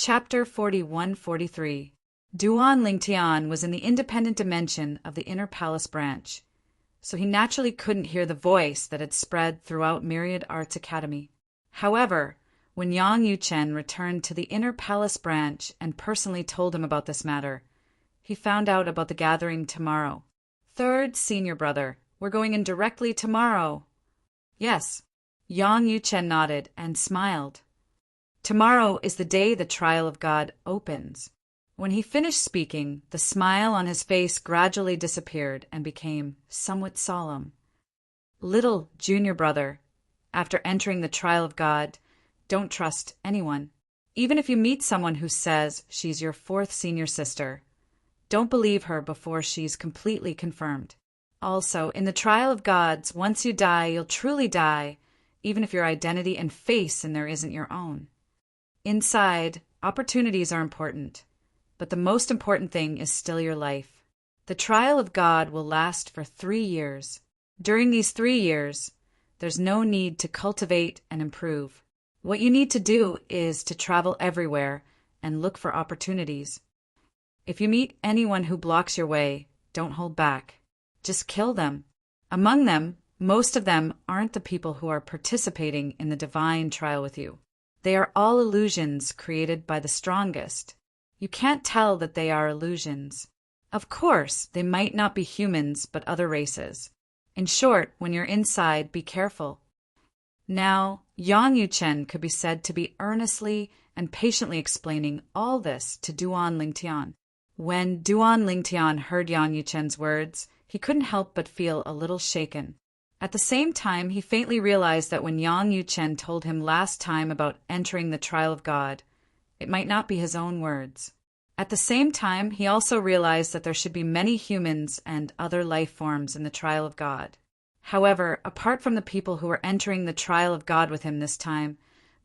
Chapter 41-43. Duan Lingtian was in the independent dimension of the inner palace branch, so he naturally couldn't hear the voice that had spread throughout Myriad Arts Academy. However, when Yang Yuchen returned to the inner palace branch and personally told him about this matter, he found out about the gathering tomorrow. Third senior brother, we're going in directly tomorrow. Yes. Yang Yuchen nodded and smiled. Tomorrow is the day the trial of God opens. When he finished speaking, the smile on his face gradually disappeared and became somewhat solemn. Little junior brother, after entering the trial of God, don't trust anyone. Even if you meet someone who says she's your fourth senior sister, don't believe her before she's completely confirmed. Also, in the trial of gods, once you die, you'll truly die, even if your identity and face in there isn't your own. Inside, opportunities are important, but the most important thing is still your life. The trial of God will last for 3 years. During these 3 years, there's no need to cultivate and improve. What you need to do is to travel everywhere and look for opportunities. If you meet anyone who blocks your way, don't hold back. Just kill them. Among them, most of them aren't the people who are participating in the divine trial with you. They are all illusions created by the strongest. You can't tell that they are illusions. Of course, they might not be humans, but other races. In short, when you're inside, be careful. Now, Yang Yuchen could be said to be earnestly and patiently explaining all this to Duan Lingtian. When Duan Lingtian heard Yang Yuchen's words, he couldn't help but feel a little shaken. At the same time, he faintly realized that when Yang Yuchen told him last time about entering the trial of God, it might not be his own words. At the same time, he also realized that there should be many humans and other life forms in the trial of God. However, apart from the people who were entering the trial of God with him this time,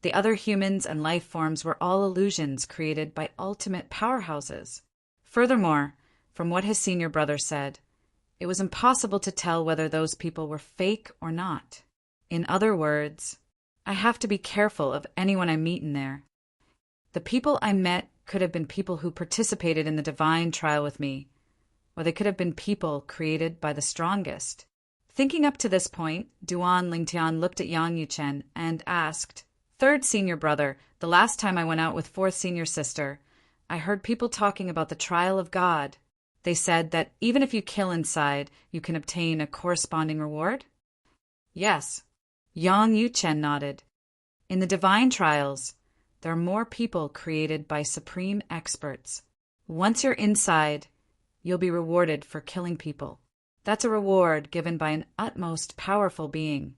the other humans and life forms were all illusions created by ultimate powerhouses. Furthermore, from what his senior brother said, it was impossible to tell whether those people were fake or not. In other words, I have to be careful of anyone I meet in there. The people I met could have been people who participated in the divine trial with me, or they could have been people created by the strongest. Thinking up to this point, Duan Lingtian looked at Yang Yuchen and asked, Third senior brother, the last time I went out with fourth senior sister, I heard people talking about the trial of God. They said that even if you kill inside, you can obtain a corresponding reward? Yes. Yang Yuchen nodded. In the divine trials, there are more people created by supreme experts. Once you're inside, you'll be rewarded for killing people. That's a reward given by an utmost powerful being.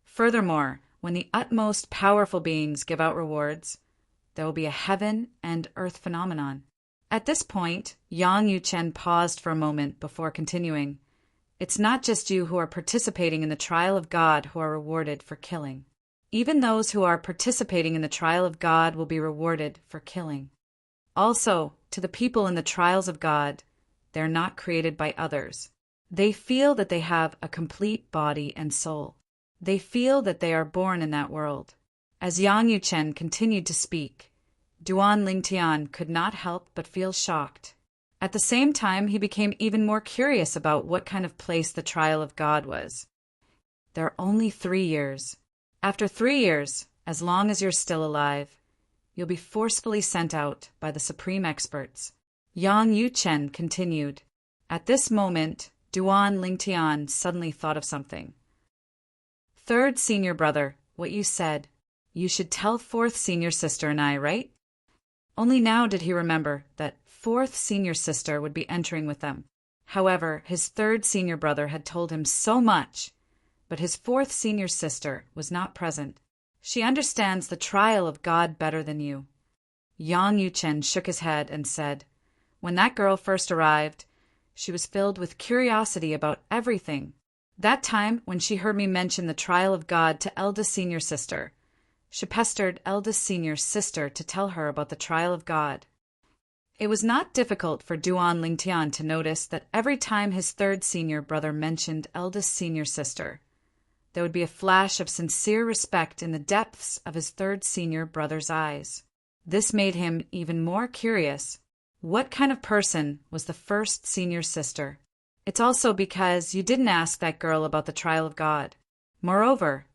Furthermore, when the utmost powerful beings give out rewards, there will be a heaven and earth phenomenon. At this point, Yang Yuchen paused for a moment before continuing. It's not just you who are participating in the trial of God who are rewarded for killing. Even those who are participating in the trial of God will be rewarded for killing. Also, to the people in the trials of God, they're not created by others. They feel that they have a complete body and soul. They feel that they are born in that world. As Yang Yuchen continued to speak, Duan Lingtian could not help but feel shocked. At the same time, he became even more curious about what kind of place the trial of God was. There are only 3 years. After 3 years, as long as you're still alive, you'll be forcefully sent out by the supreme experts. Yang Yuchen continued. At this moment, Duan Lingtian suddenly thought of something. Third senior brother, what you said, you should tell fourth senior sister and I, right? Only now did he remember that fourth senior sister would be entering with them. However, his third senior brother had told him so much, but his fourth senior sister was not present. She understands the trial of God better than you. Yang Yuchen shook his head and said, When that girl first arrived, she was filled with curiosity about everything. That time, when she heard me mention the trial of God to eldest senior sister, she pestered eldest senior sister to tell her about the trial of God. It was not difficult for Duan Lingtian to notice that every time his third senior brother mentioned eldest senior sister, there would be a flash of sincere respect in the depths of his third senior brother's eyes. This made him even more curious. What kind of person was the first senior sister? It's also because you didn't ask that girl about the trial of God. Moreover,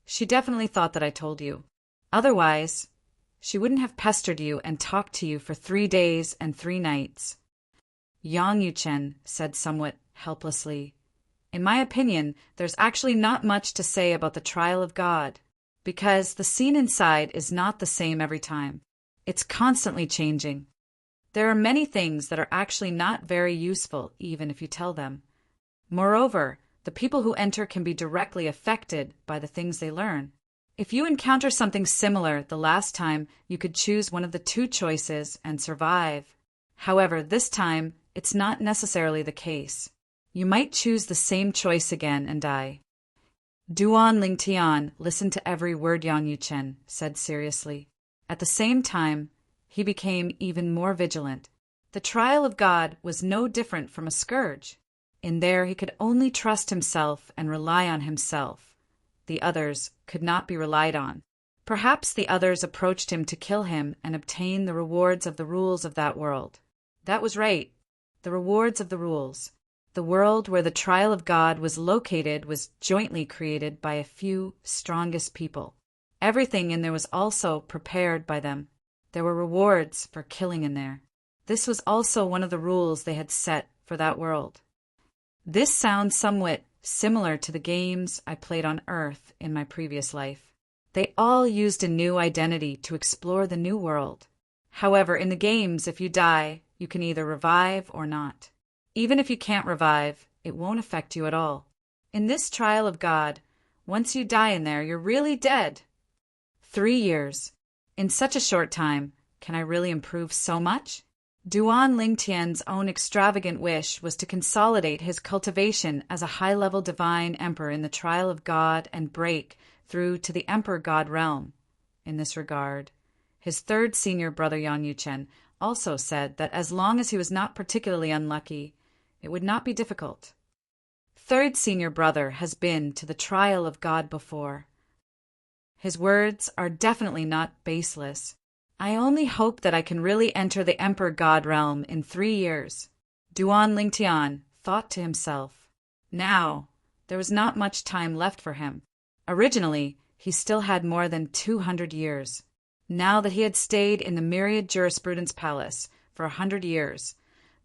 she definitely thought that I told you. Otherwise, she wouldn't have pestered you and talked to you for 3 days and 3 nights. Yang Yuchen said somewhat helplessly, "In my opinion, there's actually not much to say about the trial of God, because the scene inside is not the same every time. It's constantly changing. There are many things that are actually not very useful, even if you tell them. Moreover, the people who enter can be directly affected by the things they learn. If you encounter something similar the last time, you could choose one of the 2 choices and survive. However, this time, it's not necessarily the case. You might choose the same choice again and die." Duan Lingtian listened to every word Yang Yuchen said seriously. At the same time, he became even more vigilant. The trial of God was no different from a scourge. In there he could only trust himself and rely on himself. The others could not be relied on. Perhaps the others approached him to kill him and obtain the rewards of the rules of that world. That was right. The rewards of the rules. The world where the trial of God was located was jointly created by a few strongest people. Everything in there was also prepared by them. There were rewards for killing in there. This was also one of the rules they had set for that world. This sounds somewhat similar to the games I played on Earth in my previous life. They all used a new identity to explore the new world. However, in the games, if you die, you can either revive or not. Even if you can't revive, it won't affect you at all. In this trial of God, once you die in there, you're really dead. 3 years. In such a short time, can I really improve so much? Duan Lingtian's own extravagant wish was to consolidate his cultivation as a high-level divine emperor in the trial of God and break through to the emperor God realm. In this regard, his 3rd senior brother Yang Yuchen also said that as long as he was not particularly unlucky, it would not be difficult. 3rd senior brother has been to the trial of God before. His words are definitely not baseless. I only hope that I can really enter the Emperor God realm in 3 years. Duan Lingtian thought to himself. Now, there was not much time left for him. Originally, he still had more than 200 years. Now that he had stayed in the Myriad Jurisprudence Palace for 100 years,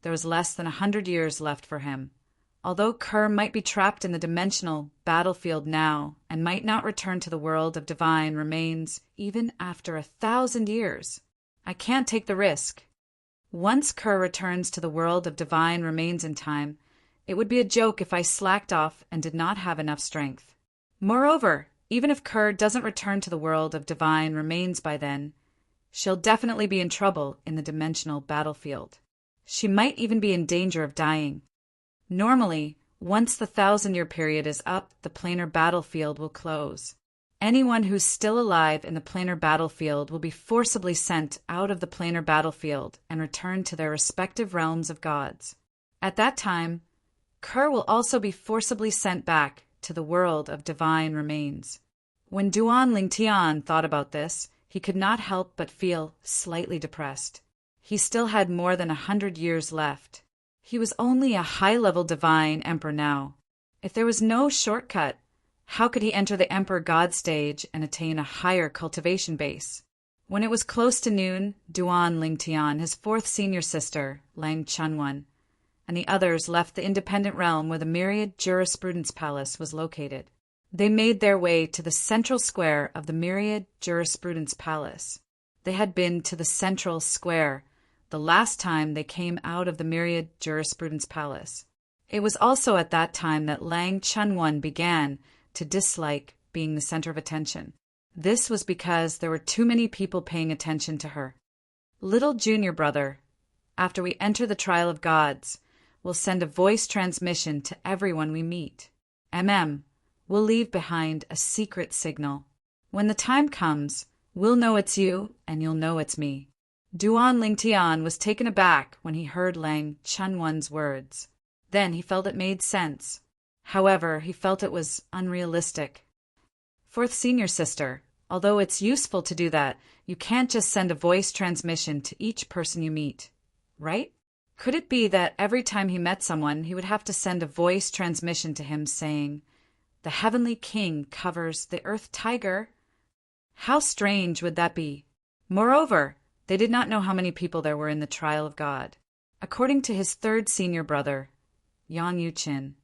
there was less than 100 years left for him. Although Kerr might be trapped in the dimensional battlefield now and might not return to the world of divine remains even after 1,000 years, I can't take the risk. Once Kerr returns to the world of divine remains in time, it would be a joke if I slacked off and did not have enough strength. Moreover, even if Kerr doesn't return to the world of divine remains by then, she'll definitely be in trouble in the dimensional battlefield. She might even be in danger of dying. Normally, once the 1,000-year period is up, the planar battlefield will close. Anyone who's still alive in the planar battlefield will be forcibly sent out of the planar battlefield and returned to their respective realms of gods. At that time, Kerr will also be forcibly sent back to the world of divine remains. When Duan Lingtian thought about this, he could not help but feel slightly depressed. He still had more than 100 years left. He was only a high-level divine emperor now. If there was no shortcut, how could he enter the Emperor God stage and attain a higher cultivation base? When it was close to noon, Duan Lingtian, his 4th senior sister, Lang Chunwan, and the others left the independent realm where the Myriad Jurisprudence Palace was located. They made their way to the central square of the Myriad Jurisprudence Palace. They had been to the central square the last time they came out of the Myriad Jurisprudence Palace. It was also at that time that Lang Chunwan began to dislike being the center of attention. This was because there were too many people paying attention to her. Little junior brother, after we enter the trial of gods, we'll send a voice transmission to everyone we meet. We'll leave behind a secret signal. When the time comes, we'll know it's you and you'll know it's me. Duan Lingtian was taken aback when he heard Lang Chunwan's words. Then he felt it made sense. However, he felt it was unrealistic. 4th senior sister, although it's useful to do that, you can't just send a voice transmission to each person you meet, right? Could it be that every time he met someone, he would have to send a voice transmission to him saying, "The heavenly king covers the earth tiger"? How strange would that be? Moreover, they did not know how many people there were in the trial of God. According to his third senior brother, Yang Yu-chin,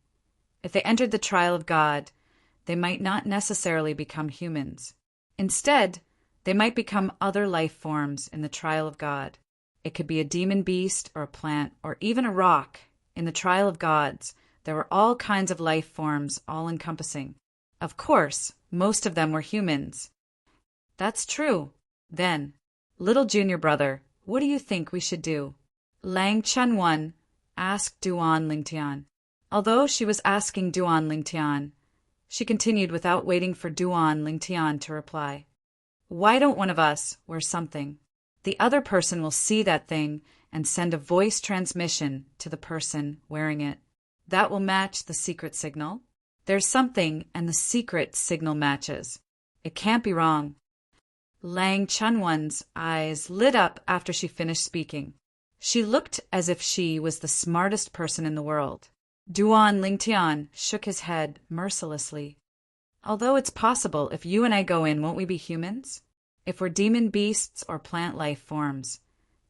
if they entered the trial of God, they might not necessarily become humans. Instead, they might become other life forms in the trial of God. It could be a demon beast or a plant or even a rock. In the trial of gods, there were all kinds of life forms, all-encompassing. Of course, most of them were humans. That's true. Then, little junior brother, what do you think we should do? Lang Chunwon asked Duan Lingtian. Although she was asking Duan Lingtian, she continued without waiting for Duan Lingtian to reply. Why don't one of us wear something? The other person will see that thing and send a voice transmission to the person wearing it. That will match the secret signal. There's something and the secret signal matches. It can't be wrong. Lang Chunwon's eyes lit up after she finished speaking. She looked as if she was the smartest person in the world. Duan Lingtian shook his head mercilessly. Although it's possible, if you and I go in, won't we be humans? If we're demon beasts or plant life forms,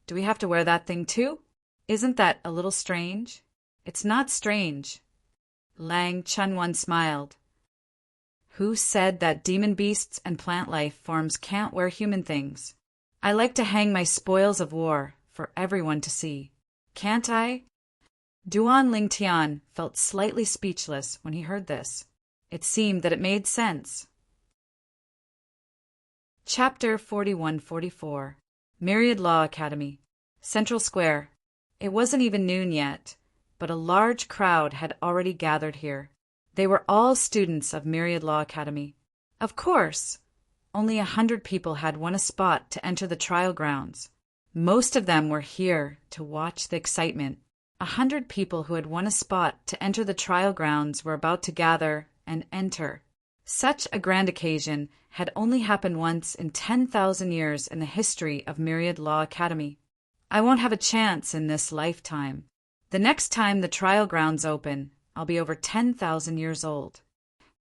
do we have to wear that thing too? Isn't that a little strange? It's not strange. Lang Chunwon smiled. Who said that demon beasts and plant life forms can't wear human things? I like to hang my spoils of war for everyone to see. Can't I? Duan Lingtian felt slightly speechless when he heard this. It seemed that it made sense. Chapter 41-44 Myriad Law Academy Central Square. It wasn't even noon yet, but a large crowd had already gathered here. They were all students of Myriad Law Academy. Of course, only 100 people had won a spot to enter the trial grounds. Most of them were here to watch the excitement. 100 people who had won a spot to enter the trial grounds were about to gather and enter. Such a grand occasion had only happened once in 10,000 years in the history of Myriad Law Academy. I won't have a chance in this lifetime. The next time the trial grounds open, I'll be over 10,000 years old.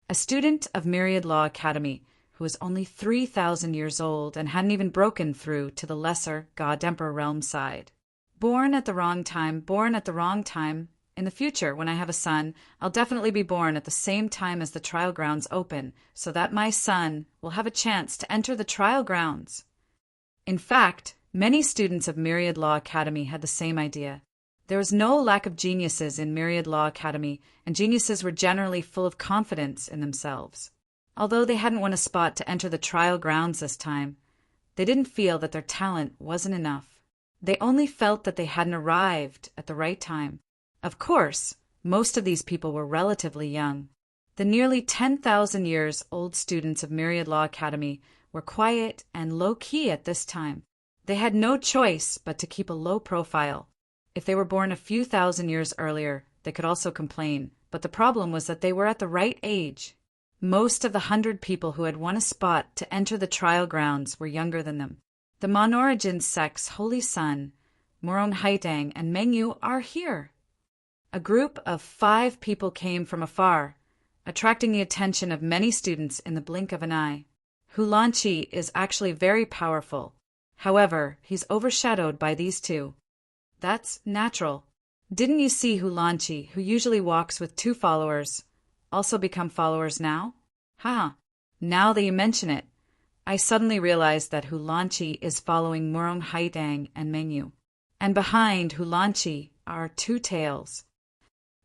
A student of Myriad Law Academy who was only 3,000 years old and hadn't even broken through to the lesser God-Emperor realm side. Born at the wrong time, born at the wrong time. In the future, when I have a son, I'll definitely be born at the same time as the trial grounds open, so that my son will have a chance to enter the trial grounds. In fact, many students of Myriad Law Academy had the same idea. There was no lack of geniuses in Myriad Law Academy, and geniuses were generally full of confidence in themselves. Although they hadn't won a spot to enter the trial grounds this time, they didn't feel that their talent wasn't enough. They only felt that they hadn't arrived at the right time. Of course, most of these people were relatively young. The nearly 10,000 years old students of Myriad Law Academy were quiet and low-key at this time. They had no choice but to keep a low profile. If they were born a few thousand years earlier, they could also complain, but the problem was that they were at the right age. Most of the 100 people who had won a spot to enter the trial grounds were younger than them. The Monorigin sect's holy son, Moron Haidang and Mengyu, are here. A group of 5 people came from afar, attracting the attention of many students in the blink of an eye. Hulanqi is actually very powerful. However, he's overshadowed by these 2. That's natural. Didn't you see Hulanqi, who usually walks with 2 followers, also become followers now? Now that you mention it, I suddenly realized that Hulanqi is following Murong Haidang and Mengyu. And behind Hulanqi are 2 tails.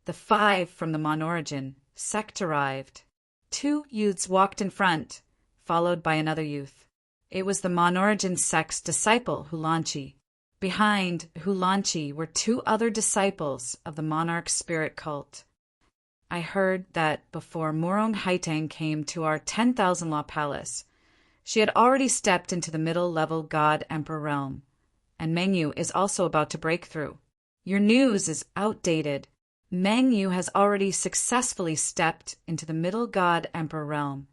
The 5 from the Monorigin sect arrived. 2 youths walked in front, followed by another youth. It was the Monorigin sect's disciple, Hulanqi. Behind Hulanqi were 2 other disciples of the monarch spirit cult. I heard that before Murong Haitang came to our 10,000 Law Palace, she had already stepped into the middle-level God-Emperor realm, and Mengyu is also about to break through. Your news is outdated. Mengyu has already successfully stepped into the middle God-Emperor realm.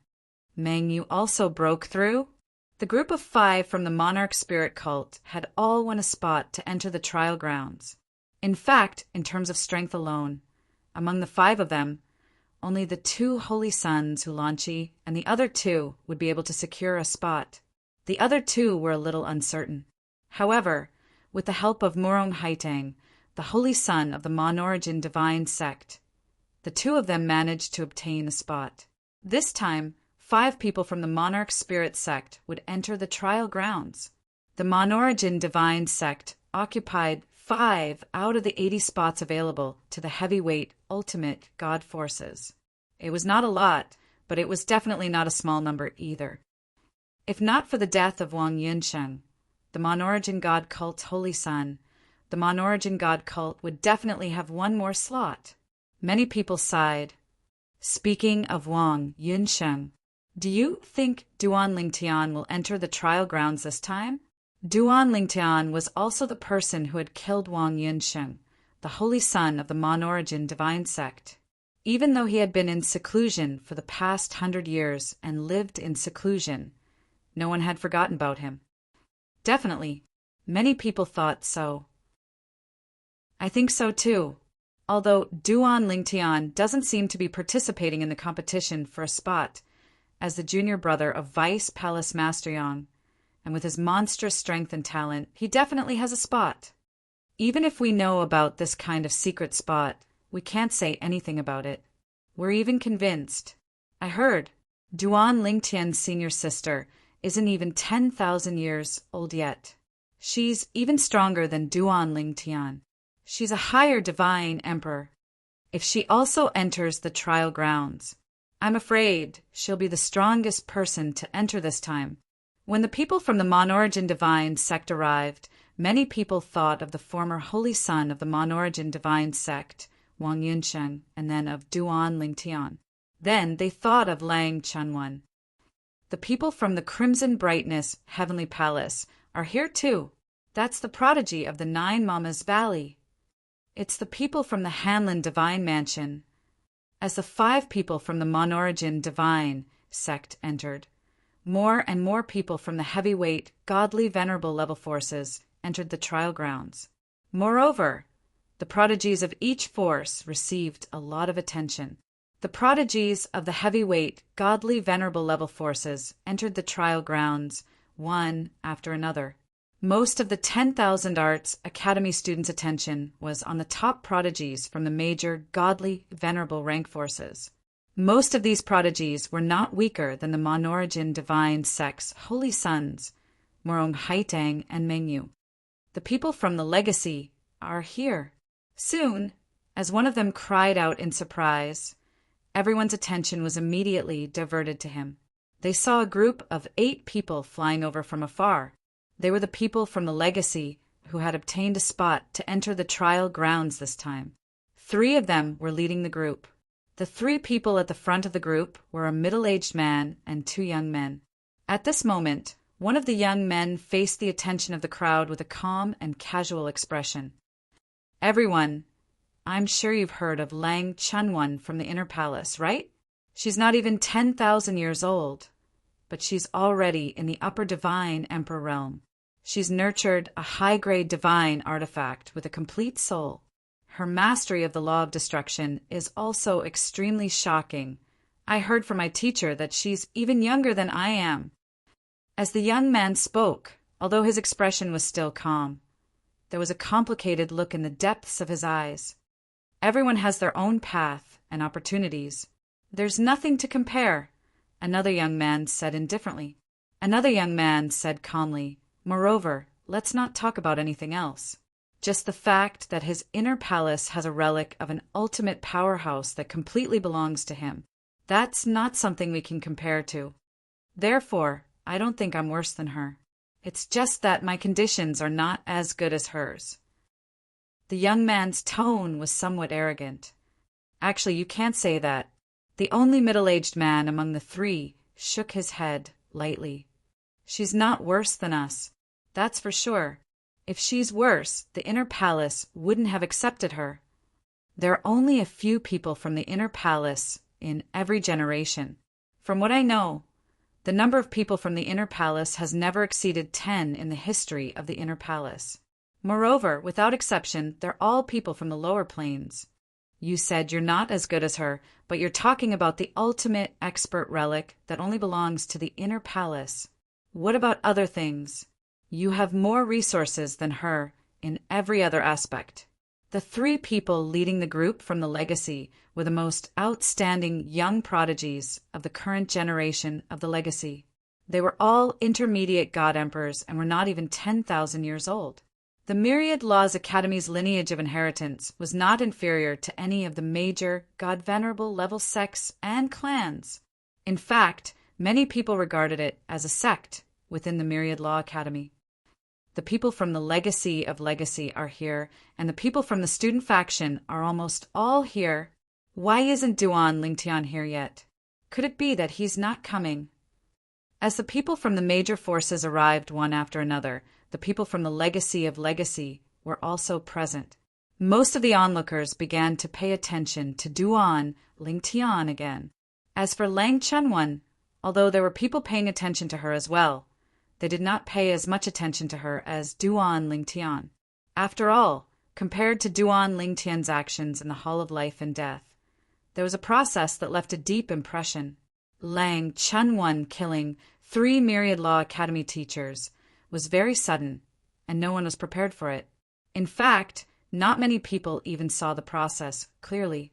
Mengyu also broke through? The group of 5 from the monarch spirit cult had all won a spot to enter the trial grounds. In fact, in terms of strength alone, among the 5 of them, only the 2 holy sons, Ulanchi, and the other 2 would be able to secure a spot. The other 2 were a little uncertain. However, with the help of Murong Haitang, the holy son of the Mon-origin divine sect, the 2 of them managed to obtain a spot. This time, 5 people from the monarch spirit sect would enter the trial grounds. The Mon-origin divine sect occupied 5 out of the 80 spots available to the heavyweight ultimate god forces. It was not a lot, but it was definitely not a small number either. If not for the death of Wang Yunsheng, the Mon-origin god cult's holy son, the Mon-origin god cult would definitely have one more slot. Many people sighed. Speaking of Wang Yunsheng, do you think Duan Lingtian will enter the trial grounds this time? Duan Lingtian was also the person who had killed Wang Yunsheng, the holy son of the Mon-origin divine sect. Even though he had been in seclusion for the past 100 years and lived in seclusion, no one had forgotten about him. Definitely, many people thought so. I think so too, although Duan Lingtian doesn't seem to be participating in the competition for a spot as the junior brother of Vice Palace Master Yang, and with his monstrous strength and talent, he definitely has a spot. Even if we know about this kind of secret spot, we can't say anything about it. We're even convinced. I heard Duan Lingtian's senior sister isn't even 10,000 years old yet. She's even stronger than Duan Lingtian. She's a higher divine emperor. If she also enters the trial grounds, I'm afraid she'll be the strongest person to enter this time. When the people from the Mon-origin divine sect arrived, many people thought of the former holy son of the Mon-origin divine sect, Wang Yunsheng, and then of Duan Lingtian. Then they thought of Lang Chunwan. The people from the Crimson Brightness Heavenly Palace are here too. That's the prodigy of the Nine Mamas Valley. It's the people from the Hanlin Divine Mansion. As the 5 people from the Mon-origin divine sect entered, more and more people from the heavyweight, godly, venerable level forces entered the trial grounds. Moreover, the prodigies of each force received a lot of attention. The prodigies of the heavyweight, godly, venerable level forces entered the trial grounds, one after another. Most of the 10,000 Arts Academy students' attention was on the top prodigies from the major, godly, venerable rank forces. Most of these prodigies were not weaker than the Mon-origin divine sect's holy sons, Murong Haitang and Mengyu. The people from the legacy are here. Soon, as one of them cried out in surprise, everyone's attention was immediately diverted to him. They saw a group of 8 people flying over from afar. They were the people from the legacy who had obtained a spot to enter the trial grounds this time. 3 of them were leading the group. The 3 people at the front of the group were a middle-aged man and 2 young men. At this moment, one of the young men faced the attention of the crowd with a calm and casual expression. Everyone, I'm sure you've heard of Lang Chunwan from the Inner Palace, right? She's not even 10,000 years old, but she's already in the upper divine emperor realm. She's nurtured a high-grade divine artifact with a complete soul. Her mastery of the law of destruction is also extremely shocking. I heard from my teacher that she's even younger than I am. As the young man spoke, although his expression was still calm, there was a complicated look in the depths of his eyes. Everyone has their own path and opportunities. There's nothing to compare, another young man said indifferently. Another young man said calmly, moreover, let's not talk about anything else. Just the fact that his inner palace has a relic of an ultimate powerhouse that completely belongs to him. That's not something we can compare to. Therefore, I don't think I'm worse than her. It's just that my conditions are not as good as hers. The young man's tone was somewhat arrogant. Actually, you can't say that. The only middle-aged man among the 3 shook his head lightly. She's not worse than us, that's for sure. If she's worse, the Inner Palace wouldn't have accepted her. There are only a few people from the Inner Palace in every generation. From what I know, The number of people from the Inner Palace has never exceeded 10 in the history of the Inner Palace. Moreover, without exception, they're all people from the lower planes. You said you're not as good as her, but you're talking about the ultimate expert relic that only belongs to the Inner Palace. What about other things? You have more resources than her in every other aspect. The 3 people leading the group from the Legacy were the most outstanding young prodigies of the current generation of the Legacy. They were all intermediate God Emperors and were not even 10,000 years old. The Myriad Laws Academy's lineage of inheritance was not inferior to any of the major God-venerable level sects and clans. In fact, many people regarded it as a sect within the Myriad Law Academy. The people from the Legacy of Legacy are here, and the people from the student faction are almost all here. Why isn't Duan Lingtian here yet? Could it be that he's not coming? As the people from the major forces arrived one after another, the people from the Legacy of Legacy were also present. Most of the onlookers began to pay attention to Duan Lingtian again. As for Lang Chunwan, although there were people paying attention to her as well, they did not pay as much attention to her as Duan Lingtian. After all, compared to Duan Lingtian's actions in the Hall of Life and Death, there was a process that left a deep impression. Lang Chunwan killing 3 Myriad Law Academy teachers was very sudden, and no one was prepared for it. In fact, not many people even saw the process clearly.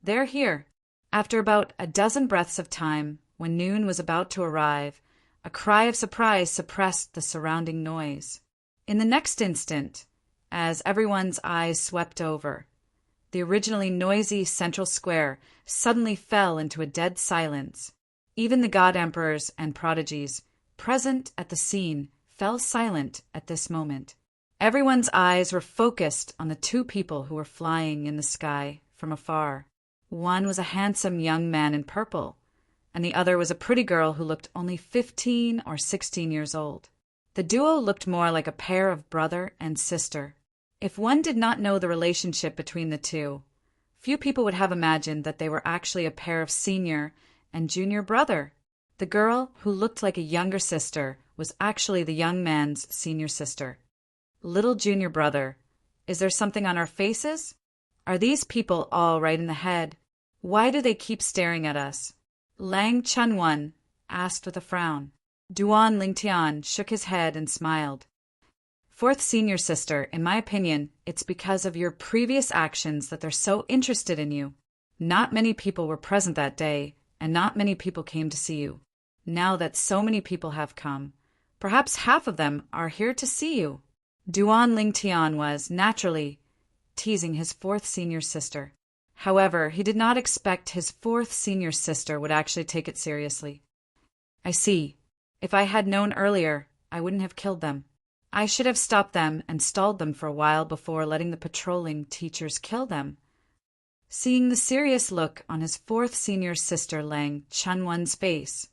They're here. After about a dozen breaths of time, when noon was about to arrive, a cry of surprise suppressed the surrounding noise. In the next instant, as everyone's eyes swept over, the originally noisy central square suddenly fell into a dead silence. Even the God Emperors and prodigies present at the scene fell silent at this moment. Everyone's eyes were focused on the 2 people who were flying in the sky from afar. One was a handsome young man in purple, and the other was a pretty girl who looked only 15 or 16 years old. The duo looked more like a pair of brother and sister. If one did not know the relationship between the 2, few people would have imagined that they were actually a pair of senior and junior brother. The girl, who looked like a younger sister, was actually the young man's senior sister. Little junior brother, is there something on our faces? Are these people all right in the head? Why do they keep staring at us? Lang Chunwan asked with a frown. Duan Lingtian shook his head and smiled. 4th senior sister, in my opinion, it's because of your previous actions that they're so interested in you. Not many people were present that day, and not many people came to see you. Now that so many people have come, perhaps half of them are here to see you. Duan Lingtian was, naturally, teasing his 4th senior sister. However, he did not expect his 4th senior sister would actually take it seriously. I see. If I had known earlier, I wouldn't have killed them. I should have stopped them and stalled them for a while before letting the patrolling teachers kill them. Seeing the serious look on his 4th senior sister Lang Chunwan's face,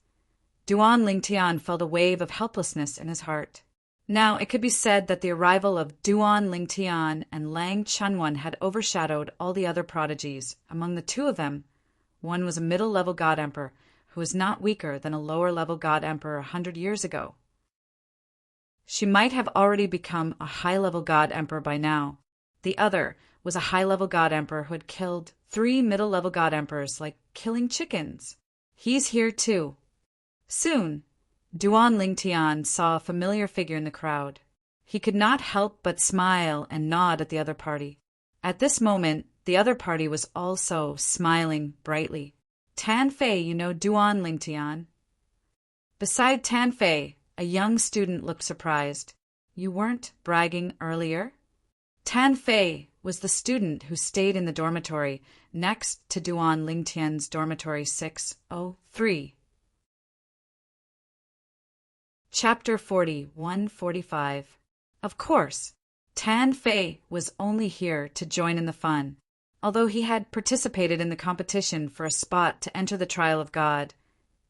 Duan Lingtian felt a wave of helplessness in his heart. Now, it could be said that the arrival of Duan Lingtian and Lang Chunwan had overshadowed all the other prodigies. Among the 2 of them, one was a middle-level God Emperor who was not weaker than a lower-level God Emperor 100 years ago. She might have already become a high-level God Emperor by now. The other was a high-level God Emperor who had killed 3 middle-level God Emperors like killing chickens. He's here too. Soon, Duan Lingtian saw a familiar figure in the crowd. He could not help but smile and nod at the other party. At this moment, the other party was also smiling brightly. Tan Fei, you know Duan Lingtian. Beside Tan Fei, a young student looked surprised. You weren't bragging earlier? Tan Fei was the student who stayed in the dormitory next to Duan Lingtian's dormitory 603. Chapter 40:145. Of course, Tan Fei was only here to join in the fun. Although he had participated in the competition for a spot to enter the trial of God,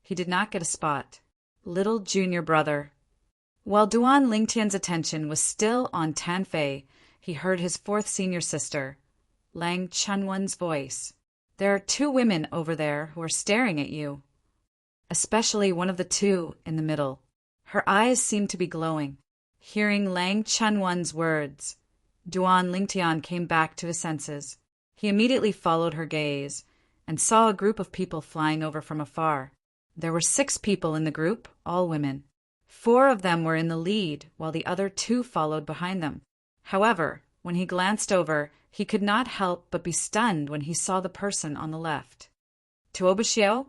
he did not get a spot. Little junior brother. While Duan Lingtian's attention was still on Tan Fei, he heard his 4th senior sister, Lang Chunwan's voice. There are 2 women over there who are staring at you. especially one of the two in the middle. Her eyes seemed to be glowing. Hearing Lang Chunwan's words, Duan Lingtian came back to his senses. He immediately followed her gaze and saw a group of people flying over from afar. There were 6 people in the group, all women. 4 of them were in the lead, while the other 2 followed behind them. However, when he glanced over, he could not help but be stunned when he saw the person on the left. Tuoba Xiao?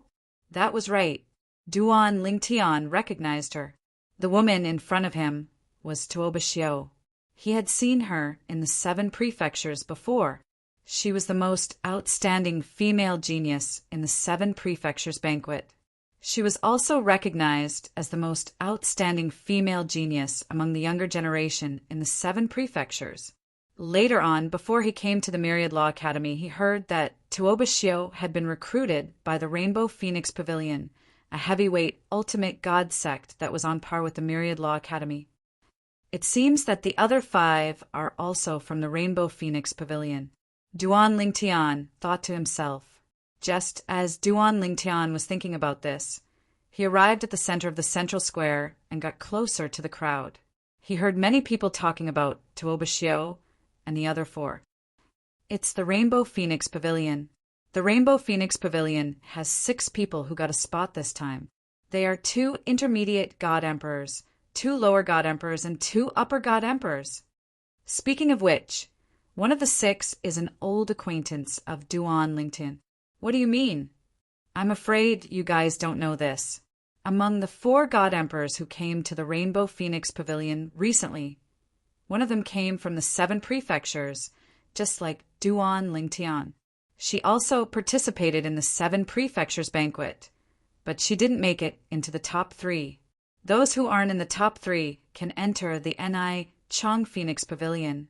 That was right. Duan Lingtian recognized her. The woman in front of him was Tuoba Xiao. He had seen her in the 7 prefectures before. She was the most outstanding female genius in the 7 prefectures banquet. She was also recognized as the most outstanding female genius among the younger generation in the 7 prefectures. Later on, before he came to the Myriad Law Academy, he heard that Tuoba Xiao had been recruited by the Rainbow Phoenix Pavilion, a heavyweight ultimate god sect that was on par with the Myriad Law Academy. It seems that the other 5 are also from the Rainbow Phoenix Pavilion. Duan Lingtian thought to himself. Just as Duan Lingtian was thinking about this, he arrived at the center of the central square and got closer to the crowd. He heard many people talking about Tuoba Xiao and the other 4. It's the Rainbow Phoenix Pavilion. The Rainbow Phoenix Pavilion has 6 people who got a spot this time. They are 2 intermediate god emperors, 2 lower god emperors, and 2 upper god emperors. Speaking of which, one of the 6 is an old acquaintance of Duan Lingtian. What do you mean? I'm afraid you guys don't know this. Among the 4 god emperors who came to the Rainbow Phoenix Pavilion recently, one of them came from the 7 prefectures, just like Duan Lingtian. She also participated in the 7 prefectures banquet, but she didn't make it into the top 3. Those who aren't in the top 3 can enter the Ni Chong Phoenix Pavilion.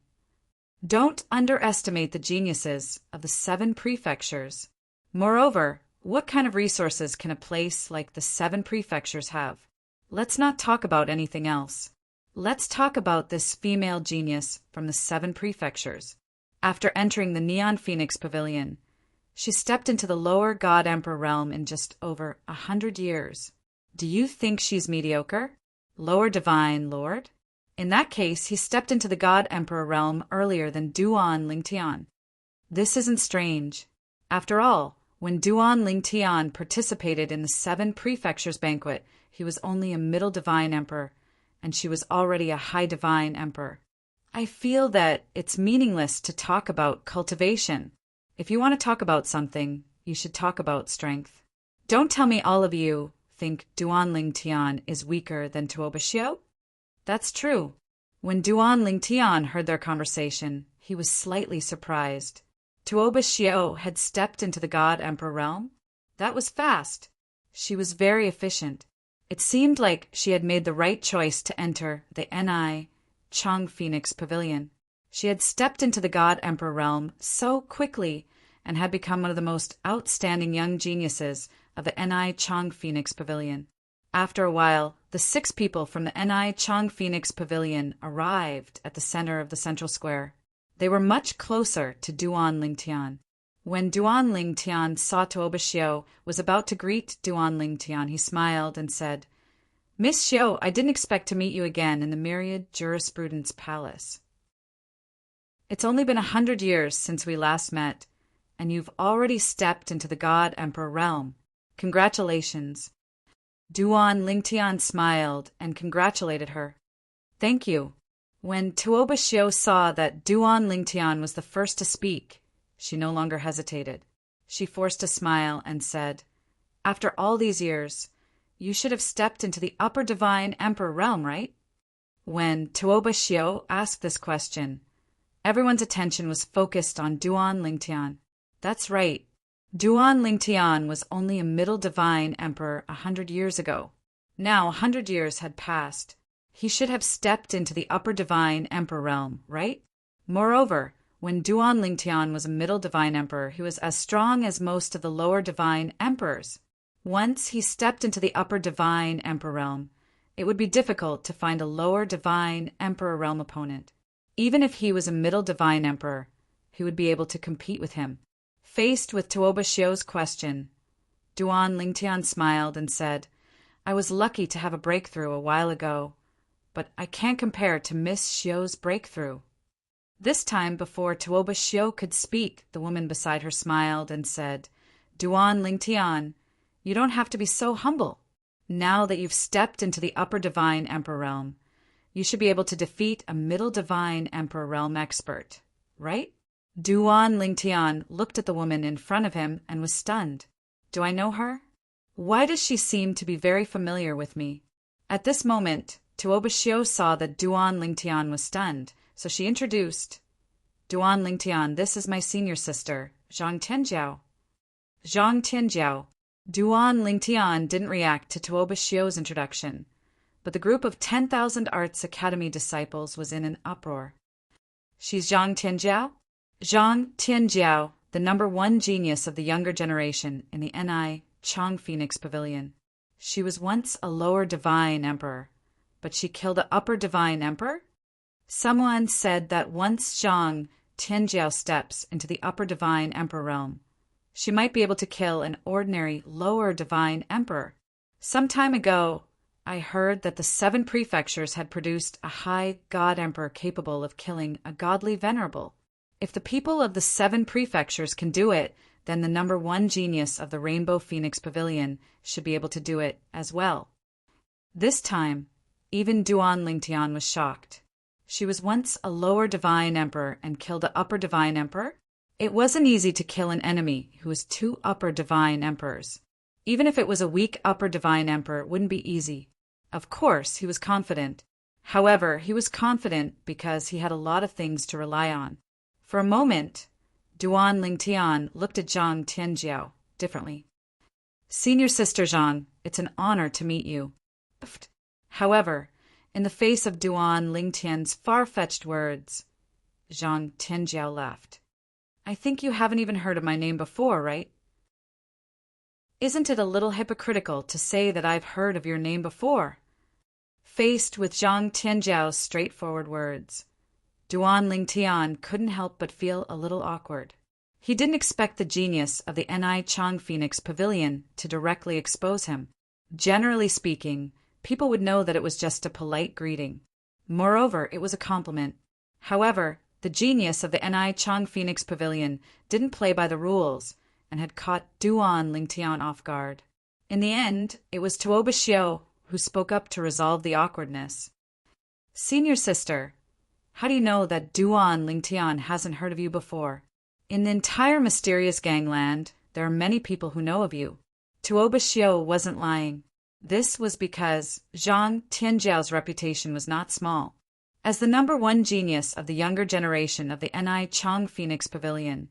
Don't underestimate the geniuses of the 7 prefectures. Moreover, what kind of resources can a place like the 7 prefectures have? Let's not talk about anything else. Let's talk about this female genius from the 7 prefectures. After entering the Neon Phoenix Pavilion, she stepped into the lower God Emperor realm in just over 100 years. Do you think she's mediocre? Lower Divine Lord? In that case, he stepped into the God Emperor realm earlier than Duan Lingtian. This isn't strange. After all, when Duan Lingtian participated in the 7 prefectures banquet, he was only a middle divine emperor, and she was already a high divine emperor. I feel that it's meaningless to talk about cultivation. If you want to talk about something, you should talk about strength. Don't tell me all of you think Duan Lingtian is weaker than Tuoba Xiao. That's true. When Duan Lingtian heard their conversation, he was slightly surprised. Tuoba Xiao had stepped into the God Emperor realm? That was fast. She was very efficient. It seemed like she had made the right choice to enter the Ni Chong Phoenix Pavilion. She had stepped into the God Emperor realm so quickly and had become one of the most outstanding young geniuses of the Ni Chong Phoenix Pavilion. After a while, the 6 people from the Ni Chong Phoenix Pavilion arrived at the center of the central square. They were much closer to Duan Lingtian. When Duan Lingtian saw Tuoba Xiao was about to greet Duan Lingtian, he smiled and said, Miss Xiao, I didn't expect to meet you again in the Myriad Jurisprudence Palace. It's only been 100 years since we last met, and you've already stepped into the God Emperor realm. Congratulations. Duan Lingtian smiled and congratulated her. Thank you. When Tuoba Xiao saw that Duan Lingtian was the first to speak, she no longer hesitated. She forced a smile and said, After all these years, you should have stepped into the upper divine emperor realm, right? When Tuoba Xiao asked this question, everyone's attention was focused on Duan Lingtian. That's right. Duan Lingtian was only a middle divine emperor 100 years ago. Now 100 years had passed. He should have stepped into the upper divine emperor realm, right? Moreover, when Duan Lingtian was a middle divine emperor, he was as strong as most of the lower divine emperors. Once he stepped into the upper divine emperor realm, it would be difficult to find a lower divine emperor realm opponent. Even if he was a middle divine emperor, he would be able to compete with him. Faced with Tuoba Xiao's question, Duan Lingtian smiled and said, I was lucky to have a breakthrough a while ago, but I can't compare to Miss Xiu's breakthrough. This time, before Tuoba Xiu could speak, the woman beside her smiled and said, Duan Lingtian, you don't have to be so humble. Now that you've stepped into the upper divine emperor realm, you should be able to defeat a middle divine emperor realm expert, right? Duan Lingtian looked at the woman in front of him and was stunned. Do I know her? Why does she seem to be very familiar with me? At this moment, Tuoba Xiu saw that Duan Lingtian was stunned, so she introduced, Duan Lingtian, this is my senior sister, Zhang Tianjiao. Zhang Tianjiao. Duan Lingtian didn't react to Tuoba Xiu's introduction, but the group of 10,000 Arts Academy disciples was in an uproar. She's Zhang Tianjiao? Zhang Tianjiao, the #1 genius of the younger generation in the NI Chang Phoenix Pavilion. She was once a lower divine emperor, but she killed an upper divine emperor? Someone said that once Zhang Tianjiao steps into the upper divine emperor realm, she might be able to kill an ordinary lower divine emperor. Some time ago, I heard that the 7 prefectures had produced a high god emperor capable of killing a godly venerable. If the people of the 7 prefectures can do it, then the #1 genius of the Rainbow Phoenix Pavilion should be able to do it as well. This time, even Duan Lingtian was shocked. She was once a lower divine emperor and killed an upper divine emperor? It wasn't easy to kill an enemy who was 2 upper divine emperors. Even if it was a weak upper divine emperor, it wouldn't be easy. Of course, he was confident. However, he was confident because he had a lot of things to rely on. For a moment, Duan Lingtian looked at Zhang Tianjiao differently. Senior Sister Zhang, it's an honor to meet you. However, in the face of Duan Lingtian's far-fetched words, Zhang Tianjiao laughed. I think you haven't even heard of my name before, right? Isn't it a little hypocritical to say that I've heard of your name before? Faced with Zhang Tianjiao's straightforward words, Duan Lingtian couldn't help but feel a little awkward. He didn't expect the genius of the NI Chang Phoenix Pavilion to directly expose him. Generally speaking, people would know that it was just a polite greeting. Moreover, it was a compliment. However, the genius of the NI Chang Phoenix Pavilion didn't play by the rules and had caught Duan Lingtian off guard. In the end, it was Tuoba Xiu who spoke up to resolve the awkwardness. Senior Sister, how do you know that Duan Lingtian hasn't heard of you before? In the entire mysterious gangland, there are many people who know of you. Tuoba Xiu wasn't lying. This was because Zhang Tianjiao's reputation was not small. As the #1 genius of the younger generation of the NI Chang Phoenix Pavilion,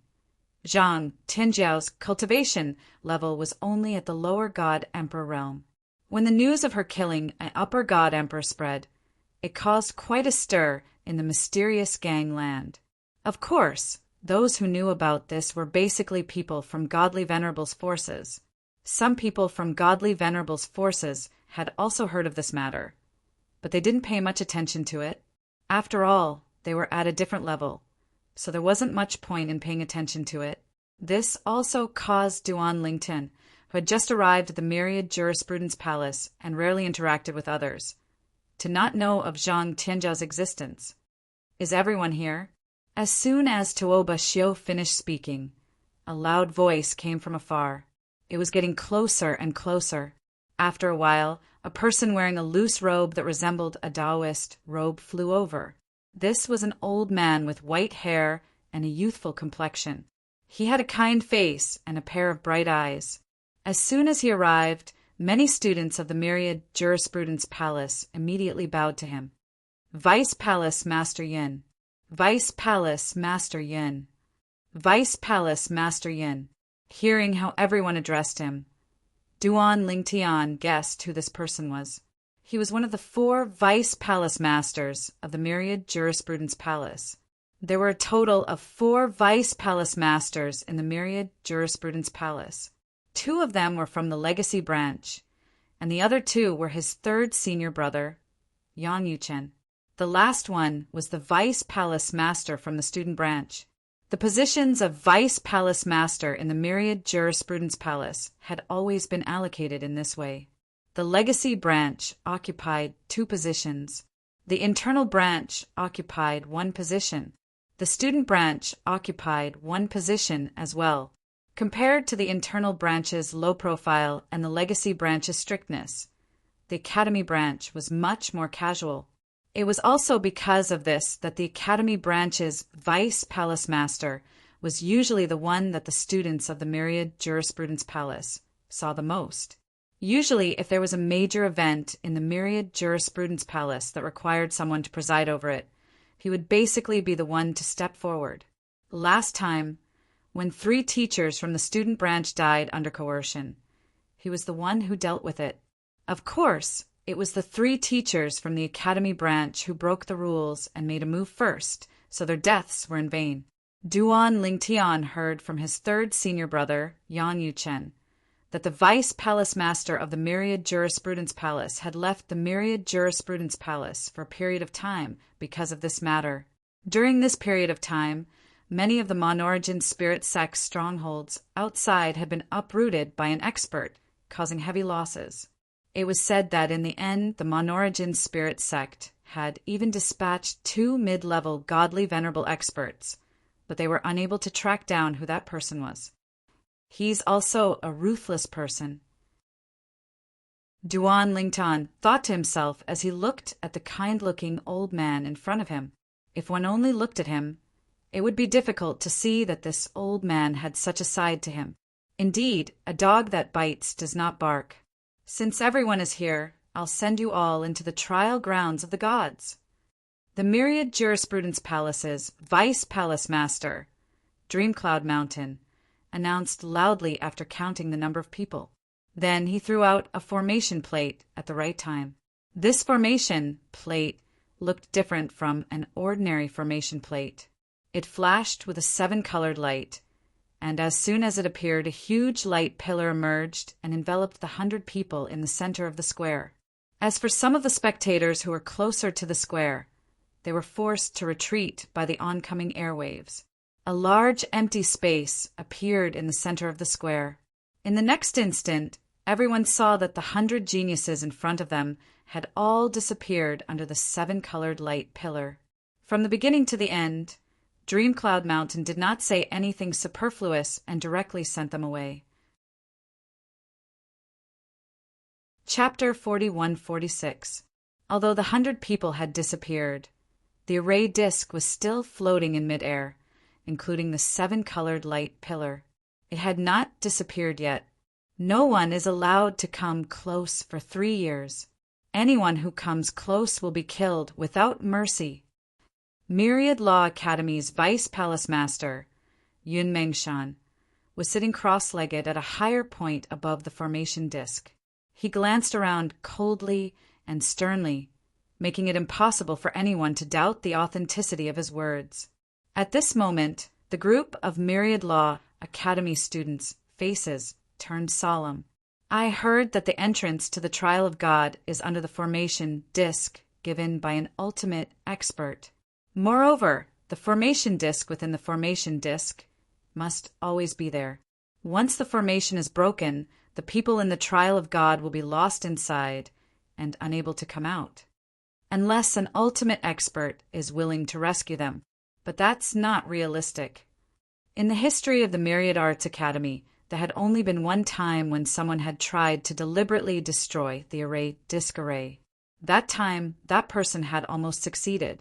Zhang Tianjiao's cultivation level was only at the lower god emperor realm. When the news of her killing an upper god emperor spread, it caused quite a stir in the mysterious gangland. Of course, those who knew about this were basically people from Godly Venerable's forces. Some people from Godly Venerable's forces had also heard of this matter, but they didn't pay much attention to it. After all, they were at a different level, so there wasn't much point in paying attention to it. This also caused Duan Lingtian, who had just arrived at the Myriad Jurisprudence Palace and rarely interacted with others, to not know of Zhang Tianjiao's existence. Is everyone here? As soon as Tuoba Xiu finished speaking, a loud voice came from afar. It was getting closer and closer. After a while, a person wearing a loose robe that resembled a Taoist robe flew over. This was an old man with white hair and a youthful complexion. He had a kind face and a pair of bright eyes. As soon as he arrived, many students of the Myriad Jurisprudence Palace immediately bowed to him. Vice Palace Master Yin. Vice Palace Master Yin. Vice Palace Master Yin. Hearing how everyone addressed him, Duan Lingtian guessed who this person was. He was one of the 4 Vice Palace Masters of the Myriad Jurisprudence Palace. There were a total of 4 Vice Palace Masters in the Myriad Jurisprudence Palace. 2 of them were from the Legacy Branch, and the other 2 were his 3rd senior brother, Yang Yuchen. The last one was the Vice Palace Master from the Student Branch. The positions of Vice Palace Master in the Myriad Jurisprudence Palace had always been allocated in this way. The Legacy Branch occupied 2 positions. The Internal Branch occupied 1 position. The Student Branch occupied 1 position as well. Compared to the Internal Branch's low profile and the Legacy Branch's strictness, the Academy Branch was much more casual. It was also because of this that the Academy Branch's Vice Palace Master was usually the one that the students of the Myriad Jurisprudence Palace saw the most. Usually, if there was a major event in the Myriad Jurisprudence Palace that required someone to preside over it, he would basically be the one to step forward. Last time, when 3 teachers from the student branch died under coercion, he was the one who dealt with it. Of course, it was the 3 teachers from the Academy branch who broke the rules and made a move first, so their deaths were in vain. Duan Lingtian heard from his 3rd senior brother, Yan Yuchen, that the Vice Palace Master of the Myriad Jurisprudence Palace had left the Myriad Jurisprudence Palace for a period of time because of this matter. During this period of time, many of the Monorigin spirit sect's strongholds outside had been uprooted by an expert, causing heavy losses. It was said that in the end, the Monorigin spirit sect had even dispatched 2 mid-level godly venerable experts, but they were unable to track down who that person was. He's also a ruthless person. Duan Lingtan thought to himself as he looked at the kind-looking old man in front of him. If one only looked at him, it would be difficult to see that this old man had such a side to him. Indeed, a dog that bites does not bark. Since everyone is here, I'll send you all into the trial grounds of the gods. The Myriad Jurisprudence Palace's Vice Palace Master, Dreamcloud Mountain, announced loudly after counting the number of people. Then he threw out a formation plate at the right time. This formation plate looked different from an ordinary formation plate. It flashed with a 7-colored light, and as soon as it appeared, a huge light pillar emerged and enveloped the 100 people in the center of the square. As for some of the spectators who were closer to the square, they were forced to retreat by the oncoming airwaves. A large empty space appeared in the center of the square. In the next instant, everyone saw that the 100 geniuses in front of them had all disappeared under the 7-colored light pillar. From the beginning to the end, Dreamcloud Mountain did not say anything superfluous and directly sent them away. Chapter 41-46. Although the 100 people had disappeared, the array disk was still floating in midair, including the 7-colored light pillar. It had not disappeared yet. No one is allowed to come close for 3 years. Anyone who comes close will be killed without mercy. Myriad Law Academy's Vice Palace Master, Yun Mengshan, was sitting cross-legged at a higher point above the formation disk. He glanced around coldly and sternly, making it impossible for anyone to doubt the authenticity of his words. At this moment, the group of Myriad Law Academy students' faces turned solemn. I heard that the entrance to the trial of God is under the formation disk given by an ultimate expert. Moreover, the formation disk within the formation disk must always be there. Once the formation is broken, the people in the trial of God will be lost inside and unable to come out, unless an ultimate expert is willing to rescue them. But that's not realistic. In the history of the Myriad Arts Academy, there had only been one time when someone had tried to deliberately destroy the array disk array. That time, that person had almost succeeded.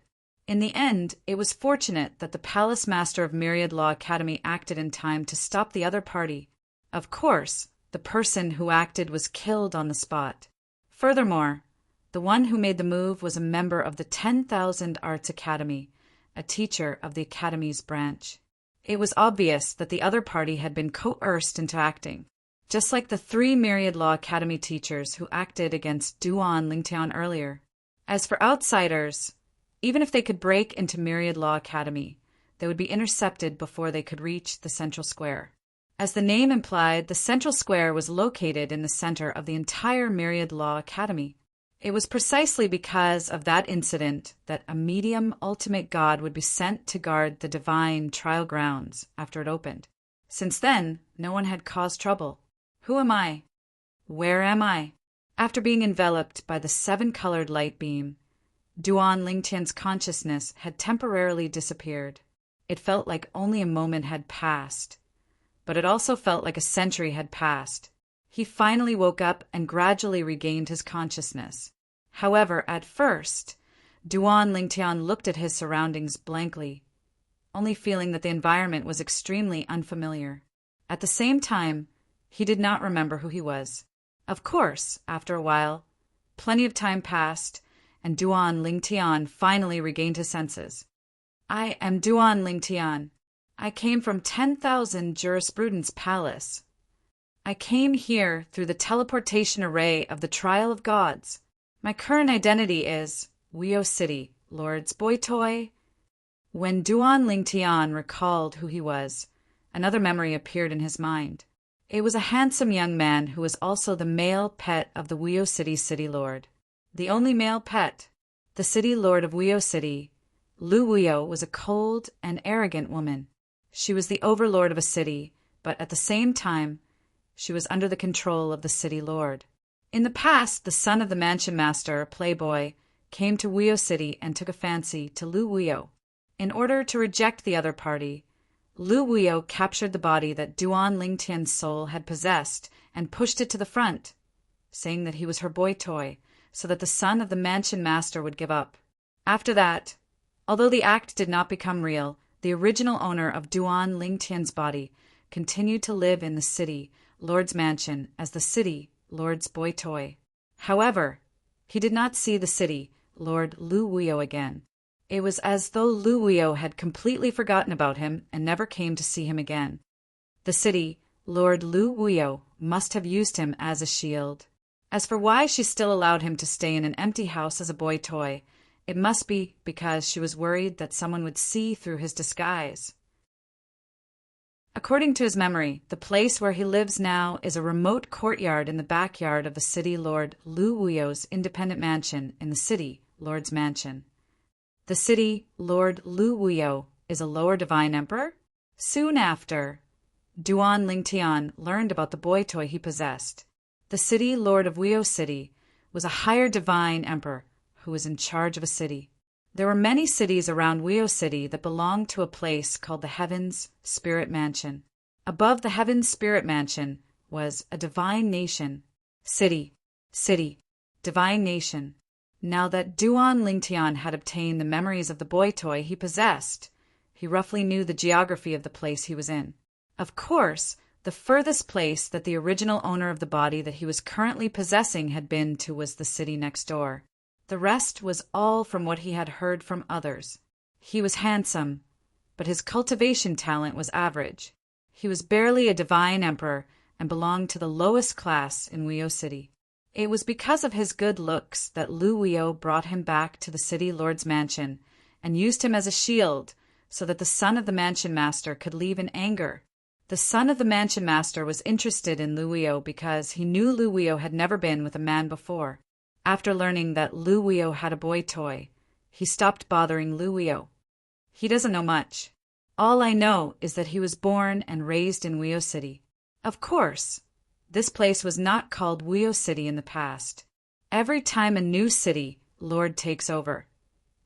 In the end, it was fortunate that the Palace Master of Myriad Law Academy acted in time to stop the other party. Of course, the person who acted was killed on the spot. Furthermore, the one who made the move was a member of the 10,000 Arts Academy, a teacher of the Academy's branch. It was obvious that the other party had been coerced into acting, just like the 3 Myriad Law Academy teachers who acted against Duan Lingtian earlier. As for outsiders, even if they could break into Myriad Law Academy, they would be intercepted before they could reach the central square. As the name implied, the central square was located in the center of the entire Myriad Law Academy. It was precisely because of that incident that a medium ultimate god would be sent to guard the divine trial grounds after it opened. Since then, no one had caused trouble. Who am I? Where am I? After being enveloped by the seven-colored light beam, Duan Lingtian's consciousness had temporarily disappeared. It felt like only a moment had passed, but it also felt like a century had passed. He finally woke up and gradually regained his consciousness. However, at first, Duan Lingtian looked at his surroundings blankly, only feeling that the environment was extremely unfamiliar. At the same time, he did not remember who he was. Of course, after a while, plenty of time passed, and Duan Lingtian finally regained his senses. I am Duan Lingtian. I came from 10,000 Jurisprudence Palace. I came here through the teleportation array of the Trial of Gods. My current identity is Weo City, Lord's boy toy. When Duan Lingtian recalled who he was, another memory appeared in his mind. It was a handsome young man who was also the male pet of the Weo City City Lord. The only male pet. The City Lord of Weo City, Lu Weo, was a cold and arrogant woman. She was the overlord of a city, but at the same time, she was under the control of the City Lord. In the past, the son of the mansion master, Playboy, came to Weo City and took a fancy to Lu Weo. In order to reject the other party, Lu Weo captured the body that Duan Lingtian's soul had possessed and pushed it to the front, saying that he was her boy toy, so that the son of the mansion master would give up. After that, although the act did not become real, the original owner of Duan Lingtian's body continued to live in the City Lord's mansion as the City Lord's boy toy. However, he did not see the City Lord Lu Weo again. It was as though Lu Weo had completely forgotten about him and never came to see him again. The City Lord Lu Weo must have used him as a shield. As for why she still allowed him to stay in an empty house as a boy toy, it must be because she was worried that someone would see through his disguise. According to his memory, the place where he lives now is a remote courtyard in the backyard of the City Lord Lu Weo's independent mansion in the City Lord's mansion. The City Lord Lu Weo is a lower divine emperor? Soon after, Duan Lingtian learned about the boy toy he possessed. The City Lord of Weo City was a higher divine emperor who was in charge of a city. There were many cities around Weo City that belonged to a place called the Heavens Spirit Mansion. Above the Heavens Spirit Mansion was a divine nation. City, divine nation. Now that Duan Lingtian had obtained the memories of the boy toy he possessed, he roughly knew the geography of the place he was in. Of course, the furthest place that the original owner of the body that he was currently possessing had been to was the city next door. The rest was all from what he had heard from others. He was handsome, but his cultivation talent was average. He was barely a divine emperor and belonged to the lowest class in Weo City. It was because of his good looks that Lu Weo brought him back to the City Lord's mansion and used him as a shield so that the son of the mansion master could leave in anger. The son of the mansion master was interested in Lu Weo because he knew Lu Weo had never been with a man before. After learning that Lu Weo had a boy toy, he stopped bothering Lu Weo. He doesn't know much. All I know is that he was born and raised in Weo City. Of course, this place was not called Weo City in the past. Every time a new city lord takes over,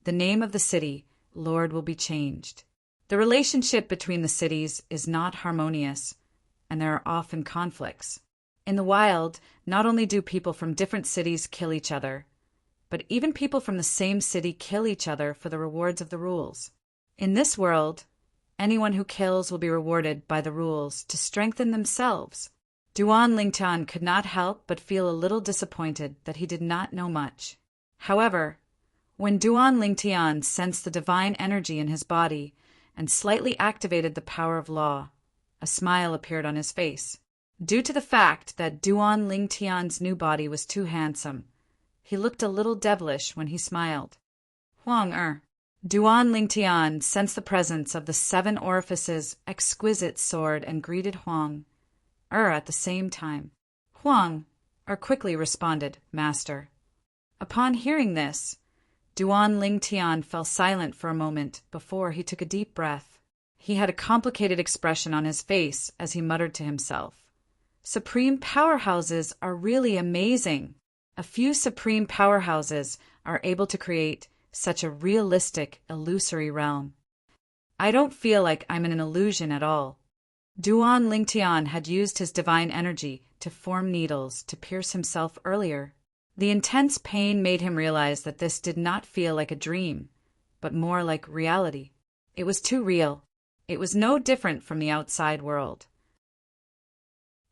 the name of the city lord will be changed. The relationship between the cities is not harmonious, and there are often conflicts. In the wild, not only do people from different cities kill each other, but even people from the same city kill each other for the rewards of the rules. In this world, anyone who kills will be rewarded by the rules to strengthen themselves. Duan Lingtian could not help but feel a little disappointed that he did not know much. However, when Duan Lingtian sensed the divine energy in his body and slightly activated the power of law, a smile appeared on his face. Due to the fact that Duan Lingtian's new body was too handsome, he looked a little devilish when he smiled. Huang. Duan Lingtian sensed the presence of the 7 orifices exquisite sword and greeted Huang at the same time. Huang quickly responded, Master. Upon hearing this, Duan Lingtian fell silent for a moment before he took a deep breath. He had a complicated expression on his face as he muttered to himself. Supreme powerhouses are really amazing. A few supreme powerhouses are able to create such a realistic, illusory realm. I don't feel like I'm in an illusion at all. Duan Lingtian had used his divine energy to form needles to pierce himself earlier. The intense pain made him realize that this did not feel like a dream, but more like reality. It was too real. It was no different from the outside world.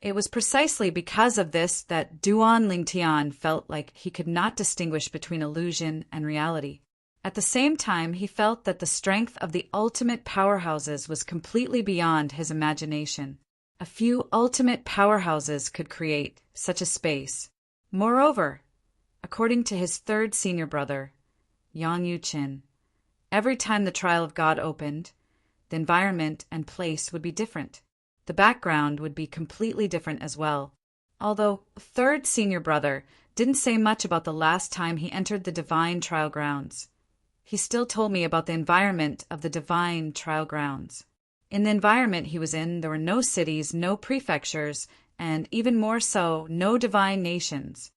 It was precisely because of this that Duan Lingtian felt like he could not distinguish between illusion and reality. At the same time, he felt that the strength of the ultimate powerhouses was completely beyond his imagination. A few ultimate powerhouses could create such a space. Moreover, according to his third senior brother, Yang Yuqin, every time the trial of God opened, the environment and place would be different. The background would be completely different as well. Although third senior brother didn't say much about the last time he entered the divine trial grounds, he still told me about the environment of the divine trial grounds. In the environment he was in, there were no cities, no prefectures, and even more so, no divine nations.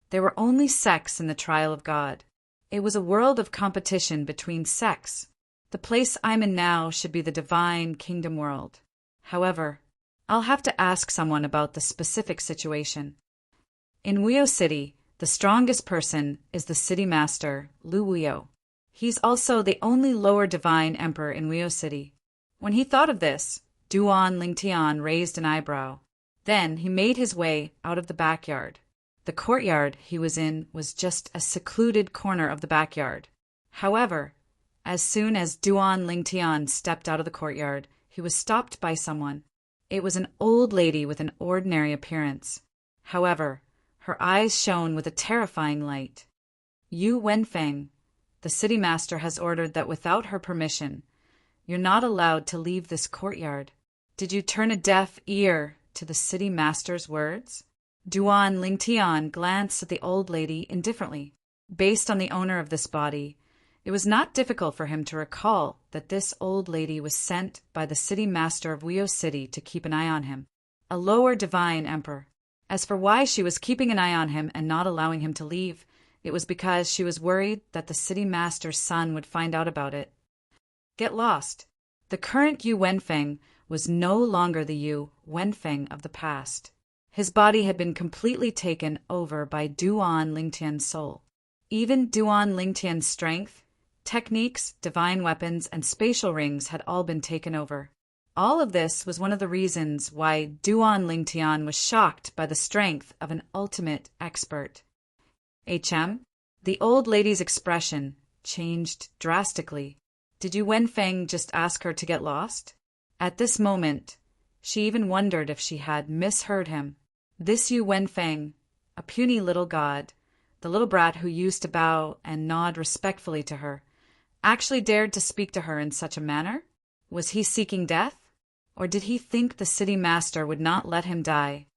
There were only sects in the trial of God. It was a world of competition between sects. The place I'm in now should be the divine kingdom world. However, I'll have to ask someone about the specific situation. In Wuyo City, the strongest person is the city master, Lu Wuyo. He's also the only lower divine emperor in Wuyo City. When he thought of this, Duan Lingtian raised an eyebrow. Then he made his way out of the backyard. The courtyard he was in was just a secluded corner of the backyard. However, as soon as Duan Lingtian stepped out of the courtyard, he was stopped by someone. It was an old lady with an ordinary appearance. However, her eyes shone with a terrifying light. Yu Wenfeng, the city master has ordered that without her permission, you're not allowed to leave this courtyard. Did you turn a deaf ear to the city master's words? Duan Lingtian glanced at the old lady indifferently. Based on the owner of this body, it was not difficult for him to recall that this old lady was sent by the city master of Wuyo City to keep an eye on him, a lower divine emperor. As for why she was keeping an eye on him and not allowing him to leave, it was because she was worried that the city master's son would find out about it. Get lost. The current Yu Wenfeng was no longer the Yu Wenfeng of the past. His body had been completely taken over by Duan Lingtian's soul. Even Duan Lingtian's strength, techniques, divine weapons, and spatial rings had all been taken over. All of this was one of the reasons why Duan Lingtian was shocked by the strength of an ultimate expert. The old lady's expression changed drastically. Did Yu Wenfeng just ask her to get lost? At this moment, she even wondered if she had misheard him. This Yu Wenfeng, a puny little god, the little brat who used to bow and nod respectfully to her, actually dared to speak to her in such a manner? Was he seeking death? Or did he think the city master would not let him die?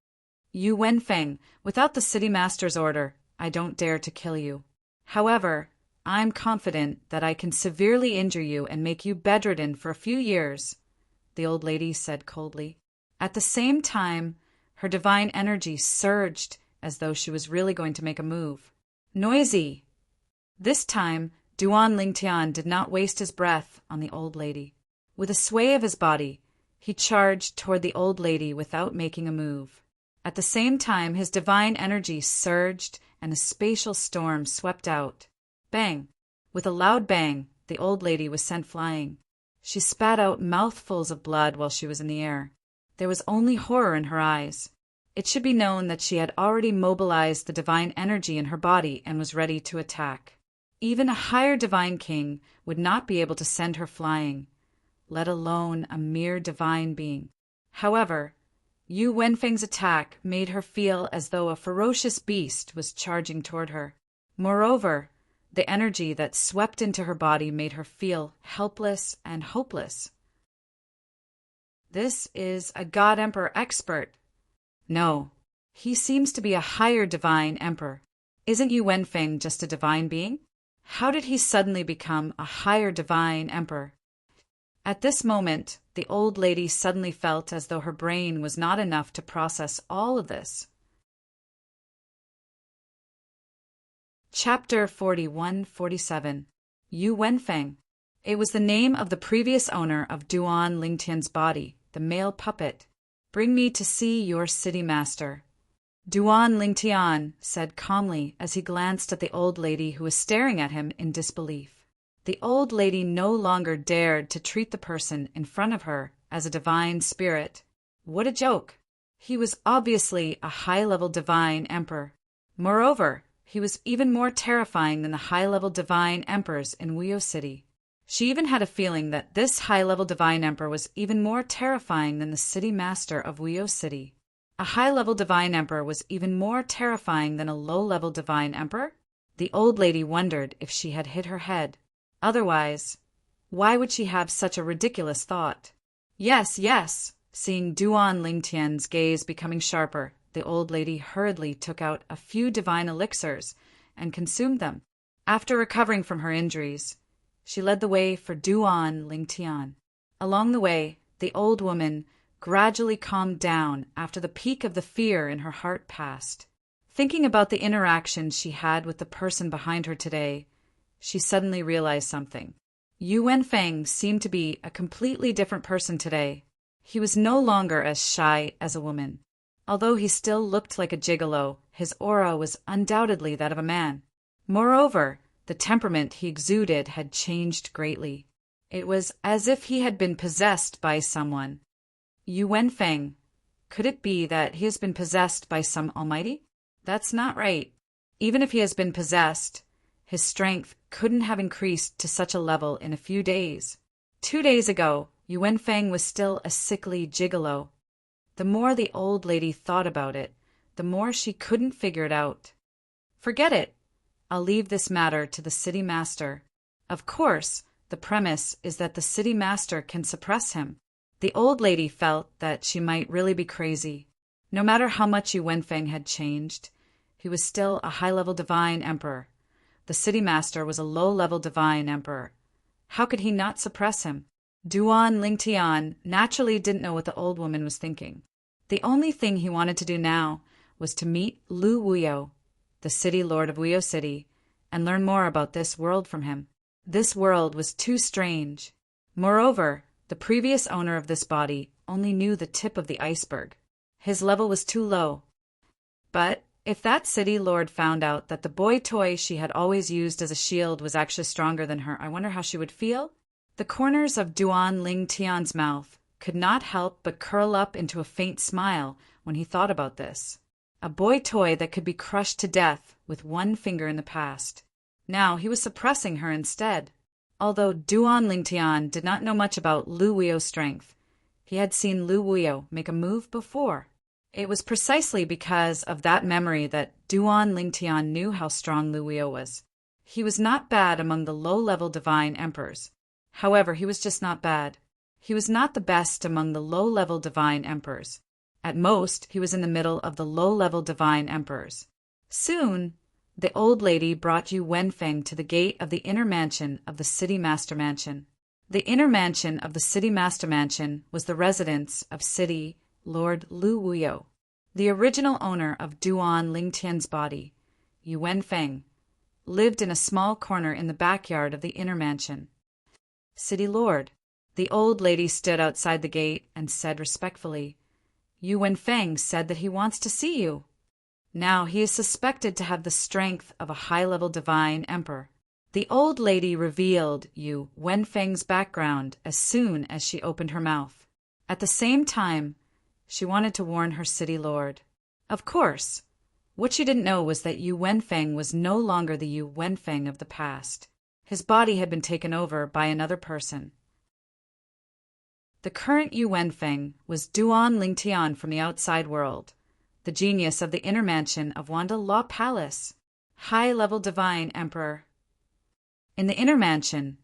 Yu Wenfeng, without the city master's order, I don't dare to kill you. However, I'm confident that I can severely injure you and make you bedridden for a few years, the old lady said coldly. At the same time, her divine energy surged as though she was really going to make a move. Noisy! This time, Duan Lingtian did not waste his breath on the old lady. With a sway of his body, he charged toward the old lady without making a move. At the same time, his divine energy surged and a spatial storm swept out. Bang! With a loud bang, the old lady was sent flying. She spat out mouthfuls of blood while she was in the air. There was only horror in her eyes. It should be known that she had already mobilized the divine energy in her body and was ready to attack. Even a higher divine king would not be able to send her flying, let alone a mere divine being. However, Yu Wenfeng's attack made her feel as though a ferocious beast was charging toward her. Moreover, the energy that swept into her body made her feel helpless and hopeless. This is a God Emperor expert. No, he seems to be a higher divine emperor. Isn't Yu Wenfeng just a divine being? How did he suddenly become a higher divine emperor? At this moment, the old lady suddenly felt as though her brain was not enough to process all of this. Chapter 41-47 Yu Wenfeng. It was the name of the previous owner of Duan Lingtian's body, the male puppet. Bring me to see your city master. Duan Lingtian said calmly as he glanced at the old lady who was staring at him in disbelief. The old lady no longer dared to treat the person in front of her as a divine spirit. What a joke! He was obviously a high-level divine emperor. Moreover, he was even more terrifying than the high-level divine emperors in Wuyo City. She even had a feeling that this high-level divine emperor was even more terrifying than the city master of Wuyo City. A high-level divine emperor was even more terrifying than a low-level divine emperor? The old lady wondered if she had hit her head. Otherwise, why would she have such a ridiculous thought? Yes, yes! Seeing Duan Lingtian's gaze becoming sharper, the old lady hurriedly took out a few divine elixirs and consumed them. After recovering from her injuries, she led the way for Duan Lingtian. Along the way, the old woman gradually calmed down after the peak of the fear in her heart passed. Thinking about the interaction she had with the person behind her today, she suddenly realized something. Yu Wenfeng seemed to be a completely different person today. He was no longer as shy as a woman. Although he still looked like a gigolo, his aura was undoubtedly that of a man. Moreover, the temperament he exuded had changed greatly. It was as if he had been possessed by someone. Yu Wenfeng, could it be that he has been possessed by some almighty? That's not right. Even if he has been possessed, his strength couldn't have increased to such a level in a few days. 2 days ago, Yu Wenfeng was still a sickly gigolo. The more the old lady thought about it, the more she couldn't figure it out. Forget it. I'll leave this matter to the city master. Of course, the premise is that the city master can suppress him. The old lady felt that she might really be crazy. No matter how much Yu Wenfeng had changed, he was still a high-level divine emperor. The city master was a low-level divine emperor. How could he not suppress him? Duan Lingtian naturally didn't know what the old woman was thinking. The only thing he wanted to do now was to meet Lu Wuyo, the city lord of Wuyo City, and learn more about this world from him. This world was too strange. Moreover, the previous owner of this body only knew the tip of the iceberg. His level was too low. But if that city lord found out that the boy toy she had always used as a shield was actually stronger than her, I wonder how she would feel? The corners of Duan Lingtian's mouth could not help but curl up into a faint smile when he thought about this. A boy toy that could be crushed to death with one finger in the past. Now he was suppressing her instead. Although Duan Lingtian did not know much about Lu Wuyo's strength, he had seen Lu Wuyo make a move before. It was precisely because of that memory that Duan Lingtian knew how strong Lu Wuyo was. He was not bad among the low-level divine emperors. However, he was just not bad. He was not the best among the low-level divine emperors. At most, he was in the middle of the low-level divine emperors. Soon, the old lady brought Yu Wenfeng to the gate of the inner mansion of the city master mansion. The inner mansion of the city master mansion was the residence of city Lord Lu Wuyo, the original owner of Duan Lingtian's body. Yu Wenfeng lived in a small corner in the backyard of the inner mansion. City Lord. The old lady stood outside the gate and said respectfully, Yu Wenfeng said that he wants to see you. Now he is suspected to have the strength of a high-level divine emperor. The old lady revealed Yu Wenfeng's background as soon as she opened her mouth. At the same time, she wanted to warn her city lord. Of course, what she didn't know was that Yu Wenfeng was no longer the Yu Wenfeng of the past. His body had been taken over by another person. The current Yu Wenfeng was Duan Lingtian from the outside world, the genius of the inner mansion of Wanda Law Palace, high-level divine emperor. In the inner mansion,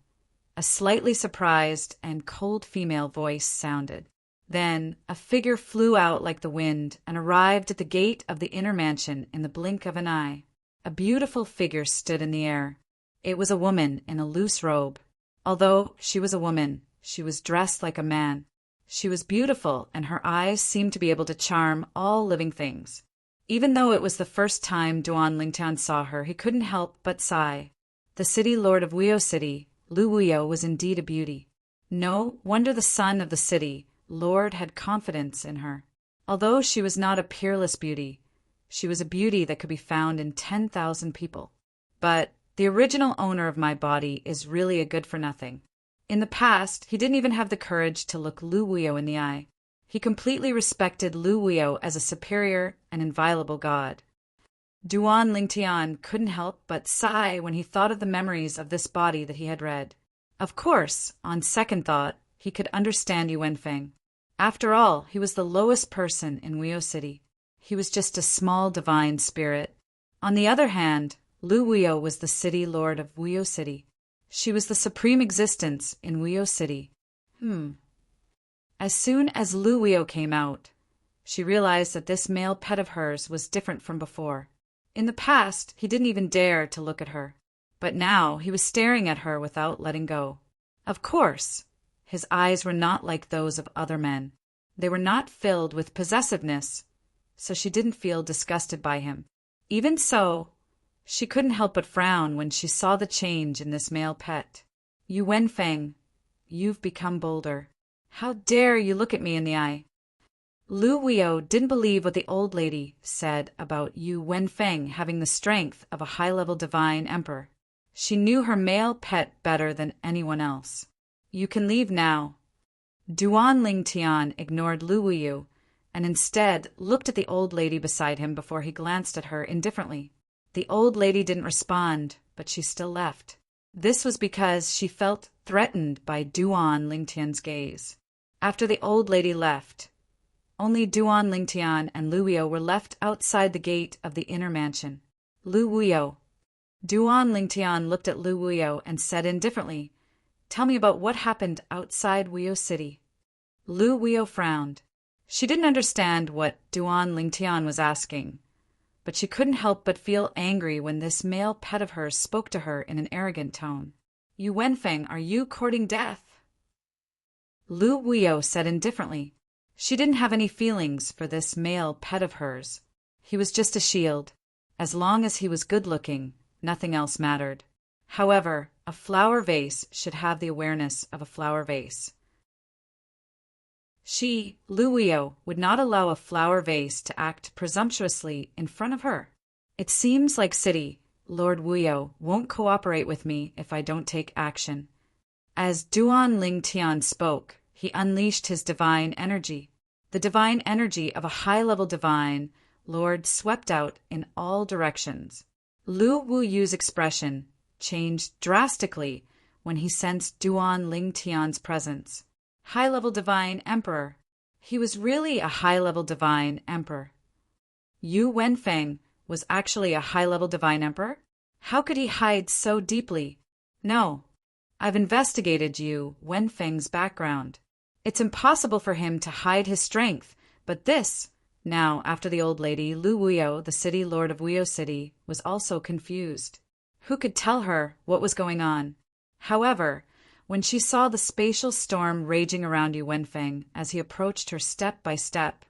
a slightly surprised and cold female voice sounded. Then a figure flew out like the wind and arrived at the gate of the inner mansion in the blink of an eye. a beautiful figure stood in the air. It was a woman in a loose robe. Although she was a woman, she was dressed like a man. She was beautiful, and her eyes seemed to be able to charm all living things. Even though it was the first time Duan Lingtian saw her, he couldn't help but sigh. The city lord of Wuyo City, Lu Wuyo, was indeed a beauty. No wonder the son of the city lord had confidence in her. Although she was not a peerless beauty, she was a beauty that could be found in 10,000 people. But the original owner of my body is really a good-for-nothing. In the past, he didn't even have the courage to look Lu Wuyo in the eye. He completely respected Lu Wuyo as a superior and inviolable god. Duan Lingtian couldn't help but sigh when he thought of the memories of this body that he had read. Of course, on second thought, he could understand Yu Wenfeng. After all, he was the lowest person in Wuyo City. He was just a small divine spirit. On the other hand, Lu Wuyo was the city lord of Wuyo City. She was the supreme existence in Wuyo City. As soon as Lu Wuyo came out, she realized that this male pet of hers was different from before. In the past, he didn't even dare to look at her. But now he was staring at her without letting go. Of course, his eyes were not like those of other men. They were not filled with possessiveness, so she didn't feel disgusted by him. Even so, she couldn't help but frown when she saw the change in this male pet. Yu Wenfeng, you've become bolder. How dare you look at me in the eye? Lu Wuyo didn't believe what the old lady said about Yu Wenfeng having the strength of a high-level divine emperor. She knew her male pet better than anyone else. You can leave now. Duan Lingtian ignored Lu Wuyo and instead looked at the old lady beside him before he glanced at her indifferently. The old lady didn't respond, but she still left. This was because she felt threatened by Duan Lingtian's gaze. After the old lady left, only Duan Lingtian and Lu Wuyo were left outside the gate of the inner mansion. Lu Wuyo. Duan Lingtian looked at Lu Wuyo and said indifferently, "Tell me about what happened outside Wuyo City." Lu Wuyo frowned. She didn't understand what Duan Lingtian was asking, but she couldn't help but feel angry when this male pet of hers spoke to her in an arrogant tone. "Yu Wenfeng, are you courting death?" Lu Wuyo said indifferently. She didn't have any feelings for this male pet of hers. He was just a shield. As long as he was good-looking, nothing else mattered. However, a flower vase should have the awareness of a flower vase. She, Lu Wuyo, would not allow a flower vase to act presumptuously in front of her. It seems like City Lord Wuyo won't cooperate with me if I don't take action. As Duan Lingtian spoke, he unleashed his divine energy. The divine energy of a high-level divine lord swept out in all directions. Lu Wuyu's expression changed drastically when he sensed Duan Lingtian's presence. High-level divine emperor. He was really a high-level divine emperor. Yu Wenfeng was actually a high-level divine emperor? How could he hide so deeply? No, I've investigated Yu Wenfeng's background. It's impossible for him to hide his strength, but this... Now, after the old lady, Lu Wuyo, the city lord of Wuyo City, was also confused. Who could tell her what was going on? However, when she saw the spatial storm raging around Yu Wenfeng as he approached her step by step,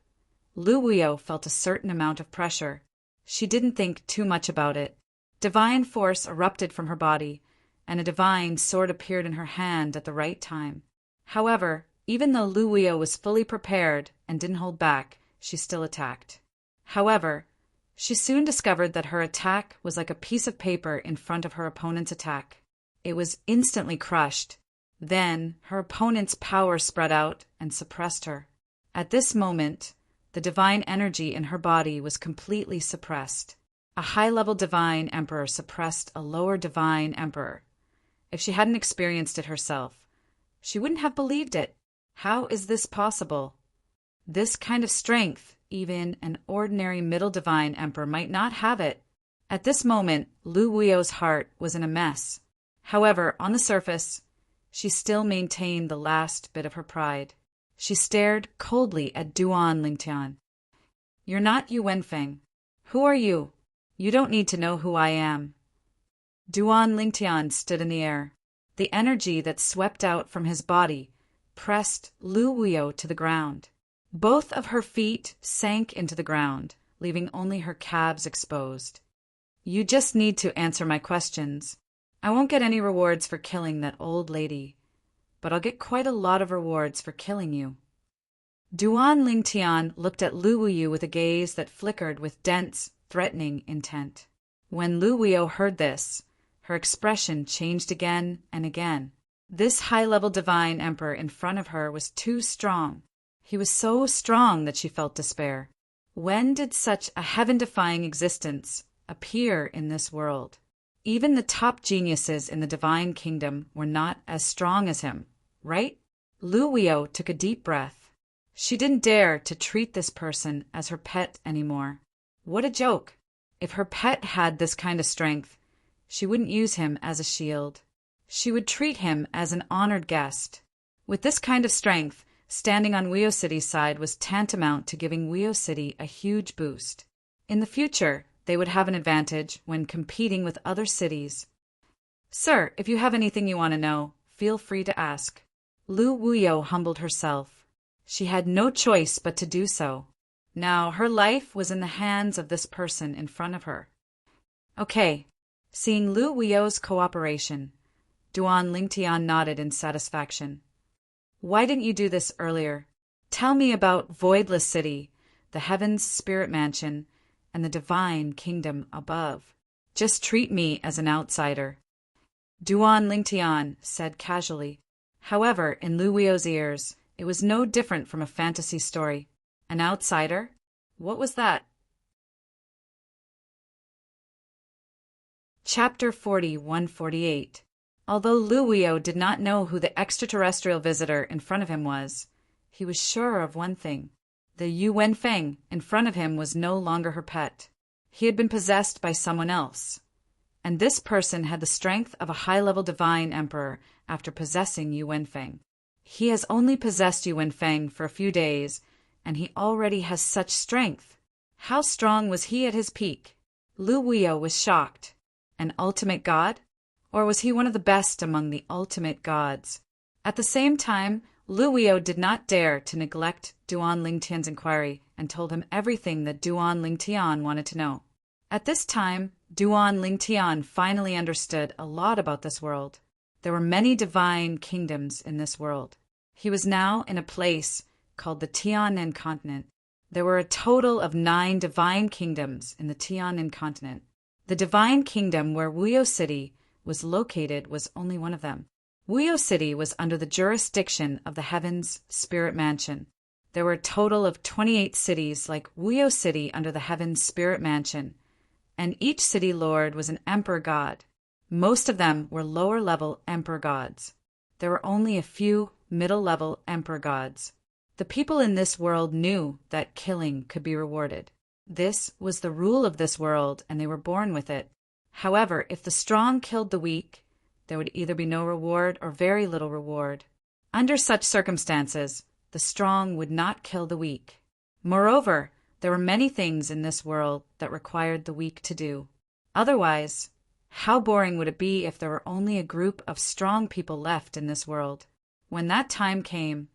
Lu Wuyo felt a certain amount of pressure. She didn't think too much about it. Divine force erupted from her body, and a divine sword appeared in her hand at the right time. However, even though Lu Wuyo was fully prepared and didn't hold back, she still attacked. However, she soon discovered that her attack was like a piece of paper in front of her opponent's attack. It was instantly crushed. Then her opponent's power spread out and suppressed her. At this moment, the divine energy in her body was completely suppressed. A high-level divine emperor suppressed a lower divine emperor. If she hadn't experienced it herself, she wouldn't have believed it. How is this possible? This kind of strength, even an ordinary middle divine emperor might not have it. At this moment, Lu Wuyo's heart was in a mess. However, on the surface, she still maintained the last bit of her pride. She stared coldly at Duan Lingtian. "You're not Yu Wenfeng. Who are you?" You don't need to know who I am. Duan Lingtian stood in the air. The energy that swept out from his body pressed Lu Wuyo to the ground. Both of her feet sank into the ground, leaving only her calves exposed. You just need to answer my questions. I won't get any rewards for killing that old lady, but I'll get quite a lot of rewards for killing you. Duan Lingtian looked at Lu Wuyo with a gaze that flickered with dense, threatening intent. When Lu Wuyo heard this, her expression changed again and again. This high-level divine emperor in front of her was too strong. He was so strong that she felt despair. When did such a heaven-defying existence appear in this world? Even the top geniuses in the divine kingdom were not as strong as him, right? Lu Wuyo took a deep breath. She didn't dare to treat this person as her pet anymore. What a joke! If her pet had this kind of strength, she wouldn't use him as a shield. She would treat him as an honored guest. With this kind of strength, standing on Wuyo City's side was tantamount to giving Wuyo City a huge boost. In the future, they would have an advantage when competing with other cities. Sir, if you have anything you want to know, feel free to ask. Lu Wuyo humbled herself. She had no choice but to do so. Now her life was in the hands of this person in front of her. Okay. Seeing Lu Wuyo's cooperation, Duan Lingtian nodded in satisfaction. Why didn't you do this earlier? Tell me about Voidless City, the Heaven's Spirit Mansion, and the Divine Kingdom above. Just treat me as an outsider. Duan Lingtian said casually. However, in Lu Wuyo's ears, it was no different from a fantasy story. An outsider? What was that? Chapter 40-148. Although Lu Wuyo did not know who the extraterrestrial visitor in front of him was, he was sure of one thing. The Yu Wenfeng in front of him was no longer her pet. He had been possessed by someone else. And this person had the strength of a high-level divine emperor after possessing Yu Wenfeng. He has only possessed Yu Wenfeng for a few days, and he already has such strength. How strong was he at his peak? Lu Wuyo was shocked. An ultimate god? Or was he one of the best among the ultimate gods? At the same time, Lu Wuyo did not dare to neglect Duan Lingtian's inquiry and told him everything that Duan Lingtian wanted to know. At this time, Duan Lingtian finally understood a lot about this world. There were many divine kingdoms in this world. He was now in a place called the Tianan continent. There were a total of 9 divine kingdoms in the Tianan continent. The divine kingdom where Wuyo City was located was only one of them. Wuyo City was under the jurisdiction of the Heaven's Spirit Mansion. There were a total of 28 cities like Wuyo City under the Heaven's Spirit Mansion, and each city lord was an emperor god. Most of them were lower-level emperor gods. There were only a few middle-level emperor gods. The people in this world knew that killing could be rewarded. This was the rule of this world, and they were born with it. However, if the strong killed the weak, there would either be no reward or very little reward. Under such circumstances, the strong would not kill the weak. Moreover, there were many things in this world that required the weak to do. Otherwise, how boring would it be if there were only a group of strong people left in this world? When that time came,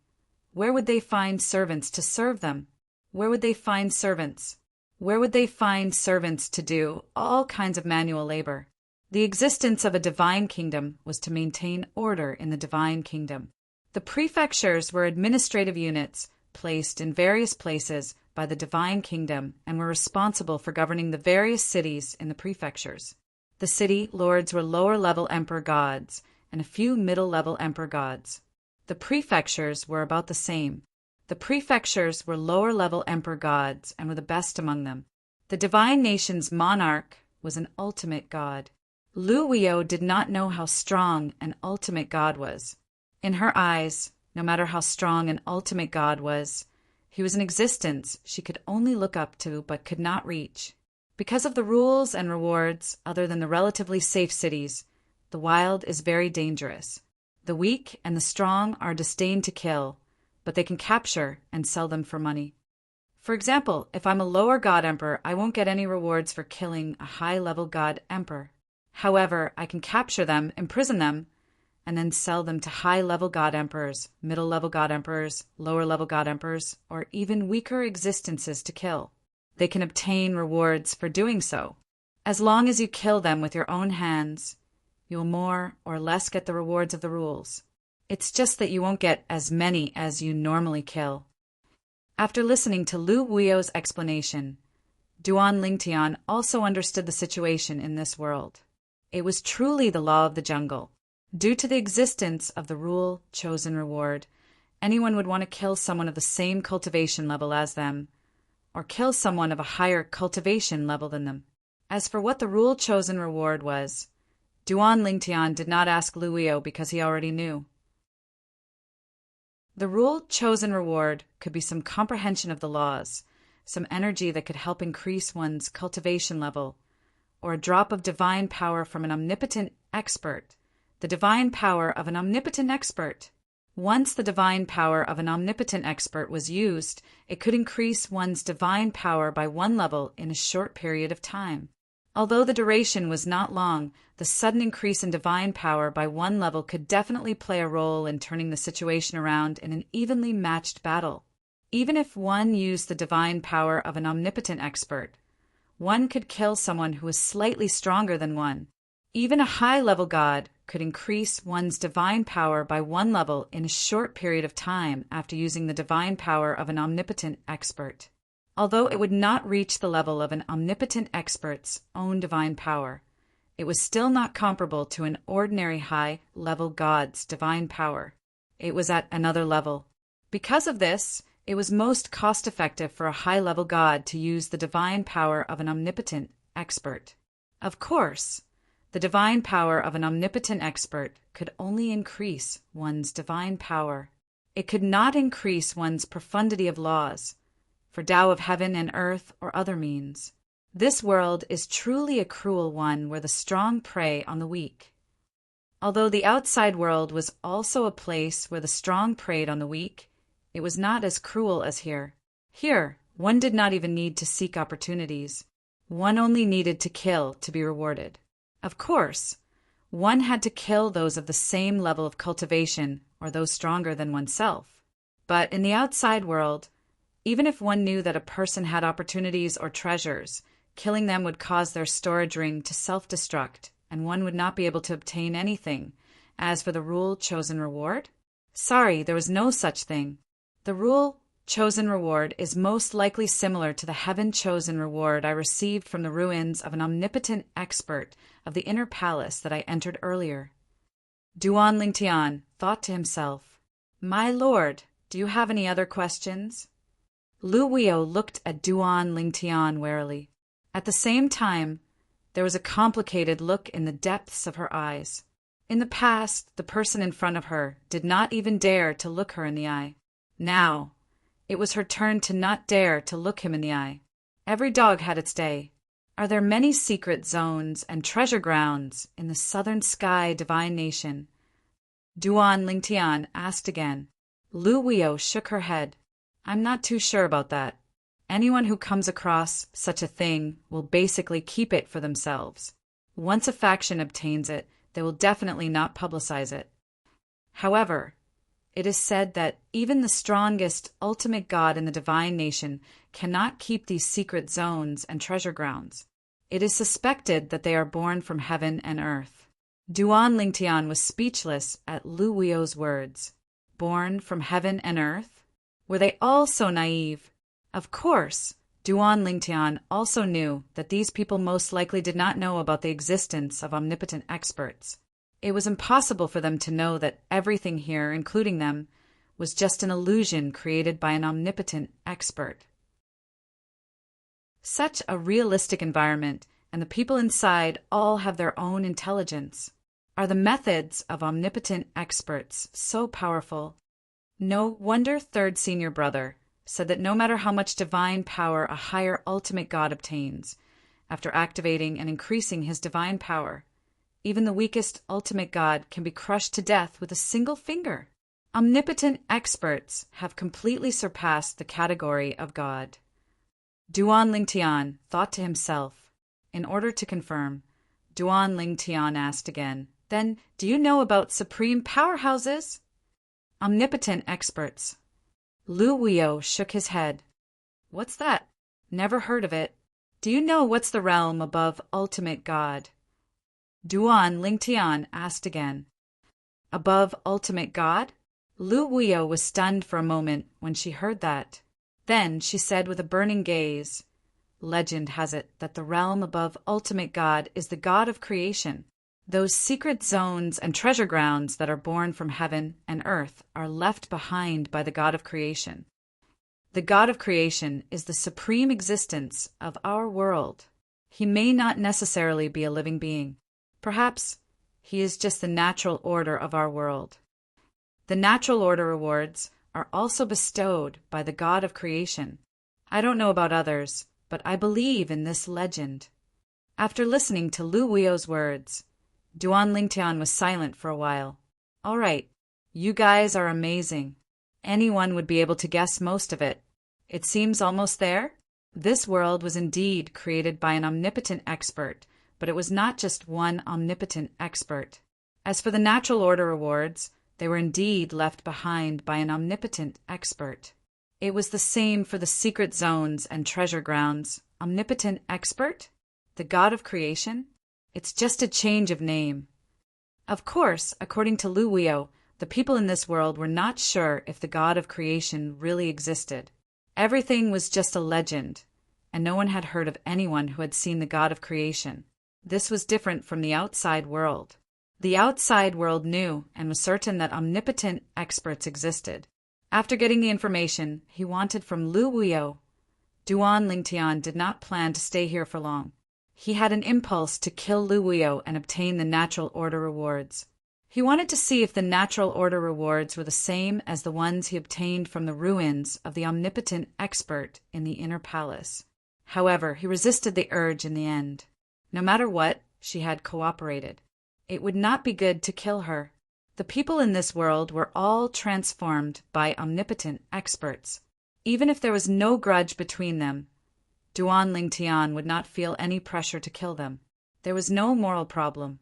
where would they find servants to serve them? Where would they find servants? Where would they find servants to do all kinds of manual labor? The existence of a divine kingdom was to maintain order in the divine kingdom. The prefectures were administrative units placed in various places by the divine kingdom and were responsible for governing the various cities in the prefectures. The city lords were lower-level emperor gods and a few middle-level emperor gods. The prefectures were about the same. The prefectures were lower-level emperor gods and were the best among them. The divine nation's monarch was an ultimate god. Lu Wuyo did not know how strong an ultimate god was. In her eyes, no matter how strong an ultimate god was, he was an existence she could only look up to but could not reach. Because of the rules and rewards, other than the relatively safe cities, the wild is very dangerous. The weak and the strong are disdained to kill, but they can capture and sell them for money. For example, if I'm a lower God Emperor, I won't get any rewards for killing a high-level God Emperor. However, I can capture them, imprison them, and then sell them to high-level God Emperors, middle-level God Emperors, lower-level God Emperors, or even weaker existences to kill. They can obtain rewards for doing so. As long as you kill them with your own hands, you will more or less get the rewards of the rules. It's just that you won't get as many as you normally kill. After listening to Lu Wuyo's explanation, Duan Lingtian also understood the situation in this world. It was truly the law of the jungle. Due to the existence of the rule, chosen reward, anyone would want to kill someone of the same cultivation level as them, or kill someone of a higher cultivation level than them. As for what the rule, chosen reward was, Duan Lingtian did not ask Lu Wuyo because he already knew. The rule, chosen reward could be some comprehension of the laws, some energy that could help increase one's cultivation level, or a drop of divine power from an omnipotent expert. The divine power of an omnipotent expert. Once the divine power of an omnipotent expert was used, it could increase one's divine power by one level in a short period of time. Although the duration was not long, the sudden increase in divine power by one level could definitely play a role in turning the situation around in an evenly matched battle. Even if one used the divine power of an omnipotent expert, one could kill someone who was slightly stronger than one. Even a high-level god could increase one's divine power by one level in a short period of time after using the divine power of an omnipotent expert. Although it would not reach the level of an omnipotent expert's own divine power, it was still not comparable to an ordinary high-level god's divine power. It was at another level. Because of this, it was most cost-effective for a high-level god to use the divine power of an omnipotent expert. Of course, the divine power of an omnipotent expert could only increase one's divine power. It could not increase one's profundity of laws, for Tao of heaven and earth or other means. This world is truly a cruel one where the strong prey on the weak. Although the outside world was also a place where the strong preyed on the weak, it was not as cruel as here. Here, one did not even need to seek opportunities. One only needed to kill to be rewarded. Of course, one had to kill those of the same level of cultivation or those stronger than oneself. But in the outside world, even if one knew that a person had opportunities or treasures, killing them would cause their storage ring to self-destruct, and one would not be able to obtain anything. As for the rule, chosen reward? Sorry, there was no such thing. The rule, chosen reward is most likely similar to the heaven-chosen reward I received from the ruins of an omnipotent expert of the inner palace that I entered earlier. Duan Lingtian thought to himself, "My lord, do you have any other questions?" Lu Wuyo looked at Duan Lingtian warily. At the same time, there was a complicated look in the depths of her eyes. In the past, the person in front of her did not even dare to look her in the eye. Now, it was her turn to not dare to look him in the eye. Every dog had its day. Are there many secret zones and treasure grounds in the southern sky divine nation? Duan Lingtian asked again. Lu Wuyo shook her head. I'm not too sure about that. Anyone who comes across such a thing will basically keep it for themselves. Once a faction obtains it, they will definitely not publicize it. However, it is said that even the strongest ultimate god in the divine nation cannot keep these secret zones and treasure grounds. It is suspected that they are born from heaven and earth. Duan Lingtian was speechless at Lu Wuyo's words. Born from heaven and earth? Were they all so naive? Of course, Duan Lingtian also knew that these people most likely did not know about the existence of omnipotent experts. It was impossible for them to know that everything here, including them, was just an illusion created by an omnipotent expert. Such a realistic environment, and the people inside all have their own intelligence. Are the methods of omnipotent experts so powerful? No wonder Third Senior Brother said that no matter how much divine power a higher ultimate god obtains, after activating and increasing his divine power, even the weakest ultimate god can be crushed to death with a single finger. Omnipotent experts have completely surpassed the category of god. Duan Lingtian thought to himself. In order to confirm, Duan Lingtian asked again, "Then, do you know about supreme powerhouses?" Omnipotent experts. Lu Wio shook his head. "What's that? Never heard of it. Do you know what's the realm above ultimate God?" Duan Lingtian asked again. Above ultimate God? Lu Wio was stunned for a moment when she heard that. Then she said with a burning gaze, "Legend has it that the realm above ultimate God is the God of creation. Those secret zones and treasure grounds that are born from heaven and earth are left behind by the God of creation. The God of creation is the supreme existence of our world. He may not necessarily be a living being. Perhaps he is just the natural order of our world. The natural order rewards are also bestowed by the God of creation. I don't know about others, but I believe in this legend." After listening to Lu Wio's words, Duan Lingtian was silent for a while. "All right, you guys are amazing. Anyone would be able to guess most of it. It seems almost there." This world was indeed created by an omnipotent expert, but it was not just one omnipotent expert. As for the natural order rewards, they were indeed left behind by an omnipotent expert. It was the same for the secret zones and treasure grounds. Omnipotent expert? The God of creation? It's just a change of name. Of course, according to Lu Wio, the people in this world were not sure if the God of creation really existed. Everything was just a legend, and no one had heard of anyone who had seen the God of creation. This was different from the outside world. The outside world knew and was certain that omnipotent experts existed. After getting the information he wanted from Lu Wio, Duan Lingtian did not plan to stay here for long. He had an impulse to kill Lu Wio and obtain the natural order rewards. He wanted to see if the natural order rewards were the same as the ones he obtained from the ruins of the omnipotent expert in the inner palace. However, he resisted the urge in the end. No matter what, she had cooperated. It would not be good to kill her. The people in this world were all transformed by omnipotent experts. Even if there was no grudge between them, Duan Lingtian would not feel any pressure to kill them. There was no moral problem.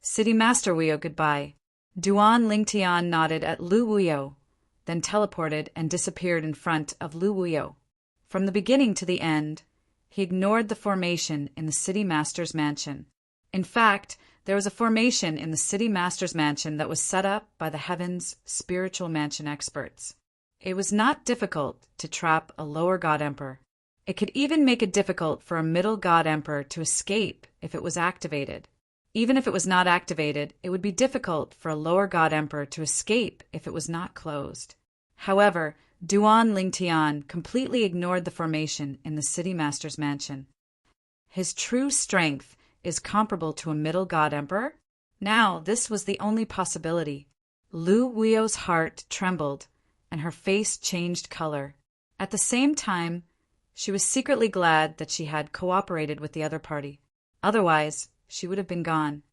"City Master Wio, goodbye." Duan Lingtian nodded at Lu Wio, then teleported and disappeared in front of Lu Wio. From the beginning to the end, he ignored the formation in the City Master's mansion. In fact, there was a formation in the City Master's mansion that was set up by the Heaven's spiritual mansion experts. It was not difficult to trap a lower God Emperor. It could even make it difficult for a middle God Emperor to escape if it was activated. Even if it was not activated, it would be difficult for a lower God Emperor to escape if it was not closed. However, Duan Lingtian completely ignored the formation in the City Master's mansion. His true strength is comparable to a middle God Emperor? Now, this was the only possibility. Lu Wio's heart trembled, and her face changed color. At the same time, she was secretly glad that she had cooperated with the other party. Otherwise, she would have been gone.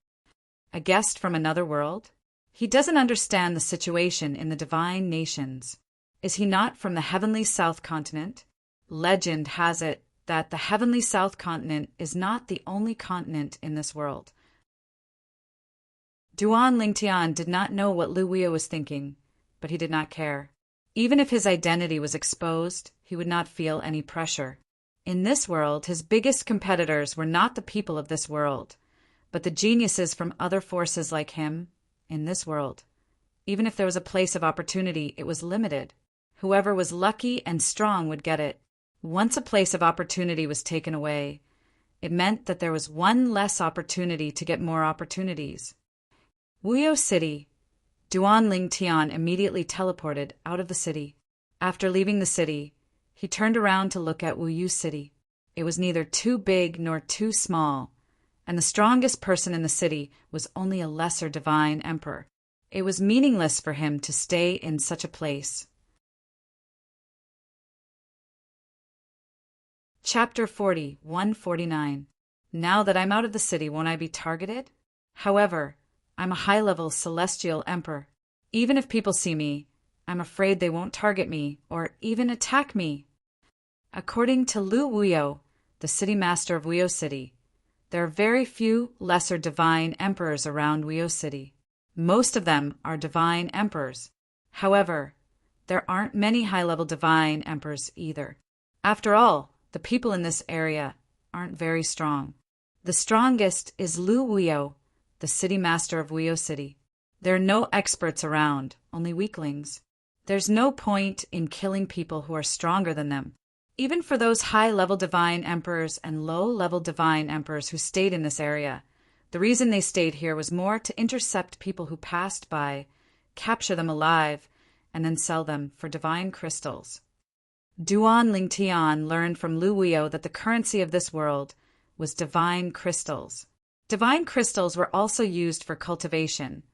A guest from another world? He doesn't understand the situation in the divine nations. Is he not from the heavenly South Continent? Legend has it that the heavenly South Continent is not the only continent in this world. Duan Lingtian did not know what Lu Wio was thinking, but he did not care. Even if his identity was exposed, he would not feel any pressure. In this world, his biggest competitors were not the people of this world, but the geniuses from other forces like him in this world. Even if there was a place of opportunity, it was limited. Whoever was lucky and strong would get it. Once a place of opportunity was taken away, it meant that there was one less opportunity to get more opportunities. Wuyo City. Duan Lingtian immediately teleported out of the city. After leaving the city, he turned around to look at Wuyu City. It was neither too big nor too small, and the strongest person in the city was only a lesser divine emperor. It was meaningless for him to stay in such a place. Chapter 40, 149. Now that I'm out of the city, won't I be targeted? However, I'm a high-level celestial emperor. Even if people see me, I'm afraid they won't target me or even attack me. According to Lu Wuyo, the city master of Wuyo City, there are very few lesser divine emperors around Wuyo City. Most of them are divine emperors. However, there aren't many high-level divine emperors either. After all, the people in this area aren't very strong. The strongest is Lu Wuyo, the city master of Wuyo City. There are no experts around, only weaklings. There's no point in killing people who are stronger than them. Even for those high-level divine emperors and low-level divine emperors who stayed in this area, the reason they stayed here was more to intercept people who passed by, capture them alive, and then sell them for divine crystals. Duan Lingtian learned from Lu Wuyo that the currency of this world was divine crystals. Divine crystals were also used for cultivation,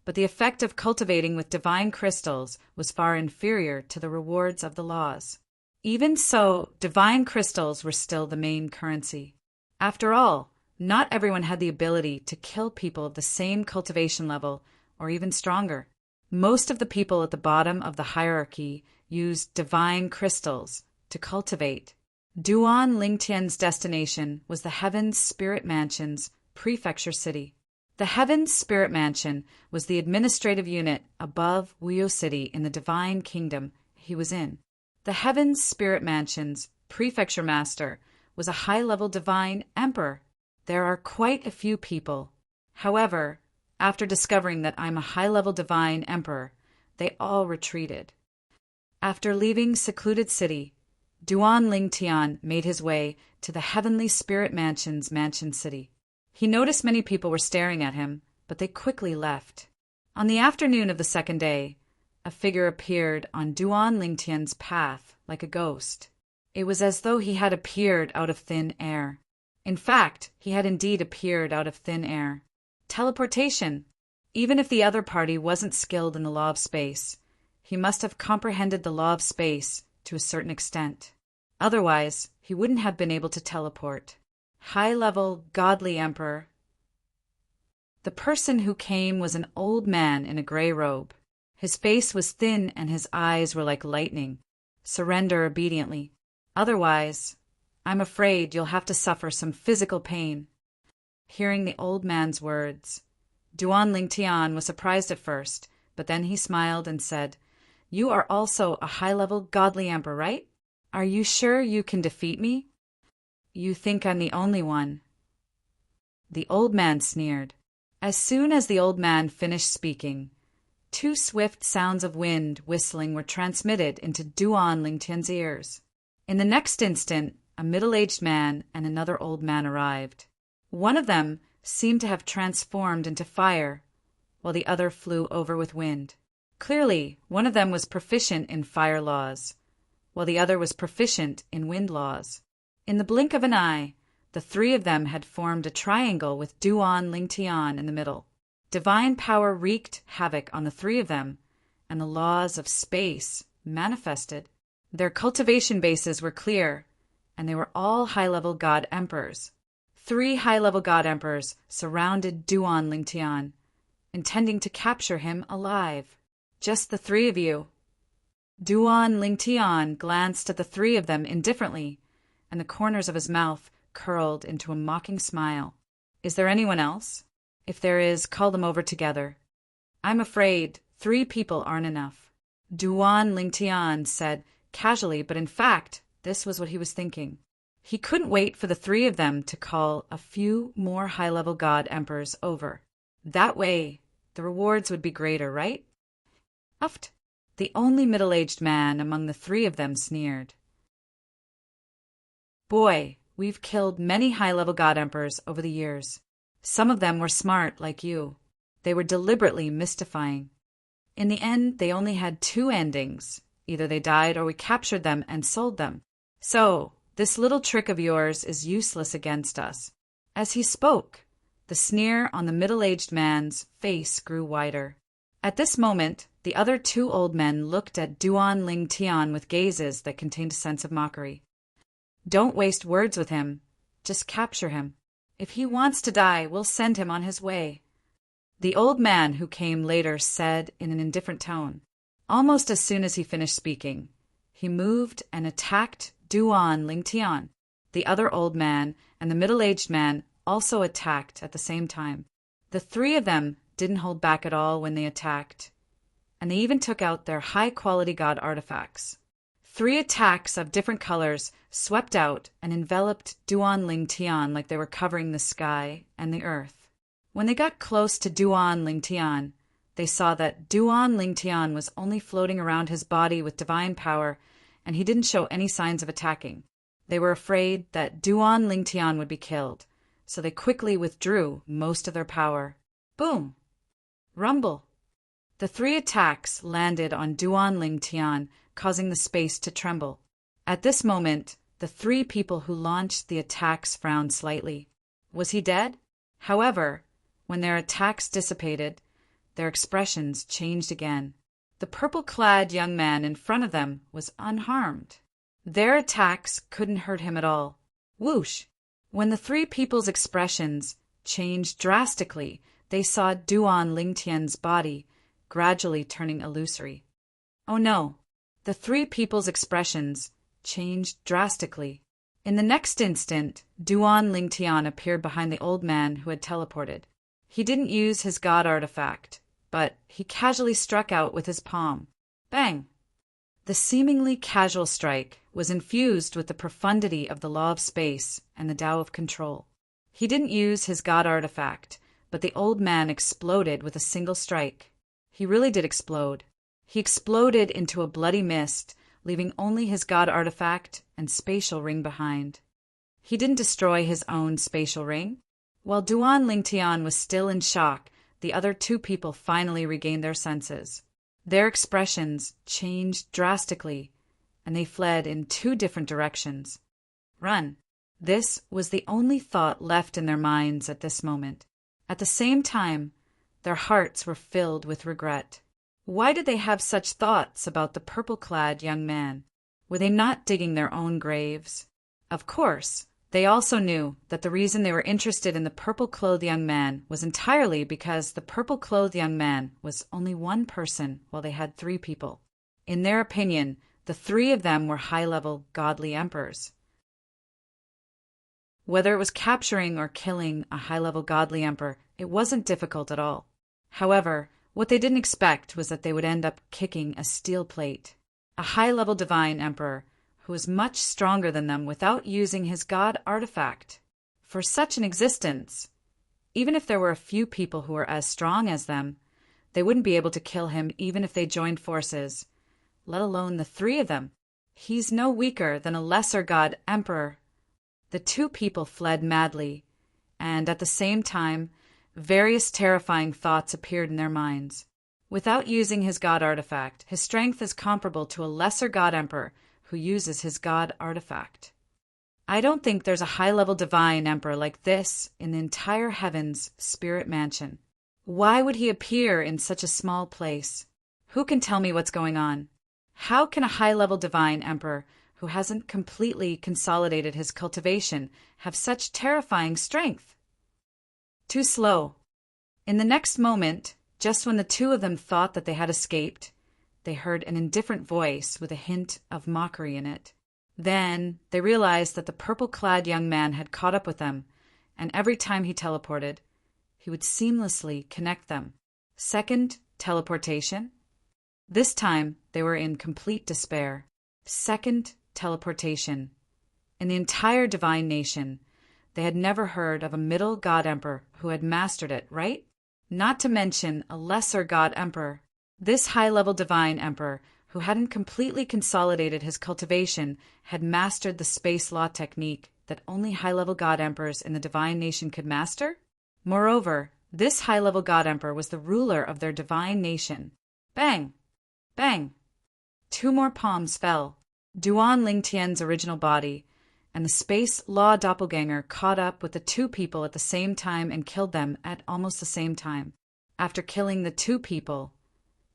but the effect of cultivating with divine crystals was far inferior to the rewards of the laws. Even so, divine crystals were still the main currency. After all, not everyone had the ability to kill people of the same cultivation level or even stronger. Most of the people at the bottom of the hierarchy used divine crystals to cultivate. Duan Lingtian's destination was the Heaven's Spirit Mansion's prefecture city. The Heaven's Spirit Mansion was the administrative unit above Wuyo City in the Divine Kingdom he was in. The Heaven's Spirit Mansion's prefecture master was a high-level divine emperor. There are quite a few people. However, after discovering that I'm a high-level divine emperor, they all retreated. After leaving secluded city, Duan Lingtian made his way to the Heavenly Spirit Mansion's mansion city. He noticed many people were staring at him, but they quickly left. On the afternoon of the second day, a figure appeared on Duan Lingtian's path like a ghost. It was as though he had appeared out of thin air. In fact, he had indeed appeared out of thin air. Teleportation. Even if the other party wasn't skilled in the law of space, he must have comprehended the law of space to a certain extent. Otherwise, he wouldn't have been able to teleport. High-level, godly emperor. The person who came was an old man in a gray robe. His face was thin and his eyes were like lightning. Surrender obediently. Otherwise, I'm afraid you'll have to suffer some physical pain. Hearing the old man's words, Duan Lingtian was surprised at first, but then he smiled and said, "You are also a high-level godly emperor, right? Are you sure you can defeat me? You think I'm the only one." The old man sneered. As soon as the old man finished speaking, two swift sounds of wind whistling were transmitted into Duan Lingtian's ears. In the next instant, a middle-aged man and another old man arrived. One of them seemed to have transformed into fire, while the other flew over with wind. Clearly, one of them was proficient in fire laws, while the other was proficient in wind laws. In the blink of an eye, the three of them had formed a triangle with Duan Lingtian in the middle. Divine power wreaked havoc on the three of them, and the laws of space manifested. Their cultivation bases were clear, and they were all high-level god emperors. 3 high-level god emperors surrounded Duan Lingtian, intending to capture him alive. "Just the 3 of you." Duan Lingtian glanced at the 3 of them indifferently, and the corners of his mouth curled into a mocking smile. "Is there anyone else? If there is, call them over together. I'm afraid 3 people aren't enough." Duan Lingtian said casually, but in fact, this was what he was thinking. He couldn't wait for the 3 of them to call a few more high-level god emperors over. That way, the rewards would be greater, right? Uft! The only middle-aged man among the 3 of them sneered. "Boy, we've killed many high-level god emperors over the years. Some of them were smart, like you. They were deliberately mystifying. In the end, they only had 2 endings. Either they died or we captured them and sold them. So, this little trick of yours is useless against us." As he spoke, the sneer on the middle-aged man's face grew wider. At this moment, the other 2 old men looked at Duan Lingtian with gazes that contained a sense of mockery. "Don't waste words with him. Just capture him. If he wants to die, we'll send him on his way." The old man who came later said in an indifferent tone. Almost as soon as he finished speaking, he moved and attacked Duan Lingtian. The other old man and the middle-aged man also attacked at the same time. The three of them didn't hold back at all when they attacked, and they even took out their high-quality god artifacts. 3 attacks of different colors swept out and enveloped Duan Lingtian like they were covering the sky and the earth. When they got close to Duan Lingtian, they saw that Duan Lingtian was only floating around his body with divine power, and he didn't show any signs of attacking. They were afraid that Duan Lingtian would be killed, so they quickly withdrew most of their power. Boom! Rumble! The 3 attacks landed on Duan Lingtian, causing the space to tremble. At this moment, the 3 people who launched the attacks frowned slightly. Was he dead? However, when their attacks dissipated, their expressions changed again. The purple-clad young man in front of them was unharmed. Their attacks couldn't hurt him at all. Whoosh! When the 3 people's expressions changed drastically, they saw Duan Lingtian's body gradually turning illusory. Oh no! The 3 people's expressions changed drastically. In the next instant, Duan Lingtian appeared behind the old man who had teleported. He didn't use his god artifact, but he casually struck out with his palm. Bang! The seemingly casual strike was infused with the profundity of the law of space and the Tao of control. He didn't use his god artifact, but the old man exploded with a single strike. He really did explode. He exploded into a bloody mist, leaving only his god artifact and spatial ring behind. He didn't destroy his own spatial ring. While Duan Lingtian was still in shock, the other 2 people finally regained their senses. Their expressions changed drastically, and they fled in 2 different directions. Run! This was the only thought left in their minds at this moment. At the same time, their hearts were filled with regret. Why did they have such thoughts about the purple-clad young man? Were they not digging their own graves? Of course, they also knew that the reason they were interested in the purple-clothed young man was entirely because the purple-clothed young man was only one person while they had 3 people. In their opinion, the 3 of them were high-level godly emperors. Whether it was capturing or killing a high-level godly emperor, it wasn't difficult at all. However, what they didn't expect was that they would end up kicking a steel plate. A high-level divine emperor who was much stronger than them without using his god artifact. For such an existence, even if there were a few people who were as strong as them, they wouldn't be able to kill him even if they joined forces, let alone the 3 of them. He's no weaker than a lesser god emperor. The 2 people fled madly, and at the same time, various terrifying thoughts appeared in their minds. Without using his god artifact, his strength is comparable to a lesser god emperor who uses his god artifact. I don't think there's a high-level divine emperor like this in the entire heavens spirit mansion. Why would he appear in such a small place? Who can tell me what's going on? How can a high-level divine emperor who hasn't completely consolidated his cultivation have such terrifying strength? Too slow. In the next moment, just when the 2 of them thought that they had escaped, they heard an indifferent voice with a hint of mockery in it. Then they realized that the purple-clad young man had caught up with them, and every time he teleported, he would seamlessly connect them. Second teleportation. This time, they were in complete despair. Second teleportation. In the entire divine nation, they had never heard of a middle god emperor who had mastered it, right? Not to mention a lesser god emperor. This high-level divine emperor, who hadn't completely consolidated his cultivation, had mastered the space law technique that only high-level god emperors in the divine nation could master. Moreover, this high-level god emperor was the ruler of their divine nation. Bang! Bang! 2 more palms fell. Duan Lingtian's original body and the space law doppelganger caught up with the 2 people at the same time and killed them at almost the same time. After killing the 2 people,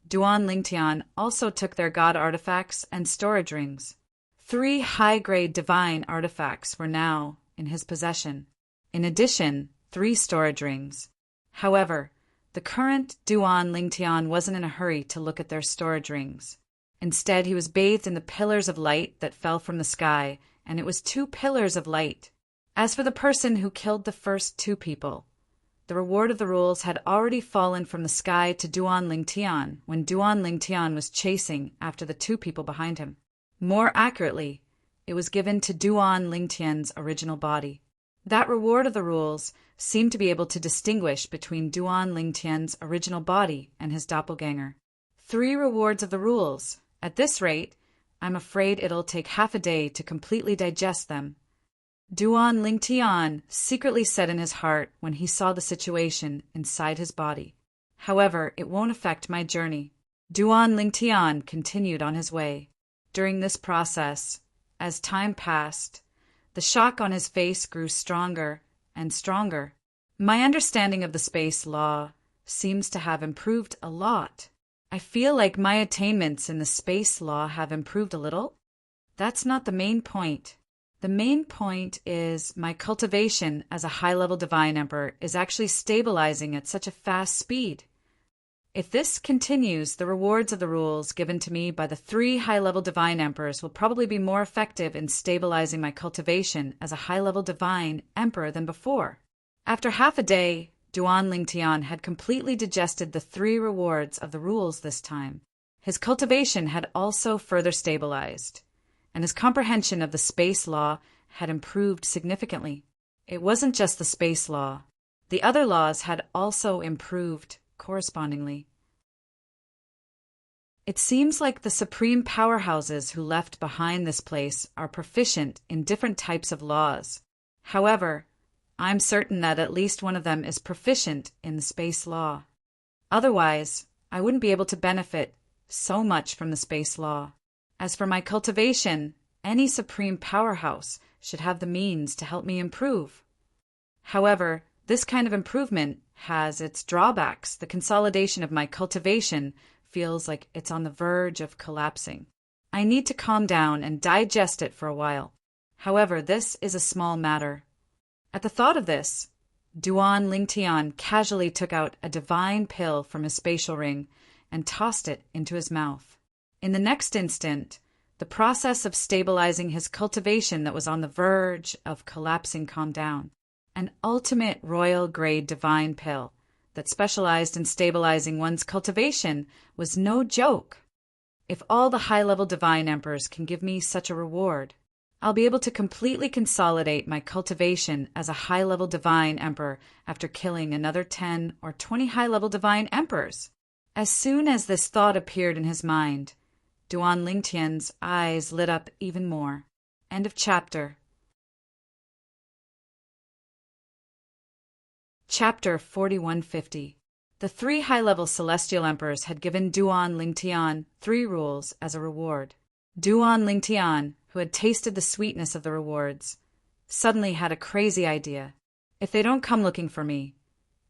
Duan Lingtian also took their god artifacts and storage rings. 3 high-grade divine artifacts were now in his possession. In addition, 3 storage rings. However, the current Duan Lingtian wasn't in a hurry to look at their storage rings. Instead, he was bathed in the pillars of light that fell from the sky, and it was 2 pillars of light. As for the person who killed the first 2 people, the reward of the rules had already fallen from the sky to Duan Lingtian when Duan Lingtian was chasing after the 2 people behind him. More accurately, it was given to Duan Lingtian's original body. That reward of the rules seemed to be able to distinguish between Duan Lingtian's original body and his doppelganger. 3 rewards of the rules. At this rate, I'm afraid it'll take half a day to completely digest them. Duan Lingtian secretly said in his heart when he saw the situation inside his body. However, it won't affect my journey. Duan Lingtian continued on his way. During this process, as time passed, the shock on his face grew stronger and stronger. My understanding of the space law seems to have improved a lot. I feel like my attainments in the space law have improved a little. That's not the main point. The main point is my cultivation as a high-level divine emperor is actually stabilizing at such a fast speed. If this continues, the rewards of the rules given to me by the 3 high-level divine emperors will probably be more effective in stabilizing my cultivation as a high-level divine emperor than before. After half a day, Duan Lingtian had completely digested the 3 rewards of the rules this time. His cultivation had also further stabilized, and his comprehension of the space law had improved significantly. It wasn't just the space law. The other laws had also improved correspondingly. It seems like the supreme powerhouses who left behind this place are proficient in different types of laws. However, I'm certain that at least one of them is proficient in the space law. Otherwise, I wouldn't be able to benefit so much from the space law. As for my cultivation, any supreme powerhouse should have the means to help me improve. However, this kind of improvement has its drawbacks. The consolidation of my cultivation feels like it's on the verge of collapsing. I need to calm down and digest it for a while. However, this is a small matter. At the thought of this, Duan Lingtian casually took out a divine pill from his spatial ring and tossed it into his mouth. In the next instant, the process of stabilizing his cultivation that was on the verge of collapsing calmed down. An ultimate royal-grade divine pill that specialized in stabilizing one's cultivation was no joke. If all the high-level divine emperors can give me such a reward, I'll be able to completely consolidate my cultivation as a high-level divine emperor after killing another 10 or 20 high-level divine emperors. As soon as this thought appeared in his mind, Duan Lingtian's eyes lit up even more. End of chapter. Chapter 4150. The 3 high-level celestial emperors had given Duan Lingtian 3 rules as a reward. Duan Lingtian, who had tasted the sweetness of the rewards, suddenly had a crazy idea. If they don't come looking for me,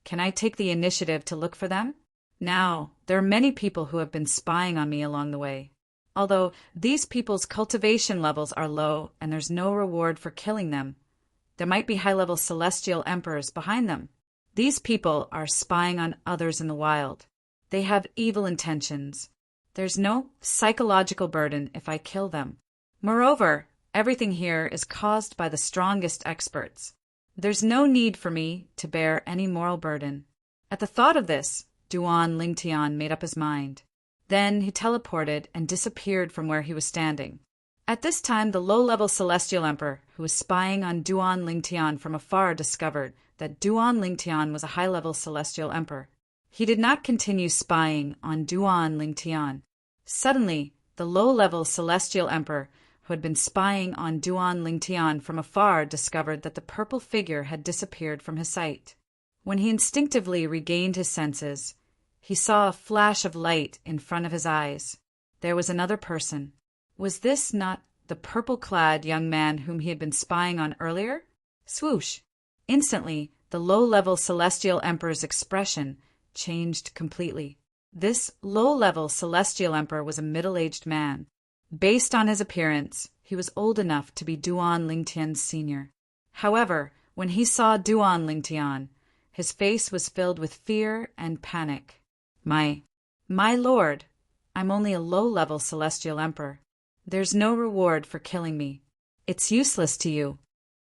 can I take the initiative to look for them? Now, there are many people who have been spying on me along the way. Although these people's cultivation levels are low and there's no reward for killing them, there might be high-level celestial emperors behind them. These people are spying on others in the wild. They have evil intentions. There's no psychological burden if I kill them. Moreover, everything here is caused by the strongest experts. There's no need for me to bear any moral burden. At the thought of this, Duan Lingtian made up his mind. Then he teleported and disappeared from where he was standing. At this time, the low-level celestial emperor, who was spying on Duan Lingtian from afar, discovered that Duan Lingtian was a high-level celestial emperor. He did not continue spying on Duan Lingtian. Suddenly, the low-level celestial emperor, who had been spying on Duan Lingtian from afar, discovered that the purple figure had disappeared from his sight. When he instinctively regained his senses, he saw a flash of light in front of his eyes. There was another person. Was this not the purple-clad young man whom he had been spying on earlier? Swoosh! Instantly, the low-level celestial emperor's expression changed completely. This low-level celestial emperor was a middle-aged man. Based on his appearance, he was old enough to be Duan Lingtian's senior. However, when he saw Duan Lingtian, his face was filled with fear and panic. My lord, I'm only a low-level celestial emperor. There's no reward for killing me. It's useless to you."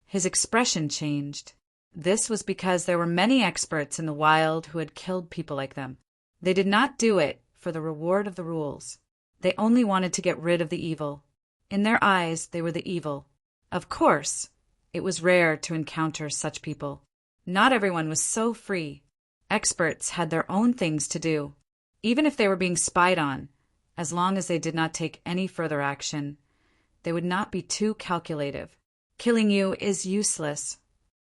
His expression changed. This was because there were many experts in the wild who had killed people like them. They did not do it for the reward of the rules. They only wanted to get rid of the evil. In their eyes, they were the evil. Of course, it was rare to encounter such people. Not everyone was so free. Experts had their own things to do. Even if they were being spied on, as long as they did not take any further action, they would not be too calculative. Killing you is useless.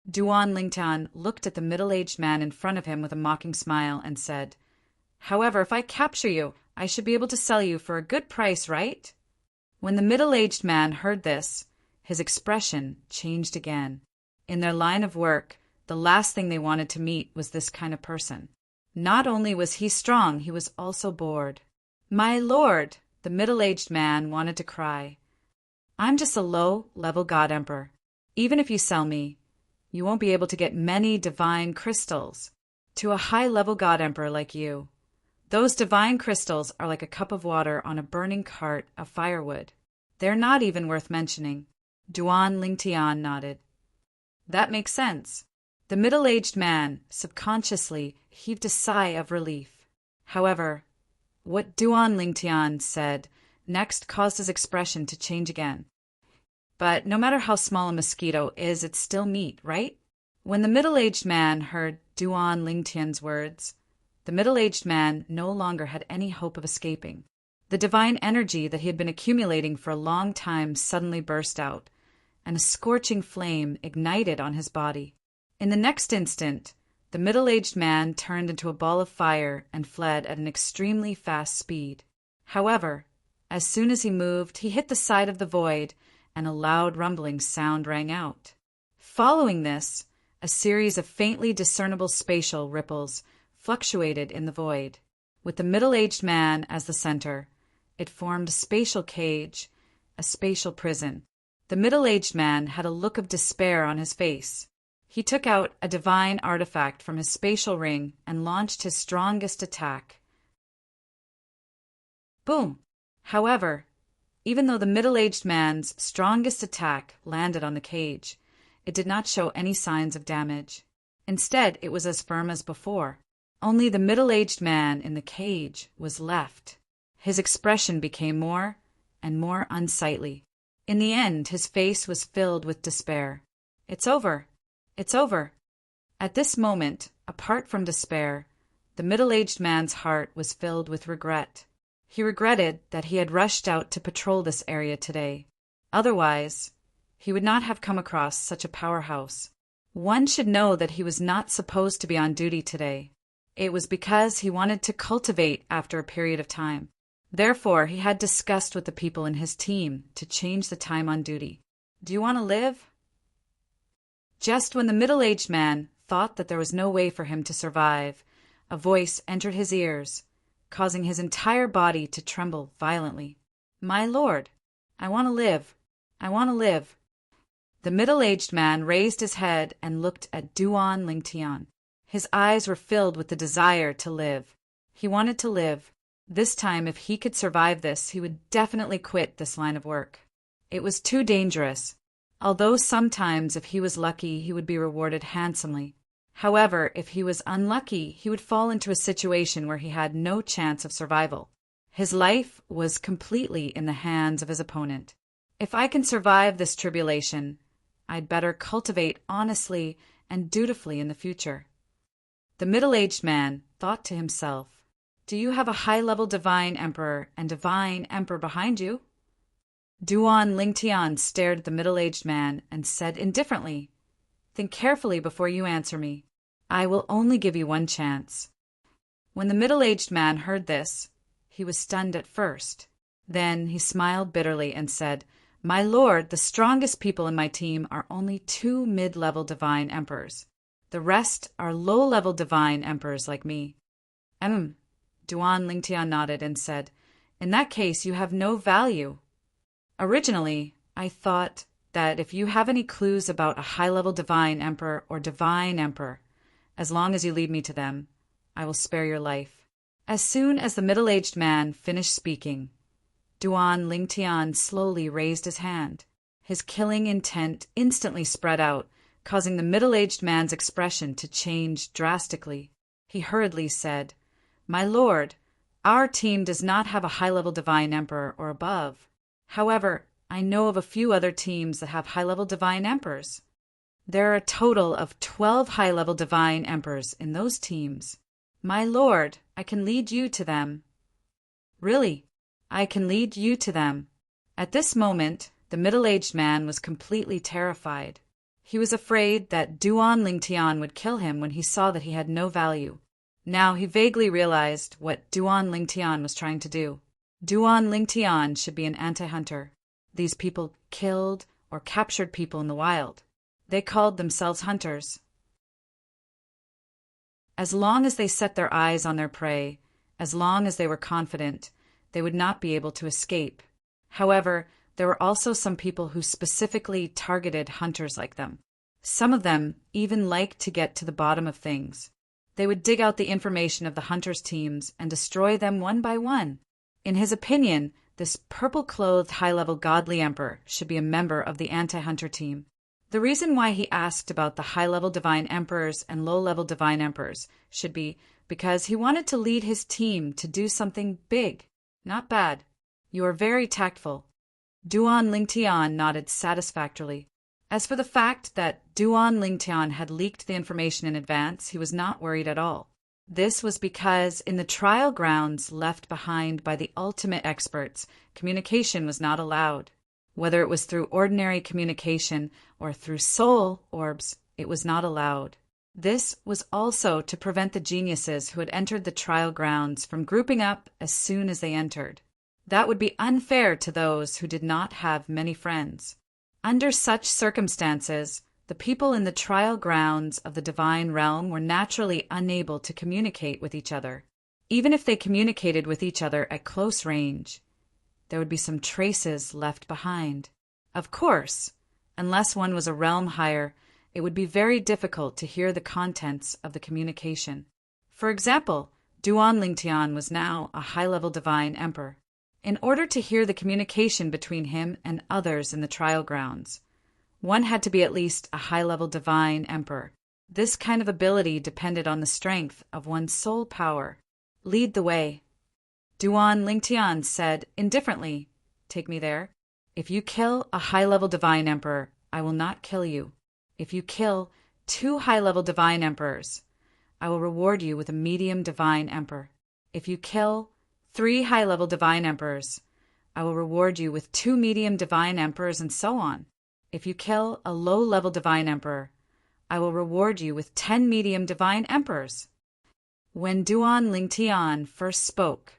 Duan Lingtian looked at the middle-aged man in front of him with a mocking smile and said, "However, if I capture you, I should be able to sell you for a good price, right?" When the middle-aged man heard this, his expression changed again. In their line of work, the last thing they wanted to meet was this kind of person. Not only was he strong, he was also bored. "My lord," the middle-aged man wanted to cry, "I'm just a low-level god emperor. Even if you sell me, you won't be able to get many divine crystals. To a high-level god emperor like you, those divine crystals are like a cup of water on a burning cart of firewood. They're not even worth mentioning." Duan Lingtian nodded. "That makes sense." The middle-aged man subconsciously heaved a sigh of relief. However, what Duan Lingtian said next caused his expression to change again. "But no matter how small a mosquito is, it's still meat, right?" When the middle-aged man heard Duan Lingtian's words, the middle-aged man no longer had any hope of escaping. The divine energy that he had been accumulating for a long time suddenly burst out, and a scorching flame ignited on his body. In the next instant, the middle-aged man turned into a ball of fire and fled at an extremely fast speed. However, as soon as he moved, he hit the side of the void, and a loud rumbling sound rang out. Following this, a series of faintly discernible spatial ripples fluctuated in the void. With the middle-aged man as the center, it formed a spatial cage, a spatial prison. The middle-aged man had a look of despair on his face. He took out a divine artifact from his spatial ring and launched his strongest attack. Boom! However, even though the middle-aged man's strongest attack landed on the cage, it did not show any signs of damage. Instead, it was as firm as before. Only the middle-aged man in the cage was left. His expression became more and more unsightly. In the end, his face was filled with despair. "It's over. It's over." At this moment, apart from despair, the middle-aged man's heart was filled with regret. He regretted that he had rushed out to patrol this area today. Otherwise, he would not have come across such a powerhouse. One should know that he was not supposed to be on duty today. It was because he wanted to cultivate after a period of time. Therefore, he had discussed with the people in his team to change the time on duty. "Do you want to live?" Just when the middle-aged man thought that there was no way for him to survive, a voice entered his ears, causing his entire body to tremble violently. "My lord, I want to live. I want to live." The middle-aged man raised his head and looked at Duan Lingtian. His eyes were filled with the desire to live. He wanted to live. This time, if he could survive this, he would definitely quit this line of work. It was too dangerous. Although sometimes, if he was lucky, he would be rewarded handsomely. However, if he was unlucky, he would fall into a situation where he had no chance of survival. His life was completely in the hands of his opponent. If I can survive this tribulation, I'd better cultivate honestly and dutifully in the future. The middle-aged man thought to himself, "Do you have a high-level divine emperor and divine emperor behind you?" Duan Lingtian stared at the middle-aged man and said indifferently, "Think carefully before you answer me. I will only give you one chance." When the middle-aged man heard this, he was stunned at first. Then he smiled bitterly and said, "My lord, the strongest people in my team are only 2 mid-level divine emperors. The rest are low-level divine emperors like me." Duan Lingtian nodded and said, "In that case, you have no value. Originally, I thought that if you have any clues about a high-level divine emperor or divine emperor, as long as you lead me to them, I will spare your life. As soon as the middle-aged man finished speaking, Duan Lingtian slowly raised his hand. His killing intent instantly spread out, causing the middle-aged man's expression to change drastically. He hurriedly said, "My lord, our team does not have a high-level divine emperor or above. However, I know of a few other teams that have high-level divine emperors. There are a total of 12 high-level divine emperors in those teams. My lord, I can lead you to them." "Really? I can lead you to them." At this moment, the middle-aged man was completely terrified. He was afraid that Duan Lingtian would kill him when he saw that he had no value. Now he vaguely realized what Duan Lingtian was trying to do. Duan Lingtian should be an anti-hunter. These people killed or captured people in the wild. They called themselves hunters. As long as they set their eyes on their prey, as long as they were confident, they would not be able to escape. However, there were also some people who specifically targeted hunters like them. Some of them even liked to get to the bottom of things. They would dig out the information of the hunters' teams and destroy them one by one. In his opinion, this purple-clothed high-level godly emperor should be a member of the anti-hunter team. The reason why he asked about the high-level divine emperors and low-level divine emperors should be because he wanted to lead his team to do something big. Not bad. You are very tactful. Duan Lingtian nodded satisfactorily. As for the fact that Duan Lingtian had leaked the information in advance, he was not worried at all. This was because in the trial grounds left behind by the ultimate experts, communication was not allowed. Whether it was through ordinary communication or through soul orbs, it was not allowed. This was also to prevent the geniuses who had entered the trial grounds from grouping up as soon as they entered. That would be unfair to those who did not have many friends. Under such circumstances, the people in the trial grounds of the divine realm were naturally unable to communicate with each other. Even if they communicated with each other at close range, there would be some traces left behind. Of course, unless one was a realm higher, it would be very difficult to hear the contents of the communication. For example, Duan Lingtian was now a high-level divine emperor. In order to hear the communication between him and others in the trial grounds, one had to be at least a high-level divine emperor. This kind of ability depended on the strength of one's soul power. "Lead the way." Duan Lingtian said indifferently, "Take me there. If you kill a high-level divine emperor, I will not kill you. If you kill 2 high-level divine emperors, I will reward you with a medium divine emperor. If you kill 3 high-level divine emperors, I will reward you with 2 medium divine emperors, and so on. If you kill a low-level divine emperor, I will reward you with 10 medium divine emperors." When Duan Lingtian first spoke,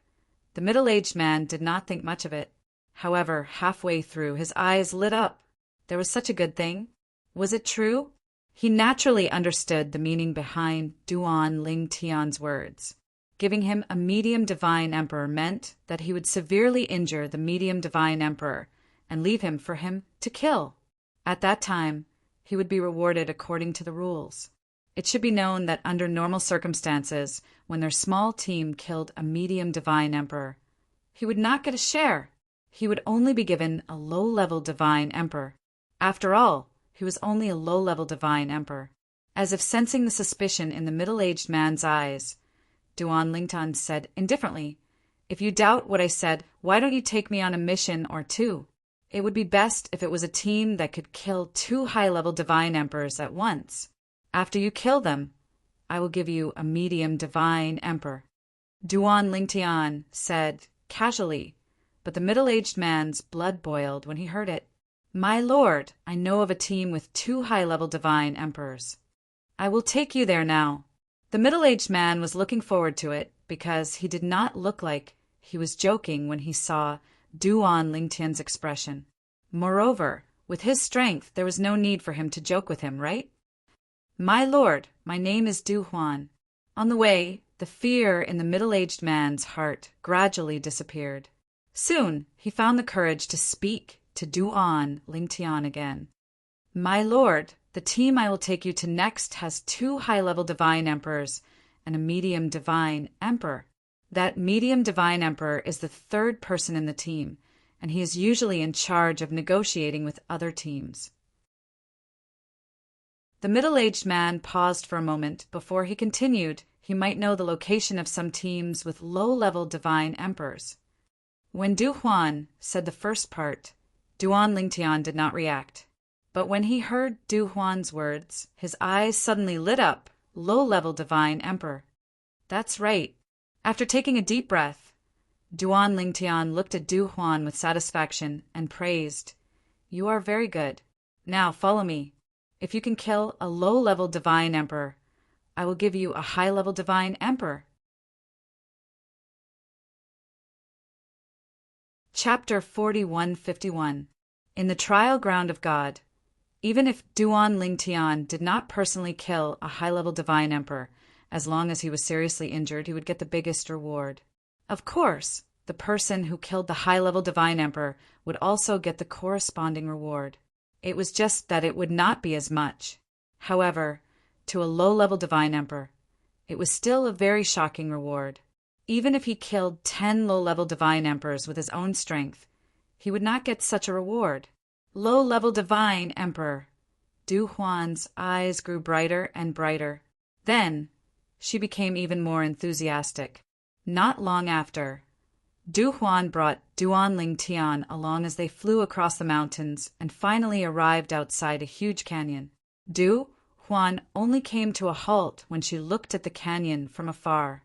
the middle-aged man did not think much of it. However, halfway through, his eyes lit up. There was such a good thing. Was it true? He naturally understood the meaning behind Duan Lingtian's words. Giving him a medium divine emperor meant that he would severely injure the medium divine emperor and leave him for him to kill. At that time, he would be rewarded according to the rules. It should be known that under normal circumstances, when their small team killed a medium divine emperor, he would not get a share. He would only be given a low-level divine emperor. After all, he was only a low-level divine emperor. As if sensing the suspicion in the middle-aged man's eyes, Duan Lingtian said indifferently, "If you doubt what I said, why don't you take me on a mission or 2? It would be best if it was a team that could kill 2 high-level divine emperors at once. After you kill them, I will give you a medium divine emperor." Duan Lingtian said casually, but the middle-aged man's blood boiled when he heard it. "My lord, I know of a team with 2 high-level divine emperors. I will take you there now." The middle-aged man was looking forward to it because he did not look like he was joking when he saw Duan Lingtian's expression. Moreover, with his strength, there was no need for him to joke with him, right? "My lord, my name is Du Huan." On the way, the fear in the middle-aged man's heart gradually disappeared. Soon, he found the courage to speak to Duan Lingtian again. "My lord, the team I will take you to next has 2 high-level divine emperors and a medium divine emperor. That medium divine emperor is the third person in the team, and he is usually in charge of negotiating with other teams. The middle-aged man paused for a moment before he continued. He might know the location of some teams with low-level divine emperors. When Du Huan said the first part, Duan Lingtian did not react. But when he heard Du Huan's words, his eyes suddenly lit up. Low-level divine emperor. That's right. After taking a deep breath, Duan Lingtian looked at Du Huan with satisfaction and praised. You are very good. Now follow me. If you can kill a low-level divine emperor, I will give you a high-level divine emperor. Chapter 4151. In the Trial Ground of God. Even if Duan Lingtian did not personally kill a high-level divine emperor, as long as he was seriously injured, he would get the biggest reward. Of course, the person who killed the high-level divine emperor would also get the corresponding reward. It was just that it would not be as much. However, to a low-level divine emperor, it was still a very shocking reward. Even if he killed 10 low-level divine emperors with his own strength, he would not get such a reward. Low-level divine emperor. Du Huan's eyes grew brighter and brighter. Then, she became even more enthusiastic. Not long after, Du Huan brought Duan Lingtian along as they flew across the mountains and finally arrived outside a huge canyon. Du Huan only came to a halt when she looked at the canyon from afar.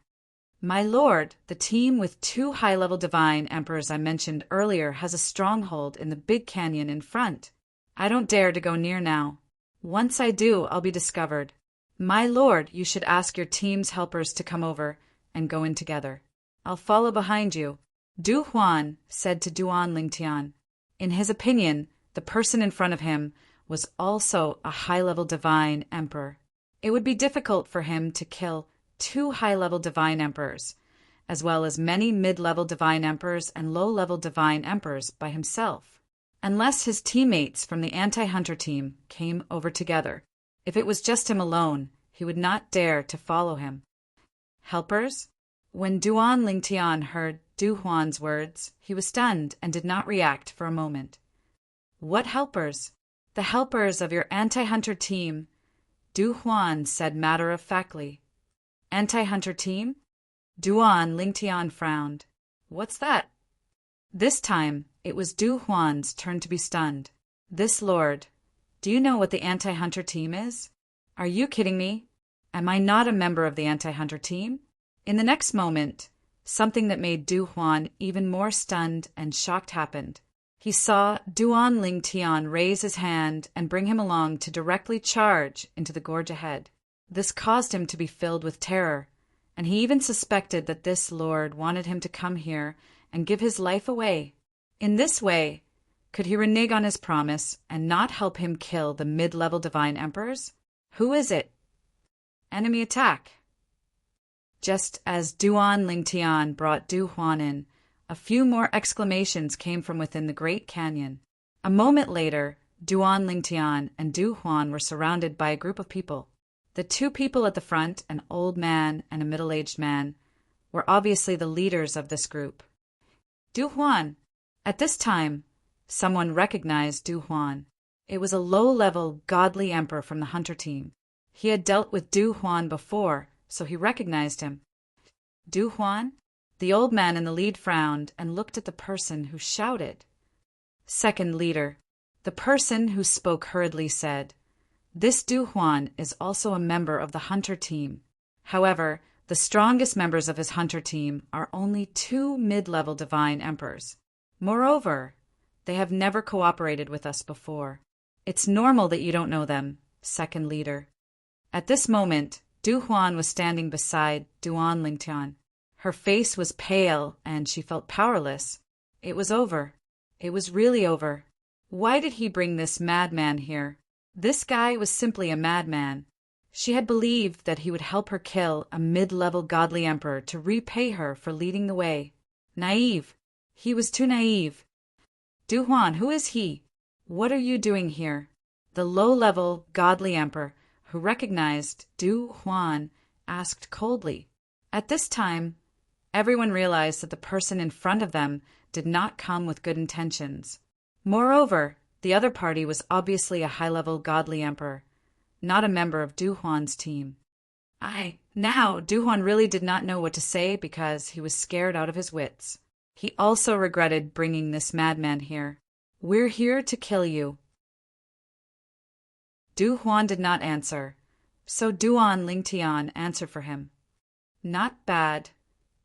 My lord, the team with 2 high-level divine emperors I mentioned earlier has a stronghold in the big canyon in front. I don't dare to go near now. Once I do, I'll be discovered. My lord, you should ask your team's helpers to come over and go in together. I'll follow behind you. Du Huan said to Duan Lingtian. In his opinion, the person in front of him was also a high-level divine emperor. It would be difficult for him to kill 2 high-level divine emperors, as well as many mid-level divine emperors and low-level divine emperors by himself, unless his teammates from the anti-hunter team came over together. If it was just him alone, he would not dare to follow him. Helpers? When Duan Lingtian heard Du Huan's words, he was stunned and did not react for a moment. What helpers? The helpers of your anti-hunter team, Du Huan said matter-of-factly. Anti-hunter team? Duan Lingtian frowned. What's that? This time, it was Du Huan's turn to be stunned. This lord, do you know what the anti-hunter team is? Are you kidding me? Am I not a member of the anti-hunter team? In the next moment, something that made Du Huan even more stunned and shocked happened. He saw Duan Lingtian raise his hand and bring him along to directly charge into the gorge ahead. This caused him to be filled with terror, and he even suspected that this lord wanted him to come here and give his life away. In this way, could he renege on his promise and not help him kill the mid-level divine emperors? Who is it? Enemy attack. Just as Duan Lingtian brought Du Huan in, a few more exclamations came from within the great canyon. A moment later, Duan Lingtian and Du Huan were surrounded by a group of people. The 2 people at the front, an old man and a middle-aged man, were obviously the leaders of this group. Du Huan. At this time, someone recognized Du Huan. It was a low-level, godly emperor from the hunter team. He had dealt with Du Huan before, so he recognized him. Du Huan? The old man in the lead frowned and looked at the person who shouted. Second leader. The person who spoke hurriedly said, This Du Huan is also a member of the hunter team. However, the strongest members of his hunter team are only 2 mid-level divine emperors. Moreover, they have never cooperated with us before. It's normal that you don't know them, second leader. At this moment, Du Huan was standing beside Duan Lingtian. Her face was pale, and she felt powerless. It was over. It was really over. Why did he bring this madman here? This guy was simply a madman. She had believed that he would help her kill a mid-level godly emperor to repay her for leading the way. Naive. He was too naive. Du Huan, who is he? What are you doing here? The low-level godly emperor, who recognized Du Huan, asked coldly. At this time, Everyone realized that the person in front of them did not come with good intentions. Moreover, the other party was obviously a high-level godly emperor, not a member of Du Huan's team. Now, Du Huan really did not know what to say because he was scared out of his wits. He also regretted bringing this madman here. "We're here to kill you." Du Huan did not answer, so Duan Lingtian answered for him. "Not bad.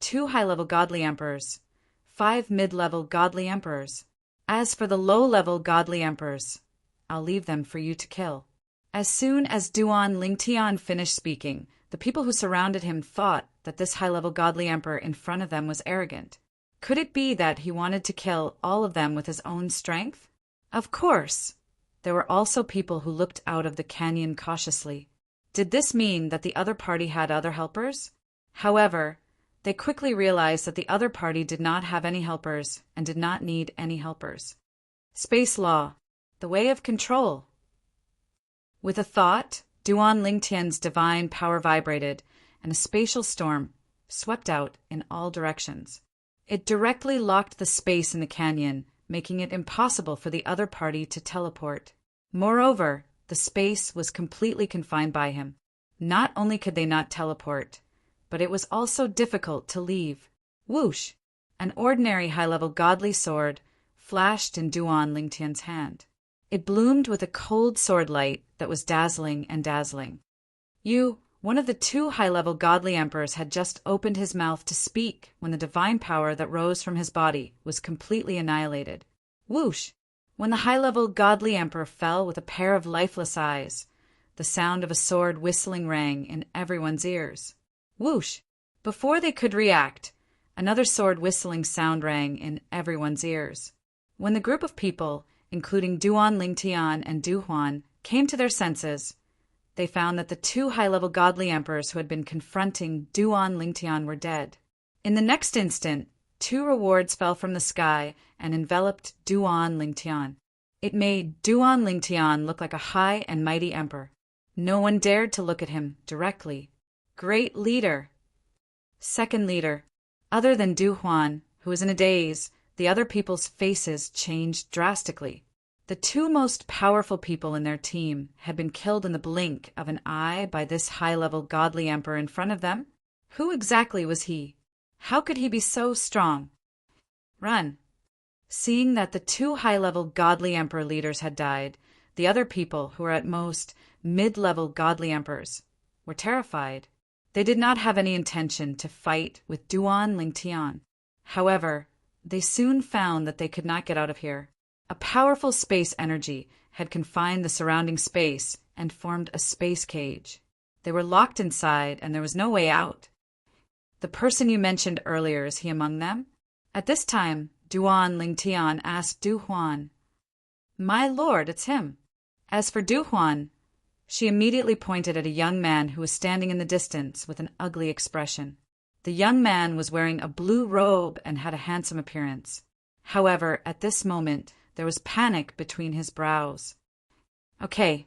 2 high-level godly emperors, 5 mid-level godly emperors. As for the low-level godly emperors, I'll leave them for you to kill." As soon as Duan Lingtian finished speaking, the people who surrounded him thought that this high-level godly emperor in front of them was arrogant. Could it be that he wanted to kill all of them with his own strength? Of course. There were also people who looked out of the canyon cautiously. Did this mean that the other party had other helpers? However, they quickly realized that the other party did not have any helpers and did not need any helpers. Space law, the way of control. With a thought, Duan Lingtian's divine power vibrated, and a spatial storm swept out in all directions. It directly locked the space in the canyon, making it impossible for the other party to teleport. Moreover, the space was completely confined by him. Not only could they not teleport, but it was also difficult to leave. Whoosh! An ordinary high-level godly sword flashed in Duan Lingtian's hand. It bloomed with a cold sword light that was dazzling and dazzling. One of the 2 high-level godly emperors had just opened his mouth to speak when the divine power that rose from his body was completely annihilated. Whoosh! When the high-level godly emperor fell with a pair of lifeless eyes, the sound of a sword whistling rang in everyone's ears. Whoosh! Before they could react, another sword whistling sound rang in everyone's ears. When the group of people, including Duan Lingtian and Du Huan, came to their senses, they found that the 2 high-level godly emperors who had been confronting Duan Lingtian were dead. In the next instant, 2 rewards fell from the sky and enveloped Duan Lingtian. It made Duan Lingtian look like a high and mighty emperor. No one dared to look at him directly. Great leader. Second leader. Other than Du Huan, who was in a daze, the other people's faces changed drastically. The 2 most powerful people in their team had been killed in the blink of an eye by this high-level godly emperor in front of them. Who exactly was he? How could he be so strong? Run! Seeing that the 2 high-level godly emperor leaders had died, the other people, who were at most mid-level godly emperors, were terrified. They did not have any intention to fight with Duan Lingtian. However, they soon found that they could not get out of here. A powerful space energy had confined the surrounding space and formed a space cage. They were locked inside, and there was no way out. "The person you mentioned earlier, is he among them?" At this time, Duan Lingtian asked Du Huan. "My lord, it's him." As for Du Huan, she immediately pointed at a young man who was standing in the distance with an ugly expression. The young man was wearing a blue robe and had a handsome appearance. However, at this moment, there was panic between his brows. "Okay."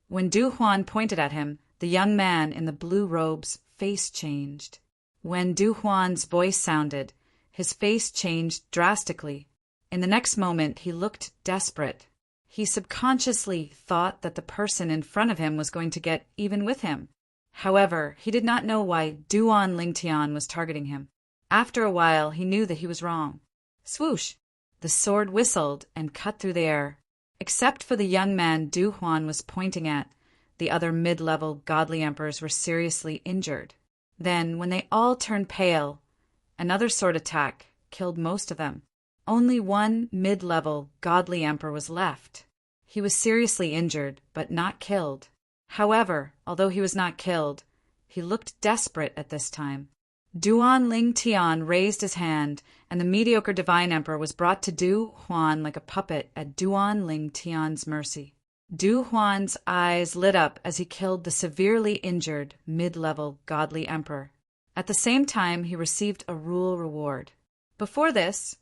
When Du Huan pointed at him, the young man in the blue robe's face changed. When Du Huan's voice sounded, his face changed drastically. In the next moment, he looked desperate. He subconsciously thought that the person in front of him was going to get even with him. However, he did not know why Duan Lingtian was targeting him. After a while, he knew that he was wrong. Swoosh! The sword whistled and cut through the air. Except for the young man Du Huan was pointing at, the other mid-level godly emperors were seriously injured. Then, when they all turned pale, another sword attack killed most of them. Only 1 mid-level godly emperor was left. He was seriously injured, but not killed. However, although he was not killed, he looked desperate at this time. Duan Lingtian raised his hand, and the mediocre divine emperor was brought to Du Huan like a puppet at Duan Lingtian's mercy. Du Huan's eyes lit up as he killed the severely injured mid-level godly emperor. At the same time, he received a rule reward. Before this,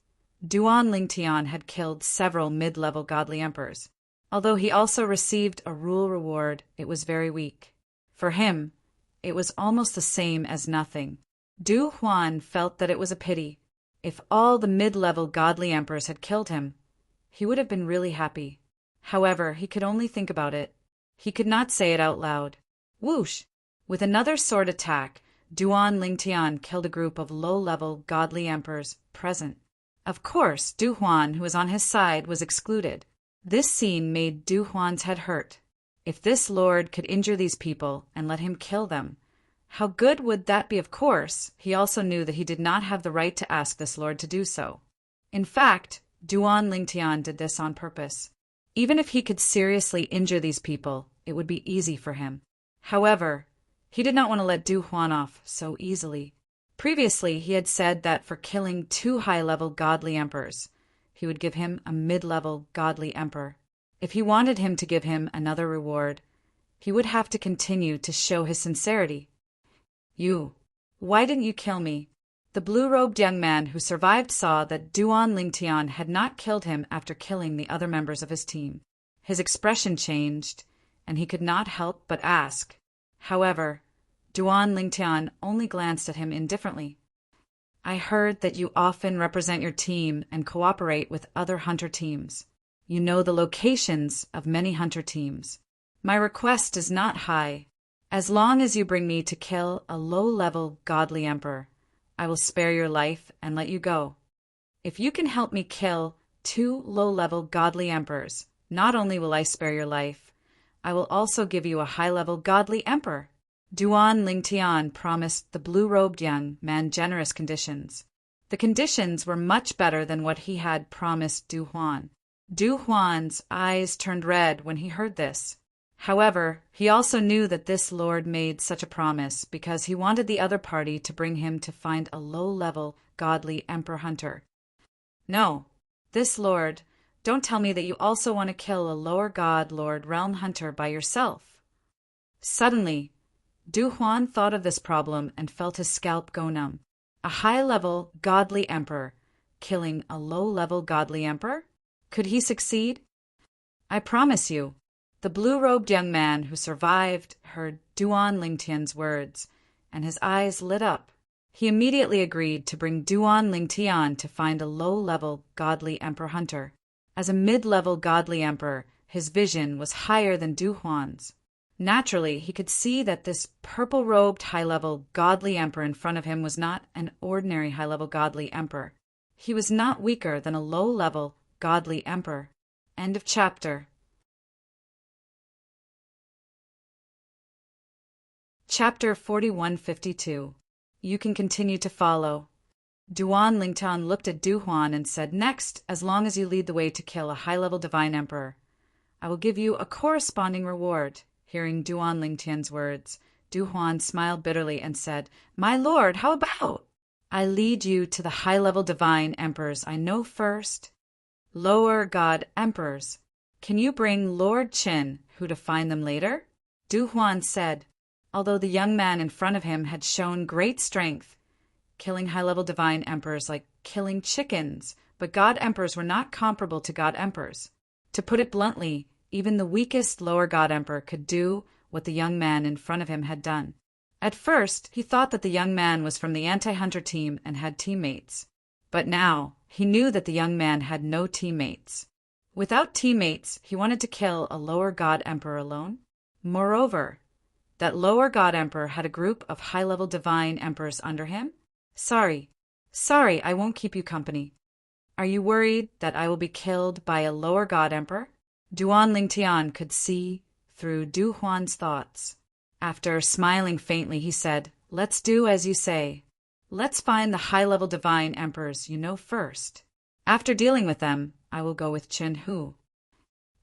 Duan Lingtian had killed several mid-level godly emperors. Although he also received a rule reward, it was very weak. For him, it was almost the same as nothing. Du Huan felt that it was a pity. If all the mid-level godly emperors had killed him, he would have been really happy. However, he could only think about it. He could not say it out loud. Whoosh! With another sword attack, Duan Lingtian killed a group of low-level godly emperors present. Of course, Du Huan, who was on his side, was excluded. This scene made Du Huan's head hurt. If this lord could injure these people and let him kill them, how good would that be? Of course, he also knew that he did not have the right to ask this lord to do so. In fact, Duan Lingtian did this on purpose. Even if he could seriously injure these people, it would be easy for him. However, he did not want to let Du Huan off so easily. Previously, he had said that for killing 2 high-level godly emperors, he would give him a mid-level godly emperor. If he wanted him to give him another reward, he would have to continue to show his sincerity. Why didn't you kill me? The blue-robed young man who survived saw that Duan Lingtian had not killed him after killing the other members of his team. His expression changed, and he could not help but ask. However, Duan Lingtian only glanced at him indifferently. I heard that you often represent your team and cooperate with other hunter teams. You know the locations of many hunter teams. My request is not high. As long as you bring me to kill a low-level godly emperor, I will spare your life and let you go. If you can help me kill 2 low-level godly emperors, not only will I spare your life, I will also give you a high-level godly emperor. Duan Lingtian promised the blue-robed young man generous conditions. The conditions were much better than what he had promised Du Huan. Du Huan's eyes turned red when he heard this. However, he also knew that this lord made such a promise because he wanted the other party to bring him to find a low-level, godly emperor hunter. No, this lord, don't tell me that you also want to kill a lower god lord realm hunter by yourself. Suddenly, Du Huan thought of this problem and felt his scalp go numb. A high-level, godly emperor killing a low-level godly emperor? Could he succeed? I promise you. The blue-robed young man who survived heard Duan Lingtian's words, and his eyes lit up. He immediately agreed to bring Duan Lingtian to find a low-level godly emperor hunter. As a mid-level godly emperor, his vision was higher than Du Huan's. Naturally, he could see that this purple-robed high-level godly emperor in front of him was not an ordinary high-level godly emperor. He was not weaker than a low-level godly emperor. End of chapter. Chapter 4152. You can continue to follow. Duan Lingtian looked at Du Huan and said, Next, as long as you lead the way to kill a high-level divine emperor, I will give you a corresponding reward. Hearing Duan Lingtian's words, Du Huan smiled bitterly and said, My lord, how about? I lead you to the high-level divine emperors I know first. Lower god emperors. Can you bring Lord Qin, who to find them later? Du Huan said. Although the young man in front of him had shown great strength, killing high-level divine emperors like killing chickens, but god emperors were not comparable to god emperors. To put it bluntly, even the weakest lower god emperor could do what the young man in front of him had done. At first, he thought that the young man was from the anti-hunter team and had teammates. But now, he knew that the young man had no teammates. Without teammates, he wanted to kill a lower god emperor alone. Moreover, that lower god emperor had a group of high-level divine emperors under him? Sorry, I won't keep you company. Are you worried that I will be killed by a lower god emperor? Duan Lingtian could see through Du Huan's thoughts. After smiling faintly, he said, Let's do as you say. Let's find the high-level divine emperors you know first. After dealing with them, I will go with Qin Hu.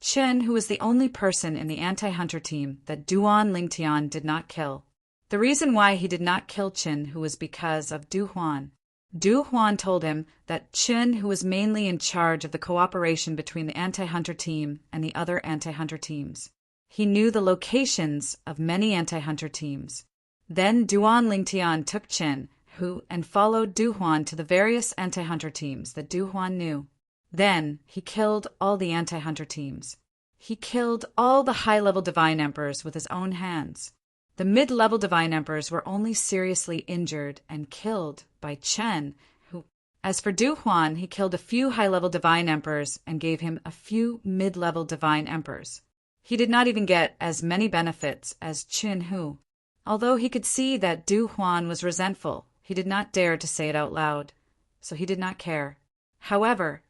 Qin, who was the only person in the anti-hunter team that Duan Lingtian did not kill. The reason why he did not kill Qin Hu was because of Du Huan. Du Huan told him that Qin Hu was mainly in charge of the cooperation between the anti-hunter team and the other anti-hunter teams. He knew the locations of many anti-hunter teams. Then Duan Lingtian took Qin Hu and followed Du Huan to the various anti-hunter teams that Du Huan knew. Then he killed all the anti-hunter teams. He killed all the high-level divine emperors with his own hands. The mid-level divine emperors were only seriously injured and killed by Chen, who, as for Du Huan, he killed a few high-level divine emperors and gave him a few mid-level divine emperors. He did not even get as many benefits as Chen Hu. Although he could see that Du Huan was resentful, he did not dare to say it out loud, so he did not care. However,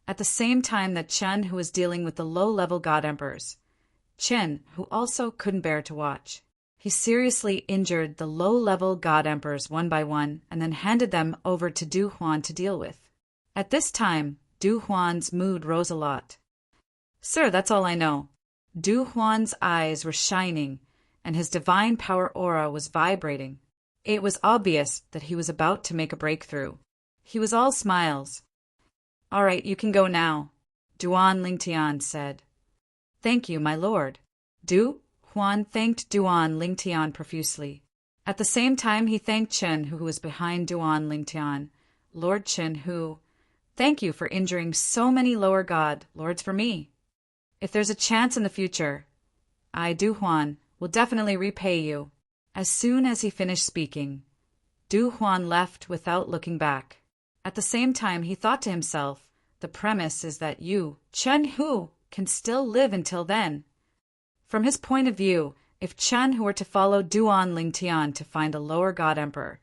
at the same time that Chen Hu was dealing with the low-level god emperors, Chen Hu also couldn't bear to watch. He seriously injured the low-level god emperors one by one and then handed them over to Du Huan to deal with. At this time, Du Huan's mood rose a lot. "Sir, that's all I know." Du Huan's eyes were shining, and his divine power aura was vibrating. It was obvious that he was about to make a breakthrough. He was all smiles. "All right, you can go now," Duan Lingtian said. "Thank you, my lord." Du Huan thanked Duan Lingtian profusely. At the same time, he thanked Chen, who was behind Duan Lingtian. "Lord Chen Hu, thank you for injuring so many lower god lords for me. If there's a chance in the future, I, Du Huan, will definitely repay you." As soon as he finished speaking, Du Huan left without looking back. At the same time, he thought to himself, the premise is that you, Chen Hu, can still live until then. From his point of view, if Chen Hu were to follow Duan Lingtian to find a lower god emperor,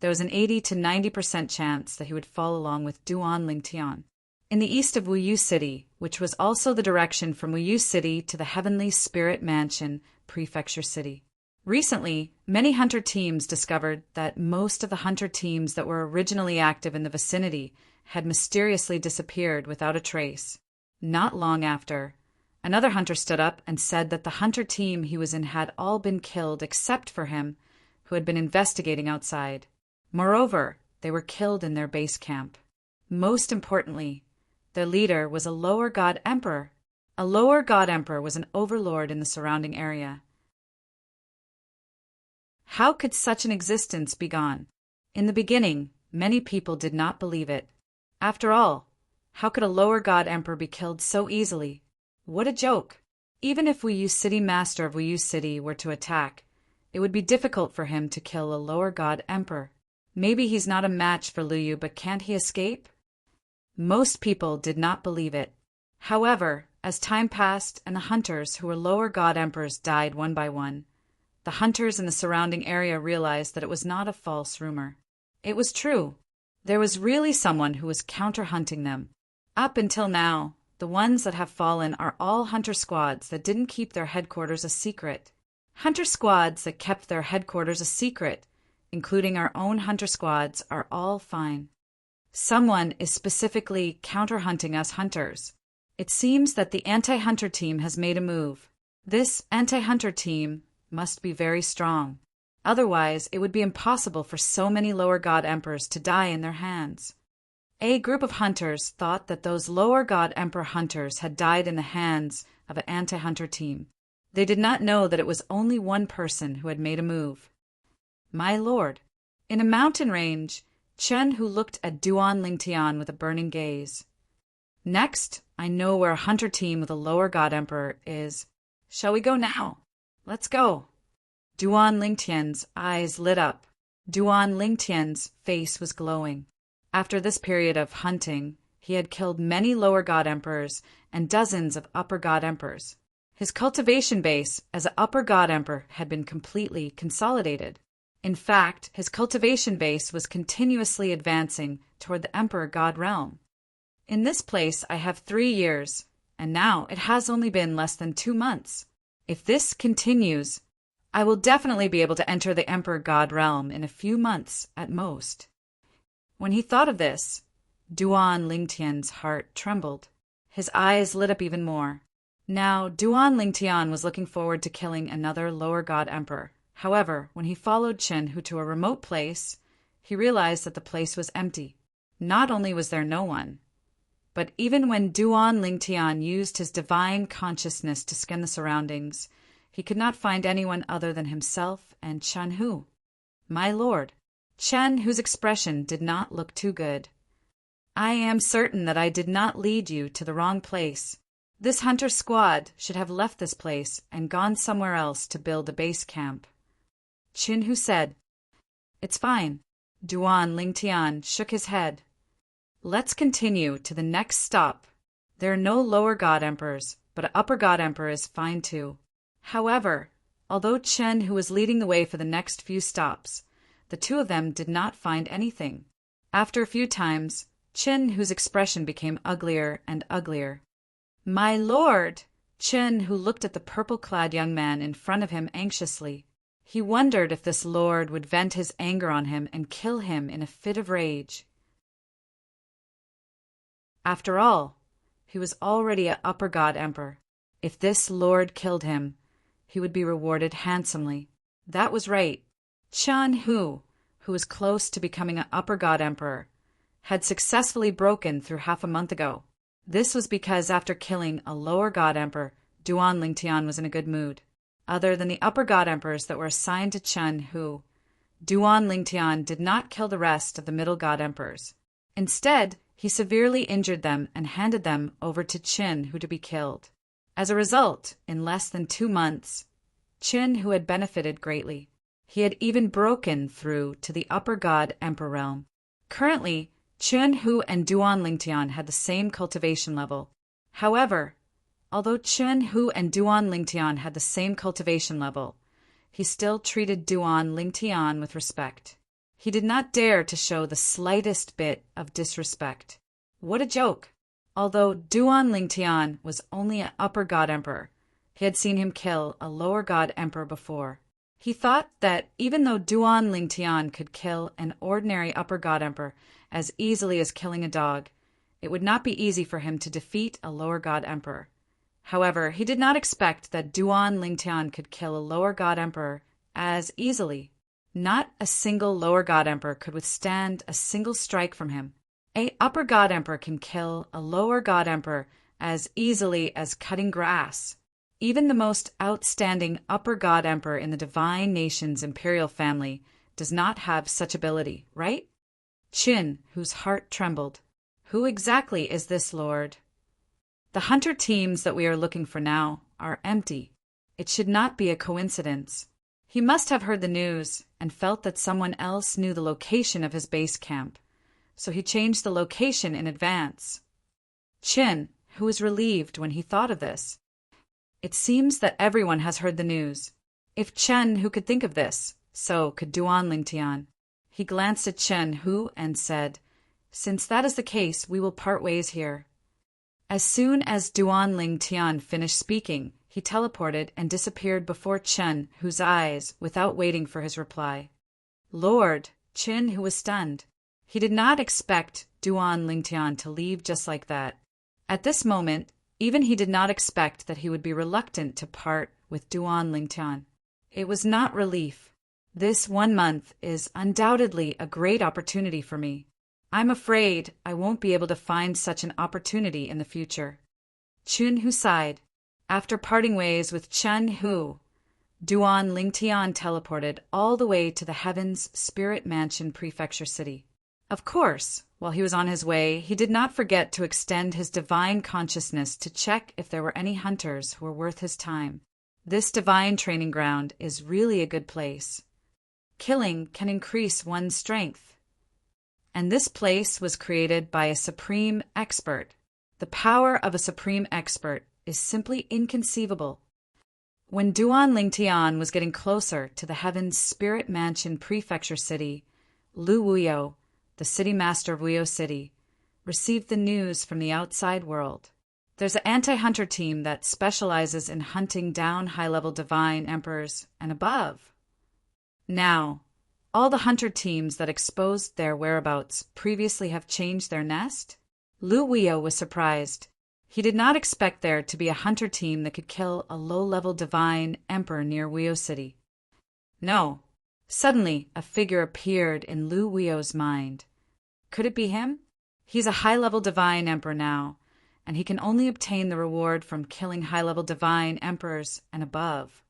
there was an 80 to 90% chance that he would fall along with Duan Lingtian. In the east of Wuyu City, which was also the direction from Wuyu City to the Heavenly Spirit Mansion, Prefecture City. Recently, many hunter teams discovered that most of the hunter teams that were originally active in the vicinity had mysteriously disappeared without a trace. Not long after, another hunter stood up and said that the hunter team he was in had all been killed except for him, who had been investigating outside. Moreover, they were killed in their base camp. Most importantly, their leader was a lower god emperor. A lower god emperor was an overlord in the surrounding area. How could such an existence be gone? In the beginning, many people did not believe it. After all, how could a lower god emperor be killed so easily? What a joke! Even if Wuyu City Master of Wuyu City were to attack, it would be difficult for him to kill a lower god emperor. Maybe he's not a match for Luyu, but can't he escape? Most people did not believe it. However, as time passed and the hunters who were lower god emperors died one by one, the hunters in the surrounding area realized that it was not a false rumor. It was true. There was really someone who was counter-hunting them. Up until now, the ones that have fallen are all hunter squads that didn't keep their headquarters a secret. Hunter squads that kept their headquarters a secret, including our own hunter squads, are all fine. Someone is specifically counter-hunting us hunters. It seems that the anti-hunter team has made a move. This anti-hunter team must be very strong. Otherwise, it would be impossible for so many lower god emperors to die in their hands. A group of hunters thought that those lower god emperor hunters had died in the hands of an anti-hunter team. They did not know that it was only one person who had made a move. My lord, in a mountain range, Chen Hu looked at Duan Lingtian with a burning gaze. Next, I know where a hunter team with a lower god emperor is. Shall we go now? Let's go. Duan Lingtian's eyes lit up. Duan Lingtian's face was glowing. After this period of hunting, he had killed many lower god emperors and dozens of upper god emperors. His cultivation base as an upper god emperor had been completely consolidated. In fact, his cultivation base was continuously advancing toward the emperor god realm. In this place I have 3 years, and now it has only been less than 2 months. If this continues, I will definitely be able to enter the emperor god realm in a few months at most. When he thought of this, Duan Lingtian's heart trembled. His eyes lit up even more. Now, Duan Lingtian was looking forward to killing another lower god emperor. However, when he followed Chen Hu to a remote place, he realized that the place was empty. Not only was there no one, but even when Duan Lingtian used his divine consciousness to scan the surroundings, he could not find anyone other than himself and Chen Hu. My lord, Chen Hu's expression did not look too good. I am certain that I did not lead you to the wrong place. This hunter squad should have left this place and gone somewhere else to build a base camp. Qin Hu said. It's fine. Duan Lingtian shook his head. Let's continue to the next stop. There are no lower god emperors, but an upper god emperor is fine too. However, although Chen Hu was leading the way for the next few stops, the two of them did not find anything. After a few times, Chen Hu's expression became uglier and uglier. My lord! Chen Hu looked at the purple-clad young man in front of him anxiously. He wondered if this lord would vent his anger on him and kill him in a fit of rage. After all, he was already an upper god emperor. If this lord killed him, he would be rewarded handsomely. That was right. Chen Hu, who was close to becoming an upper god emperor, had successfully broken through half a month ago. This was because after killing a lower god emperor, Duan Lingtian was in a good mood. Other than the upper god emperors that were assigned to Chen Hu, Duan Lingtian did not kill the rest of the middle god emperors. Instead, he severely injured them and handed them over to Chen Hu to be killed. As a result, in less than 2 months, Chen Hu had benefited greatly. He had even broken through to the upper god emperor realm. Currently, Chen Hu and Duan Lingtian had the same cultivation level. However, although Chen Hu and Duan Lingtian had the same cultivation level, he still treated Duan Lingtian with respect. He did not dare to show the slightest bit of disrespect. What a joke! Although Duan Lingtian was only an upper god emperor, he had seen him kill a lower god emperor before. He thought that even though Duan Lingtian could kill an ordinary upper god emperor as easily as killing a dog, it would not be easy for him to defeat a lower god emperor. However, he did not expect that Duan Lingtian could kill a lower god emperor as easily. Not a single lower god emperor could withstand a single strike from him. An upper god emperor can kill a lower god emperor as easily as cutting grass. Even the most outstanding upper god emperor in the divine nation's imperial family does not have such ability, right? Qin, whose heart trembled. Who exactly is this lord? The hunter teams that we are looking for now are empty. It should not be a coincidence. He must have heard the news and felt that someone else knew the location of his base camp, so he changed the location in advance. Qin, who was relieved when he thought of this. It seems that everyone has heard the news. If Chen Hu could think of this, so could Duan Lingtian. He glanced at Chen Hu and said, Since that is the case, we will part ways here. As soon as Duan Lingtian finished speaking, he teleported and disappeared before Chen Hu's eyes without waiting for his reply. Lord, Chen Hu was stunned. He did not expect Duan Lingtian to leave just like that. At this moment, even he did not expect that he would be reluctant to part with Duan Lingtian. It was not relief. This 1 month is undoubtedly a great opportunity for me. I'm afraid I won't be able to find such an opportunity in the future. Chen Hu sighed. After parting ways with Chen Hu, Duan Lingtian teleported all the way to the Heaven's Spirit Mansion Prefecture City. Of course, while he was on his way, he did not forget to extend his divine consciousness to check if there were any hunters who were worth his time. This divine training ground is really a good place. Killing can increase one's strength. And this place was created by a supreme expert. The power of a supreme expert is simply inconceivable. When Duan Lingtian was getting closer to the Heaven's Spirit Mansion Prefecture City, Lu Wuyo, the city master of Wuyo City, received the news from the outside world. There's an anti-hunter team that specializes in hunting down high-level divine emperors and above. Now, all the hunter teams that exposed their whereabouts previously have changed their nest? Lu Wuyo was surprised. He did not expect there to be a hunter team that could kill a low-level divine emperor near Wuyo City. No. Suddenly, a figure appeared in Lu Wuyo's mind. Could it be him? He's a high-level divine emperor now, and he can only obtain the reward from killing high-level divine emperors and above.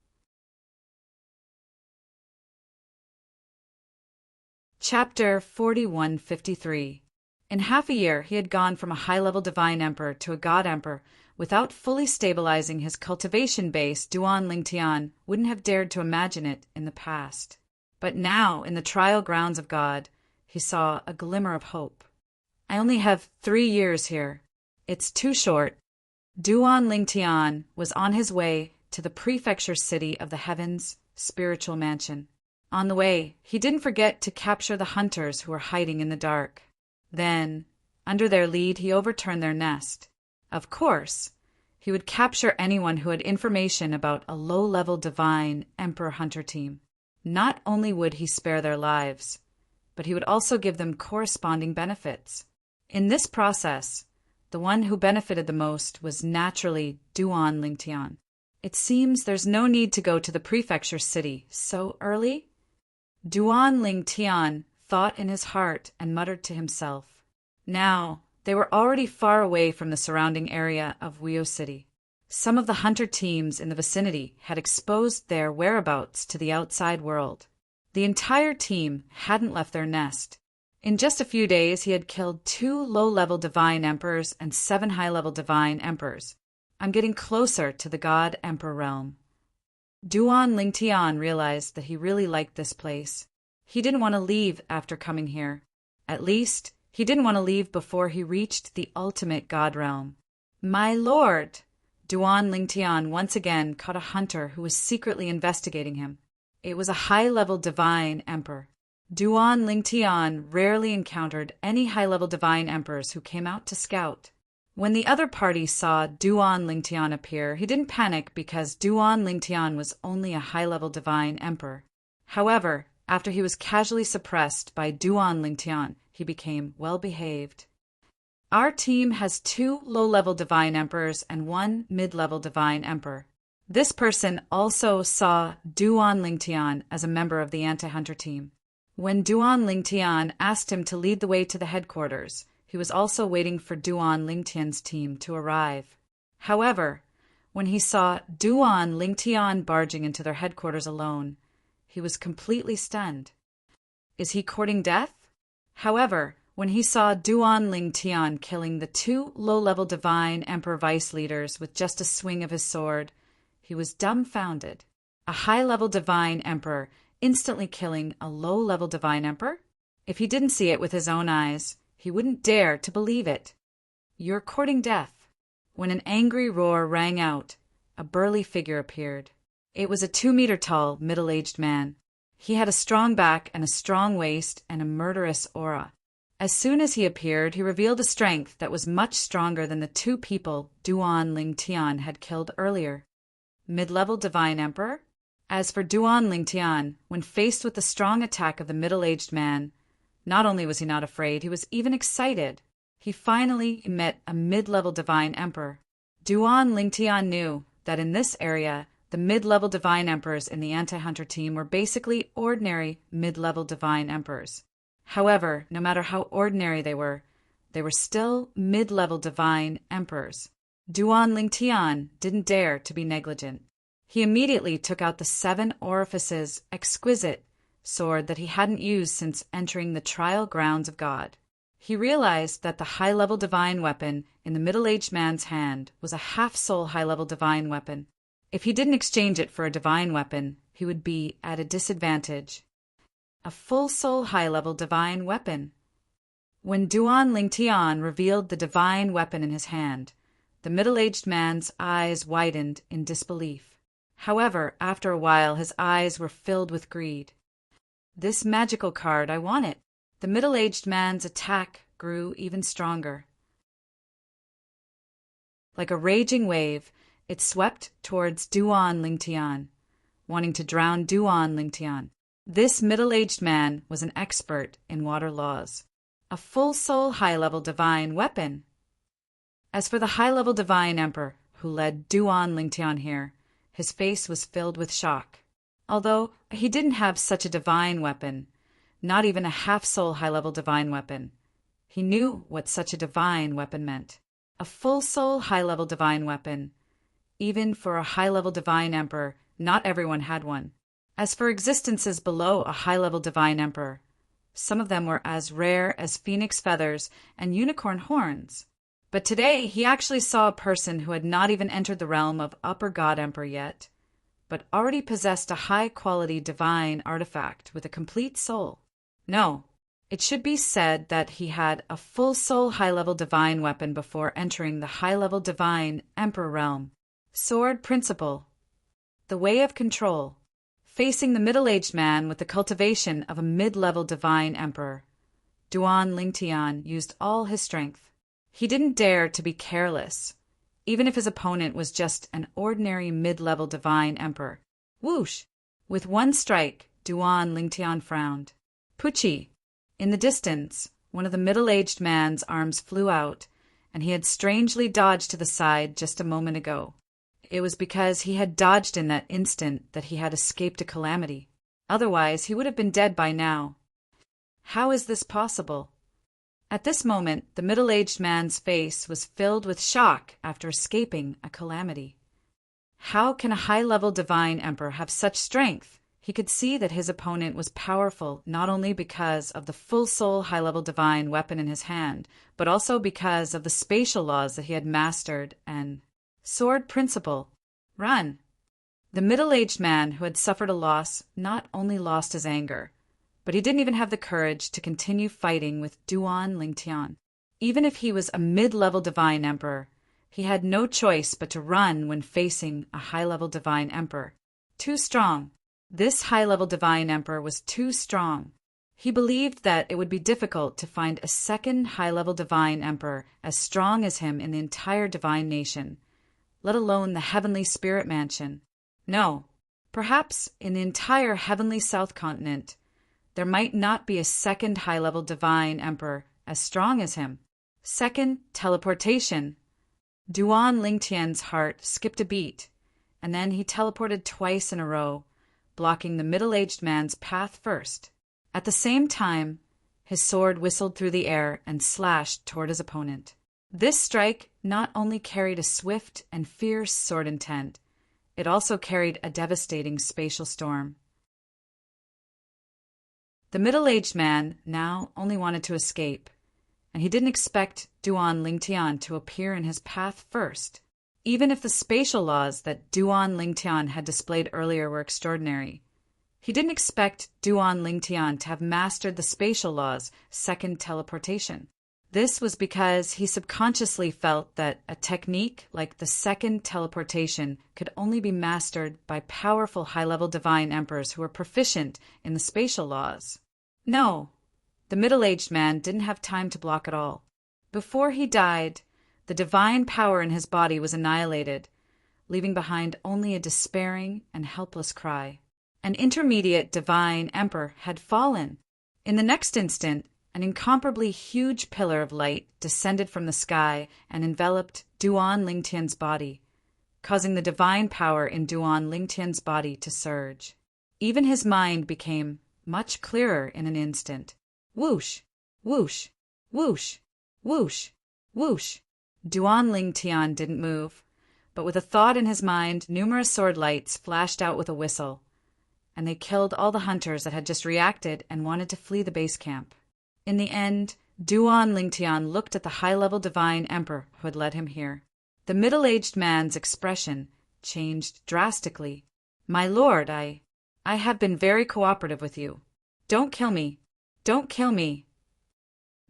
Chapter 4153. In half a year, he had gone from a high-level divine emperor to a god emperor without fully stabilizing his cultivation base. Duan Lingtian wouldn't have dared to imagine it in the past. But now, in the trial grounds of God, he saw a glimmer of hope. I only have 3 years here. It's too short. Duan Lingtian was on his way to the prefecture city of the heavens' spiritual mansion. On the way, he didn't forget to capture the hunters who were hiding in the dark. Then, under their lead, he overturned their nest. Of course, he would capture anyone who had information about a low-level divine Emperor Hunter team. Not only would he spare their lives, but he would also give them corresponding benefits. In this process, the one who benefited the most was naturally Duan Lingtian. It seems there's no need to go to the prefecture city so early. Duan Lingtian thought in his heart and muttered to himself. Now, they were already far away from the surrounding area of Weo City. Some of the hunter teams in the vicinity had exposed their whereabouts to the outside world. The entire team hadn't left their nest. In just a few days, he had killed 2 low-level divine emperors and 7 high-level divine emperors. I'm getting closer to the God-Emperor realm. Duan Lingtian realized that he really liked this place. He didn't want to leave after coming here. At least, he didn't want to leave before he reached the ultimate God realm. My lord! Duan Lingtian once again caught a hunter who was secretly investigating him. It was a high-level divine emperor. Duan Lingtian rarely encountered any high-level divine emperors who came out to scout. When the other party saw Duan Lingtian appear, he didn't panic because Duan Lingtian was only a high-level divine emperor. However, after he was casually suppressed by Duan Lingtian, he became well-behaved. Our team has 2 low-level divine emperors and 1 mid-level divine emperor. This person also saw Duan Lingtian as a member of the anti-hunter team. When Duan Lingtian asked him to lead the way to the headquarters, he was also waiting for Duan Lingtian's team to arrive. However, when he saw Duan Lingtian barging into their headquarters alone, he was completely stunned. Is he courting death? However, when he saw Duan Lingtian killing the 2 low-level divine emperor vice leaders with just a swing of his sword, he was dumbfounded. A high-level divine emperor instantly killing a low-level divine emperor? If he didn't see it with his own eyes, he wouldn't dare to believe it. You're courting death. When an angry roar rang out, a burly figure appeared. It was a 2-meter-tall, middle-aged man. He had a strong back and a strong waist and a murderous aura. As soon as he appeared, he revealed a strength that was much stronger than the 2 people Duan Lingtian had killed earlier. Mid-level divine emperor? As for Duan Lingtian, when faced with the strong attack of the middle-aged man, not only was he not afraid, he was even excited. He finally met a mid-level divine emperor. Duan Lingtian knew that in this area, the mid-level divine emperors in the anti-hunter team were basically ordinary mid-level divine emperors. However, no matter how ordinary they were still mid-level divine emperors. Duan Lingtian didn't dare to be negligent. He immediately took out the 7 orifices exquisite sword that he hadn't used since entering the trial grounds of God. He realized that the high-level divine weapon in the middle-aged man's hand was a half-soul high-level divine weapon. If he didn't exchange it for a divine weapon, he would be at a disadvantage. A full-soul high-level divine weapon. When Duan Lingtian revealed the divine weapon in his hand, the middle-aged man's eyes widened in disbelief. However, after a while, his eyes were filled with greed. This magical card, I want it. The middle-aged man's attack grew even stronger. Like a raging wave, it swept towards Duan Lingtian, wanting to drown Duan Lingtian. This middle-aged man was an expert in water laws. A full-soul high-level divine weapon. As for the high-level divine emperor who led Duan Lingtian here, his face was filled with shock. Although he didn't have such a divine weapon, not even a half-soul high-level divine weapon, he knew what such a divine weapon meant. A full-soul high-level divine weapon. Even for a high-level divine emperor, not everyone had one. As for existences below a high-level divine emperor, some of them were as rare as phoenix feathers and unicorn horns. But today he actually saw a person who had not even entered the realm of Upper God Emperor yet. but already possessed a high-quality divine artifact with a complete soul. No, it should be said that he had a full-soul high-level divine weapon before entering the high-level divine Emperor realm. Sword principle. The way of control. Facing the middle-aged man with the cultivation of a mid-level divine emperor, Duan Lingtian used all his strength. He didn't dare to be careless, even if his opponent was just an ordinary mid-level divine emperor. Whoosh! With one strike, Duan Lingtian frowned. Pucci! In the distance, one of the middle-aged man's arms flew out, and he had strangely dodged to the side just a moment ago. It was because he had dodged in that instant that he had escaped a calamity. Otherwise, he would have been dead by now. How is this possible? At this moment, the middle-aged man's face was filled with shock after escaping a calamity. How can a high-level divine emperor have such strength? He could see that his opponent was powerful not only because of the full-soul high-level divine weapon in his hand, but also because of the spatial laws that he had mastered and sword principle. Run! The middle-aged man who had suffered a loss not only lost his anger, but he didn't even have the courage to continue fighting with Duan Lingtian. Even if he was a mid-level divine emperor, he had no choice but to run when facing a high-level divine emperor. Too strong. This high-level divine emperor was too strong. He believed that it would be difficult to find a second high-level divine emperor as strong as him in the entire divine nation, let alone the heavenly spirit mansion. No, perhaps in the entire heavenly south continent, there might not be a second high-level divine emperor as strong as him. Second, teleportation. Duan Lingtian's heart skipped a beat, and then he teleported twice in a row, blocking the middle-aged man's path first. At the same time, his sword whistled through the air and slashed toward his opponent. This strike not only carried a swift and fierce sword intent, it also carried a devastating spatial storm. The middle-aged man now only wanted to escape, and he didn't expect Duan Lingtian to appear in his path first. Even if the spatial laws that Duan Lingtian had displayed earlier were extraordinary, he didn't expect Duan Lingtian to have mastered the spatial laws, second teleportation. This was because he subconsciously felt that a technique like the second teleportation could only be mastered by powerful high-level divine emperors who were proficient in the spatial laws. No, the middle-aged man didn't have time to block at all. Before he died, the divine power in his body was annihilated, leaving behind only a despairing and helpless cry. An intermediate divine emperor had fallen. In the next instant, an incomparably huge pillar of light descended from the sky and enveloped Duan Lingtian's body, causing the divine power in Duan Lingtian's body to surge. Even his mind became much clearer in an instant. Whoosh! Whoosh! Whoosh! Whoosh! Whoosh! Duan Lingtian didn't move, but with a thought in his mind, numerous sword lights flashed out with a whistle, and they killed all the hunters that had just reacted and wanted to flee the base camp. In the end, Duan Lingtian looked at the high-level divine emperor who had led him here. The middle-aged man's expression changed drastically. "My lord, I have been very cooperative with you. Don't kill me. Don't kill me."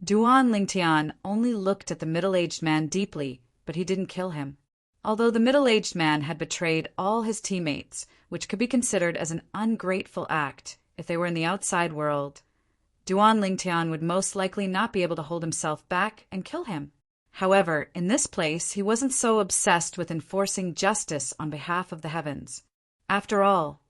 Duan Lingtian only looked at the middle-aged man deeply, but he didn't kill him. Although the middle-aged man had betrayed all his teammates, which could be considered as an ungrateful act if they were in the outside world, Duan Lingtian would most likely not be able to hold himself back and kill him. However, in this place, he wasn't so obsessed with enforcing justice on behalf of the heavens. After all,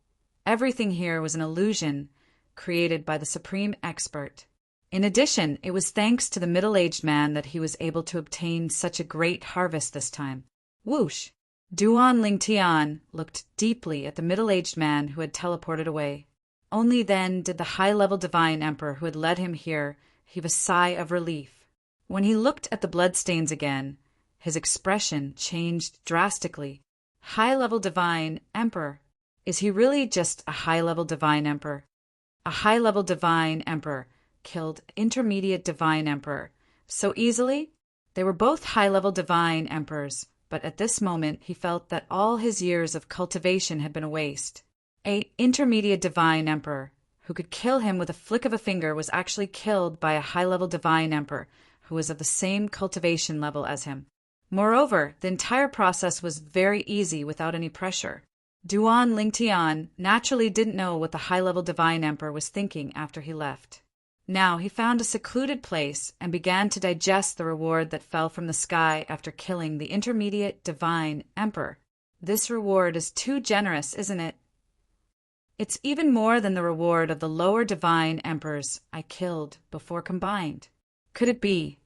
everything here was an illusion created by the supreme expert. In addition, it was thanks to the middle-aged man that he was able to obtain such a great harvest this time. Whoosh! Duan Lingtian looked deeply at the middle-aged man who had teleported away. Only then did the high-level divine emperor who had led him here heave a sigh of relief. When he looked at the bloodstains again, his expression changed drastically. High-level divine emperor. Is he really just a high-level divine emperor? A high-level divine emperor killed intermediate divine emperor so easily? They were both high-level divine emperors, but at this moment he felt that all his years of cultivation had been a waste. An intermediate divine emperor who could kill him with a flick of a finger was actually killed by a high-level divine emperor who was of the same cultivation level as him. Moreover, the entire process was very easy without any pressure. Duan Lingtian naturally didn't know what the high-level divine emperor was thinking after he left. Now he found a secluded place and began to digest the reward that fell from the sky after killing the intermediate divine emperor. This reward is too generous, isn't it? It's even more than the reward of the lower divine emperors I killed before combined. Could it be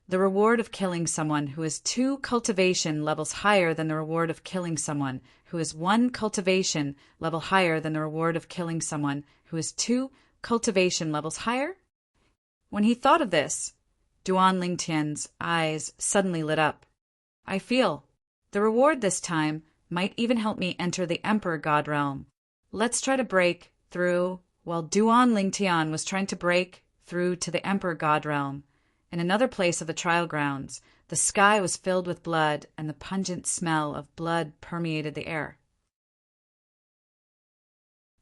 the reward of killing someone who is 2 cultivation levels higher than the reward of killing someone who is 1 cultivation level higher than the reward of killing someone who is 2 cultivation levels higher? When he thought of this, Duan Lingtian's eyes suddenly lit up. I feel the reward this time might even help me enter the Emperor God realm. Let's try to break through. While Duan Lingtian was trying to break through to the Emperor God realm, in another place of the trial grounds, the sky was filled with blood, and the pungent smell of blood permeated the air.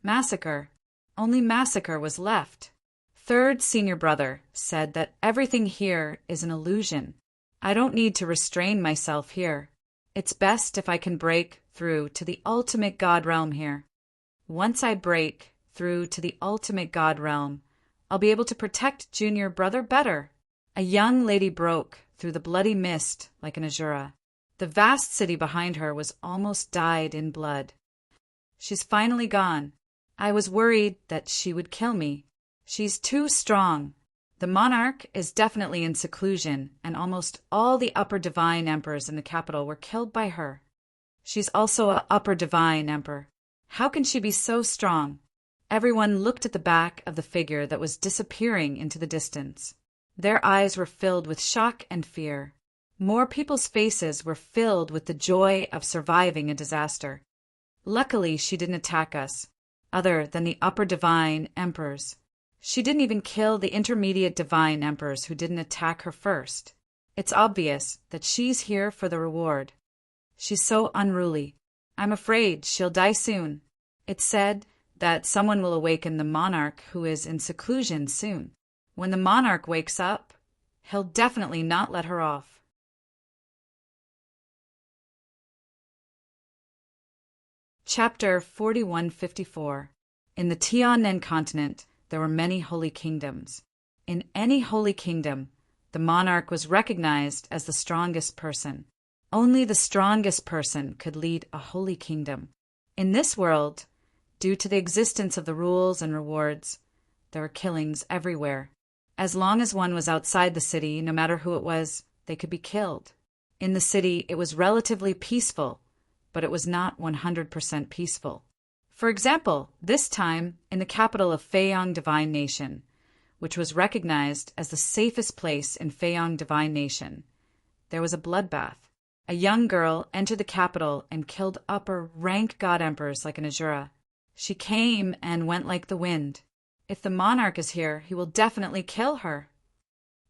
Massacre. Only massacre was left. Third senior brother said that everything here is an illusion. I don't need to restrain myself here. It's best if I can break through to the ultimate God realm here. Once I break through to the ultimate God realm, I'll be able to protect junior brother better. A young lady broke through the bloody mist like an Azura. The vast city behind her was almost dyed in blood. She's finally gone. I was worried that she would kill me. She's too strong. The monarch is definitely in seclusion, and almost all the upper divine emperors in the capital were killed by her. She's also an upper divine emperor. How can she be so strong? Everyone looked at the back of the figure that was disappearing into the distance. Their eyes were filled with shock and fear. More people's faces were filled with the joy of surviving a disaster. Luckily, she didn't attack us, other than the upper divine emperors. She didn't even kill the intermediate divine emperors who didn't attack her first. It's obvious that she's here for the reward. She's so unruly. I'm afraid she'll die soon. It's said that someone will awaken the monarch who is in seclusion soon. When the monarch wakes up, he'll definitely not let her off. Chapter 4154. In the Tianen continent, there were many holy kingdoms. In any holy kingdom, the monarch was recognized as the strongest person. Only the strongest person could lead a holy kingdom. In this world, due to the existence of the rules and rewards, there were killings everywhere. As long as one was outside the city, no matter who it was, they could be killed. In the city, it was relatively peaceful, but it was not 100% peaceful. For example, this time, in the capital of Feiyang Divine Nation, which was recognized as the safest place in Feiyang Divine Nation, there was a bloodbath. A young girl entered the capital and killed upper rank god emperors like an Azura. She came and went like the wind. If the monarch is here, he will definitely kill her.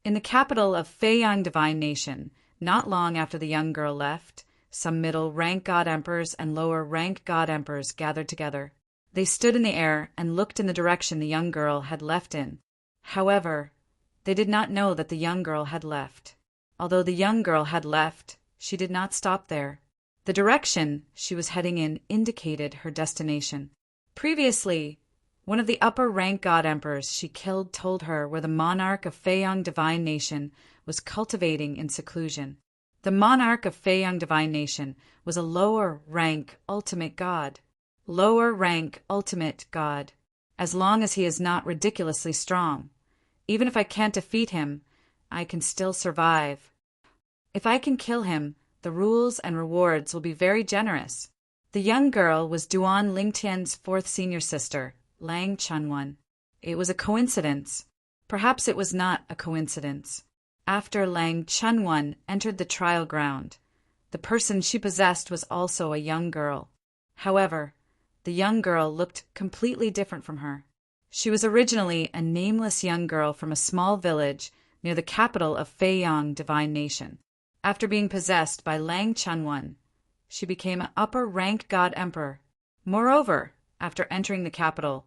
In the capital of Feiyang Divine Nation, not long after the young girl left, some middle-rank god emperors and lower-rank god emperors gathered together. They stood in the air and looked in the direction the young girl had left in. However, they did not know that the young girl had left. Although the young girl had left, she did not stop there. The direction she was heading in indicated her destination. Previously, one of the upper-rank god emperors she killed told her where the monarch of Feiyang Divine Nation was cultivating in seclusion. The monarch of Feiyang Divine Nation was a lower-rank ultimate god. Lower-rank ultimate god. As long as he is not ridiculously strong. Even if I can't defeat him, I can still survive. If I can kill him, the rules and rewards will be very generous. The young girl was Duan Lingtian's fourth senior sister, Lang Chunwan. It was a coincidence. Perhaps it was not a coincidence. After Lang Chunwan entered the trial ground, the person she possessed was also a young girl. However, the young girl looked completely different from her. She was originally a nameless young girl from a small village near the capital of Feiyang Divine Nation. After being possessed by Lang Chunwan, she became an upper-rank god emperor. Moreover, after entering the capital,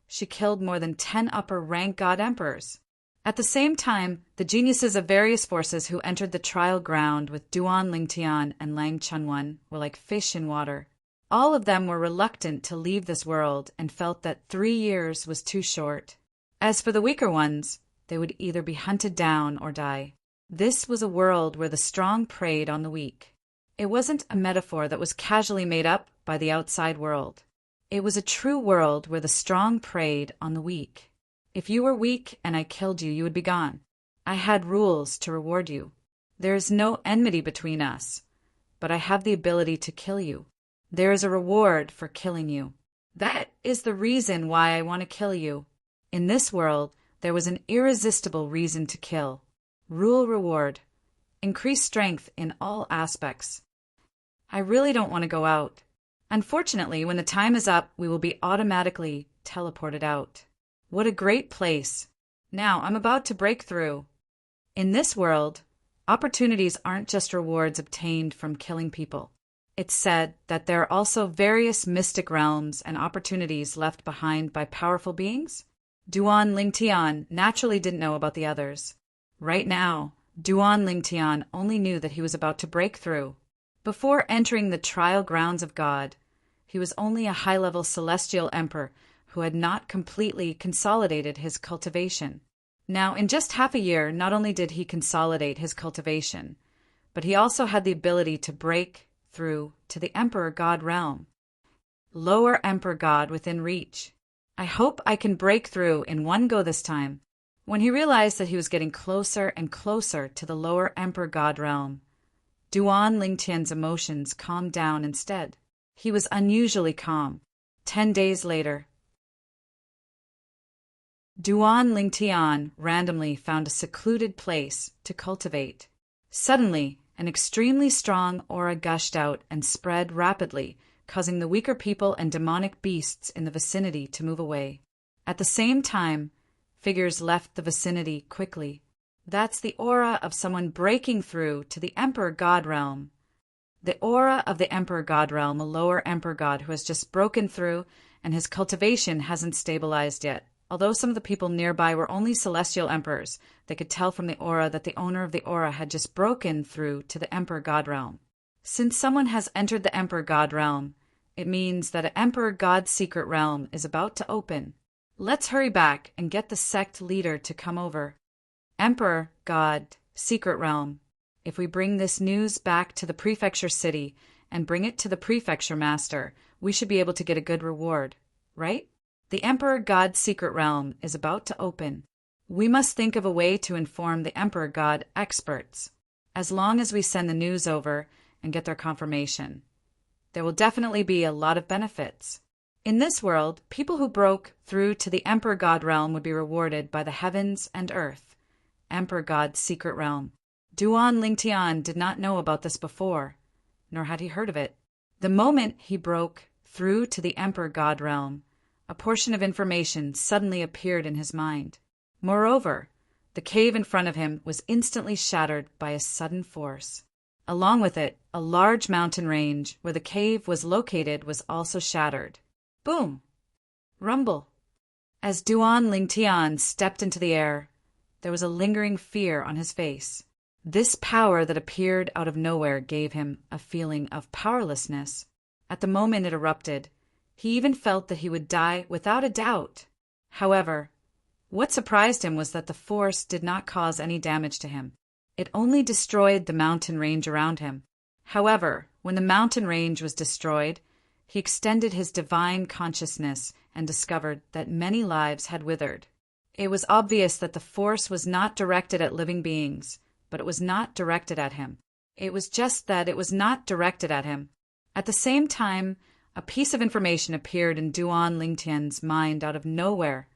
she killed more than 10 upper-rank god emperors. At the same time, the geniuses of various forces who entered the trial ground with Duan Lingtian and Lang Chunwan were like fish in water. All of them were reluctant to leave this world and felt that 3 years was too short. As for the weaker ones, they would either be hunted down or die. This was a world where the strong preyed on the weak. It wasn't a metaphor that was casually made up by the outside world. It was a true world where the strong preyed on the weak. If you were weak and I killed you, you would be gone. I had rules to reward you. There is no enmity between us, but I have the ability to kill you. There is a reward for killing you. That is the reason why I want to kill you. In this world, there was an irresistible reason to kill. Rule reward. Increase strength in all aspects. I really don't want to go out. Unfortunately, when the time is up, we will be automatically teleported out. What a great place. Now, I'm about to break through. In this world, opportunities aren't just rewards obtained from killing people. It's said that there are also various mystic realms and opportunities left behind by powerful beings. Duan Lingtian naturally didn't know about the others. Right now, Duan Lingtian only knew that he was about to break through. Before entering the trial grounds of God, he was only a high-level celestial emperor who had not completely consolidated his cultivation. Now, in just half a year, not only did he consolidate his cultivation, but he also had the ability to break through to the Emperor God realm. Lower Emperor God within reach. I hope I can break through in one go this time. When he realized that he was getting closer and closer to the lower Emperor God realm, Duan Lingtian's emotions calmed down instead. He was unusually calm. 10 days later, Duan Lingtian randomly found a secluded place to cultivate. Suddenly, an extremely strong aura gushed out and spread rapidly, causing the weaker people and demonic beasts in the vicinity to move away. At the same time, figures left the vicinity quickly. That's the aura of someone breaking through to the Emperor God realm. The aura of the Emperor God realm, a lower Emperor God who has just broken through and his cultivation hasn't stabilized yet. Although some of the people nearby were only celestial emperors, they could tell from the aura that the owner of the aura had just broken through to the Emperor God realm. Since someone has entered the Emperor God realm, it means that an Emperor God's secret realm is about to open. Let's hurry back and get the sect leader to come over. Emperor God, secret realm. If we bring this news back to the prefecture city and bring it to the prefecture master, we should be able to get a good reward, right? The Emperor God secret realm is about to open. We must think of a way to inform the Emperor God experts. As long as we send the news over and get their confirmation, there will definitely be a lot of benefits. In this world, people who broke through to the Emperor God realm would be rewarded by the heavens and earth. Emperor God's secret realm. Duan Lingtian did not know about this before, nor had he heard of it. The moment he broke through to the Emperor God realm, a portion of information suddenly appeared in his mind. Moreover, the cave in front of him was instantly shattered by a sudden force. Along with it, a large mountain range where the cave was located was also shattered. Boom! Rumble! As Duan Lingtian stepped into the air, there was a lingering fear on his face. This power that appeared out of nowhere gave him a feeling of powerlessness. At the moment it erupted, he even felt that he would die without a doubt. However, what surprised him was that the force did not cause any damage to him. It only destroyed the mountain range around him. However, when the mountain range was destroyed, he extended his divine consciousness and discovered that many lives had withered. It was obvious that the force was not directed at living beings, but it was not directed at him. It was just that it was not directed at him. At the same time, a piece of information appeared in Duan Lingtian's mind out of nowhere.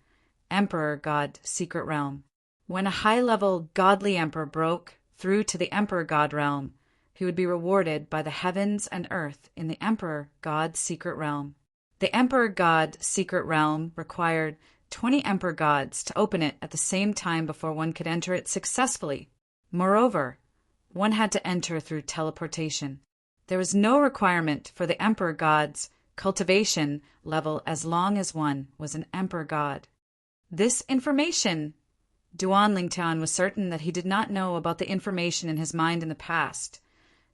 Emperor God secret realm. When a high-level godly emperor broke through to the Emperor God realm, he would be rewarded by the heavens and earth in the Emperor God secret realm. The Emperor God secret realm required 20 Emperor Gods to open it at the same time before one could enter it successfully. Moreover, one had to enter through teleportation. There was no requirement for the Emperor God's cultivation level as long as one was an Emperor God. This information, Duan Lingtian was certain that he did not know about the information in his mind in the past,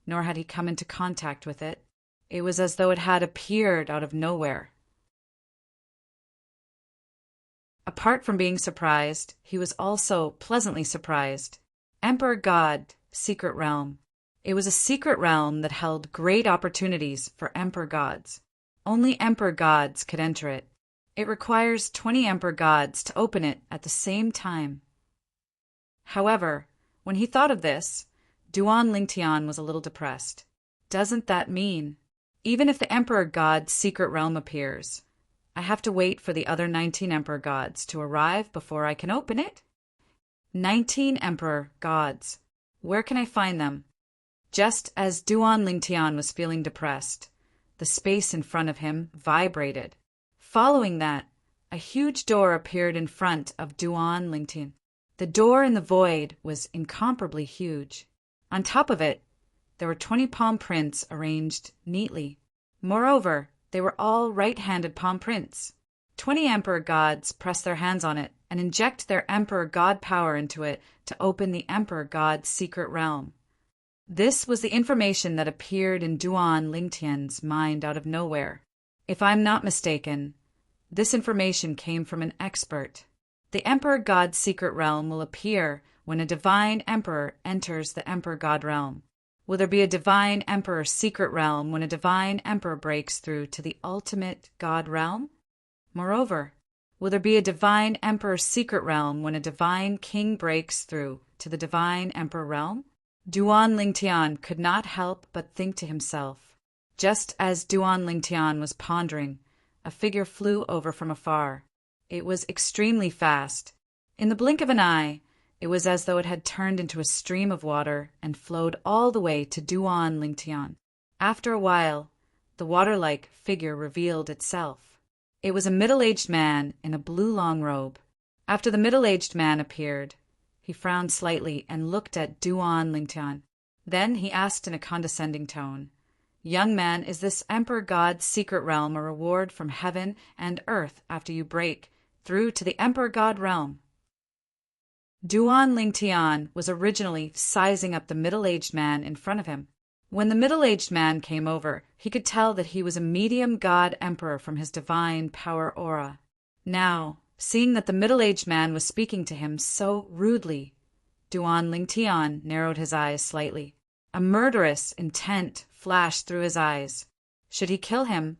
nor had he come into contact with it. It was as though it had appeared out of nowhere. Apart from being surprised, he was also pleasantly surprised. Emperor God, secret realm. It was a secret realm that held great opportunities for Emperor Gods. Only Emperor Gods could enter it. It requires 20 Emperor Gods to open it at the same time. However, when he thought of this, Duan Lingtian was a little depressed. Doesn't that mean, even if the Emperor God's secret realm appears, I have to wait for the other 19 Emperor Gods to arrive before I can open it? 19 Emperor Gods. Where can I find them? Just as Duan Lingtian was feeling depressed, the space in front of him vibrated. Following that, a huge door appeared in front of Duan Lingtian. The door in the void was incomparably huge. On top of it, there were 20 palm prints arranged neatly. Moreover, they were all right-handed palm prints. 20 Emperor Gods press their hands on it and inject their Emperor God power into it to open the Emperor God's secret realm. This was the information that appeared in Duan Lingtian's mind out of nowhere. If I'm not mistaken, this information came from an expert. The Emperor God's secret realm will appear when a divine emperor enters the Emperor God realm. Will there be a divine emperor secret realm when a divine emperor breaks through to the ultimate God realm? Moreover, will there be a divine emperor secret realm when a divine king breaks through to the divine emperor realm? Duan Lingtian could not help but think to himself. Just as Duan Lingtian was pondering, a figure flew over from afar. It was extremely fast. In the blink of an eye, it was as though it had turned into a stream of water and flowed all the way to Duan Lingtian. After a while, the water-like figure revealed itself. It was a middle-aged man in a blue long robe. After the middle-aged man appeared, he frowned slightly and looked at Duan Lingtian. Then he asked in a condescending tone, "Young man, is this Emperor God's secret realm a reward from heaven and earth after you break through to the Emperor God realm?" Duan Lingtian was originally sizing up the middle-aged man in front of him. When the middle-aged man came over, he could tell that he was a medium god emperor from his divine power aura. Now, seeing that the middle-aged man was speaking to him so rudely, Duan Lingtian narrowed his eyes slightly. A murderous intent flashed through his eyes. Should he kill him,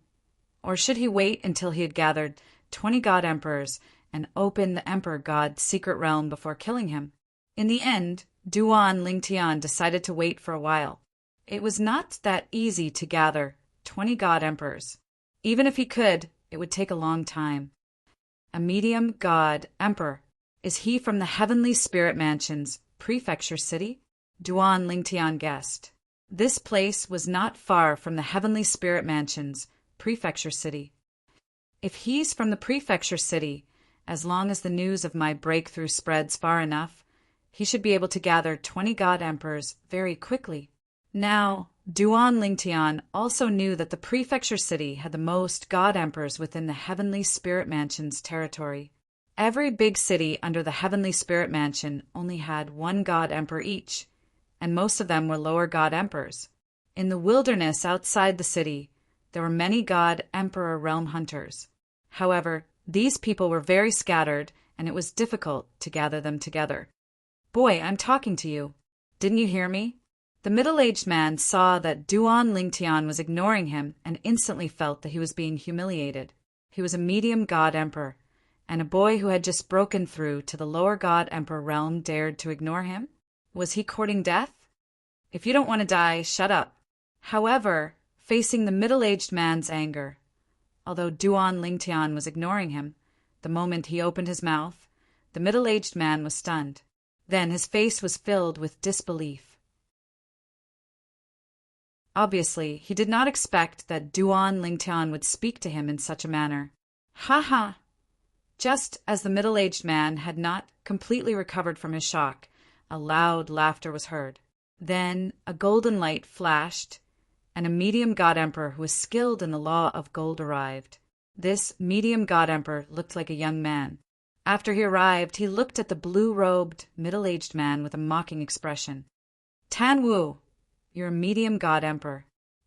or should he wait until he had gathered 20 god emperors and open the Emperor God's secret realm before killing him? In the end, Duan Lingtian decided to wait for a while. It was not that easy to gather 20 god emperors. Even if he could, it would take a long time. A medium god emperor. Is he from the heavenly spirit mansion's prefecture city? Duan Lingtian guessed. This place was not far from the heavenly spirit mansion's prefecture city. If he's from the prefecture city, as long as the news of my breakthrough spreads far enough, he should be able to gather 20 god emperors very quickly. Now, Duan Lingtian also knew that the prefecture city had the most god emperors within the heavenly spirit mansion's territory. Every big city under the heavenly spirit mansion only had 1 god emperor each, and most of them were lower god emperors. In the wilderness outside the city, there were many god emperor realm hunters. However, these people were very scattered, and it was difficult to gather them together. "Boy, I'm talking to you. Didn't you hear me?" The middle-aged man saw that Duan Lingtian was ignoring him and instantly felt that he was being humiliated. He was a medium god emperor, and a boy who had just broken through to the lower god emperor realm dared to ignore him? Was he courting death? If you don't want to die, shut up. However, facing the middle-aged man's anger, although Duan Lingtian was ignoring him, the moment he opened his mouth, the middle-aged man was stunned. Then his face was filled with disbelief. Obviously, he did not expect that Duan Lingtian would speak to him in such a manner. "Ha ha!" Just as the middle-aged man had not completely recovered from his shock, a loud laughter was heard. Then a golden light flashed, and a medium god emperor who was skilled in the law of gold arrived. This medium god emperor looked like a young man. After he arrived, he looked at the blue-robed, middle-aged man with a mocking expression. "Tan Wu, you're a medium god emperor.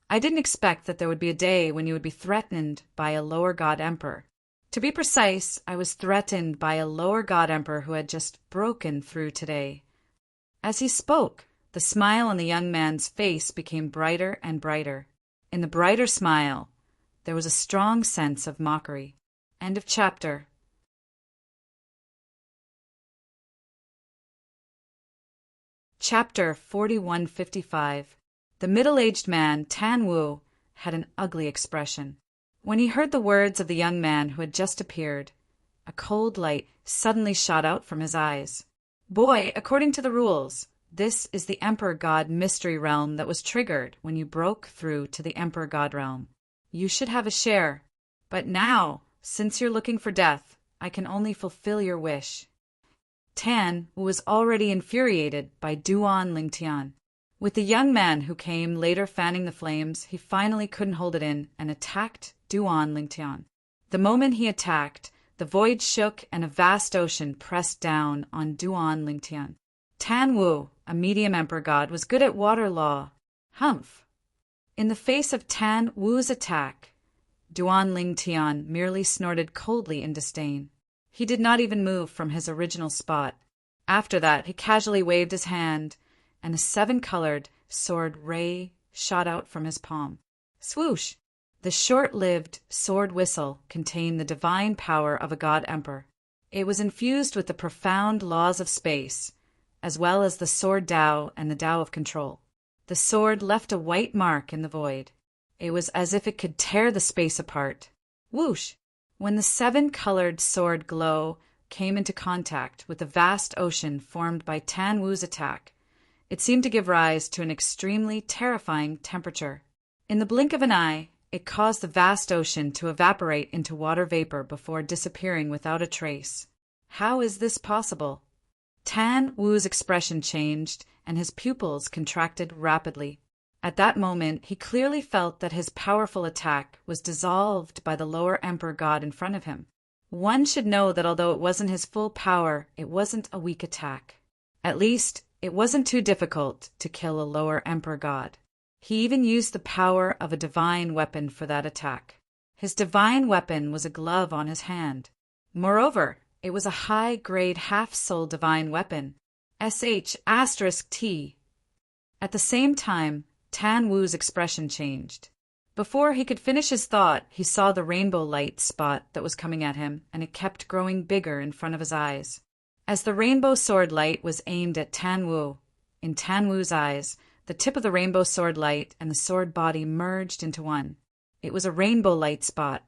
I didn't expect that there would be a day when you would be threatened by a lower god emperor. To be precise, I was threatened by a lower god emperor who had just broken through today." As he spoke, the smile on the young man's face became brighter and brighter. In the brighter smile, there was a strong sense of mockery. End of chapter. Chapter 4155. The middle-aged man, Tan Wu, had an ugly expression. When he heard the words of the young man who had just appeared, a cold light suddenly shot out from his eyes. "Boy, according to the rules, this is the Emperor God Mystery Realm that was triggered when you broke through to the Emperor God Realm. You should have a share. But now, since you're looking for death, I can only fulfill your wish." Tan was already infuriated by Duan Lingtian. With the young man who came later fanning the flames, he finally couldn't hold it in and attacked Duan Lingtian. The moment he attacked, the void shook and a vast ocean pressed down on Duan Lingtian. Tan Wu, a medium emperor god, was good at water law. Humph! In the face of Tan Wu's attack, Duan Lingtian merely snorted coldly in disdain. He did not even move from his original spot. After that, he casually waved his hand, and a seven-colored sword ray shot out from his palm. Swoosh! The short-lived sword whistle contained the divine power of a god emperor. It was infused with the profound laws of space, as well as the sword Tao and the Tao of control. The sword left a white mark in the void. It was as if it could tear the space apart. Whoosh! When the seven-colored sword glow came into contact with the vast ocean formed by Tan Wu's attack, it seemed to give rise to an extremely terrifying temperature. In the blink of an eye, it caused the vast ocean to evaporate into water vapor before disappearing without a trace. How is this possible? Tan Wu's expression changed, and his pupils contracted rapidly. At that moment, he clearly felt that his powerful attack was dissolved by the lower emperor god in front of him. One should know that although it wasn't his full power, it wasn't a weak attack. At least, it wasn't too difficult to kill a lower emperor god. He even used the power of a divine weapon for that attack. His divine weapon was a glove on his hand. Moreover, it was a high-grade half-soul divine weapon, SH*T. At the same time, Tan Wu's expression changed. Before he could finish his thought, he saw the rainbow light spot that was coming at him, and it kept growing bigger in front of his eyes. As the rainbow sword light was aimed at Tan Wu, in Tan Wu's eyes, the tip of the rainbow sword light and the sword body merged into one. It was a rainbow light spot.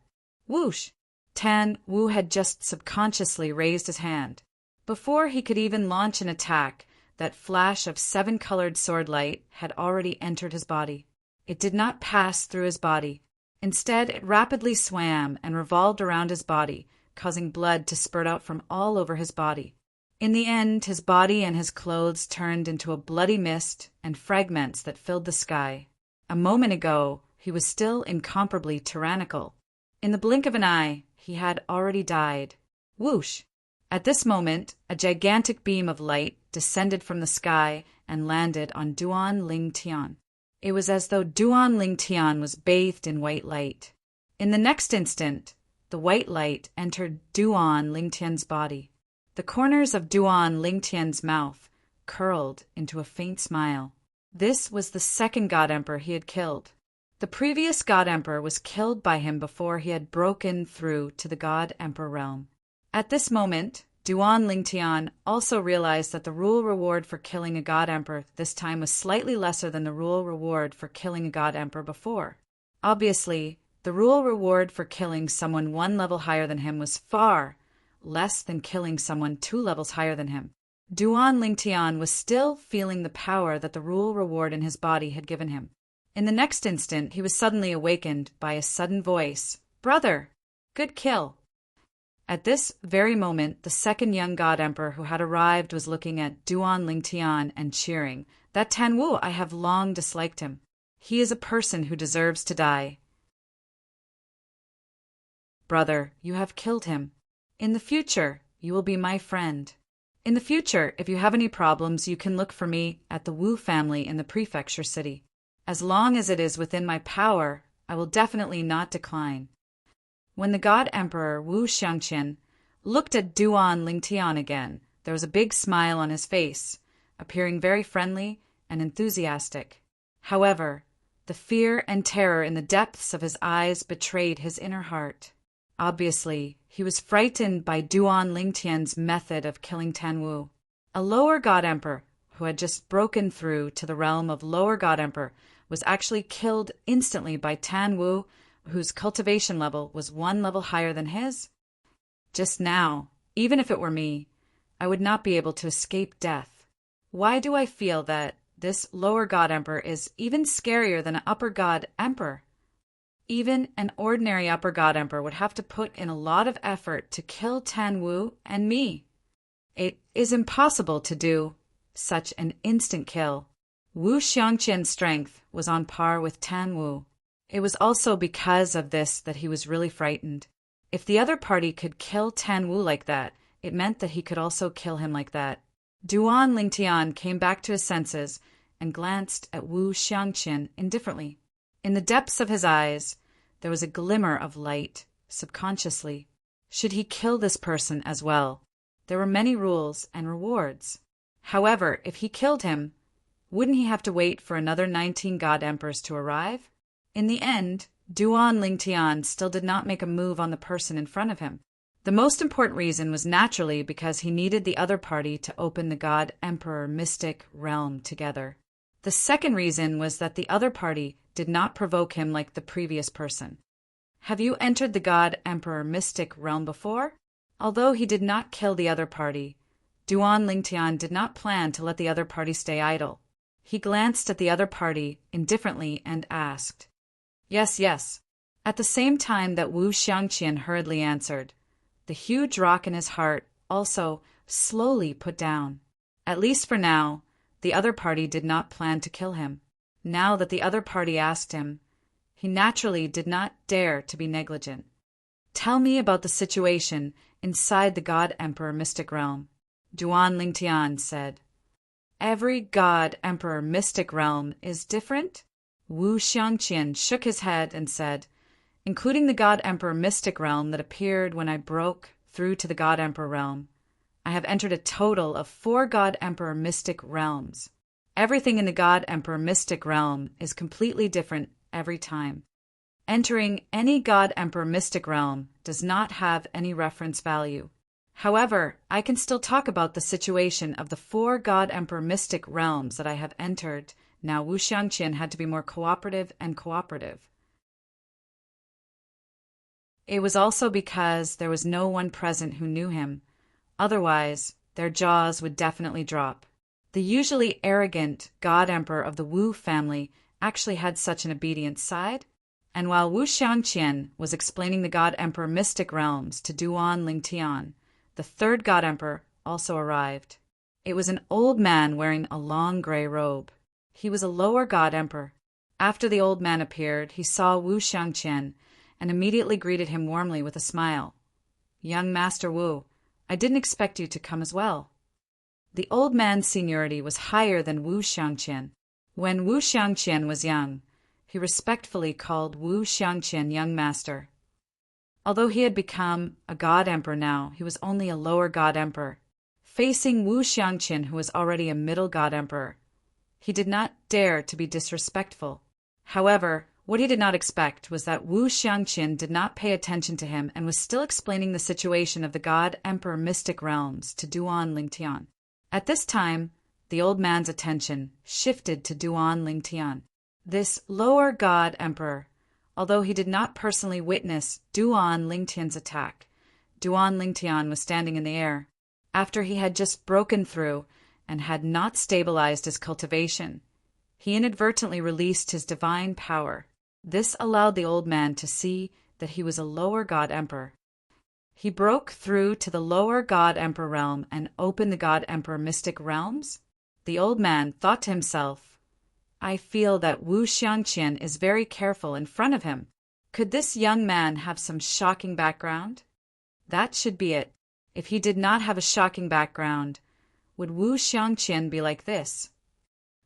Whoosh! Tan Wu had just subconsciously raised his hand. Before he could even launch an attack, that flash of seven-colored sword light had already entered his body. It did not pass through his body. Instead, it rapidly swam and revolved around his body, causing blood to spurt out from all over his body. In the end, his body and his clothes turned into a bloody mist and fragments that filled the sky. A moment ago, he was still incomparably tyrannical. In the blink of an eye, he had already died. Whoosh! At this moment, a gigantic beam of light descended from the sky and landed on Duan Lingtian. It was as though Duan Lingtian was bathed in white light. In the next instant, the white light entered Duan Lingtian's body. The corners of Duan Lingtian's mouth curled into a faint smile. This was the second God Emperor he had killed. The previous God Emperor was killed by him before he had broken through to the God Emperor realm. At this moment, Duan Lingtian also realized that the rule reward for killing a God Emperor this time was slightly lesser than the rule reward for killing a God Emperor before. Obviously, the rule reward for killing someone one level higher than him was far less than killing someone 2 levels higher than him. Duan Lingtian was still feeling the power that the rule reward in his body had given him. In the next instant, he was suddenly awakened by a sudden voice. "Brother! Good kill!" At this very moment, the second young God Emperor who had arrived was looking at Duan Lingtian and cheering, That Tan Wu, I have long disliked him. He is a person who deserves to die. Brother, you have killed him. In the future, you will be my friend. In the future, if you have any problems, you can look for me at the Wu family in the prefecture city. As long as it is within my power, I will definitely not decline. When the God Emperor Wu Xiangqian looked at Duan Lingtian again, there was a big smile on his face, appearing very friendly and enthusiastic. However, the fear and terror in the depths of his eyes betrayed his inner heart. Obviously, he was frightened by Duan Lingtian's method of killing Tan Wu. A lower God Emperor, who had just broken through to the realm of lower God Emperor, was actually killed instantly by Tan Wu, whose cultivation level was one level higher than his. Just now, even if it were me, I would not be able to escape death. Why do I feel that this lower God Emperor is even scarier than an upper God Emperor? Even an ordinary upper God Emperor would have to put in a lot of effort to kill Tan Wu and me. It is impossible to do such an instant kill. Wu Xiangqian's strength was on par with Tan Wu. It was also because of this that he was really frightened. If the other party could kill Tan Wu like that, it meant that he could also kill him like that. Duan Lingtian came back to his senses and glanced at Wu Xiangqian indifferently. In the depths of his eyes, there was a glimmer of light, subconsciously. Should he kill this person as well? There were many rules and rewards. However, if he killed him, wouldn't he have to wait for another 19 God Emperors to arrive? In the end, Duan Lingtian still did not make a move on the person in front of him. The most important reason was naturally because he needed the other party to open the God Emperor mystic realm together. The second reason was that the other party did not provoke him like the previous person. Have you entered the God Emperor mystic realm before? Although he did not kill the other party, Duan Lingtian did not plan to let the other party stay idle. He glanced at the other party indifferently and asked, "Yes, yes." At the same time that Wu Xiangqian hurriedly answered, the huge rock in his heart also slowly put down. At least for now, the other party did not plan to kill him. Now that the other party asked him, he naturally did not dare to be negligent. "Tell me about the situation inside the God Emperor mystic realm," Duan Lingtian said. "Every God Emperor mystic realm is different?" Wu Xiangqian shook his head and said, "Including the God Emperor mystic realm that appeared when I broke through to the God Emperor realm, I have entered a total of 4 God Emperor mystic realms. Everything in the God Emperor mystic realm is completely different every time. Entering any God Emperor mystic realm does not have any reference value. However, I can still talk about the situation of the 4 God Emperor mystic realms that I have entered." Now Wu Xiangqian had to be more cooperative and cooperative. It was also because there was no one present who knew him. Otherwise, their jaws would definitely drop. The usually arrogant God Emperor of the Wu family actually had such an obedient side. And while Wu Xiangqian was explaining the God Emperor mystic realms to Duan Lingtian, the 3rd God Emperor also arrived. It was an old man wearing a long gray robe. He was a lower God Emperor. After the old man appeared, he saw Wu Xiangqian and immediately greeted him warmly with a smile. "Young Master Wu, I didn't expect you to come as well." The old man's seniority was higher than Wu Xiangqian. When Wu Xiangqian was young, he respectfully called Wu Xiangqian young master. Although he had become a God Emperor now, he was only a lower God Emperor. Facing Wu Xiangqian, who was already a middle God Emperor, he did not dare to be disrespectful. However, what he did not expect was that Wu Xiangqian did not pay attention to him and was still explaining the situation of the God Emperor mystic realms to Duan Lingtian. At this time, the old man's attention shifted to Duan Lingtian. This lower God Emperor, although he did not personally witness Duan Lingtian's attack, Duan Lingtian was standing in the air. After he had just broken through and had not stabilized his cultivation, he inadvertently released his divine power. This allowed the old man to see that he was a lower God Emperor. He broke through to the lower God Emperor realm and opened the God Emperor mystic realms. The old man thought to himself, I feel that Wu Xiangqian is very careful in front of him. Could this young man have some shocking background? That should be it. If he did not have a shocking background, would Wu Xiangqian be like this?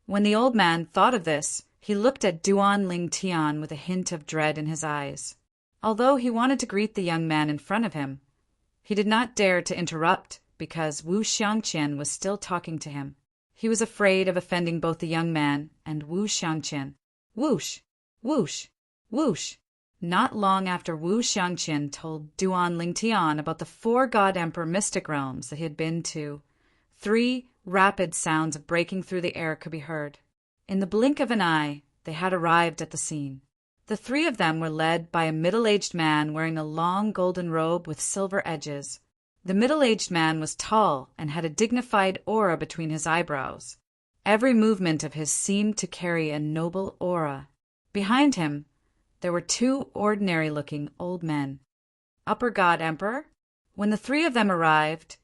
When the old man thought of this, he looked at Duan Ling Tian with a hint of dread in his eyes. Although he wanted to greet the young man in front of him, he did not dare to interrupt because Wu Xiangqian was still talking to him. He was afraid of offending both the young man and Wu Xiangqian. Whoosh! Whoosh! Whoosh! Not long after Wu Xiangqian told Duan Ling Tian about the 4 God Emperor mystic realms that he had been to, 3 rapid sounds of breaking through the air could be heard. In the blink of an eye, they had arrived at the scene. The 3 of them were led by a middle-aged man wearing a long golden robe with silver edges. The middle-aged man was tall and had a dignified aura between his eyebrows. Every movement of his seemed to carry a noble aura. Behind him, there were 2 ordinary-looking old men. Upper God Emperor? When the 3 of them arrived,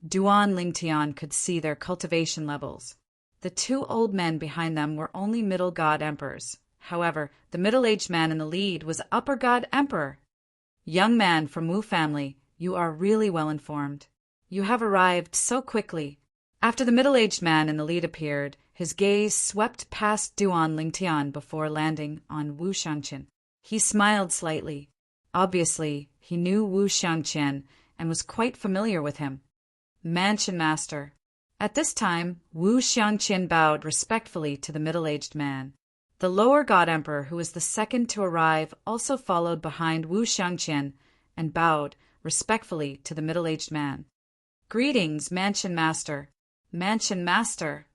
Duan Ling Tian could see their cultivation levels. The 2 old men behind them were only middle God Emperors. However, the middle-aged man in the lead was Upper God Emperor. Young man from Wu family, you are really well informed. You have arrived so quickly. After the middle-aged man in the lead appeared, his gaze swept past Duan Ling Tian before landing on Wu Xiangqian. He smiled slightly. Obviously, he knew Wu Xiangqian and was quite familiar with him. Mansion Master. At this time, Wu Xiangqian bowed respectfully to the middle-aged man. The lower God Emperor, who was the second to arrive, also followed behind Wu Xiangqian and bowed respectfully to the middle-aged man. Greetings, Mansion Master. Mansion Master.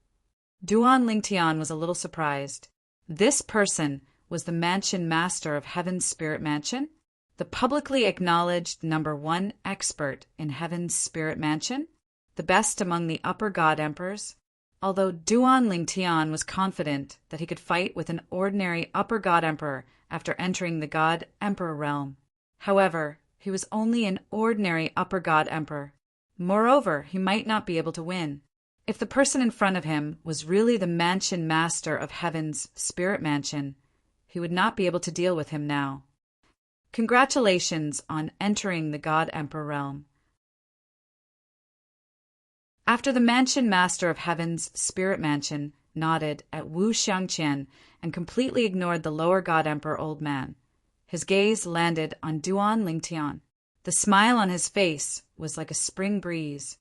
Duan Ling Tian was a little surprised. This person was the Mansion Master of Heaven's Spirit Mansion, the publicly acknowledged #1 expert in Heaven's Spirit Mansion, the best among the Upper God Emperors. Although Duan Ling Tian was confident that he could fight with an ordinary Upper God Emperor after entering the God Emperor realm. However, he was only an ordinary Upper God Emperor. Moreover, he might not be able to win. If the person in front of him was really the Mansion Master of Heaven's Spirit Mansion, he would not be able to deal with him now. Congratulations on entering the God Emperor realm. After the Mansion Master of Heaven's Spirit Mansion nodded at Wu Xiangqian and completely ignored the lower God Emperor old man, his gaze landed on Duan Ling Tian. The smile on his face was like a spring breeze.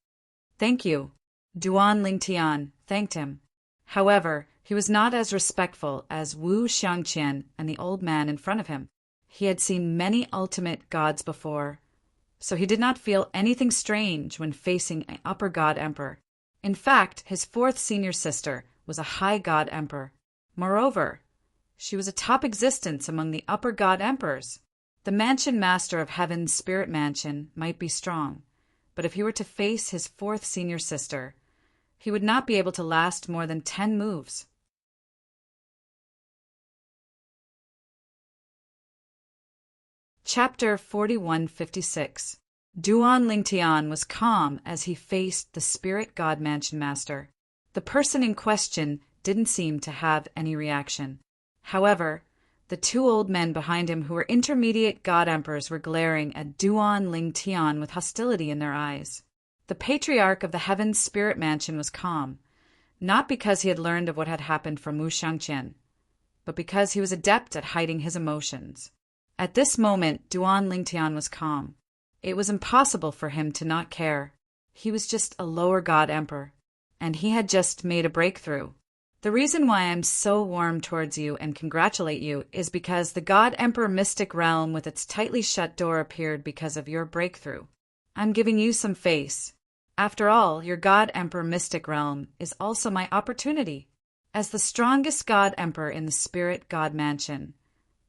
Thank you. Duan Ling Tian thanked him. However, he was not as respectful as Wu Xiangqian and the old man in front of him. He had seen many ultimate gods before, so he did not feel anything strange when facing an Upper God Emperor. In fact, his 4th senior sister was a High God Emperor. Moreover, she was a top existence among the Upper God Emperors. The Mansion Master of Heaven's Spirit Mansion might be strong, but if he were to face his 4th senior sister, he would not be able to last more than 10 moves. Chapter 4156. Duan Ling Tian was calm as he faced the Spirit God Mansion Master. The person in question didn't seem to have any reaction. However, the 2 old men behind him who were intermediate God Emperors were glaring at Duan Ling Tian with hostility in their eyes. The Patriarch of the Heaven's Spirit Mansion was calm, not because he had learned of what had happened from Wu Xiangqian, but because he was adept at hiding his emotions. At this moment, Duan Ling Tian was calm. It was impossible for him to not care. He was just a lower God Emperor, and he had just made a breakthrough. The reason why I'm so warm towards you and congratulate you is because the God Emperor Mystic Realm with its tightly shut door appeared because of your breakthrough. I'm giving you some face. After all, your God Emperor Mystic Realm is also my opportunity. As the strongest God Emperor in the Spirit God Mansion,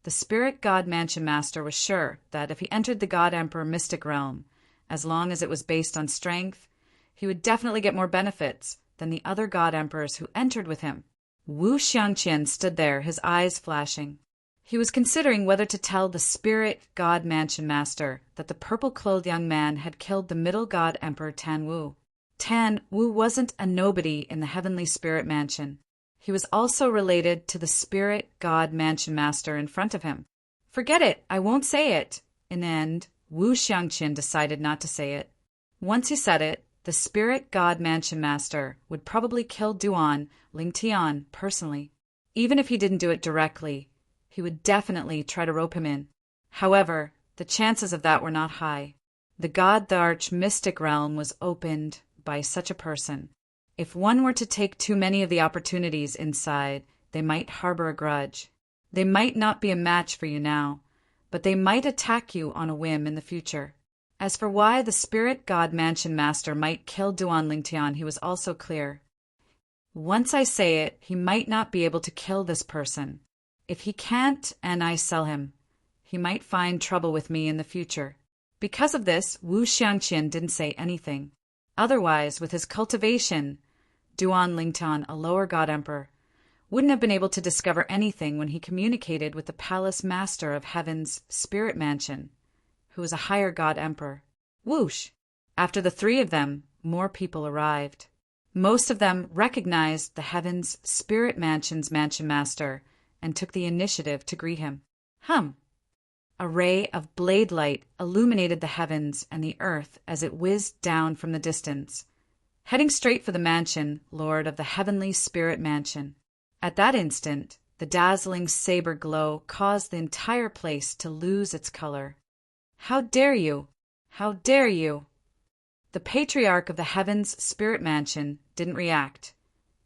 the Spirit God Mansion Master was sure that if he entered the God Emperor Mystic Realm, as long as it was based on strength, he would definitely get more benefits than the other God Emperors who entered with him. Wu Xiangqian stood there, his eyes flashing. He was considering whether to tell the Spirit God Mansion Master that the purple-clothed young man had killed the middle God Emperor Tan Wu. Tan Wu wasn't a nobody in the heavenly spirit mansion. He was also related to the spirit god mansion master in front of him. Forget it, I won't say it. In the end, Wu Xiangqin decided not to say it. Once he said it, the spirit god mansion master would probably kill Duan Lingtian personally. Even if he didn't do it directly, he would definitely try to rope him in. However, the chances of that were not high. The God-Arch mystic realm was opened by such a person. If one were to take too many of the opportunities inside, they might harbor a grudge. They might not be a match for you now, but they might attack you on a whim in the future. As for why the spirit god mansion master might kill Duan Lingtian, he was also clear. Once I say it, he might not be able to kill this person. If he can't and I sell him, he might find trouble with me in the future. Because of this, Wu Xiangqin didn't say anything. Otherwise, with his cultivation, Duan Lingtian, a lower god emperor, wouldn't have been able to discover anything when he communicated with the palace master of heaven's spirit mansion, who was a higher god emperor. Whoosh! After the three of them, more people arrived. Most of them recognized the heaven's spirit mansion's mansion master and took the initiative to greet him. A ray of blade light illuminated the heavens and the earth as it whizzed down from the distance, heading straight for the mansion lord of the heavenly spirit mansion. At that instant, the dazzling saber glow caused the entire place to lose its color. How dare you! How dare you! The patriarch of the heaven's spirit mansion didn't react,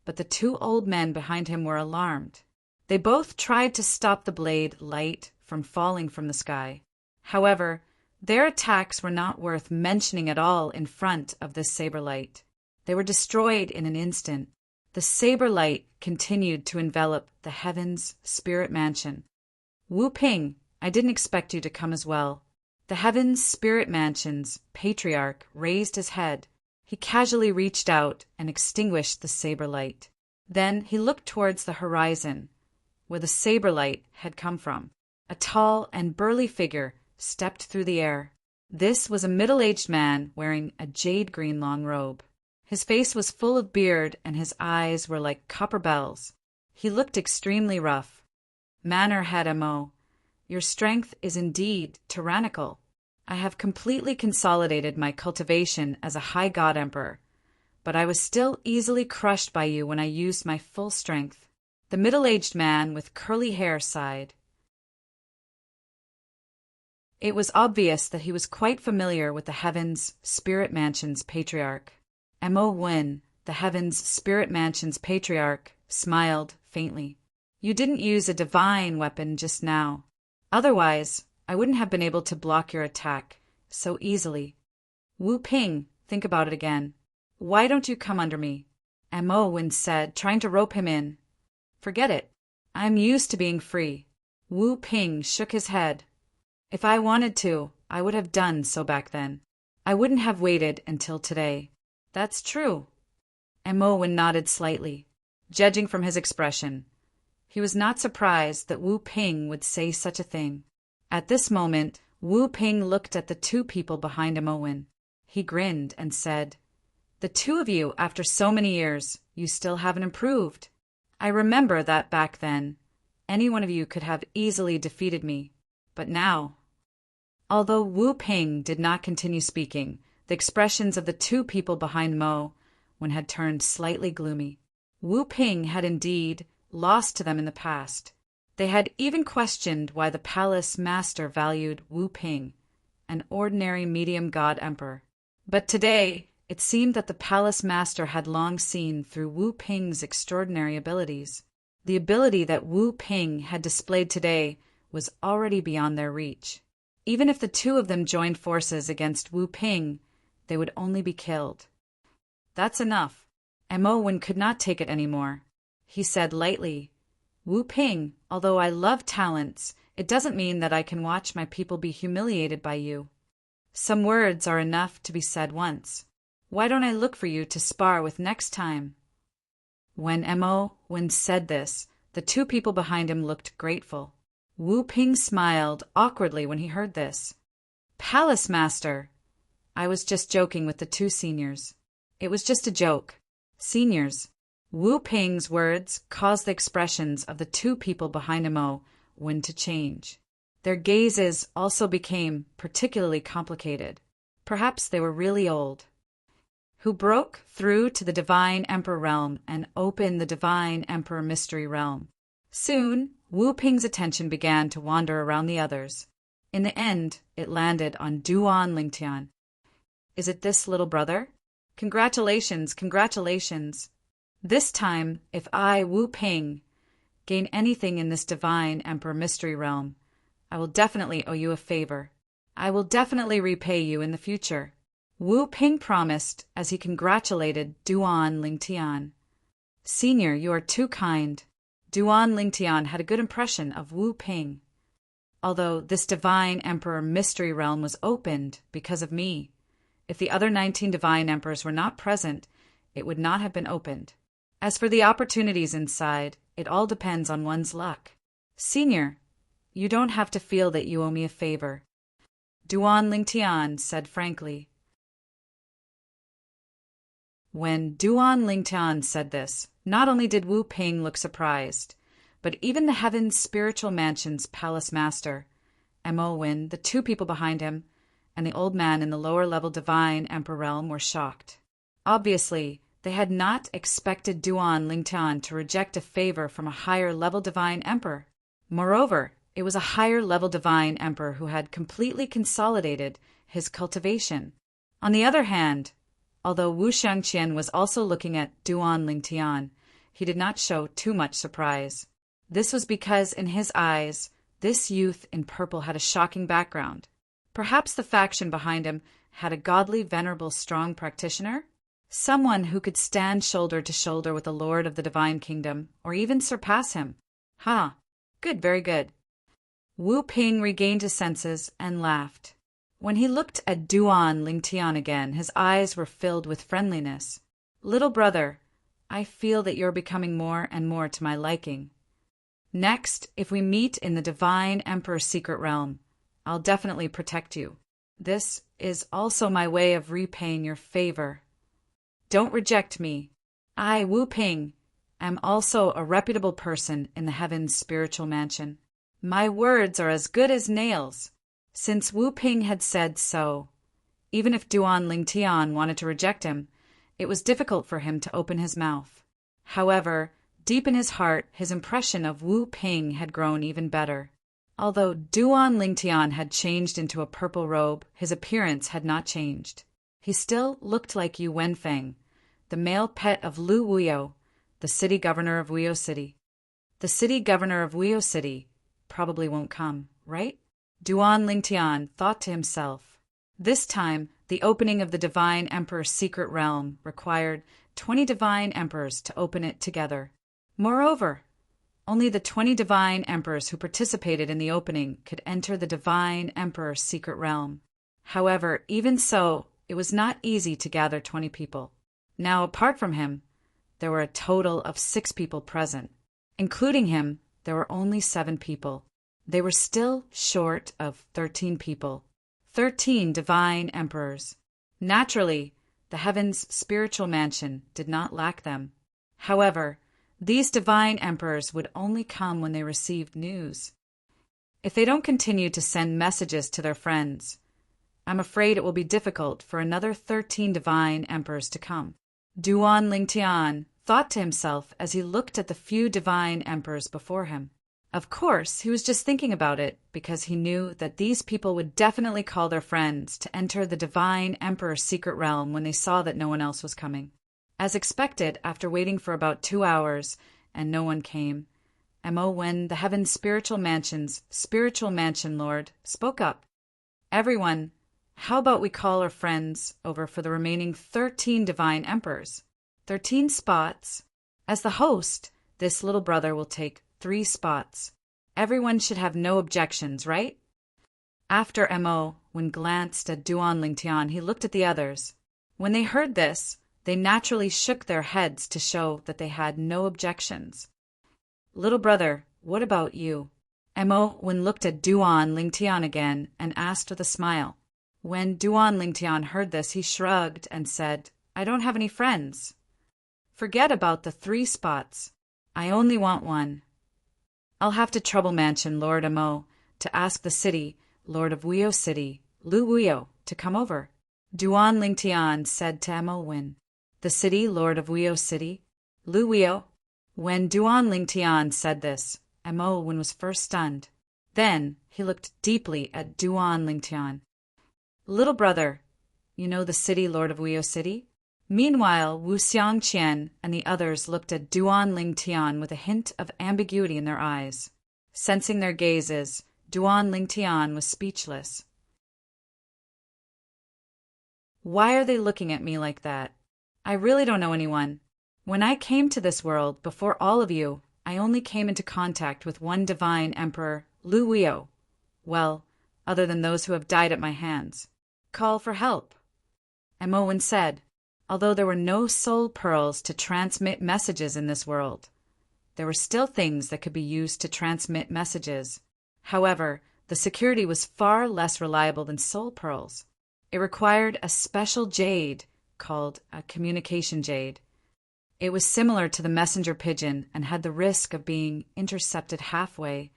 but the two old men behind him were alarmed. They both tried to stop the blade light from falling from the sky. However, their attacks were not worth mentioning at all in front of this saber light. They were destroyed in an instant. The saber light continued to envelop the heaven's spirit mansion. Wu Ping, I didn't expect you to come as well. The heaven's spirit mansion's patriarch raised his head. He casually reached out and extinguished the saber light. Then he looked towards the horizon, where the saber light had come from. A tall and burly figure stepped through the air. This was a middle-aged man wearing a jade-green long robe. His face was full of beard and his eyes were like copper bells. He looked extremely rough. Manner had Mo. Your strength is indeed tyrannical. I have completely consolidated my cultivation as a high god emperor, but I was still easily crushed by you when I used my full strength. The middle-aged man with curly hair sighed. It was obvious that he was quite familiar with the Heaven's Spirit Mansion's patriarch. Mo Wen, the Heaven's Spirit Mansion's patriarch, smiled faintly. You didn't use a divine weapon just now. Otherwise, I wouldn't have been able to block your attack so easily. Wu Ping, think about it again. Why don't you come under me? Mo Wen said, trying to rope him in. Forget it. I'm used to being free. Wu Ping shook his head. If I wanted to, I would have done so back then. I wouldn't have waited until today. That's true. Mo Wen nodded slightly. Judging from his expression, he was not surprised that Wu Ping would say such a thing. At this moment, Wu Ping looked at the two people behind Mo Wen. He grinned and said, The two of you, after so many years, you still haven't improved. I remember that back then, any one of you could have easily defeated me. But now... Although Wu Ping did not continue speaking, the expressions of the two people behind Mo Wen had turned slightly gloomy. Wu Ping had indeed lost to them in the past. They had even questioned why the palace master valued Wu Ping, an ordinary medium god emperor. But today, it seemed that the palace master had long seen through Wu Ping's extraordinary abilities. The ability that Wu Ping had displayed today was already beyond their reach. Even if the two of them joined forces against Wu Ping, they would only be killed. That's enough. Mo Wen could not take it anymore. He said lightly, Wu Ping, although I love talents, it doesn't mean that I can watch my people be humiliated by you. Some words are enough to be said once. Why don't I look for you to spar with next time? When Mo Wen said this, the two people behind him looked grateful. Wu Ping smiled awkwardly when he heard this. Palace Master! I was just joking with the two seniors. It was just a joke. Seniors. Wu Ping's words caused the expressions of the two people behind Mo Wen to change. Their gazes also became particularly complicated. Perhaps they were really old. Who broke through to the Divine Emperor realm and opened the Divine Emperor mystery realm. Soon, Wu Ping's attention began to wander around the others. In the end, it landed on Duan Lingtian. Is it this little brother? Congratulations, congratulations. This time, if I, Wu Ping, gain anything in this Divine Emperor mystery realm, I will definitely owe you a favor. I will definitely repay you in the future. Wu Ping promised as he congratulated Duan Lingtian. Senior, you are too kind. Duan Lingtian had a good impression of Wu Ping. Although this Divine Emperor mystery realm was opened because of me, if the other 19 Divine Emperors were not present, it would not have been opened. As for the opportunities inside, it all depends on one's luck. Senior, you don't have to feel that you owe me a favor. Duan Lingtian said frankly. When Duan Lingtian said this, not only did Wu Ping look surprised, but even the Heaven's Spiritual Mansion's palace master, Mo Wen, the two people behind him, and the old man in the lower-level Divine Emperor realm were shocked. Obviously, they had not expected Duan Lingtian to reject a favor from a higher-level Divine Emperor. Moreover, it was a higher-level Divine Emperor who had completely consolidated his cultivation. On the other hand, although Wu Xiangqian was also looking at Duan Lingtian, he did not show too much surprise. This was because, in his eyes, this youth in purple had a shocking background. Perhaps the faction behind him had a godly, venerable, strong practitioner? Someone who could stand shoulder to shoulder with the Lord of the Divine Kingdom, or even surpass him. Ha! Good, very good. Wu Ping regained his senses and laughed. When he looked at Duan Lingtian again, his eyes were filled with friendliness. Little brother, I feel that you're becoming more and more to my liking. Next, if we meet in the Divine Emperor's secret realm, I'll definitely protect you. This is also my way of repaying your favor. Don't reject me. I, Wu Ping, am also a reputable person in the Heaven's Spiritual Mansion. My words are as good as nails. Since Wu Ping had said so, even if Duan Lingtian wanted to reject him, it was difficult for him to open his mouth. However, deep in his heart, his impression of Wu Ping had grown even better. Although Duan Lingtian had changed into a purple robe, his appearance had not changed. He still looked like Yu Wenfeng, the male pet of Lu Wuyo, the city governor of Wuyo City. The city governor of Wuyo City probably won't come, right? Duan Lingtian thought to himself. This time, the opening of the Divine Emperor's secret realm required 20 Divine Emperors to open it together. Moreover, only the 20 Divine Emperors who participated in the opening could enter the Divine Emperor's secret realm. However, even so, it was not easy to gather 20 people. Now, apart from him, there were a total of 6 people present. Including him, there were only 7 people. They were still short of 13 people. 13 Divine Emperors. Naturally, the Heaven's Spiritual Mansion did not lack them. However, these Divine Emperors would only come when they received news. If they don't continue to send messages to their friends, I'm afraid it will be difficult for another 13 Divine Emperors to come. Duan Lingtian thought to himself as he looked at the few Divine Emperors before him. Of course, he was just thinking about it because he knew that these people would definitely call their friends to enter the Divine Emperor's secret realm when they saw that no one else was coming. As expected, after waiting for about 2 hours and no one came, Mo Wen, the Heaven's Spiritual Mansion's Spiritual Mansion Lord, spoke up. Everyone, how about we call our friends over for the remaining 13 Divine Emperors? 13 spots. As the host, this little brother will take 3 spots. Everyone should have no objections, right? After Mo Wen glanced at Duan Lingtian, he looked at the others. When they heard this, they naturally shook their heads to show that they had no objections. Little brother, what about you? Mo Wen looked at Duan Lingtian again and asked with a smile. When Duan Lingtian heard this, he shrugged and said, I don't have any friends. Forget about the 3 spots. I only want one. I'll have to trouble Mansion Lord Amo to ask the city, Lord of Wio City, Lu Wio, to come over. Duan Lingtian said to Amo Win. The city, Lord of Wio City, Lu Wio. When Duan Lingtian said this, Amo Win was first stunned. Then he looked deeply at Duan Lingtian. Little brother, you know the city, Lord of Wio City? Meanwhile, Wu Xiangqian and the others looked at Duan Lingtian with a hint of ambiguity in their eyes. Sensing their gazes, Duan Lingtian was speechless. Why are they looking at me like that? I really don't know anyone. When I came to this world, before all of you, I only came into contact with one divine emperor, Lu Wio. Well, other than those who have died at my hands. Call for help. Emowen said, although there were no soul pearls to transmit messages in this world, there were still things that could be used to transmit messages. However, the security was far less reliable than soul pearls. It required a special jade called a communication jade. It was similar to the messenger pigeon and had the risk of being intercepted halfway.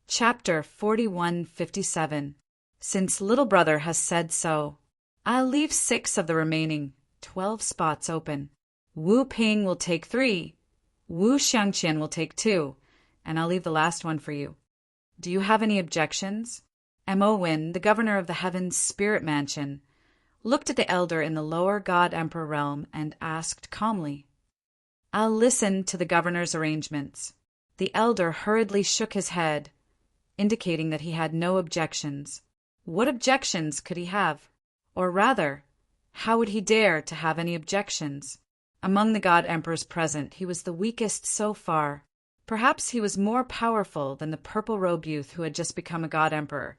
Chapter 4157. Since little brother has said so, I'll leave 6 of the remaining 12 spots open. Wu Ping will take 3, Wu Xiangqian will take 2, and I'll leave the last one for you. Do you have any objections? Mo Win, the governor of the Heaven's Spirit Mansion, looked at the elder in the lower God-Emperor realm and asked calmly. I'll listen to the governor's arrangements. The elder hurriedly shook his head, indicating that he had no objections. What objections could he have? Or rather, how would he dare to have any objections? Among the God-Emperors present, he was the weakest so far. Perhaps he was more powerful than the purple-robed youth who had just become a God-Emperor.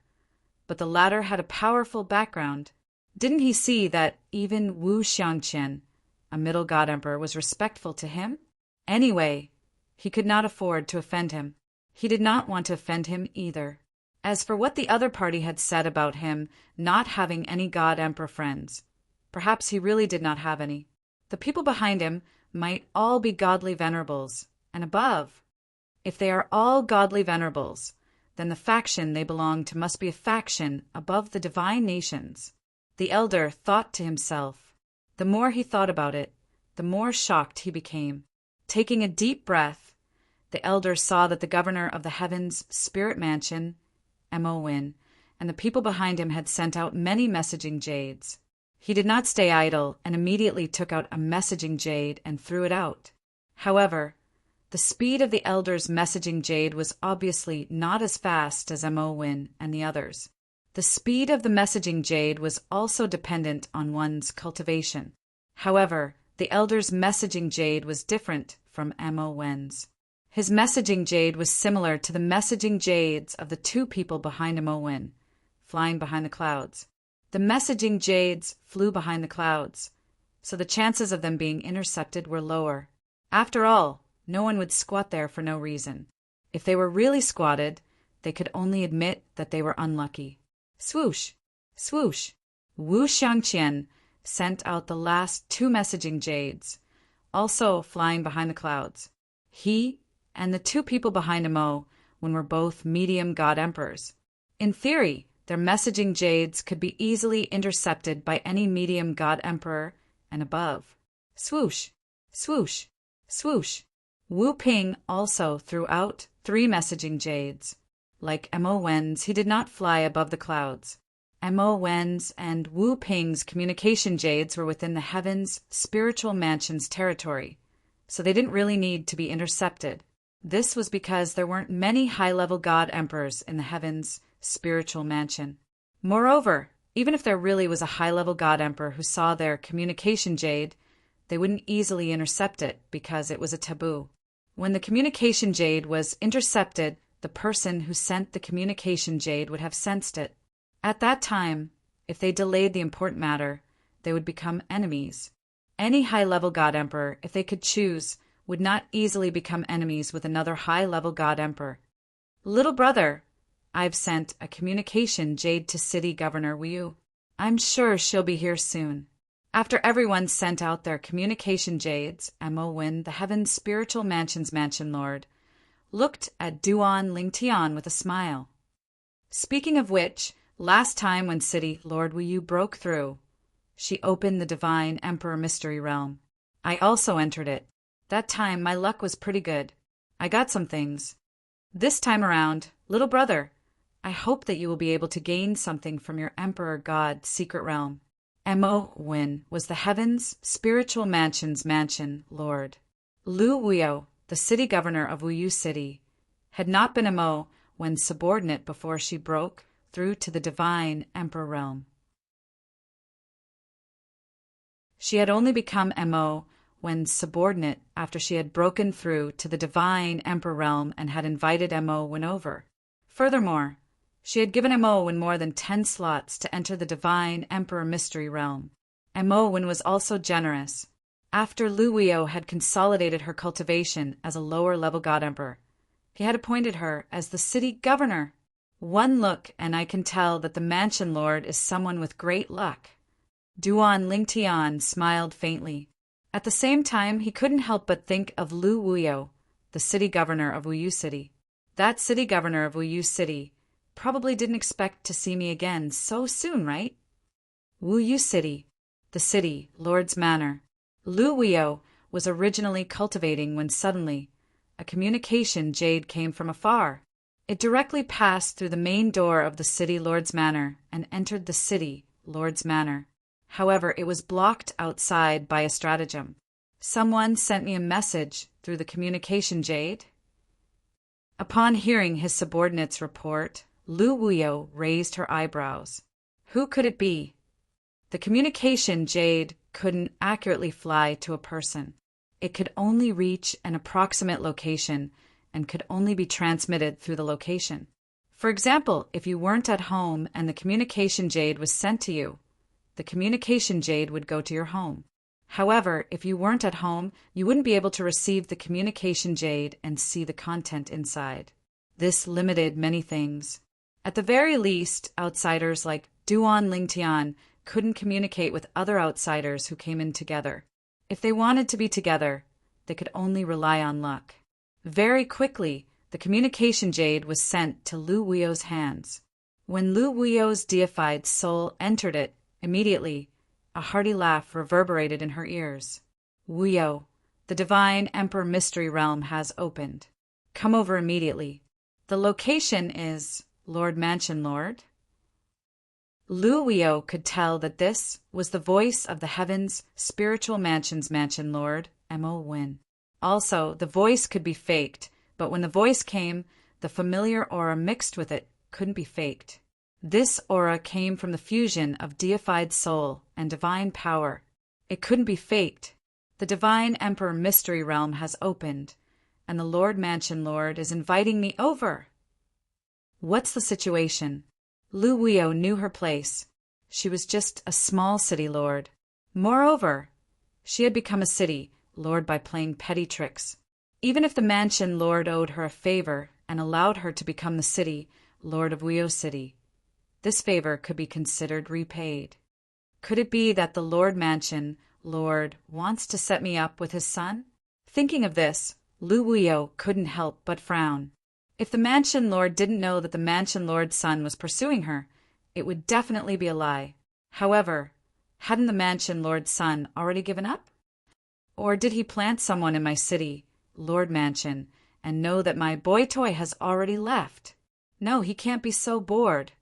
But the latter had a powerful background. Didn't he see that even Wu Xiangqian, a middle God-Emperor, was respectful to him? Anyway, he could not afford to offend him. He did not want to offend him either. As for what the other party had said about him not having any God-Emperor friends, perhaps he really did not have any. The people behind him might all be godly venerables, and above. If they are all godly venerables, then the faction they belong to must be a faction above the divine nations. The elder thought to himself. The more he thought about it, the more shocked he became. Taking a deep breath, the elder saw that the governor of the Heaven's Spirit Mansion, Mo Win, and the people behind him had sent out many messaging jades. He did not stay idle and immediately took out a messaging jade and threw it out. However, the speed of the elder's messaging jade was obviously not as fast as Mo Win and the others. The speed of the messaging jade was also dependent on one's cultivation. However, the elder's messaging jade was different from Mo Win's. His messaging jade was similar to the messaging jades of the 2 people behind Mo Win, flying behind the clouds. The messaging jades flew behind the clouds, so the chances of them being intercepted were lower. After all, no one would squat there for no reason. If they were really squatted, they could only admit that they were unlucky. Swoosh! Swoosh! Wu Xiangqian sent out the last 2 messaging jades, also flying behind the clouds. He and the 2 people behind Mo Win were both medium God-Emperors. In theory, their messaging jades could be easily intercepted by any medium God-Emperor and above. Swoosh! Swoosh! Swoosh! Wu Ping also threw out 3 messaging jades. Like Mo Wen's, he did not fly above the clouds. Mo Wen's and Wu Ping's communication jades were within the Heaven's Spiritual Mansion's territory, so they didn't really need to be intercepted. This was because there weren't many high-level God-Emperors in the Heaven's Spiritual Mansion. Moreover, even if there really was a high-level God-Emperor who saw their communication jade, they wouldn't easily intercept it because it was a taboo. When the communication jade was intercepted, the person who sent the communication jade would have sensed it. At that time, if they delayed the important matter, they would become enemies. Any high-level God-Emperor, if they could choose, would not easily become enemies with another high-level God-Emperor. Little brother, I've sent a communication jade to City Governor Wu. I'm sure she'll be here soon. After everyone sent out their communication jades, Mo Win, the Heaven's Spiritual Mansion's Mansion Lord, looked at Duan Lingtian with a smile. Speaking of which, last time when City Lord Wu broke through, she opened the Divine Emperor Mystery Realm. I also entered it. That time my luck was pretty good. I got some things. This time around, little brother, I hope that you will be able to gain something from your Emperor God secret realm. Mo Win was the Heaven's Spiritual Mansion's Mansion Lord. Lu Wuyo, the city governor of Wuyu City, had not been Mo when subordinate before she broke through to the Divine Emperor realm. She had only become Mo when subordinate after she had broken through to the Divine Emperor realm and had invited Mo Win over. Furthermore, she had given Mo Win more than 10 slots to enter the Divine Emperor Mystery Realm. Mo Win was also generous. After Lu Wuyo had consolidated her cultivation as a lower-level God Emperor, he had appointed her as the city governor. One look and I can tell that the Mansion Lord is someone with great luck. Duan Lingtian smiled faintly. At the same time, he couldn't help but think of Lu Wuyo, the city governor of Wuyu City. That city governor of Wuyu City probably didn't expect to see me again so soon, right? Wuyu City, the city, Lord's Manor. Lu Wuyo was originally cultivating when suddenly a communication jade came from afar. It directly passed through the main door of the city Lord's Manor and entered the city Lord's Manor. However, it was blocked outside by a stratagem. Someone sent me a message through the communication jade. Upon hearing his subordinate's report, Lu Wuyo raised her eyebrows. Who could it be? The communication jade couldn't accurately fly to a person. It could only reach an approximate location and could only be transmitted through the location. For example, if you weren't at home and the communication jade was sent to you, the communication jade would go to your home. However, if you weren't at home, you wouldn't be able to receive the communication jade and see the content inside. This limited many things. At the very least, outsiders like Duan Lingtian couldn't communicate with other outsiders who came in together. If they wanted to be together, they could only rely on luck. Very quickly, the communication jade was sent to Lu Wuyo's hands. When Lu Wuyo's deified soul entered it, immediately, a hearty laugh reverberated in her ears. Wuyo, the Divine Emperor Mystery Realm has opened. Come over immediately. The location is Lord Mansion Lord. Lu Wuyo could tell that this was the voice of the Heaven's Spiritual Mansion's Mansion Lord, Mo Win. Also, the voice could be faked, but when the voice came, the familiar aura mixed with it couldn't be faked. This aura came from the fusion of deified soul and divine power. It couldn't be faked. The Divine Emperor Mystery Realm has opened, and the Lord Mansion Lord is inviting me over. What's the situation? Lu Wuyo knew her place. She was just a small city lord. Moreover, she had become a city lord by playing petty tricks. Even if the Mansion Lord owed her a favor and allowed her to become the city lord of Wuyo City, this favor could be considered repaid. Could it be that the Lord Mansion Lord wants to set me up with his son? Thinking of this, Lu Wuyo couldn't help but frown. If the Mansion Lord didn't know that the Mansion Lord's son was pursuing her, it would definitely be a lie. However, hadn't the Mansion Lord's son already given up? Or did he plant someone in my city, Lord Mansion, and know that my boy toy has already left? No, he can't be so bored.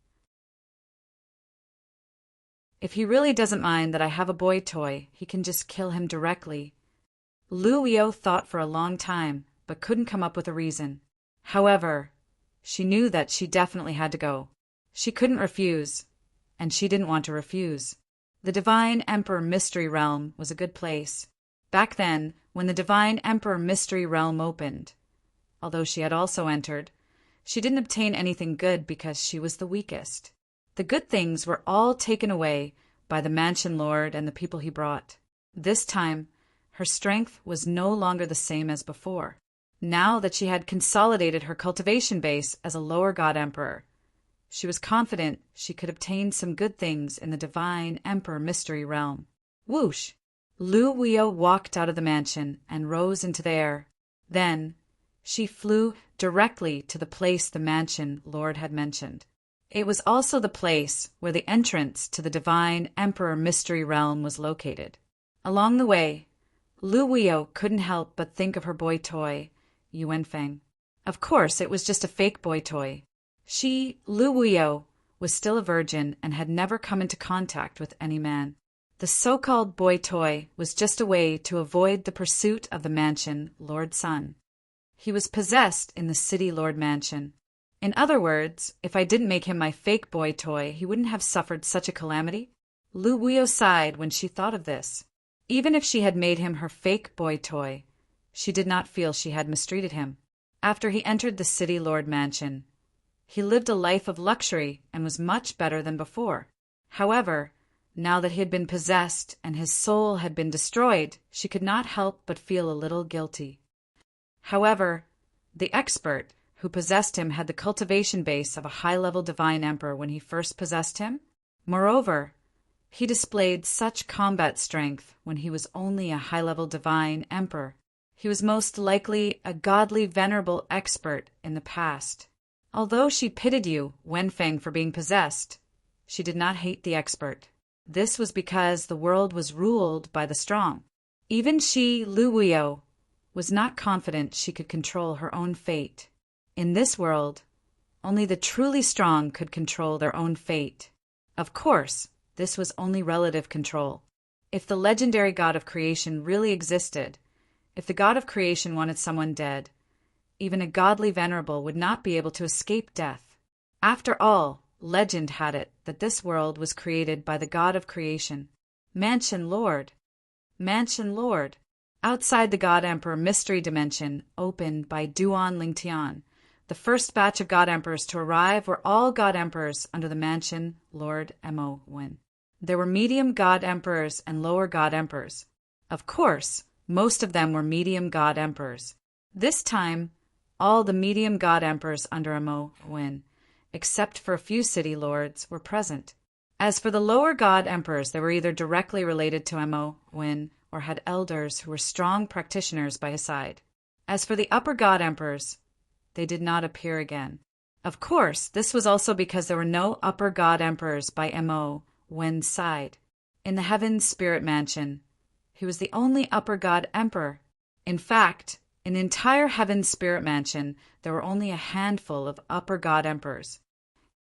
If he really doesn't mind that I have a boy toy, he can just kill him directly. Lu Wuyo thought for a long time, but couldn't come up with a reason. However, she knew that she definitely had to go. She couldn't refuse, and she didn't want to refuse. The Divine Emperor Mystery Realm was a good place. Back then, when the Divine Emperor Mystery Realm opened, although she had also entered, she didn't obtain anything good because she was the weakest. The good things were all taken away by the Mansion Lord and the people he brought. This time, her strength was no longer the same as before. Now that she had consolidated her cultivation base as a lower god emperor, She was confident she could obtain some good things in the divine Emperor Mystery Realm. Whoosh! Lu Wio walked out of the mansion and rose into the air. Then she flew directly to the place the mansion lord had mentioned. It was also the place where the entrance to the divine Emperor Mystery Realm was located. Along the way, Lu Wio couldn't help but think of her boy toy, Yuanfeng. Of course, it was just a fake boy toy. She, Lu Wio, was still a virgin and had never come into contact with any man. The so-called boy toy was just a way to avoid the pursuit of the mansion Lord Sun. He was possessed in the City Lord Mansion. In other words, if I didn't make him my fake boy toy, he wouldn't have suffered such a calamity. Lu Wio sighed when she thought of this. Even if she had made him her fake boy toy, she did not feel she had mistreated him. After he entered the City Lord Mansion, he lived a life of luxury and was much better than before. However, now that he had been possessed and his soul had been destroyed, she could not help but feel a little guilty. However, the expert who possessed him had the cultivation base of a high-level divine emperor when he first possessed him. Moreover, he displayed such combat strength when he was only a high-level divine emperor. He was most likely a godly venerable expert in the past. Although she pitied Yu Wenfeng for being possessed, she did not hate the expert. This was because the world was ruled by the strong. Even she, Lu Wio, was not confident she could control her own fate. In this world, only the truly strong could control their own fate. Of course, this was only relative control. If the legendary god of creation really existed, if the god of creation wanted someone dead, even a godly venerable would not be able to escape death. After all, legend had it that this world was created by the god of creation. Mansion Lord. Mansion Lord. Outside the God Emperor Mystery Dimension, opened by Duan Lingtian, the first batch of God Emperors to arrive were all God Emperors under the Mansion Lord Mo Wen. There were medium God Emperors and lower God Emperors. Of course, most of them were medium God Emperors. This time, all the medium God Emperors under Mo Wen, except for a few city lords, were present. As for the lower God Emperors, they were either directly related to Mo Wen or had elders who were strong practitioners by his side. As for the upper God Emperors, they did not appear again. Of course, this was also because there were no upper God Emperors by Mo Wen's side. In the Heaven's Spirit Mansion, he was the only upper God Emperor. In fact, in the entire Heaven's Spirit Mansion, there were only a handful of upper God Emperors.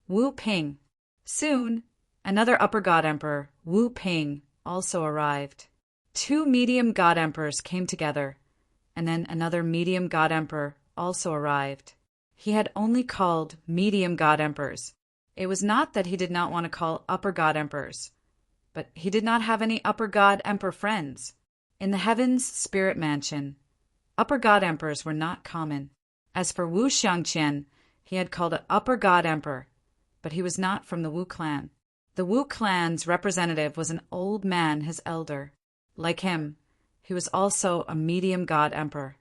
Wu Ping. Soon, another upper God Emperor, Wu Ping, also arrived. 2 medium God Emperors came together, and then another medium God Emperor also arrived. He had only called medium God Emperors. It was not that he did not want to call upper God Emperors, but he did not have any upper God Emperor friends. In the Heaven's Spirit Mansion, upper God Emperors were not common. As for Wu Xiangqian, he had called an upper God Emperor, but he was not from the Wu clan. The Wu clan's representative was an old man, his elder. Like him, he was also a medium God Emperor.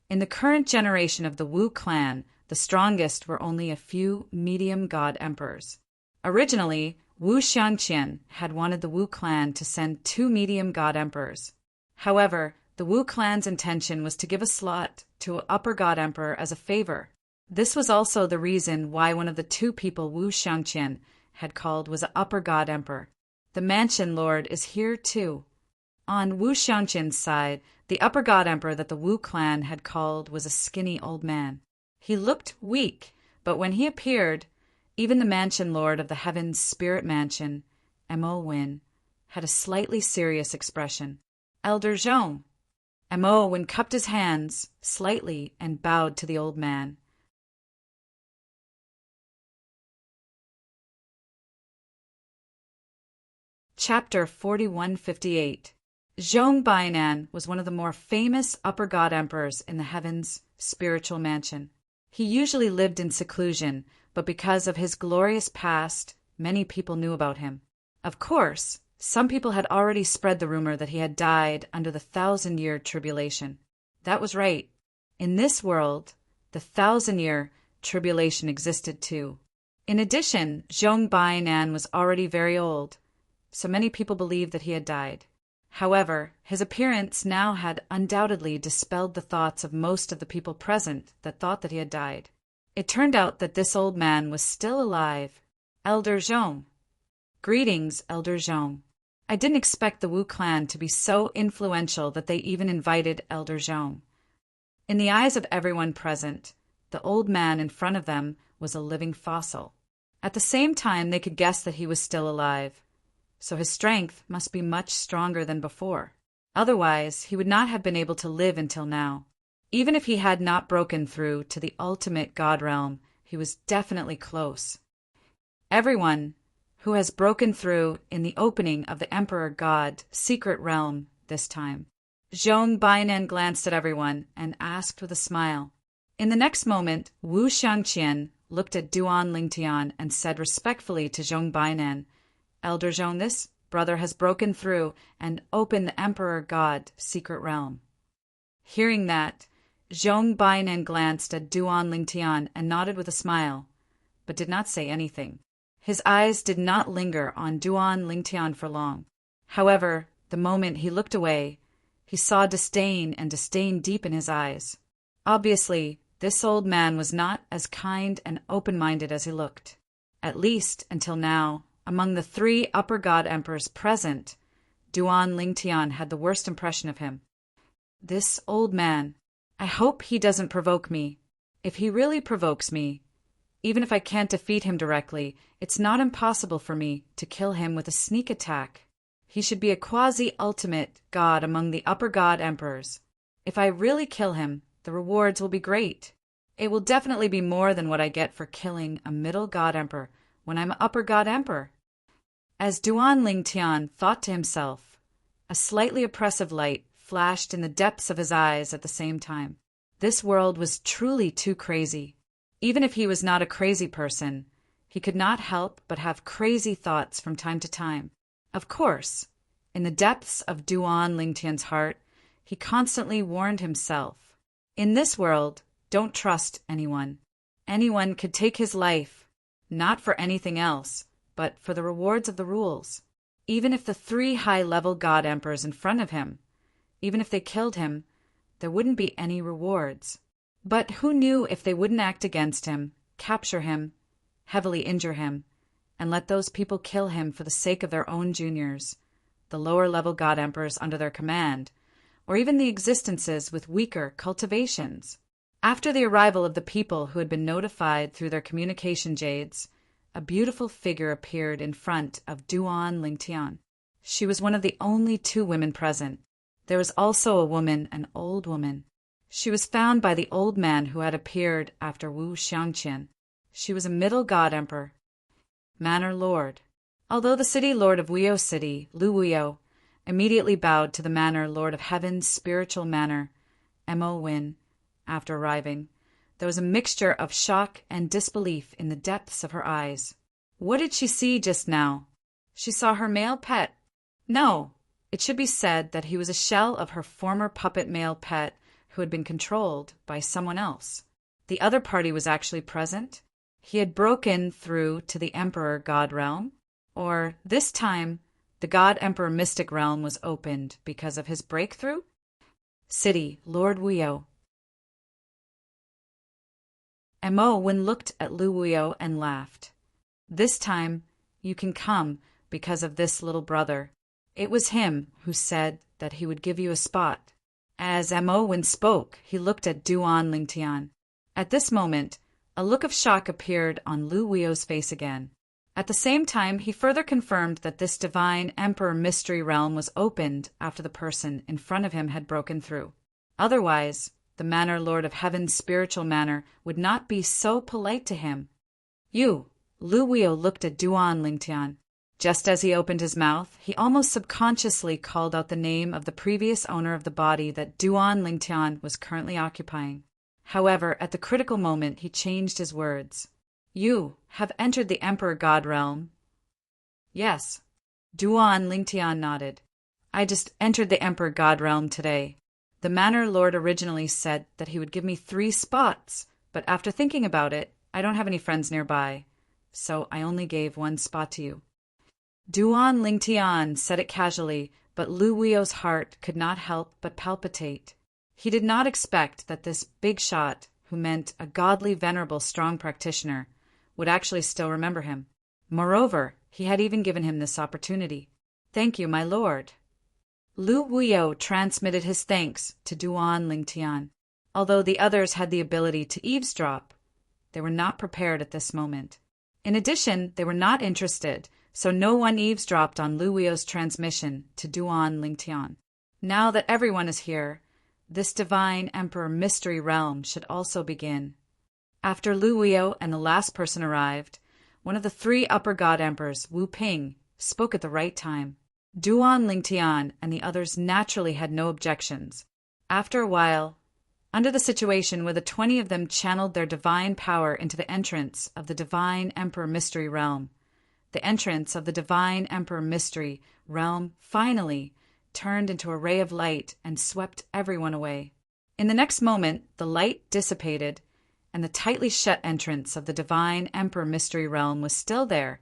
In the current generation of the Wu clan, the strongest were only a few medium God Emperors. Originally, Wu Xiangqian had wanted the Wu clan to send 2 medium God Emperors. However, the Wu clan's intention was to give a slot to an upper God Emperor as a favor. This was also the reason why one of the 2 people Wu Xiangqian had called was an upper God Emperor. The Mansion Lord is here too. On Wu Xiangqian's side, the upper God Emperor that the Wu clan had called was a skinny old man. He looked weak, but when he appeared, even the Mansion Lord of the Heaven's Spirit Mansion, Mo Wen, had a slightly serious expression. Elder Zhong. Mo Wen cupped his hands slightly and bowed to the old man. Chapter 4158. Zhong Bainan was one of the more famous upper God Emperors in the Heaven's Spiritual Mansion. He usually lived in seclusion, but because of his glorious past, many people knew about him. Of course, some people had already spread the rumor that he had died under the 1,000-year tribulation. That was right. In this world, the 1,000-year tribulation existed too. In addition, Zhong Bainan was already very old, so many people believed that he had died. However, his appearance now had undoubtedly dispelled the thoughts of most of the people present that thought that he had died. It turned out that this old man was still alive. Elder Zhong. Greetings, Elder Zhong. I didn't expect the Wu clan to be so influential that they even invited Elder Zhong. In the eyes of everyone present, the old man in front of them was a living fossil. At the same time, they could guess that he was still alive, so his strength must be much stronger than before. Otherwise, he would not have been able to live until now. Even if he had not broken through to the ultimate God realm, he was definitely close. Everyone who has broken through in the opening of the Emperor God secret realm this time. Zhong Bainan glanced at everyone and asked with a smile. In the next moment, Wu Xiangqian looked at Duan Lingtian and said respectfully to Zhong Bainan, Elder Zhong, this brother has broken through and opened the Emperor God secret realm. Hearing that, Zhong Bainan glanced at Duan Lingtian and nodded with a smile, but did not say anything. His eyes did not linger on Duan Lingtian for long. However, the moment he looked away, he saw disdain and disdain deep in his eyes. Obviously, this old man was not as kind and open-minded as he looked. At least, until now, among the 3 upper god emperors present, Duan Lingtian had the worst impression of him. This old man, I hope he doesn't provoke me. If he really provokes me, even if I can't defeat him directly, it's not impossible for me to kill him with a sneak attack. He should be a quasi-ultimate god among the upper god emperors. If I really kill him, the rewards will be great. It will definitely be more than what I get for killing a middle god emperor when I'm an upper god emperor. As Duan Lingtian thought to himself, a slightly oppressive light flashed in the depths of his eyes at the same time. This world was truly too crazy. Even if he was not a crazy person, he could not help but have crazy thoughts from time to time. Of course, in the depths of Duan Lingtian's heart, he constantly warned himself, in this world, don't trust anyone. Anyone could take his life, not for anything else, but for the rewards of the rules. Even if the 3 high-level god emperors in front of him, even if they killed him, there wouldn't be any rewards. But who knew if they wouldn't act against him, capture him, heavily injure him, and let those people kill him for the sake of their own juniors, the lower-level god emperors under their command, or even the existences with weaker cultivations. After the arrival of the people who had been notified through their communication jades, a beautiful figure appeared in front of Duan Lingtian. She was one of the only 2 women present. There was also a woman, an old woman. She was found by the old man who had appeared after Wu Xiangqian. She was a middle god emperor, Manor Lord. Although the city lord of Wuyo City, Lu Wuyo, immediately bowed to the Manor Lord of Heaven's spiritual manor, Mo Win, after arriving, there was a mixture of shock and disbelief in the depths of her eyes. What did she see just now? She saw her male pet. No, it should be said that he was a shell of her former puppet male pet who had been controlled by someone else. The other party was actually present. He had broken through to the Emperor God realm, or this time, the God Emperor Mystic realm was opened because of his breakthrough? City, Lord Wuyo. Mo Wen looked at Lu Wuyo and laughed. This time, you can come because of this little brother. It was him who said that he would give you a spot. As Mo Wen spoke, he looked at Duan Lingtian. At this moment, a look of shock appeared on Lu Wuyo's face again. At the same time, he further confirmed that this divine Emperor Mystery realm was opened after the person in front of him had broken through. Otherwise, the Manor Lord of Heaven's spiritual manor would not be so polite to him. You, Lu Wuyo looked at Duan Lingtian. Just as he opened his mouth, he almost subconsciously called out the name of the previous owner of the body that Duan Lingtian was currently occupying. However, at the critical moment, he changed his words. You have entered the Emperor God realm. Yes. Duan Lingtian nodded. I just entered the Emperor God realm today. The Manor Lord originally said that he would give me 3 spots But after thinking about it, I don't have any friends nearby, so I only gave one spot to you." Duan Lingtian said it casually, but Lu Weio's heart could not help but palpitate. He did not expect that this big shot, who meant a godly, venerable, strong practitioner, would actually still remember him. Moreover, he had even given him this opportunity. "Thank you, my lord." Lu Weio transmitted his thanks to Duan Lingtian. Although the others had the ability to eavesdrop, they were not prepared at this moment. In addition, they were not interested, so no one eavesdropped on Lu Weio's transmission to Duan Lingtian. Now that everyone is here, this divine emperor mystery realm should also begin. After Lu Weio and the last person arrived, one of the three upper god emperors, Wu Ping, spoke at the right time. Duan Lingtian and the others naturally had no objections. After a while, under the situation where the 20 of them channeled their divine power into the entrance of the divine emperor mystery realm, the entrance of the divine emperor mystery realm finally turned into a ray of light and swept everyone away. In the next moment, the light dissipated, and the tightly shut entrance of the divine emperor mystery realm was still there,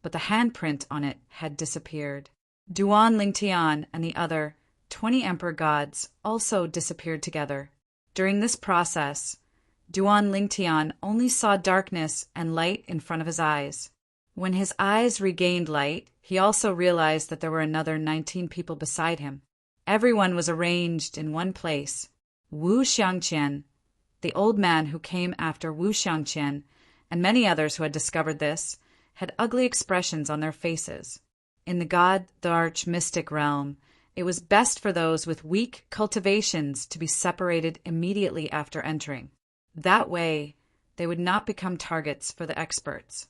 but the handprint on it had disappeared. Duan Lingtian and the other 20 emperor gods also disappeared together. During this process, Duan Lingtian only saw darkness and light in front of his eyes. When his eyes regained light, he also realized that there were another 19 people beside him. Everyone was arranged in one place. Wu Xiangqian, the old man who came after Wu Xiangqian, and many others who had discovered this, had ugly expressions on their faces. In the god, the arch-mystic realm, it was best for those with weak cultivations to be separated immediately after entering. That way, they would not become targets for the experts.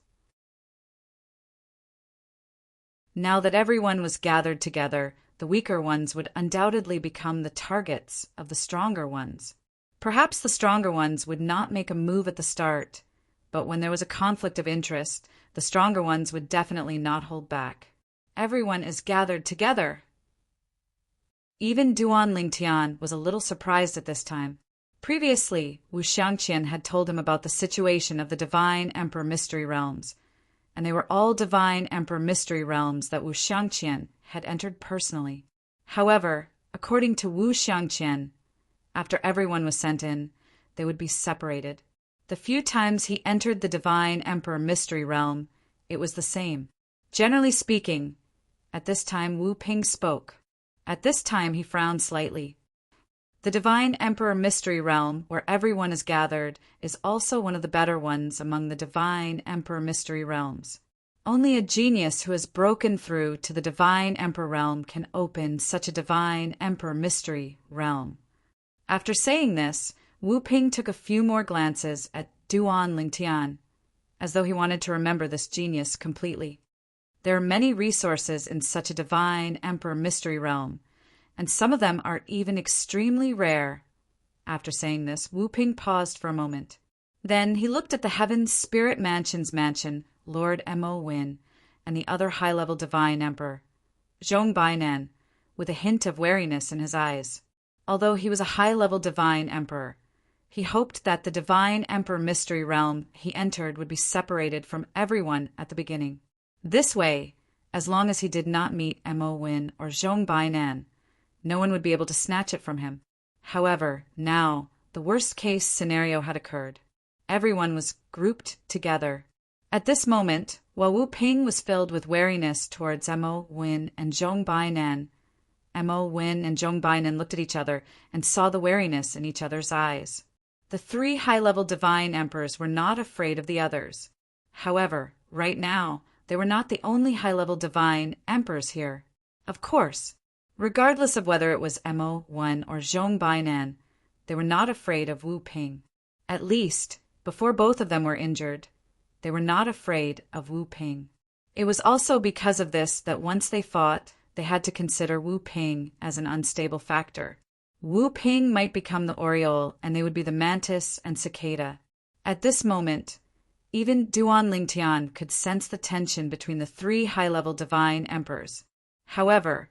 Now that everyone was gathered together, the weaker ones would undoubtedly become the targets of the stronger ones. Perhaps the stronger ones would not make a move at the start, but when there was a conflict of interest, the stronger ones would definitely not hold back. Everyone is gathered together. Even Duan Lingtian was a little surprised at this time. Previously, Wu Xiangqian had told him about the situation of the divine emperor mystery realms, and they were all divine emperor mystery realms that Wu Xiangqian had entered personally. However, according to Wu Xiangqian, after everyone was sent in, they would be separated. The few times he entered the divine emperor mystery realm, it was the same. Generally speaking, at this time Wu Ping spoke. At this time he frowned slightly. The divine emperor mystery realm, where everyone is gathered, is also one of the better ones among the divine emperor mystery realms. Only a genius who has broken through to the divine emperor realm can open such a divine emperor mystery realm. After saying this, Wu Ping took a few more glances at Duan Lingtian, as though he wanted to remember this genius completely. There are many resources in such a divine emperor mystery realm, and some of them are even extremely rare. After saying this, Wu Ping paused for a moment. Then he looked at the Heaven Spirit Mansion's mansion, Lord Mo Win, and the other high-level divine emperor, Zhong Bainan, with a hint of wariness in his eyes. Although he was a high-level divine emperor, he hoped that the divine emperor mystery realm he entered would be separated from everyone at the beginning. This way, as long as he did not meet Mo Win or Zhong Bainan, no one would be able to snatch it from him. However, now, the worst-case scenario had occurred. Everyone was grouped together. At this moment, while Wu Ping was filled with wariness towards Mo Win and Zhong Bainan, Mo Win and Zhong Bainan looked at each other and saw the wariness in each other's eyes. The three high-level divine emperors were not afraid of the others. However, right now, they were not the only high-level divine emperors here. Of course, regardless of whether it was Mo Win or Zhong Bainan, they were not afraid of Wu Ping. At least, before both of them were injured, they were not afraid of Wu Ping. It was also because of this that once they fought, they had to consider Wu Ping as an unstable factor. Wu Ping might become the Oriole, and they would be the Mantis and Cicada. At this moment, even Duan Lingtian could sense the tension between the three high-level divine emperors. However,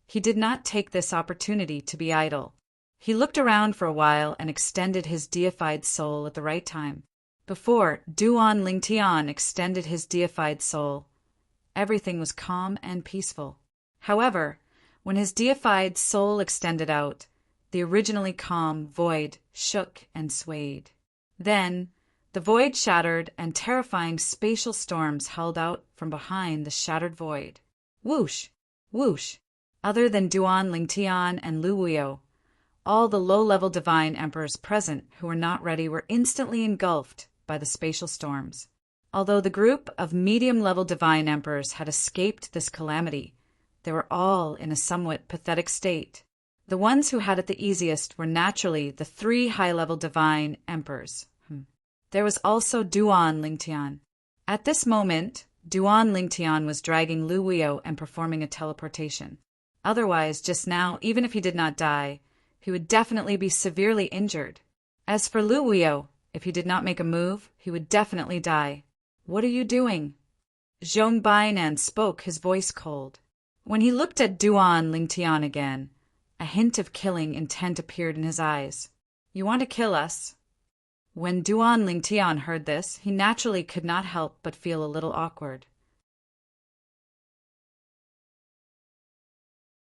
he did not take this opportunity to be idle. He looked around for a while and extended his deified soul at the right time. Before Duan Lingtian extended his deified soul, everything was calm and peaceful. However, when his deified soul extended out, the originally calm void shook and swayed. Then, the void shattered and terrifying spatial storms held out from behind the shattered void. Whoosh! Whoosh! Other than Duan Lingtian and Lu Wuyo, all the low-level divine emperors present who were not ready were instantly engulfed by the spatial storms. Although the group of medium-level divine emperors had escaped this calamity, they were all in a somewhat pathetic state. The ones who had it the easiest were naturally the 3 high-level divine emperors. There was also Duan Lingtian. At this moment, Duan Lingtian was dragging Lu Wuyo and performing a teleportation. Otherwise, just now, even if he did not die, he would definitely be severely injured. As for Lu Wuyo, if he did not make a move, he would definitely die. "What are you doing?" Zhong Bainan spoke, his voice cold. When he looked at Duan Lingtian again, a hint of killing intent appeared in his eyes. "You want to kill us?" When Duan Lingtian heard this, he naturally could not help but feel a little awkward.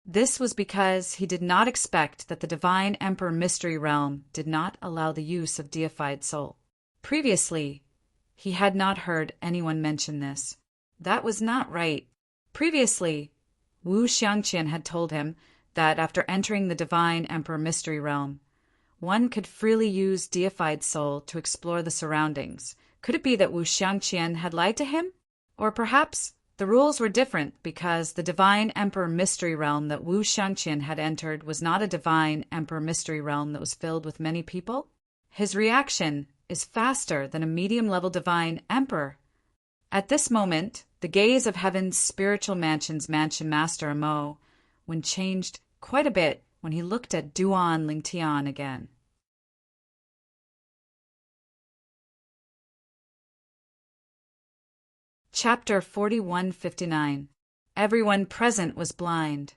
This was because he did not expect that the Divine Emperor Mystery Realm did not allow the use of deified soul. Previously, he had not heard anyone mention this. That was not right. Previously, Wu Xiangqian had told him that after entering the Divine Emperor Mystery Realm, one could freely use deified soul to explore the surroundings. Could it be that Wu Xiangqian had lied to him? Or perhaps the rules were different because the Divine Emperor Mystery Realm that Wu Xiangqian had entered was not a Divine Emperor Mystery Realm that was filled with many people? His reaction is faster than a medium-level Divine Emperor. At this moment, the gaze of Heaven's Spiritual Mansion's Mansion Master Amo changed quite a bit when he looked at Duan Lingtian again. Chapter 4159. Everyone present was blind.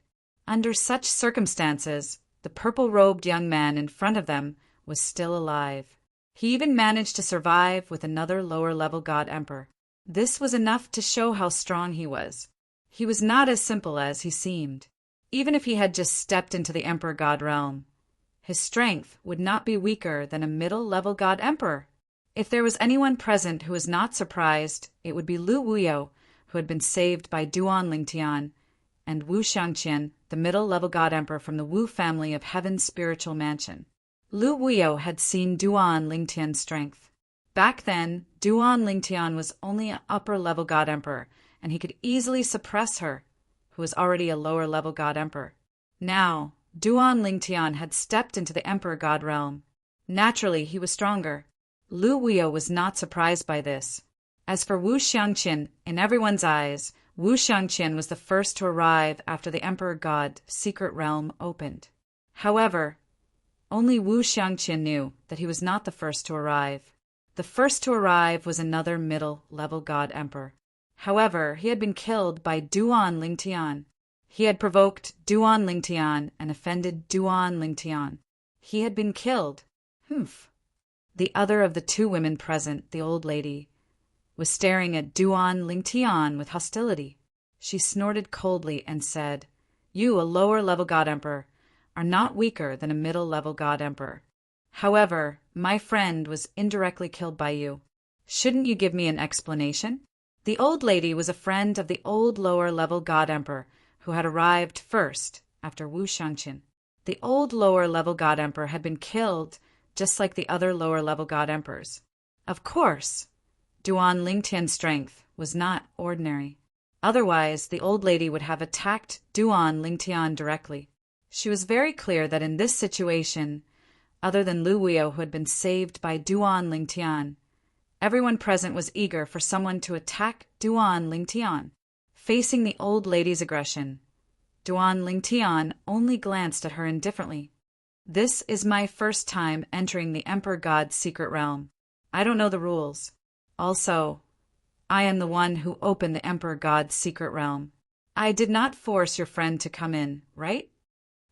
Under such circumstances, the purple-robed young man in front of them was still alive. He even managed to survive with another lower-level God Emperor. This was enough to show how strong he was. He was not as simple as he seemed. Even if he had just stepped into the Emperor God realm, his strength would not be weaker than a middle-level God Emperor. If there was anyone present who was not surprised, it would be Lu Wuyo, who had been saved by Duan Lingtian, and Wu Xiangqian, the middle-level God Emperor from the Wu family of Heaven's Spiritual Mansion. Lu Wuyo had seen Duan Lingtian's strength. Back then, Duan Lingtian was only an upper-level God Emperor, and he could easily suppress her, who was already a lower-level God Emperor. Now, Duan Lingtian had stepped into the Emperor God realm. Naturally, he was stronger. Lu Wuyo was not surprised by this. As for Wu Xiangqian, in everyone's eyes, Wu Xiangqian was the first to arrive after the Emperor God secret realm opened. However, only Wu Xiangqian knew that he was not the first to arrive. The first to arrive was another middle-level God Emperor. However, he had been killed by Duan Lingtian. He had provoked Duan Lingtian and offended Duan Lingtian. He had been killed. Humph. The other of the 2 women present, the old lady, was staring at Duan Lingtian with hostility. She snorted coldly and said, "You, a lower-level God Emperor, are not weaker than a middle-level God Emperor. However, my friend was indirectly killed by you. Shouldn't you give me an explanation?" The old lady was a friend of the old lower-level God Emperor who had arrived first after Wu Xiangqian. The old lower-level God Emperor had been killed just like the other lower-level God Emperors. Of course, Duan Lingtian's strength was not ordinary. Otherwise, the old lady would have attacked Duan Lingtian directly. She was very clear that in this situation, other than Lu Wuyo who had been saved by Duan Lingtian, everyone present was eager for someone to attack Duan Lingtian. Facing the old lady's aggression, Duan Lingtian only glanced at her indifferently. "This is my first time entering the Emperor God's secret realm. I don't know the rules. Also, I am the one who opened the Emperor God's secret realm. I did not force your friend to come in, right?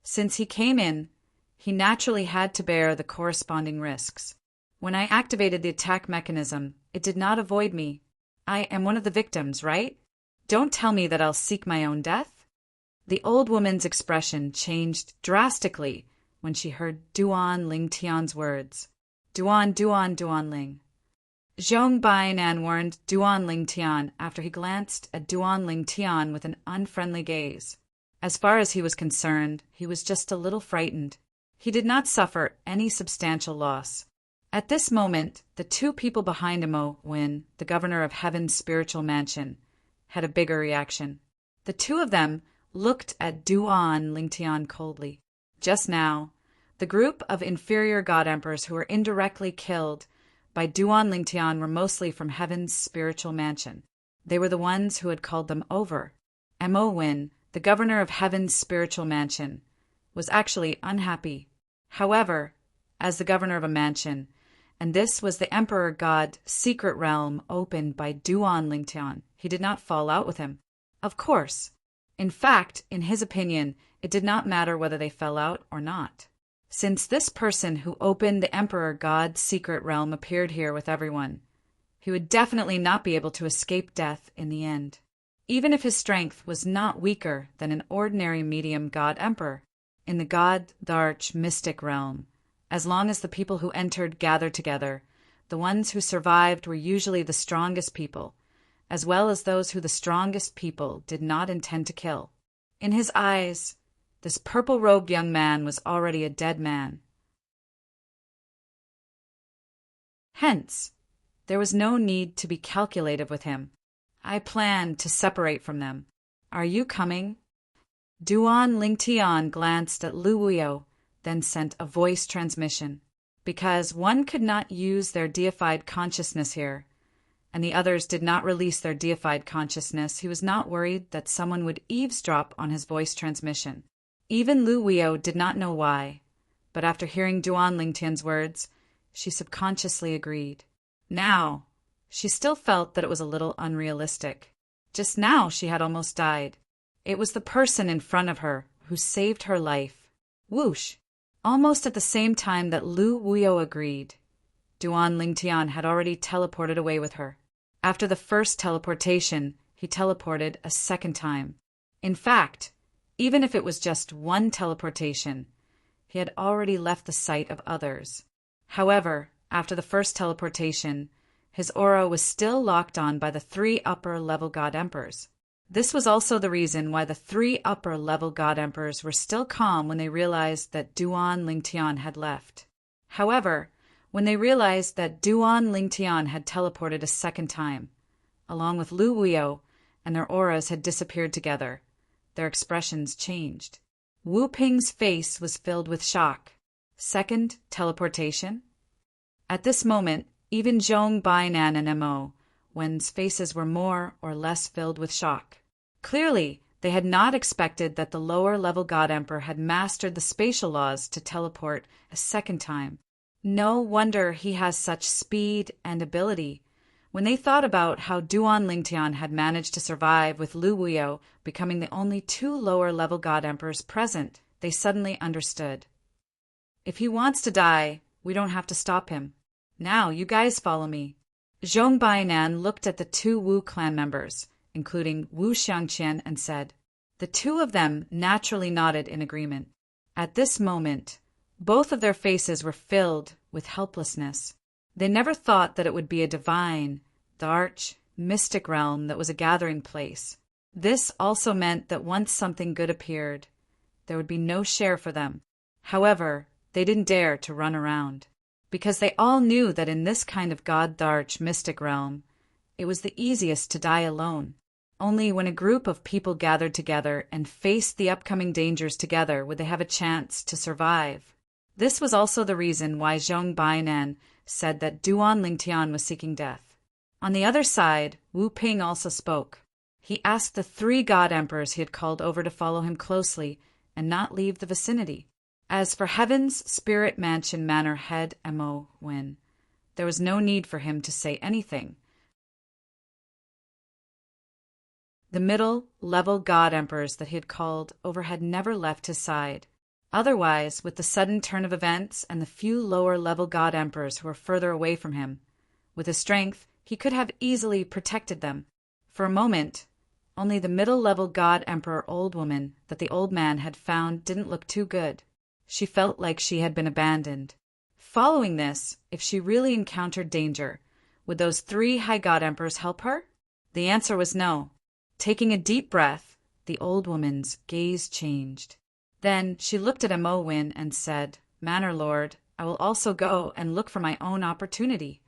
Since he came in, he naturally had to bear the corresponding risks. When I activated the attack mechanism, it did not avoid me. I am one of the victims, right? Don't tell me that I'll seek my own death. The old woman's expression changed drastically when she heard Duan Ling Tian's words. Duan, Duan, Duan Ling. Zhong Bainan warned Duan Ling Tian after he glanced at Duan Ling Tian with an unfriendly gaze. As far as he was concerned, he was just a little frightened. He did not suffer any substantial loss. At this moment, the two people behind Mo Win, the governor of Heaven's spiritual mansion, had a bigger reaction. The two of them looked at Duan Lingtian coldly. Just now, the group of inferior god emperors who were indirectly killed by Duan Lingtian were mostly from Heaven's spiritual mansion. They were the ones who had called them over. Mo Win, the governor of Heaven's spiritual mansion, was actually unhappy. However, as the governor of a mansion, and this was the Emperor God secret realm opened by Duan Lingtian, he did not fall out with him. Of course. In fact, in his opinion, it did not matter whether they fell out or not. Since this person who opened the Emperor God's secret realm appeared here with everyone, he would definitely not be able to escape death in the end, even if his strength was not weaker than an ordinary medium god emperor. In the god, Dharch, mystic realm, as long as the people who entered gathered together, the ones who survived were usually the strongest people, as well as those who the strongest people did not intend to kill. In his eyes, this purple-robed young man was already a dead man. Hence, there was no need to be calculative with him. I planned to separate from them. Are you coming? Duan Lingtian glanced at Lu Wuyo, then sent a voice transmission. Because one could not use their deified consciousness here, and the others did not release their deified consciousness, he was not worried that someone would eavesdrop on his voice transmission. Even Lu Wuyo did not know why, but after hearing Duan Lingtian's words, she subconsciously agreed. Now, she still felt that it was a little unrealistic. Just now she had almost died. It was the person in front of her who saved her life. Whoosh! Almost at the same time that Lu Wuyo agreed, Duan Lingtian had already teleported away with her. After the first teleportation, he teleported a second time. In fact, even if it was just one teleportation, he had already left the sight of others. However, after the first teleportation, his aura was still locked on by the three upper-level god emperors. This was also the reason why the three upper-level god emperors were still calm when they realized that Duan Lingtian had left. However, when they realized that Duan Lingtian had teleported a second time, along with Lu Wuyo, and their auras had disappeared together, their expressions changed. Wu Ping's face was filled with shock. Second teleportation? At this moment, even Zhong Bainan and Mo Wen's faces were more or less filled with shock. Clearly, they had not expected that the lower-level God Emperor had mastered the spatial laws to teleport a second time. No wonder he has such speed and ability. When they thought about how Duan Lingtian had managed to survive with Lu Wuyo becoming the only two lower-level God Emperors present, they suddenly understood. If he wants to die, we don't have to stop him. Now, you guys follow me. Zhong Bainan looked at the two Wu clan members, including Wu Xiangqian, and said. The two of them naturally nodded in agreement. At this moment, both of their faces were filled with helplessness. They never thought that it would be a divine, dark, mystic realm that was a gathering place. This also meant that once something good appeared, there would be no share for them. However, they didn't dare to run around, because they all knew that in this kind of God-darch mystic realm, it was the easiest to die alone. Only when a group of people gathered together and faced the upcoming dangers together would they have a chance to survive. This was also the reason why Zhong Bainan said that Duan Lingtian was seeking death. On the other side, Wu Ping also spoke. He asked the three god emperors he had called over to follow him closely and not leave the vicinity. As for Heaven's Spirit Mansion Manor head Mo Win, there was no need for him to say anything. The middle-level god emperors that he had called over had never left his side. Otherwise, with the sudden turn of events and the few lower-level god emperors who were further away from him, with his strength, he could have easily protected them. For a moment, only the middle-level god emperor old woman that the old man had found didn't look too good. She felt like she had been abandoned. Following this, if she really encountered danger, would those 3 high god emperors help her? The answer was no. Taking a deep breath, the old woman's gaze changed. Then she looked at Amowin and said, "Manor Lord, I will also go and look for my own opportunity."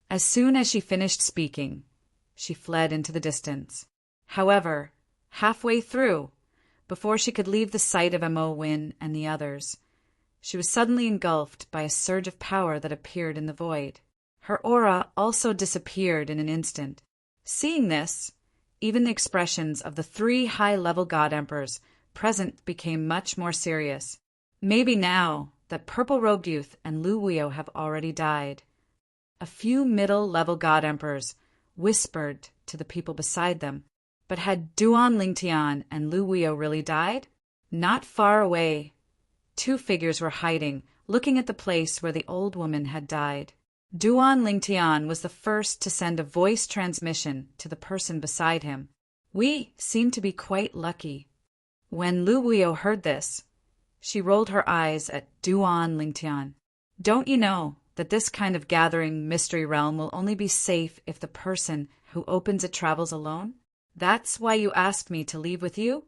As soon as she finished speaking, she fled into the distance. However, halfway through, before she could leave the sight of Amowin and the others, she was suddenly engulfed by a surge of power that appeared in the void. Her aura also disappeared in an instant. Seeing this, even the expressions of the 3 high-level god emperors present became much more serious. Maybe now that Purple-Robed Youth and Lu Wuyo have already died. A few middle-level god emperors whispered to the people beside them. But had Duan Lingtian and Lu Wuyo really died? Not far away, 2 figures were hiding, looking at the place where the old woman had died. Duan Lingtian was the first to send a voice transmission to the person beside him. We seem to be quite lucky. When Lu Wuyo heard this, she rolled her eyes at Duan Lingtian. Don't you know that this kind of gathering mystery realm will only be safe if the person who opens it travels alone? That's why you asked me to leave with you?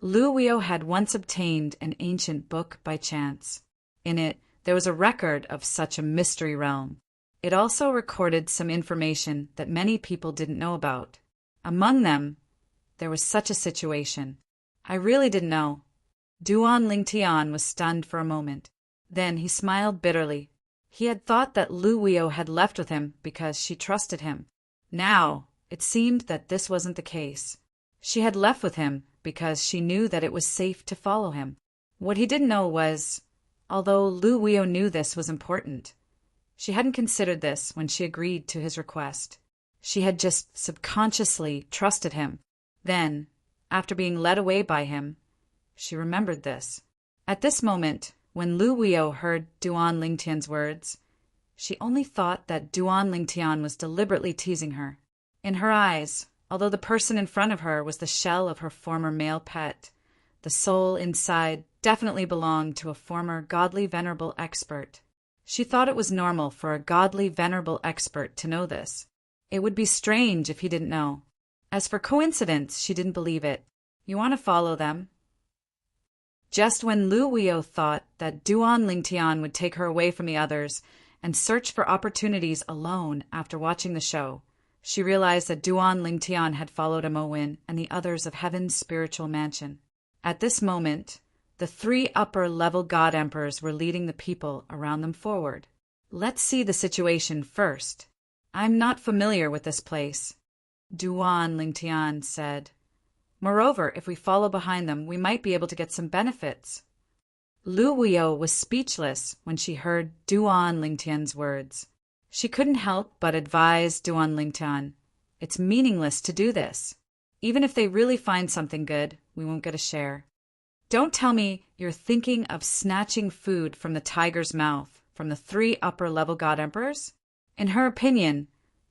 Lu Wuyo had once obtained an ancient book by chance. In it, there was a record of such a mystery realm. It also recorded some information that many people didn't know about. Among them, there was such a situation. I really didn't know. Duan Lingtian was stunned for a moment. Then he smiled bitterly. He had thought that Lu Wuyo had left with him because she trusted him. Now, it seemed that this wasn't the case. She had left with him because she knew that it was safe to follow him. What he didn't know was, although Lu Wuyo knew this was important, she hadn't considered this when she agreed to his request. She had just subconsciously trusted him. Then, after being led away by him, she remembered this. At this moment, when Lu Wuyo heard Duan Lingtian's words, she only thought that Duan Lingtian was deliberately teasing her. In her eyes, although the person in front of her was the shell of her former male pet, the soul inside definitely belonged to a former godly venerable expert. She thought it was normal for a godly venerable expert to know this. It would be strange if he didn't know. As for coincidence, she didn't believe it. You want to follow them? Just when Lu Wuyo thought that Duan Lingtian would take her away from the others and search for opportunities alone after watching the show, she realized that Duan Lingtian had followed Amowin and the others of Heaven's spiritual mansion. At this moment, the 3 upper-level god emperors were leading the people around them forward. Let's see the situation first. I'm not familiar with this place, Duan Lingtian said. Moreover, if we follow behind them, we might be able to get some benefits. Lu Wuyo was speechless when she heard Duan Lingtian's words. She couldn't help but advise Duan Lingtian, it's meaningless to do this. Even if they really find something good, we won't get a share. Don't tell me you're thinking of snatching food from the tiger's mouth from the 3 upper-level god emperors? In her opinion,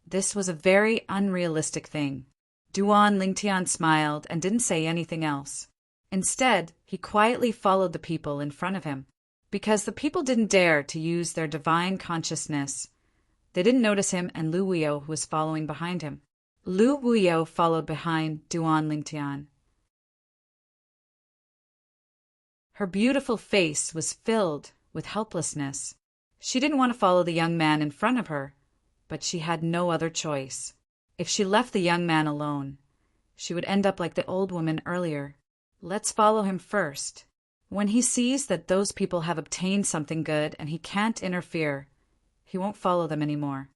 this was a very unrealistic thing. Duan Lingtian smiled and didn't say anything else. Instead, he quietly followed the people in front of him. Because the people didn't dare to use their divine consciousness, they didn't notice him and Lu Wuyo, who was following behind him. Lu Wuyo followed behind Duan Lingtian. Her beautiful face was filled with helplessness. She didn't want to follow the young man in front of her, but she had no other choice. If she left the young man alone, she would end up like the old woman earlier. Let's follow him first. When he sees that those people have obtained something good and he can't interfere, he won't follow them anymore.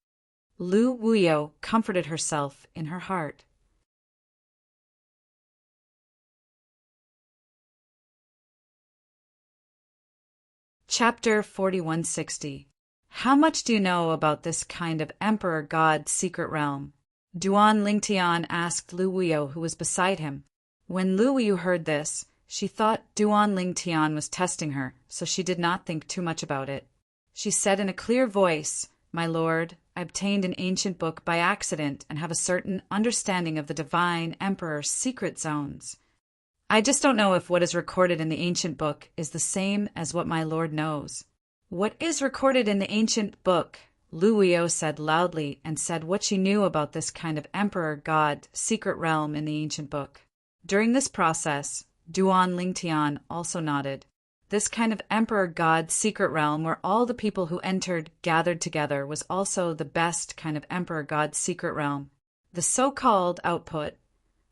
Lu Wuyo comforted herself in her heart. Chapter 4160. How much do you know about this kind of Emperor God secret realm? Duan Lingtian asked Lu Wuyo, who was beside him. When Lu Wuyo heard this, She thought Duan Ling Tian was testing her, so she did not think too much about it. She said in a clear voice, "My lord, I obtained an ancient book by accident and have a certain understanding of the divine emperor's secret zones. I just don't know if what is recorded in the ancient book is the same as what my lord knows." "What is recorded in the ancient book?" Lu Wio said loudly, and said what she knew about this kind of emperor-god secret realm in the ancient book. During this process, Duan Ling Tian also nodded. This kind of emperor-god secret realm where all the people who entered gathered together was also the best kind of emperor-god secret realm. The so-called output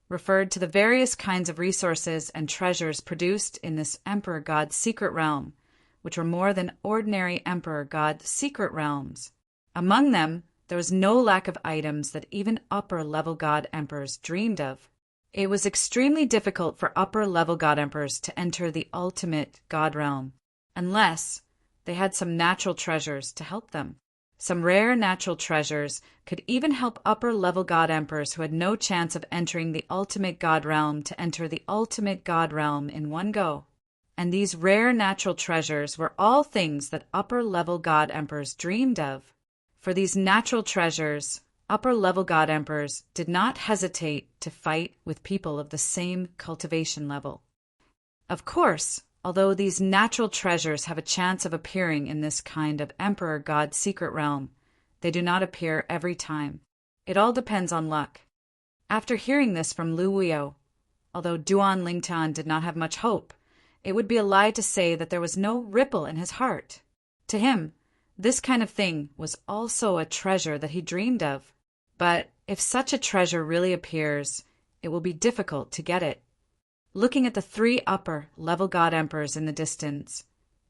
referred to the various kinds of resources and treasures produced in this emperor-god secret realm, which were more than ordinary emperor-god secret realms. Among them, there was no lack of items that even upper-level god emperors dreamed of. It was extremely difficult for upper-level god emperors to enter the ultimate god realm, unless they had some natural treasures to help them. Some rare natural treasures could even help upper-level god emperors who had no chance of entering the ultimate god realm to enter the ultimate god realm in one go. And these rare natural treasures were all things that upper-level god emperors dreamed of. For these natural treasures, upper-level god emperors did not hesitate to fight with people of the same cultivation level. Of course, although these natural treasures have a chance of appearing in this kind of emperor-god secret realm, they do not appear every time. It all depends on luck. After hearing this from Lu Wio, although Duan Ling Tian did not have much hope, it would be a lie to say that there was no ripple in his heart. To him, this kind of thing was also a treasure that he dreamed of. But if such a treasure really appears, it will be difficult to get it. Looking at the three upper-level god emperors in the distance,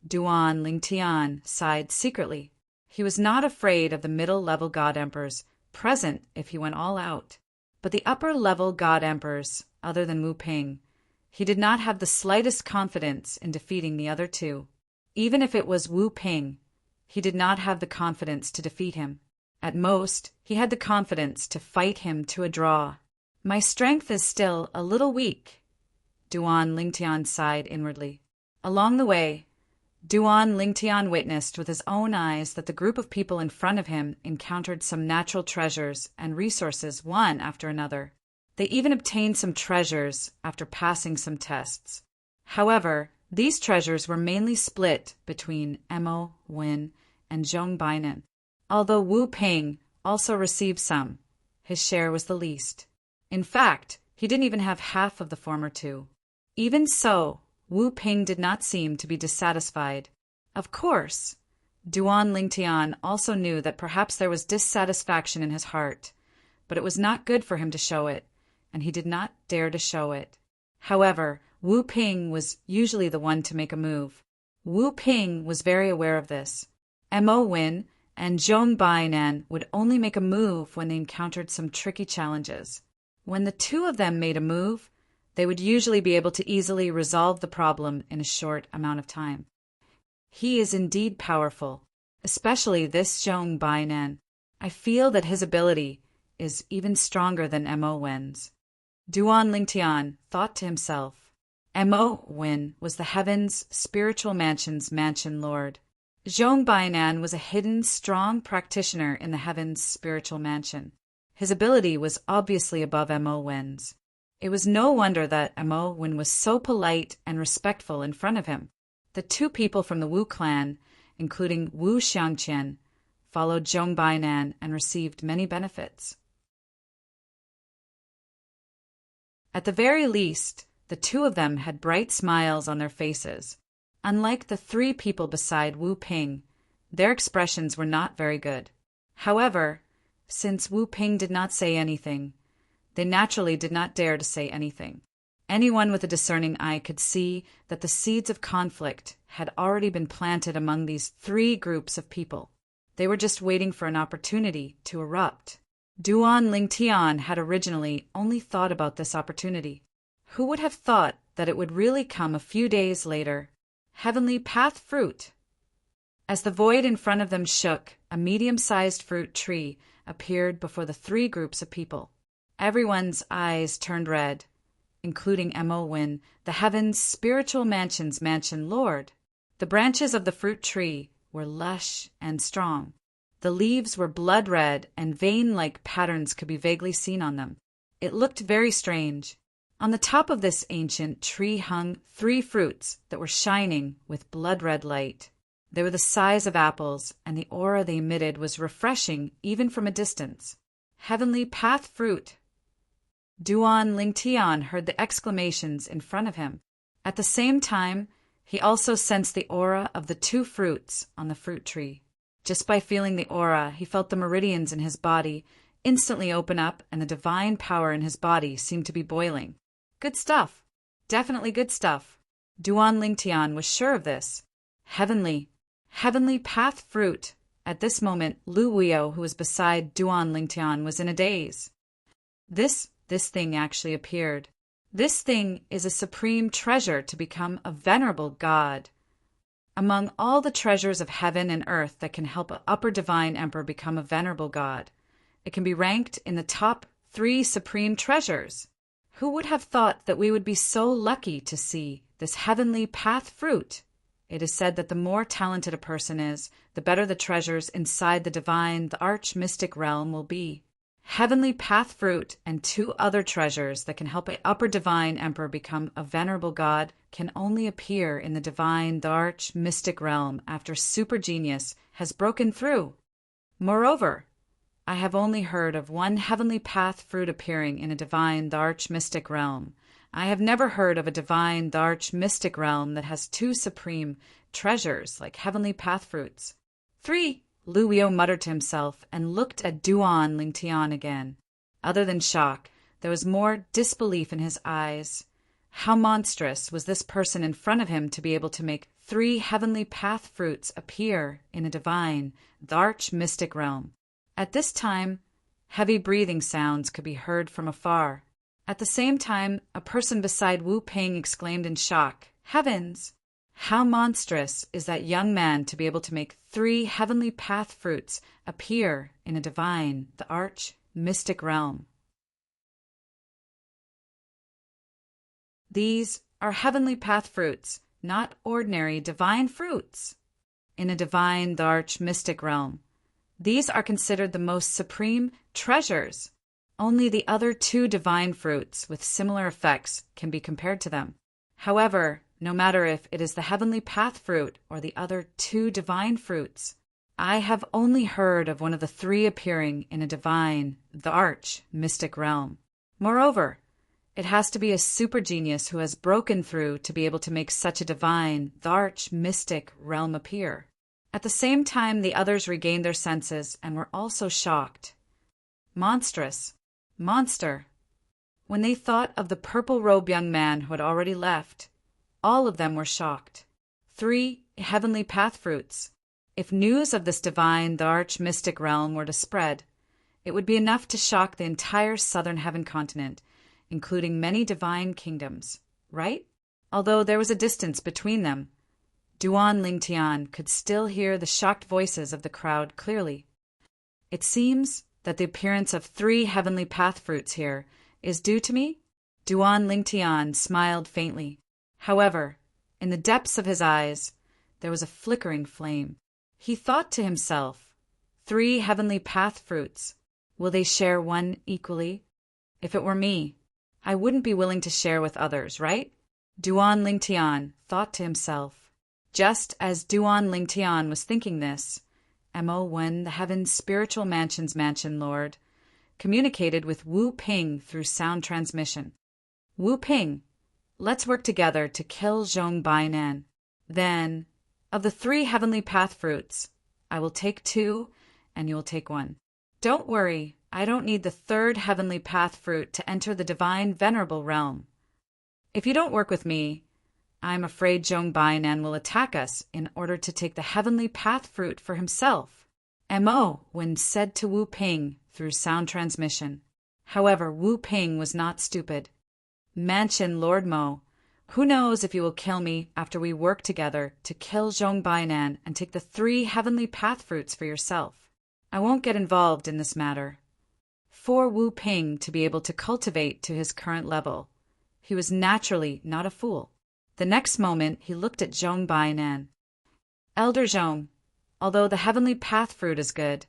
Duan Ling Tian sighed secretly. He was not afraid of the middle-level god emperors present if he went all out. But the upper-level god emperors, other than Wu Ping, he did not have the slightest confidence in defeating the other two. Even if it was Wu Ping, he did not have the confidence to defeat him. At most, he had the confidence to fight him to a draw. "My strength is still a little weak," Duan Ling Tian sighed inwardly. Along the way, Duan Ling Tian witnessed with his own eyes that the group of people in front of him encountered some natural treasures and resources one after another. They even obtained some treasures after passing some tests. However, these treasures were mainly split between Mo Wen and Zhong Bainan. Although Wu Ping also received some, his share was the least. In fact, he didn't even have half of the former two. Even so, Wu Ping did not seem to be dissatisfied. Of course, Duan Ling Tian also knew that perhaps there was dissatisfaction in his heart, but it was not good for him to show it, and he did not dare to show it. However, Wu Ping was usually the one to make a move. Wu Ping was very aware of this. Mo Wen and Zhong Bainan would only make a move when they encountered some tricky challenges. When the two of them made a move, they would usually be able to easily resolve the problem in a short amount of time. He is indeed powerful, especially this Zhong Bainan. I feel that his ability is even stronger than Mo Wen's. Duan Ling Tian thought to himself. Mo Wen was the heaven's spiritual mansion's mansion lord. Zhong Bainan was a hidden, strong practitioner in the heaven's spiritual mansion. His ability was obviously above Mo Wen's. It was no wonder that Mo Wen was so polite and respectful in front of him. The two people from the Wu clan, including Wu Xiangqian, followed Zhong Bainan and received many benefits. At the very least, the two of them had bright smiles on their faces. Unlike the three people beside Wu Ping, their expressions were not very good. However, since Wu Ping did not say anything, they naturally did not dare to say anything. Anyone with a discerning eye could see that the seeds of conflict had already been planted among these three groups of people. They were just waiting for an opportunity to erupt. Duan Ling Tian had originally only thought about this opportunity. Who would have thought that it would really come a few days later? Heavenly path fruit. As the void in front of them shook, a medium-sized fruit tree appeared before the three groups of people. Everyone's eyes turned red. including Mo Win, the heaven's spiritual mansion's mansion lord. The branches of the fruit tree were lush and strong. The leaves were blood red, and vein-like patterns could be vaguely seen on them. It looked very strange. On the top of this ancient tree hung 3 fruits that were shining with blood-red light. They were the size of apples, and the aura they emitted was refreshing even from a distance. Heavenly path fruit. Duan Lingtian heard the exclamations in front of him. At the same time, he also sensed the aura of the 2 fruits on the fruit tree. Just by feeling the aura, he felt the meridians in his body instantly open up, and the divine power in his body seemed to be boiling. Good stuff. Definitely good stuff. Duan Lingtian was sure of this. Heavenly path fruit. At this moment, Lu Wio, who was beside Duan Lingtian, was in a daze. This thing actually appeared. This thing is a supreme treasure to become a venerable god. Among all the treasures of heaven and earth that can help an upper divine emperor become a venerable god, it can be ranked in the top 3 supreme treasures. Who would have thought that we would be so lucky to see this heavenly path fruit? It is said that the more talented a person is, the better the treasures inside the divine, the arch-mystic realm will be. Heavenly path fruit and 2 other treasures that can help an upper divine emperor become a venerable god can only appear in the divine, the arch-mystic realm after super genius has broken through. Moreover, I have only heard of 1 heavenly path fruit appearing in a divine, the arch-mystic realm. I have never heard of a divine, the arch-mystic realm that has 2 supreme treasures like heavenly path fruits. 3. Lu Wio muttered to himself and looked at Duan Lingtian again. Other than shock, there was more disbelief in his eyes. How monstrous was this person in front of him to be able to make 3 heavenly path fruits appear in a divine, the arch-mystic realm. At this time, heavy breathing sounds could be heard from afar. At the same time, a person beside Wu Ping exclaimed in shock, "Heavens! How monstrous is that young man to be able to make 3 heavenly path fruits appear in a divine, the arch-mystic realm." These are heavenly path fruits, not ordinary divine fruits. In a divine, the arch-mystic realm, these are considered the most supreme treasures. Only the other 2 divine fruits with similar effects can be compared to them. However, no matter if it is the heavenly path fruit or the other 2 divine fruits, I have only heard of one of the 3 appearing in a divine, the arch-mystic realm. Moreover, it has to be a super genius who has broken through to be able to make such a divine, the arch-mystic realm appear. At the same time, the others regained their senses and were also shocked. Monstrous. Monster. When they thought of the purple-robed young man who had already left, all of them were shocked. 3 heavenly path fruits. If news of this divine, the arch-mystic realm were to spread, it would be enough to shock the entire southern heaven continent, including many divine kingdoms, right? Although there was a distance between them, Duan Lingtian could still hear the shocked voices of the crowd clearly. It seems that the appearance of 3 heavenly path fruits here is due to me? Duan Lingtian smiled faintly. However, in the depths of his eyes, there was a flickering flame. He thought to himself, 3 heavenly path fruits. Will they share one equally? If it were me, I wouldn't be willing to share with others, right? Duan Lingtian thought to himself. Just as Duan Lingtian was thinking this, Mo Wen, the heaven's spiritual mansion's mansion lord, communicated with Wu Ping through sound transmission. Wu Ping, let's work together to kill Zhong Bainan. Then, of the 3 heavenly path fruits, I will take 2 and you will take 1. Don't worry, I don't need the 3rd heavenly path fruit to enter the divine venerable realm. If you don't work with me, I'm afraid Zhong Bainan will attack us in order to take the heavenly path fruit for himself. Mo Wen said to Wu Ping through sound transmission. However, Wu Ping was not stupid. Mansion Lord Mo, who knows if you will kill me after we work together to kill Zhong Bainan and take the 3 heavenly path fruits for yourself. I won't get involved in this matter. For Wu Ping to be able to cultivate to his current level, he was naturally not a fool. The next moment he looked at Zhong Bainan. Elder Zhong, although the heavenly path fruit is good,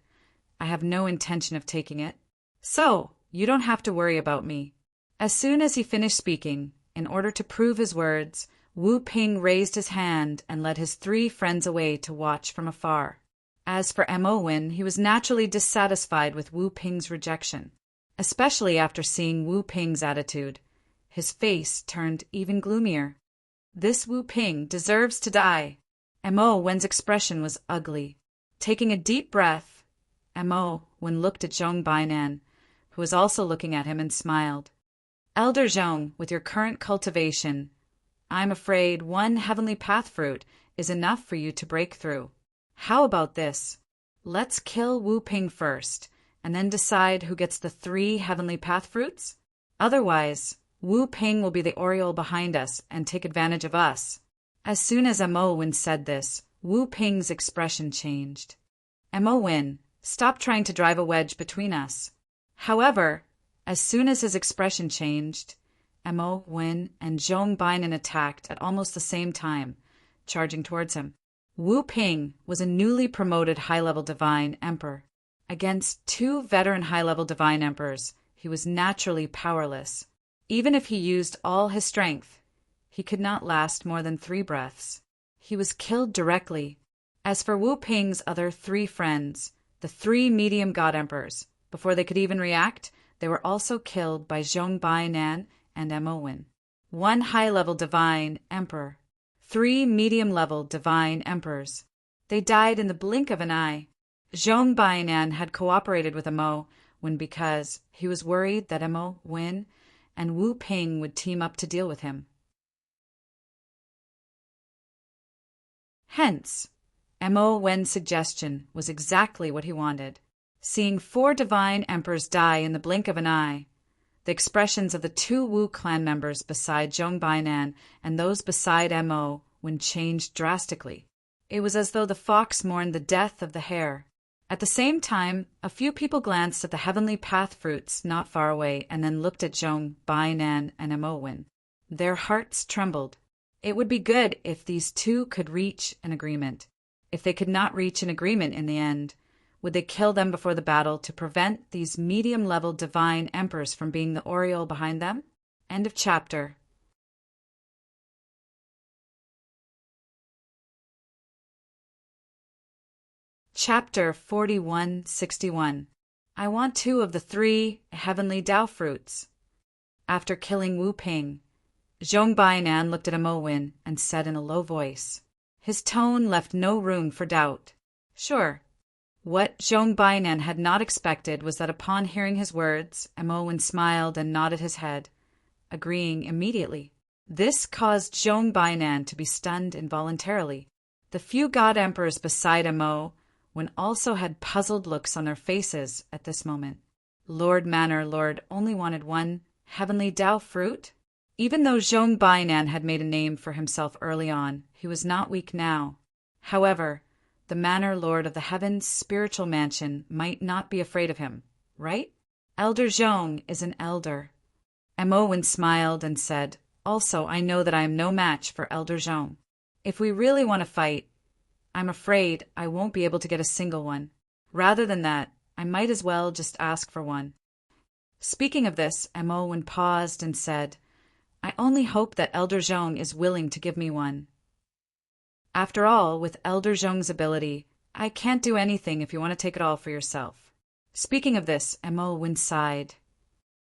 I have no intention of taking it. So, you don't have to worry about me. As soon as he finished speaking, in order to prove his words, Wu Ping raised his hand and led his 3 friends away to watch from afar. As for Mo Wen, he was naturally dissatisfied with Wu Ping's rejection, especially after seeing Wu Ping's attitude. His face turned even gloomier. This Wu Ping deserves to die. Mo Wen's expression was ugly. Taking a deep breath, Mo Wen looked at Zhong Bainan, who was also looking at him, and smiled. Elder Zhong, with your current cultivation, I'm afraid 1 heavenly path fruit is enough for you to break through. How about this? Let's kill Wu Ping first, and then decide who gets the 3 heavenly path fruits? Otherwise, Wu Ping will be the Oriole behind us and take advantage of us. As soon as Mo Wen said this, Wu Ping's expression changed. Mo Wen, stop trying to drive a wedge between us. However, as soon as his expression changed, Mo Wen and Zhong Bainan attacked at almost the same time, charging towards him. Wu Ping was a newly promoted high-level divine emperor. Against 2 veteran high-level divine emperors, he was naturally powerless. Even if he used all his strength, he could not last more than 3 breaths. He was killed directly. As for Wu Ping's other 3 friends, the 3 medium god emperors, before they could even react, they were also killed by Zhong Bainan and Mo Wen. 1 high-level divine emperor, 3 medium-level divine emperors. They died in the blink of an eye. Zhong Bainan had cooperated with Mo Wen because he was worried that Mo Wen and Wu Ping would team up to deal with him. Hence, Mo Wen's suggestion was exactly what he wanted. Seeing 4 divine emperors die in the blink of an eye, the expressions of the 2 Wu clan members beside Zhong Bainan and those beside Mo Wen changed drastically. It was as though the fox mourned the death of the hare. At the same time, a few people glanced at the heavenly path fruits not far away and then looked at Zhong Bainan and Mo Wen. Their hearts trembled. It would be good if these 2 could reach an agreement. If they could not reach an agreement in the end, would they kill them before the battle to prevent these medium-level divine emperors from being the Oriole behind them? End of chapter. Chapter 4161. I want 2 of the 3 heavenly Tao fruits. After killing Wu Ping, Zhong Bainan looked at Mo Wen and said in a low voice. His tone left no room for doubt. Sure. What Zhong Bainan had not expected was that upon hearing his words, Mo Wen smiled and nodded his head, agreeing immediately. This caused Zhong Bainan to be stunned involuntarily. The few god emperors beside Mo Wen also had puzzled looks on their faces at this moment. Lord Manor Lord only wanted 1 heavenly Tao fruit? Even though Zhong Bainan had made a name for himself early on, he was not weak now. However, the Manor Lord of the Heaven's spiritual mansion might not be afraid of him, right? Elder Zhong is an elder. Mo Wen smiled and said, also, I know that I am no match for Elder Zhong. If we really want to fight, I'm afraid I won't be able to get a single one. Rather than that, I might as well just ask for one. Speaking of this, Mo Wen paused and said, I only hope that Elder Zhong is willing to give me one. After all, with Elder Zhong's ability, I can't do anything if you want to take it all for yourself. Speaking of this, Mo Wen sighed.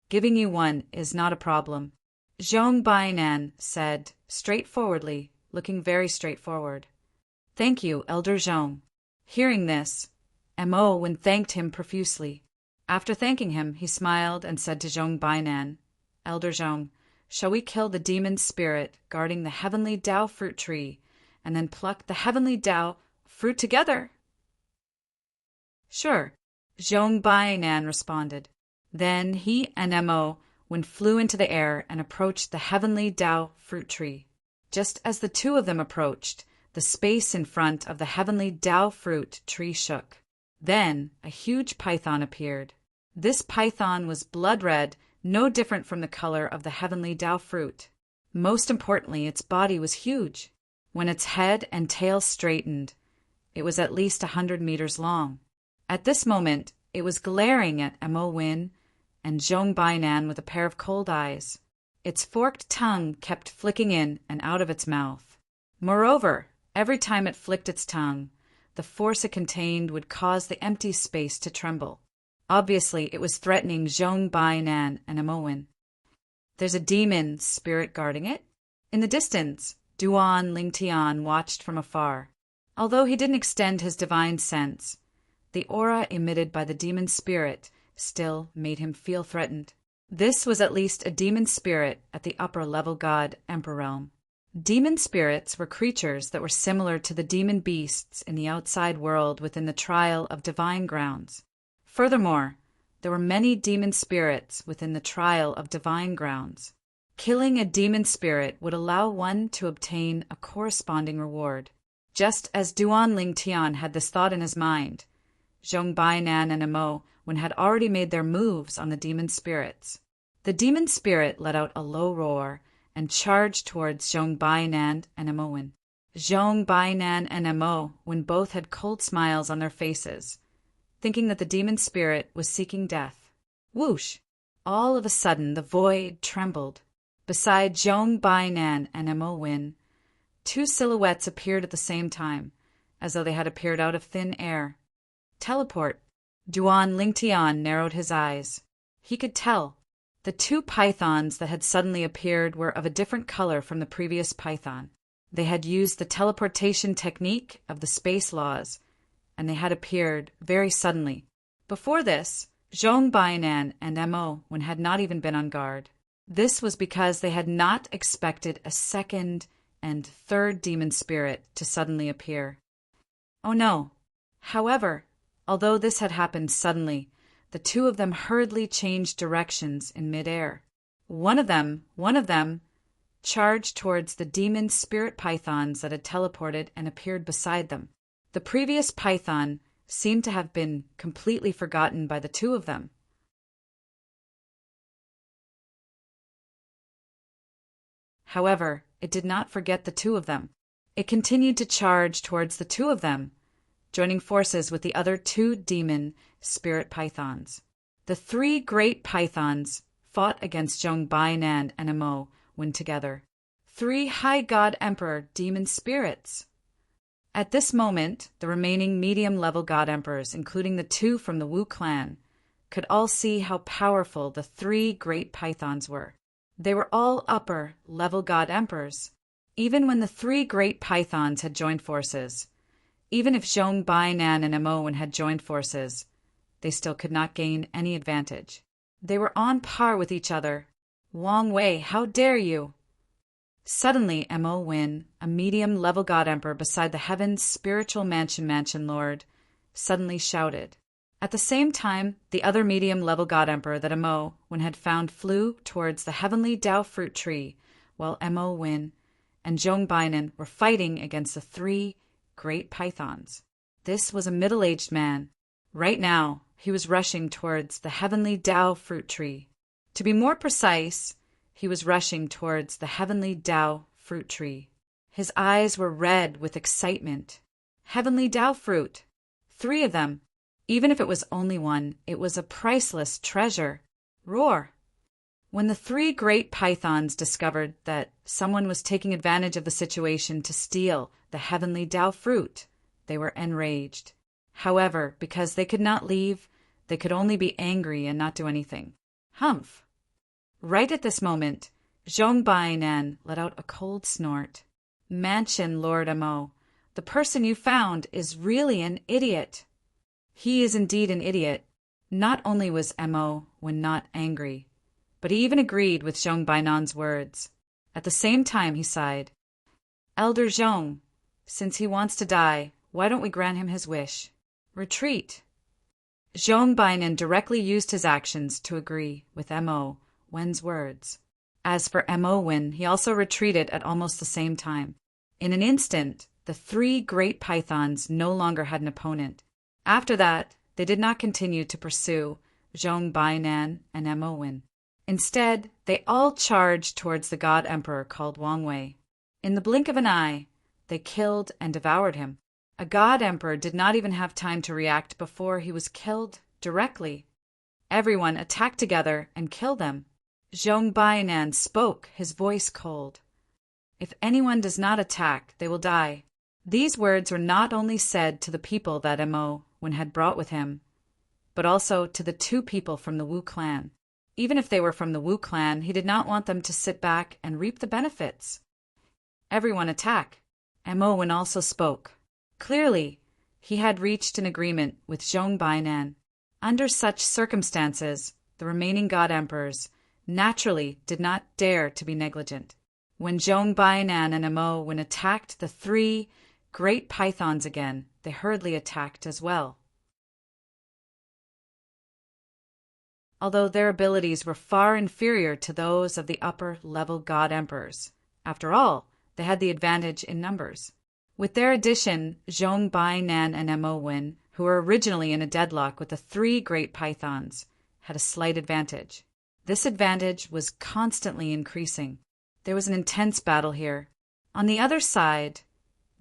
Giving you one is not a problem. Zhong Bainan said, straightforwardly, looking very straightforward. Thank you, Elder Zhong. Hearing this, Mo Wen thanked him profusely. After thanking him, he smiled and said to Zhong Bainan, Elder Zhong, shall we kill the demon spirit guarding the heavenly Tao fruit tree and then pluck the heavenly Tao fruit together? Sure, Zhong Bainan responded. Then he and Mo Wen flew into the air and approached the heavenly Tao fruit tree. Just as the 2 of them approached, the space in front of the heavenly Tao fruit tree shook. Then a huge python appeared. This python was blood red no different from the color of the heavenly Tao fruit. Most importantly, its body was huge. When its head and tail straightened, it was at least 100 meters long. At this moment, it was glaring at Mo Win and Zhong Bainan with a pair of cold eyes. Its forked tongue kept flicking in and out of its mouth. Moreover, every time it flicked its tongue, the force it contained would cause the empty space to tremble. Obviously, it was threatening Zhong Bainan and Mo Win. There's a demon spirit guarding it? In the distance, Duan Lingtian watched from afar. Although he didn't extend his divine sense, the aura emitted by the demon spirit still made him feel threatened. This was at least a demon spirit at the upper-level god Emperor realm. Demon spirits were creatures that were similar to the demon beasts in the outside world within the trial of divine grounds. Furthermore, there were many demon spirits within the trial of divine grounds. Killing a demon spirit would allow one to obtain a corresponding reward. Just as Duan Lingtian had this thought in his mind, Zhong Bainan and Mo Win had already made their moves on the demon spirits. The demon spirit let out a low roar and charged towards Zhong Bainan and Mo Win. Zhong Bainan and Mo Win both had cold smiles on their faces, thinking that the demon spirit was seeking death. Whoosh! All of a sudden the void trembled. Beside Zhong Bainan and Mo Win, two silhouettes appeared at the same time, as though they had appeared out of thin air. Teleport. Duan Lingtian narrowed his eyes. He could tell. The two pythons that had suddenly appeared were of a different color from the previous python. They had used the teleportation technique of the space laws, and they had appeared very suddenly. Before this, Zhong Bainan and Mo Win had not even been on guard. This was because they had not expected a second and third demon spirit to suddenly appear. Oh no! However, although this had happened suddenly, the two of them hurriedly changed directions in midair. One of them charged towards the demon spirit pythons that had teleported and appeared beside them. The previous python seemed to have been completely forgotten by the two of them. However, it did not forget the two of them. It continued to charge towards the two of them, joining forces with the other two demon spirit pythons. The three great pythons fought against Zhong Bainan and Mo Win together. Three high god emperor demon spirits. At this moment, the remaining medium-level god emperors, including the two from the Wu clan, could all see how powerful the three great pythons were. They were all upper-level god emperors. Even when the three great pythons had joined forces, even if Zhong Bainan and Mo Win had joined forces, they still could not gain any advantage. They were on par with each other. Wang Wei, how dare you! Suddenly, Mo Win, a medium-level god emperor beside the heaven's spiritual mansion lord, suddenly shouted. At the same time, the other medium-level god emperor that Mo Win had found flew towards the heavenly Tao fruit tree, while Mo Win and Zhong Bainan were fighting against the three great pythons. This was a middle-aged man. Right now, he was rushing towards the heavenly Tao fruit tree. To be more precise, he was rushing towards the heavenly Tao fruit tree. His eyes were red with excitement. Heavenly Tao fruit. 3 of them. Even if it was only one, it was a priceless treasure. Roar! When the 3 great pythons discovered that someone was taking advantage of the situation to steal the heavenly Tao fruit, they were enraged. However, because they could not leave, they could only be angry and not do anything. Humph! Right at this moment, Zhong Bainan let out a cold snort. Mansion Lord Mo, the person you found is really an idiot. He is indeed an idiot. Not only was Mo Win not angry, but he even agreed with Zhong Bainan's words. At the same time, he sighed. Elder Zhong, since he wants to die, why don't we grant him his wish? Retreat. Zhong Bainan directly used his actions to agree with Mo Win's words. As for Mo Win, he also retreated at almost the same time. In an instant, the 3 great pythons no longer had an opponent. After that, they did not continue to pursue Zhong Bainan and Mo Win. Instead, they all charged towards the god emperor called Wang Wei. In the blink of an eye, they killed and devoured him. A god emperor did not even have time to react before he was killed directly. Everyone attacked together and killed them. Zhong Bainan spoke, his voice cold. If anyone does not attack, they will die. These words were not only said to the people that Mo had brought with him, but also to the 2 people from the Wu clan. Even if they were from the Wu clan, he did not want them to sit back and reap the benefits. Everyone attack. Mo also spoke. Clearly, he had reached an agreement with Zhong Bainan. Under such circumstances, the remaining god emperors naturally did not dare to be negligent. When Zhong Bainan and Mo attacked the 3 great pythons again, they hurriedly attacked as well. Although their abilities were far inferior to those of the upper-level god emperors. After all, they had the advantage in numbers. With their addition, Zhong Bainan and Mo, who were originally in a deadlock with the 3 great pythons, had a slight advantage. This advantage was constantly increasing. There was an intense battle here. On the other side,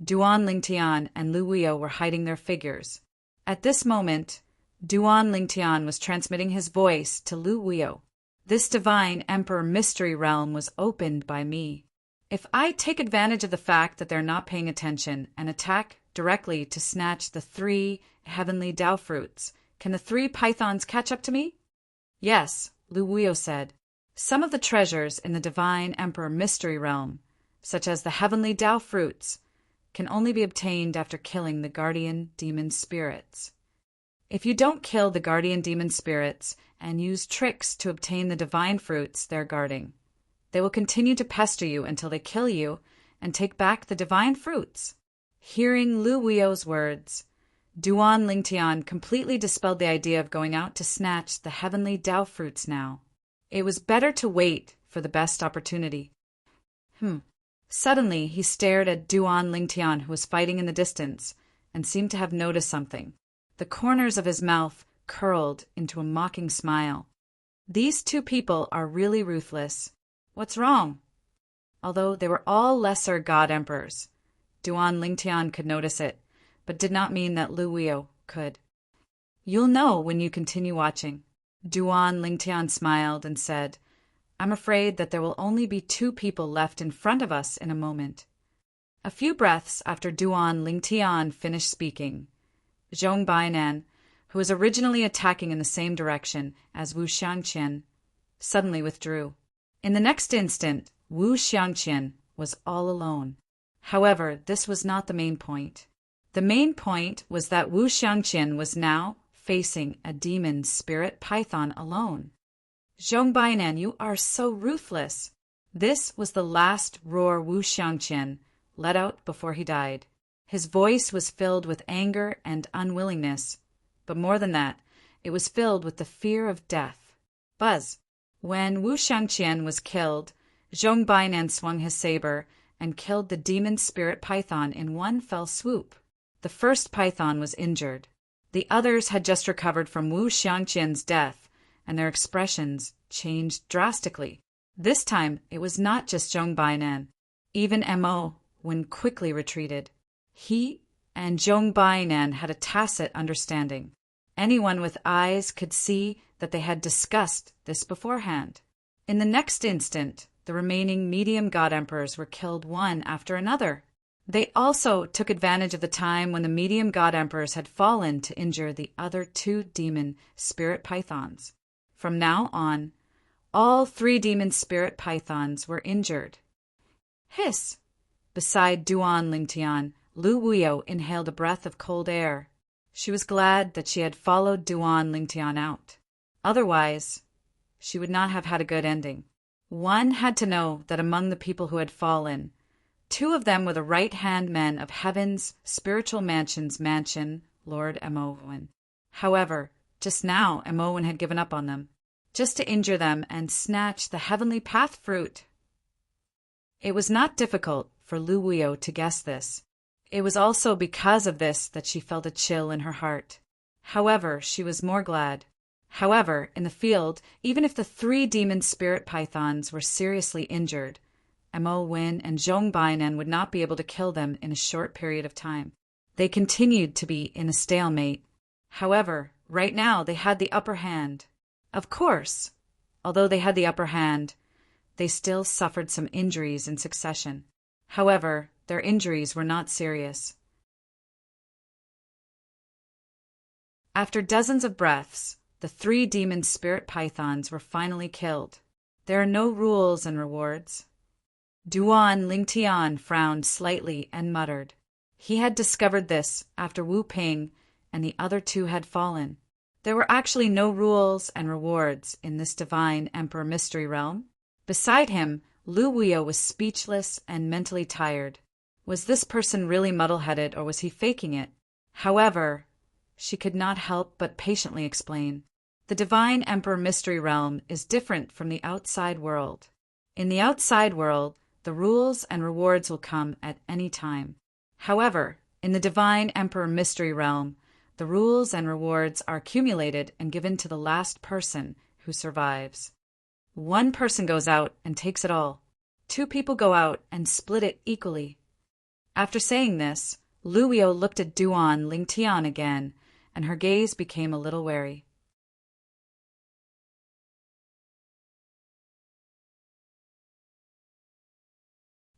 Duan Lingtian and Lu Wuyo were hiding their figures. At this moment, Duan Lingtian was transmitting his voice to Lu Wuyo. This divine emperor mystery realm was opened by me. If I take advantage of the fact that they're not paying attention and attack directly to snatch the 3 heavenly Dao fruits, can the 3 pythons catch up to me? Yes, Lu Wuyo said. Some of the treasures in the divine emperor mystery realm, such as the heavenly Dao fruits, can only be obtained after killing the guardian demon spirits. If you don't kill the guardian demon spirits and use tricks to obtain the divine fruits they're guarding, they will continue to pester you until they kill you and take back the divine fruits. Hearing Lu Wuyo's words, Duan Lingtian completely dispelled the idea of going out to snatch the heavenly Dao fruits now. It was better to wait for the best opportunity. Suddenly, he stared at Duan Lingtian, who was fighting in the distance, and seemed to have noticed something. The corners of his mouth curled into a mocking smile. These 2 people are really ruthless. What's wrong? Although they were all lesser god emperors, Duan Lingtian could notice it, but did not mean that Lu Wuyo could. You'll know when you continue watching. Duan Lingtian smiled and said, I'm afraid that there will only be 2 people left in front of us in a moment. A few breaths after Duan Lingtian finished speaking, Zhong Bainan, who was originally attacking in the same direction as Wu Xiangqian, suddenly withdrew. In the next instant, Wu Xiangqian was all alone. However, this was not the main point. The main point was that Wu Xiangqian was now facing a demon spirit python alone. Zhong Bainan, you are so ruthless. This was the last roar Wu Xiangqian let out before he died. His voice was filled with anger and unwillingness, but more than that, it was filled with the fear of death. Buzz. When Wu Xiangqian was killed, Zhong Bainan swung his saber and killed the demon spirit python in one fell swoop. The first python was injured. The others had just recovered from Wu Xiangqian's death, and their expressions changed drastically. This time, it was not just Zhong Bainan. Even Mo quickly retreated. He and Zhong Bainan had a tacit understanding. Anyone with eyes could see that they had discussed this beforehand. In the next instant, the remaining medium god emperors were killed one after another. They also took advantage of the time when the medium god emperors had fallen to injure the other 2 demon spirit pythons. From now on, all 3 demon spirit pythons were injured. Hiss! Beside Duan Lingtian, Lu Wuyo inhaled a breath of cold air. She was glad that she had followed Duan Lingtian out. Otherwise, she would not have had a good ending. One had to know that among the people who had fallen, 2 of them were the right-hand men of Heaven's spiritual mansion, Lord Emowen. However, just now Emowen had given up on them, just to injure them and snatch the heavenly path fruit. It was not difficult for Lu Wuyo to guess this. It was also because of this that she felt a chill in her heart. However, she was more glad. However, in the field, even if the three demon spirit pythons were seriously injured, Mo Win and Zhong Bainan would not be able to kill them in a short period of time. They continued to be in a stalemate. However, right now they had the upper hand. Of course, although they had the upper hand, they still suffered some injuries in succession. However, their injuries were not serious. After dozens of breaths, the three demon spirit pythons were finally killed. There are no rules and rewards. Duan Lingtian frowned slightly and muttered. He had discovered this after Wu Ping and the other two had fallen. There were actually no rules and rewards in this divine emperor mystery realm. Beside him, Lu Wuyo was speechless and mentally tired. Was this person really muddle-headed or was he faking it? However, she could not help but patiently explain. The divine emperor mystery realm is different from the outside world. In the outside world, the rules and rewards will come at any time. However, in the divine emperor mystery realm, the rules and rewards are accumulated and given to the last person who survives. One person goes out and takes it all. Two people go out and split it equally. After saying this, Lu Wio looked at Duan Lingtian again, and her gaze became a little wary.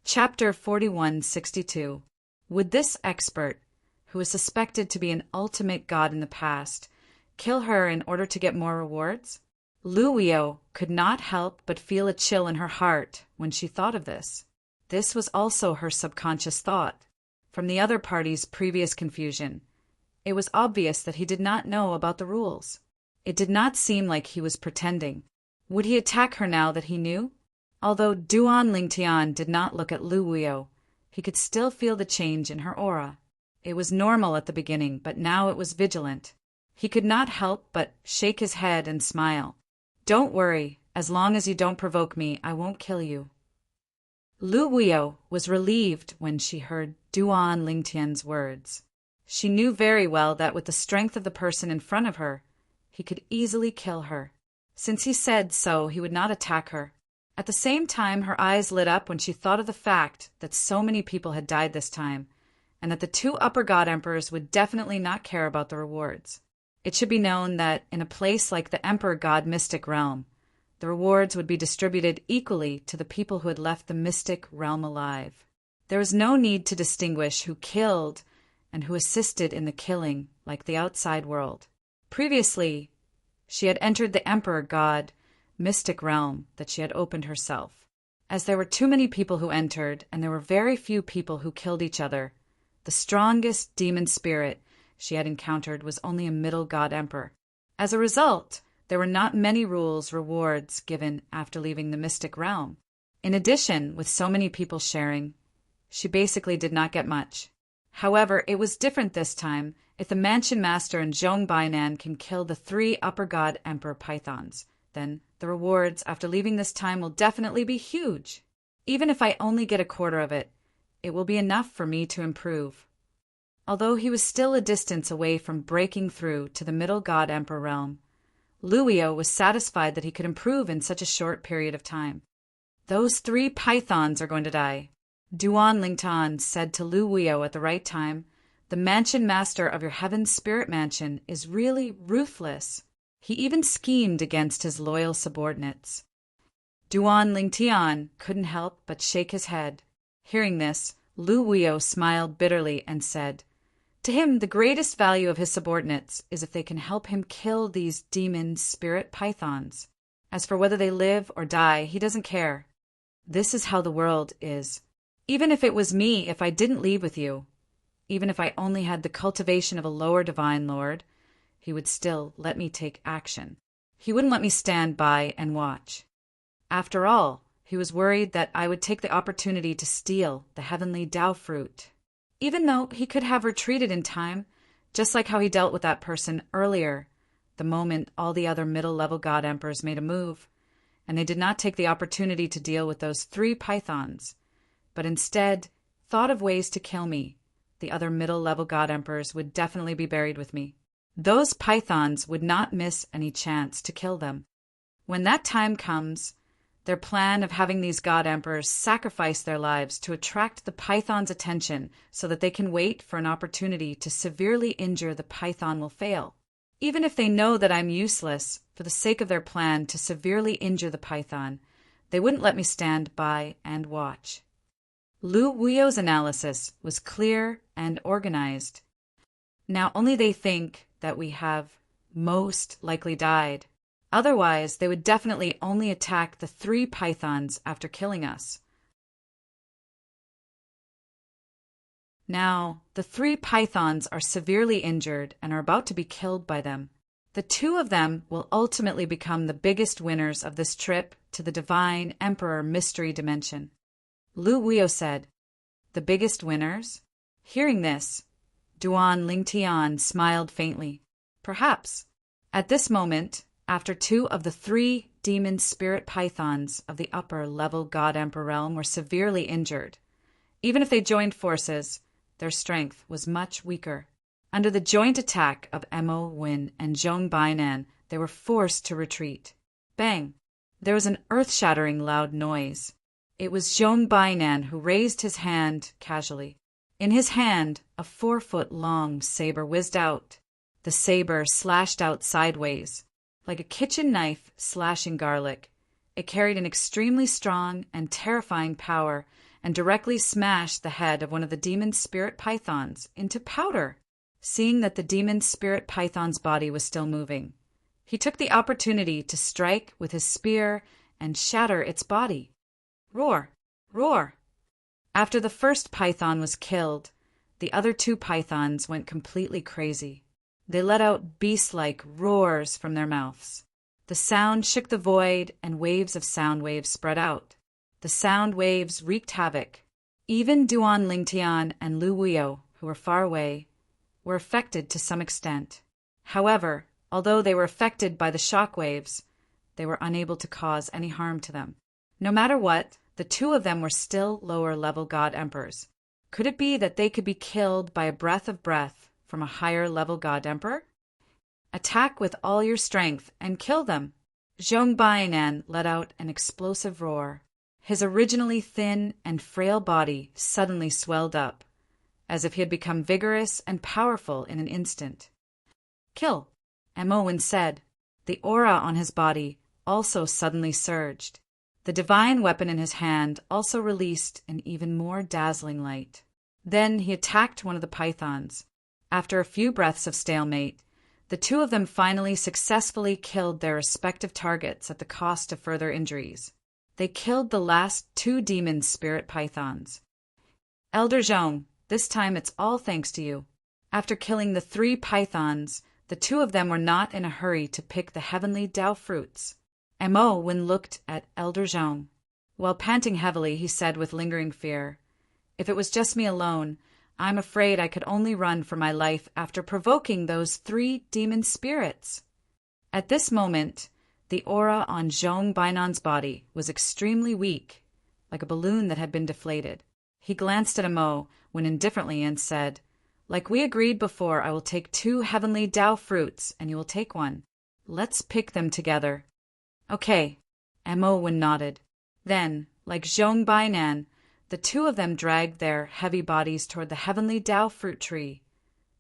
Chapter 4162. Would this expert, who is suspected to be an ultimate god in the past, kill her in order to get more rewards? Lu Wio could not help but feel a chill in her heart when she thought of this. This was also her subconscious thought. From the other party's previous confusion, it was obvious that he did not know about the rules. It did not seem like he was pretending. Would he attack her now that he knew? Although Duan Lingtian did not look at Lu Wio, he could still feel the change in her aura. It was normal at the beginning, but now it was vigilant. He could not help but shake his head and smile. Don't worry, as long as you don't provoke me, I won't kill you. Lu Wio was relieved when she heard Duan Lingtian's words. She knew very well that with the strength of the person in front of her, he could easily kill her. Since he said so, he would not attack her. At the same time, her eyes lit up when she thought of the fact that so many people had died this time, and that the two upper god emperors would definitely not care about the rewards. It should be known that in a place like the emperor god mystic realm, the rewards would be distributed equally to the people who had left the mystic realm alive. There was no need to distinguish who killed and who assisted in the killing like the outside world. Previously, she had entered the emperor god mystic realm that she had opened herself. As there were too many people who entered, and there were very few people who killed each other, the strongest demon spirit she had encountered was only a middle god emperor. As a result, there were not many rewards given after leaving the mystic realm. In addition, with so many people sharing, she basically did not get much. However, it was different this time. If the mansion master and Zhong Bainan can kill the three upper god emperor pythons, then the rewards after leaving this time will definitely be huge. Even if I only get a quarter of it, it will be enough for me to improve. Although he was still a distance away from breaking through to the middle god emperor realm, Lu Wio was satisfied that he could improve in such a short period of time. Those three pythons are going to die. Duan Lingtan said to Lu Wio at the right time, the mansion master of your heaven spirit mansion is really ruthless. He even schemed against his loyal subordinates. Duan Lingtian couldn't help but shake his head. Hearing this, Lu Wio smiled bitterly and said, to him, the greatest value of his subordinates is if they can help him kill these demon spirit pythons. As for whether they live or die, he doesn't care. This is how the world is. Even if it was me, if I didn't leave with you, even if I only had the cultivation of a lower divine lord, he would still let me take action. He wouldn't let me stand by and watch. After all, he was worried that I would take the opportunity to steal the heavenly Tao fruit. Even though he could have retreated in time, just like how he dealt with that person earlier, the moment all the other middle-level god emperors made a move, and they did not take the opportunity to deal with those three pythons, but instead thought of ways to kill me, the other middle-level god emperors would definitely be buried with me. Those pythons would not miss any chance to kill them. When that time comes, their plan of having these god emperors sacrifice their lives to attract the python's attention so that they can wait for an opportunity to severely injure the python will fail. Even if they know that I'm useless, for the sake of their plan to severely injure the python, they wouldn't let me stand by and watch. Lu Wuyo's analysis was clear and organized. Now only they think that we have most likely died. Otherwise, they would definitely only attack the 3 pythons after killing us. Now, the 3 pythons are severely injured and are about to be killed by them. The 2 of them will ultimately become the biggest winners of this trip to the Divine Emperor Mystery Dimension. Lu Wuyo said, "The biggest winners?" Hearing this, Duan Lingtian smiled faintly. Perhaps. At this moment, after 2 of the 3 demon spirit pythons of the upper-level God Emperor realm were severely injured, even if they joined forces, their strength was much weaker. Under the joint attack of Mo Win and Zhong Bainan, they were forced to retreat. Bang! There was an earth-shattering loud noise. It was Zhong Bainan who raised his hand casually. In his hand, a 4-foot-long saber whizzed out. The saber slashed out sideways, like a kitchen knife slashing garlic. It carried an extremely strong and terrifying power and directly smashed the head of one of the demon spirit pythons into powder. Seeing that the demon spirit python's body was still moving, he took the opportunity to strike with his spear and shatter its body. Roar! Roar! After the first python was killed, the other 2 pythons went completely crazy. They let out beast-like roars from their mouths. The sound shook the void, and waves of sound waves spread out. The sound waves wreaked havoc. Even Duan Lingtian and Lu Wuyo, who were far away, were affected to some extent. However, although they were affected by the shock waves, they were unable to cause any harm to them. No matter what, the 2 of them were still lower-level god emperors. Could it be that they could be killed by a breath of breath from a higher-level god emperor? Attack with all your strength and kill them. Zhong Bainan let out an explosive roar. His originally thin and frail body suddenly swelled up, as if he had become vigorous and powerful in an instant. Kill, Mo Win said. The aura on his body also suddenly surged. The divine weapon in his hand also released an even more dazzling light. Then he attacked one of the pythons. After a few breaths of stalemate, the 2 of them finally successfully killed their respective targets at the cost of further injuries. They killed the last 2 demon spirit pythons. Elder Zhong, this time it's all thanks to you. After killing the 3 pythons, the 2 of them were not in a hurry to pick the heavenly Dao fruits. Mo Win looked at Elder Zhong. While panting heavily, he said with lingering fear, "If it was just me alone, I'm afraid I could only run for my life after provoking those 3 demon spirits." At this moment, the aura on Zhong Bainan's body was extremely weak, like a balloon that had been deflated. He glanced at Mo Win indifferently and said, "Like we agreed before, I will take 2 heavenly Dao fruits, and you will take one. Let's pick them together." "Okay," Mo Win nodded. Then, like Zhong Bainan, the 2 of them dragged their heavy bodies toward the heavenly Dao fruit tree,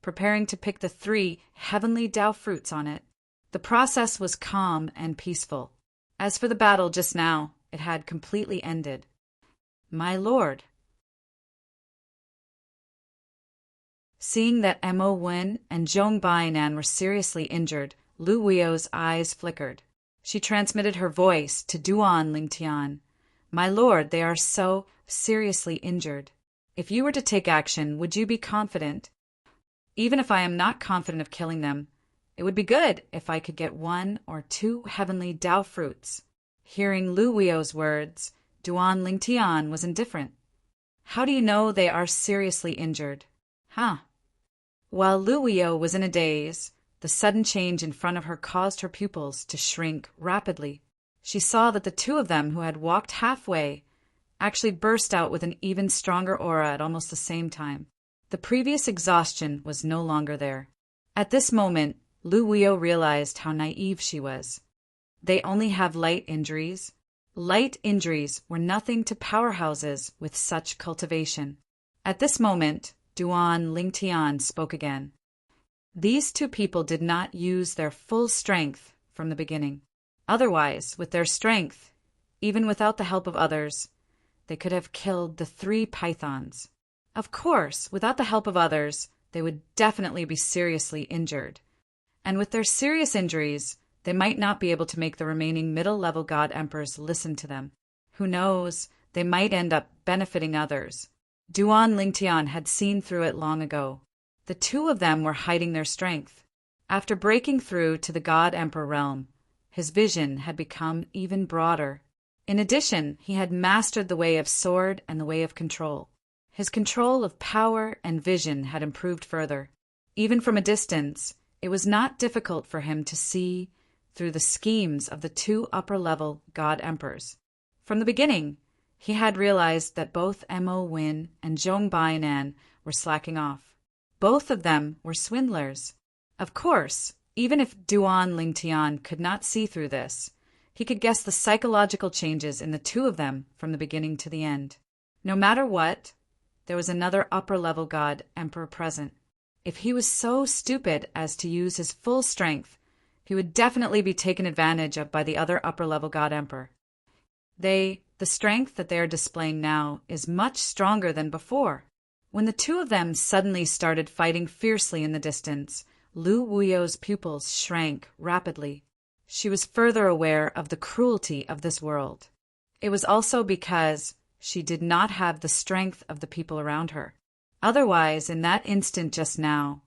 preparing to pick the 3 heavenly Dao fruits on it. The process was calm and peaceful. As for the battle just now, it had completely ended. "My lord." Seeing that Mo Win and Zhong Bainan were seriously injured, Lu Wuyo's eyes flickered. She transmitted her voice to Duan Lingtian. "My lord, they are so seriously injured. If you were to take action, would you be confident? Even if I am not confident of killing them, it would be good if I could get 1 or 2 heavenly Dao fruits." Hearing Lu Wuyo's words, Duan Lingtian was indifferent. "How do you know they are seriously injured?" "Huh." While Lu Wuyo was in a daze, the sudden change in front of her caused her pupils to shrink rapidly. She saw that the 2 of them who had walked halfway actually burst out with an even stronger aura at almost the same time. The previous exhaustion was no longer there. At this moment, Lu Wio realized how naive she was. They only have light injuries. Light injuries were nothing to powerhouses with such cultivation. At this moment, Duan Lingtian spoke again. These two people did not use their full strength from the beginning. Otherwise, with their strength, even without the help of others, they could have killed the 3 pythons. Of course, without the help of others, they would definitely be seriously injured. And with their serious injuries, they might not be able to make the remaining middle-level god emperors listen to them. Who knows, they might end up benefiting others. Duan Lingtian had seen through it long ago. The two of them were hiding their strength. After breaking through to the god emperor realm, his vision had become even broader. In addition, he had mastered the way of sword and the way of control. His control of power and vision had improved further. Even from a distance, it was not difficult for him to see through the schemes of the 2 upper-level god emperors. From the beginning, he had realized that both Mo Win and Zhong Bainan were slacking off. Both of them were swindlers. Of course, even if Duan Lingtian could not see through this, he could guess the psychological changes in the 2 of them from the beginning to the end. No matter what, there was another upper-level god emperor present. If he was so stupid as to use his full strength, he would definitely be taken advantage of by the other upper-level god emperor. The strength that they are displaying now is much stronger than before. When the 2 of them suddenly started fighting fiercely in the distance, Lu Wuyo's pupils shrank rapidly. She was further aware of the cruelty of this world. It was also because she did not have the strength of the people around her. Otherwise, in that instant just now,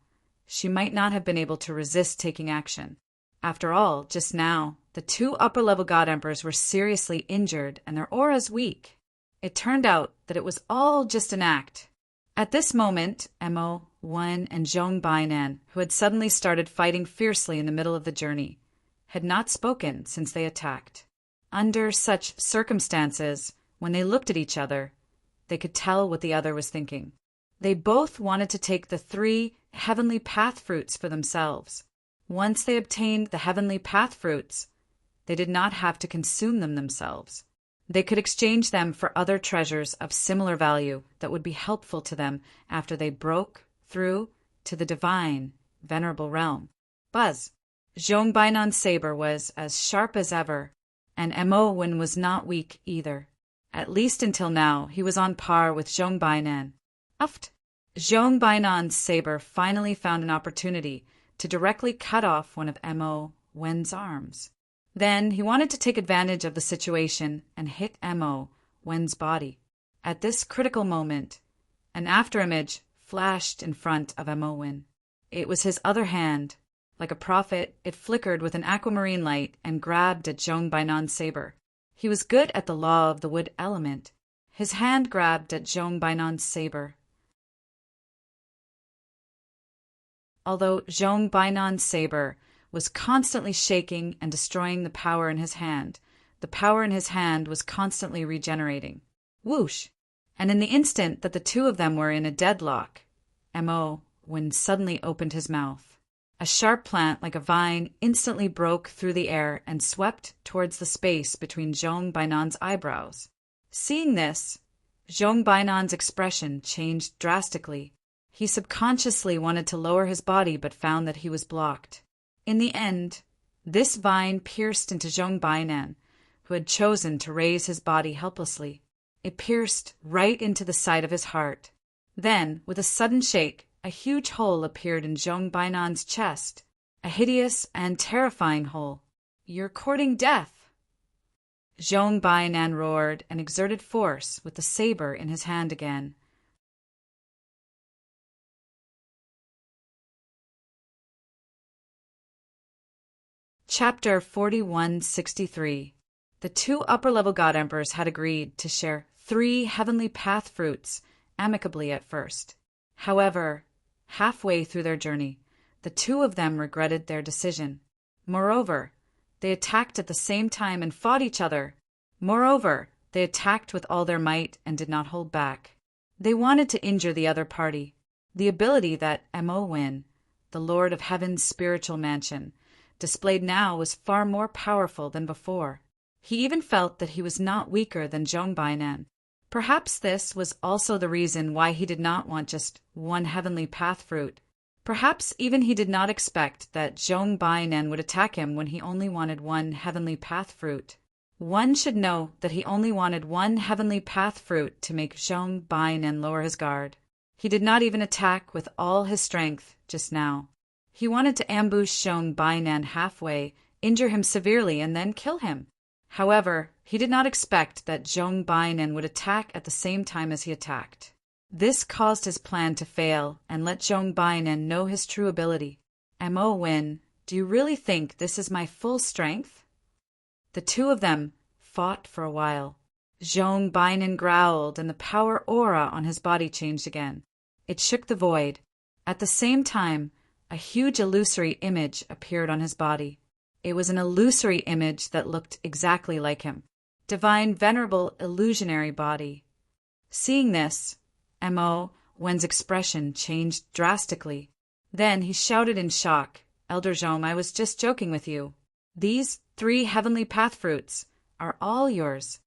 she might not have been able to resist taking action. After all, just now, the 2 upper-level god emperors were seriously injured and their auras weak. It turned out that it was all just an act. At this moment, Mo, Wen, and Zhong Bainan, who had suddenly started fighting fiercely in the middle of the journey, had not spoken since they attacked. Under such circumstances, when they looked at each other, they could tell what the other was thinking. They both wanted to take the 3 heavenly path fruits for themselves. Once they obtained the heavenly path fruits, they did not have to consume them themselves. They could exchange them for other treasures of similar value that would be helpful to them after they broke through to the divine, venerable realm. Buzz! Zhong Bainan's saber was as sharp as ever, and Mo Wen was not weak either. At least until now, he was on par with Zhong Bainan. Uft! Zhong Bainan's saber finally found an opportunity to directly cut off one of Mo Wen's arms. Then he wanted to take advantage of the situation and hit Mo Wen's body. At this critical moment, an afterimage flashed in front of Mo Wen. It was his other hand. Like a prophet, it flickered with an aquamarine light and grabbed at Zhong Bainan's saber. He was good at the law of the wood element. His hand grabbed at Zhong Bainan's saber. Although Zhong Bainan's saber was constantly shaking and destroying the power in his hand, the power in his hand was constantly regenerating. Whoosh! And in the instant that the 2 of them were in a deadlock, Mo Wen suddenly opened his mouth. A sharp plant like a vine instantly broke through the air and swept towards the space between Zhong Bainan's eyebrows. Seeing this, Zhong Bainan's expression changed drastically. He subconsciously wanted to lower his body but found that he was blocked. In the end, this vine pierced into Zhong Bainan, who had chosen to raise his body helplessly. It pierced right into the side of his heart. Then, with a sudden shake, a huge hole appeared in Zhong Bainan's chest, a hideous and terrifying hole. "You're courting death!" Zhong Bainan roared and exerted force with the saber in his hand again. Chapter 4163. The 2 upper-level god emperors had agreed to share 3 heavenly path fruits amicably at first. However, halfway through their journey, the 2 of them regretted their decision. Moreover, they attacked at the same time and fought each other. Moreover, they attacked with all their might and did not hold back. They wanted to injure the other party. The ability that Mo Wen, the Lord of Heaven's spiritual mansion, displayed now was far more powerful than before. He even felt that he was not weaker than Zhong Bainan. Perhaps this was also the reason why he did not want just one heavenly path fruit. Perhaps even he did not expect that Zhong Bainan would attack him when he only wanted one heavenly path fruit. One should know that he only wanted one heavenly path fruit to make Zhong Bainan lower his guard. He did not even attack with all his strength just now. He wanted to ambush Zhong Bainan halfway, injure him severely, and then kill him. However, he did not expect that Zhong Bainan would attack at the same time as he attacked. This caused his plan to fail and let Zhong Bainan know his true ability. "Mo Wen, do you really think this is my full strength?" The two of them fought for a while. Zhong Bainan growled, and the power aura on his body changed again. It shook the void. At the same time, a huge illusory image appeared on his body. It was an illusory image that looked exactly like him. Divine, venerable, illusionary body. Seeing this, Mo Wen's expression changed drastically. Then he shouted in shock, "Elder Zhong, I was just joking with you. These 3 heavenly path fruits are all yours.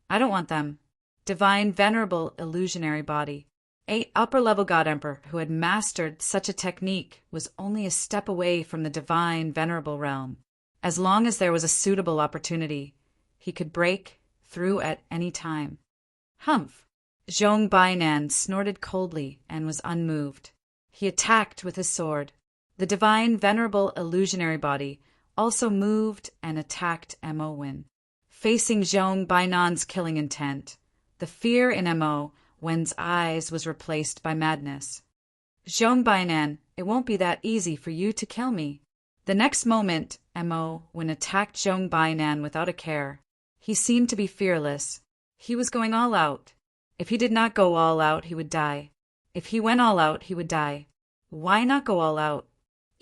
I don't want them." Divine, venerable, illusionary body. A upper-level God Emperor who had mastered such a technique was only a step away from the divine, venerable realm. As long as there was a suitable opportunity, he could break through at any time. Humph! Zhong Bainan snorted coldly and was unmoved. He attacked with his sword. The divine, venerable, illusionary body also moved and attacked Mo Wen. Facing Zhong Bainan's killing intent, the fear in Mo Wen's eyes was replaced by madness. "Zhong Bainan, it won't be that easy for you to kill me." The next moment, Mo Wen attacked Zhong Bainan without a care. He seemed to be fearless. He was going all out. If he did not go all out, he would die. If he went all out, he would die. Why not go all out?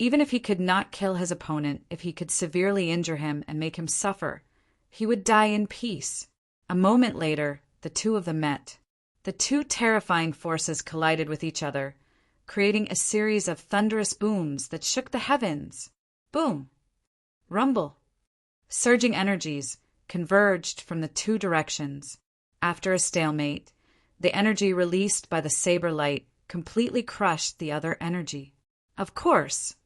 Even if he could not kill his opponent, if he could severely injure him and make him suffer, he would die in peace. A moment later, the two of them met. The two terrifying forces collided with each other, creating a series of thunderous booms that shook the heavens. Boom! Rumble! Surging energies converged from the two directions. After a stalemate, the energy released by the saber light completely crushed the other energy. Of course,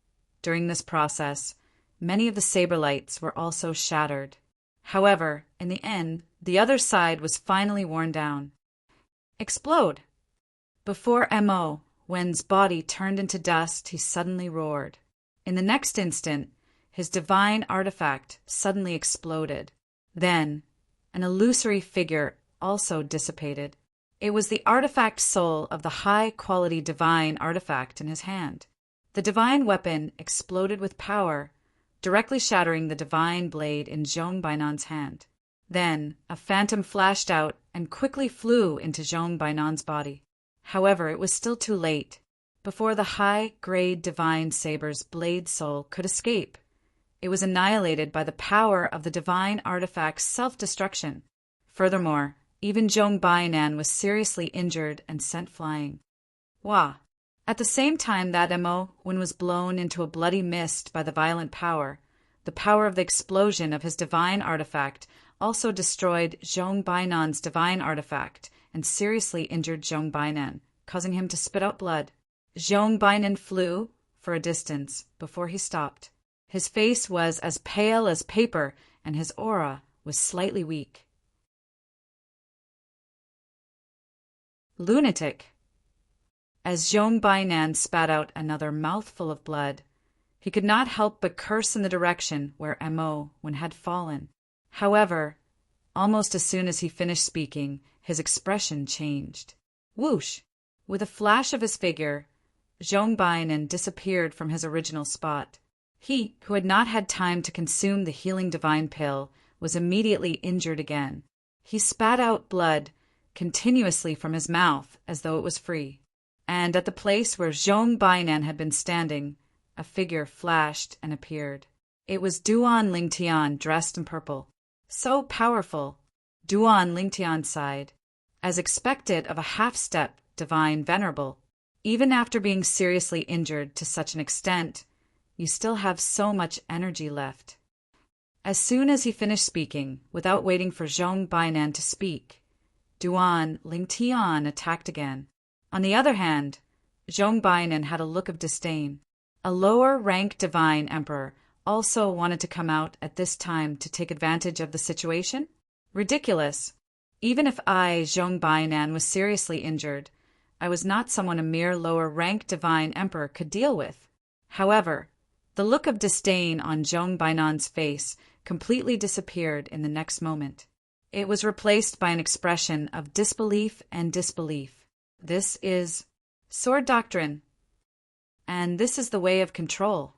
during this process, many of the saber lights were also shattered. However, in the end, the other side was finally worn down. Explode! Before Mo Wen's body turned into dust, he suddenly roared. In the next instant, his divine artifact suddenly exploded. Then, an illusory figure also dissipated. It was the artifact soul of the high-quality divine artifact in his hand. The divine weapon exploded with power, directly shattering the divine blade in Zhong Bainan's hand. Then, a phantom flashed out and quickly flew into Zhong Bainan's body. However, it was still too late. Before the high-grade divine saber's blade soul could escape, it was annihilated by the power of the divine artifact's self-destruction. Furthermore, even Zhong Bainan was seriously injured and sent flying. Wah! At the same time that Mo Wen was blown into a bloody mist by the violent power, the power of the explosion of his divine artifact also destroyed Zhong Bainan's divine artifact and seriously injured Zhong Bainan, causing him to spit out blood. Zhong Bainan flew for a distance before he stopped. His face was as pale as paper, and his aura was slightly weak. Lunatic! As Zhong Bainan spat out another mouthful of blood, he could not help but curse in the direction where Mo Wen had fallen. However, almost as soon as he finished speaking, his expression changed. Whoosh! With a flash of his figure, Zhong Bainan disappeared from his original spot. He, who had not had time to consume the healing divine pill, was immediately injured again. He spat out blood continuously from his mouth as though it was free. And at the place where Zhong Bainan had been standing, a figure flashed and appeared. It was Duan Lingtian dressed in purple. So powerful, Duan Lingtian sighed. As expected of a half-step divine venerable, Even after being seriously injured to such an extent, you still have so much energy left. As soon as he finished speaking, without waiting for Zhong Bainan to speak, Duan Lingtian attacked again. On the other hand, Zhong Bainan had a look of disdain. A lower-rank divine emperor also wanted to come out at this time to take advantage of the situation? Ridiculous. Even if I, Zhong Bainan, was seriously injured, I was not someone a mere lower-rank divine emperor could deal with. However, the look of disdain on Zhong Bainan's face completely disappeared in the next moment. It was replaced by an expression of disbelief and disbelief. This is sword doctrine, and this is the way of control.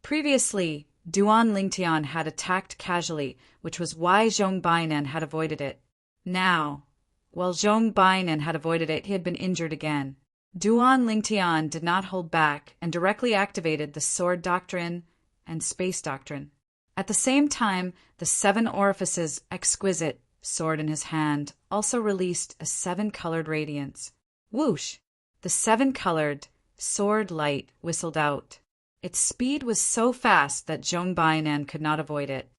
Previously, Duan Lingtian had attacked casually, which was why Zhong Bainan had avoided it. Now, while Zhong Bainan had avoided it, he had been injured again. Duan Lingtian did not hold back and directly activated the sword doctrine and space doctrine. At the same time, the seven orifices exquisite sword in his hand also released a seven-colored radiance. Whoosh! The seven-colored sword light whistled out. Its speed was so fast that Zhong Bainan could not avoid it.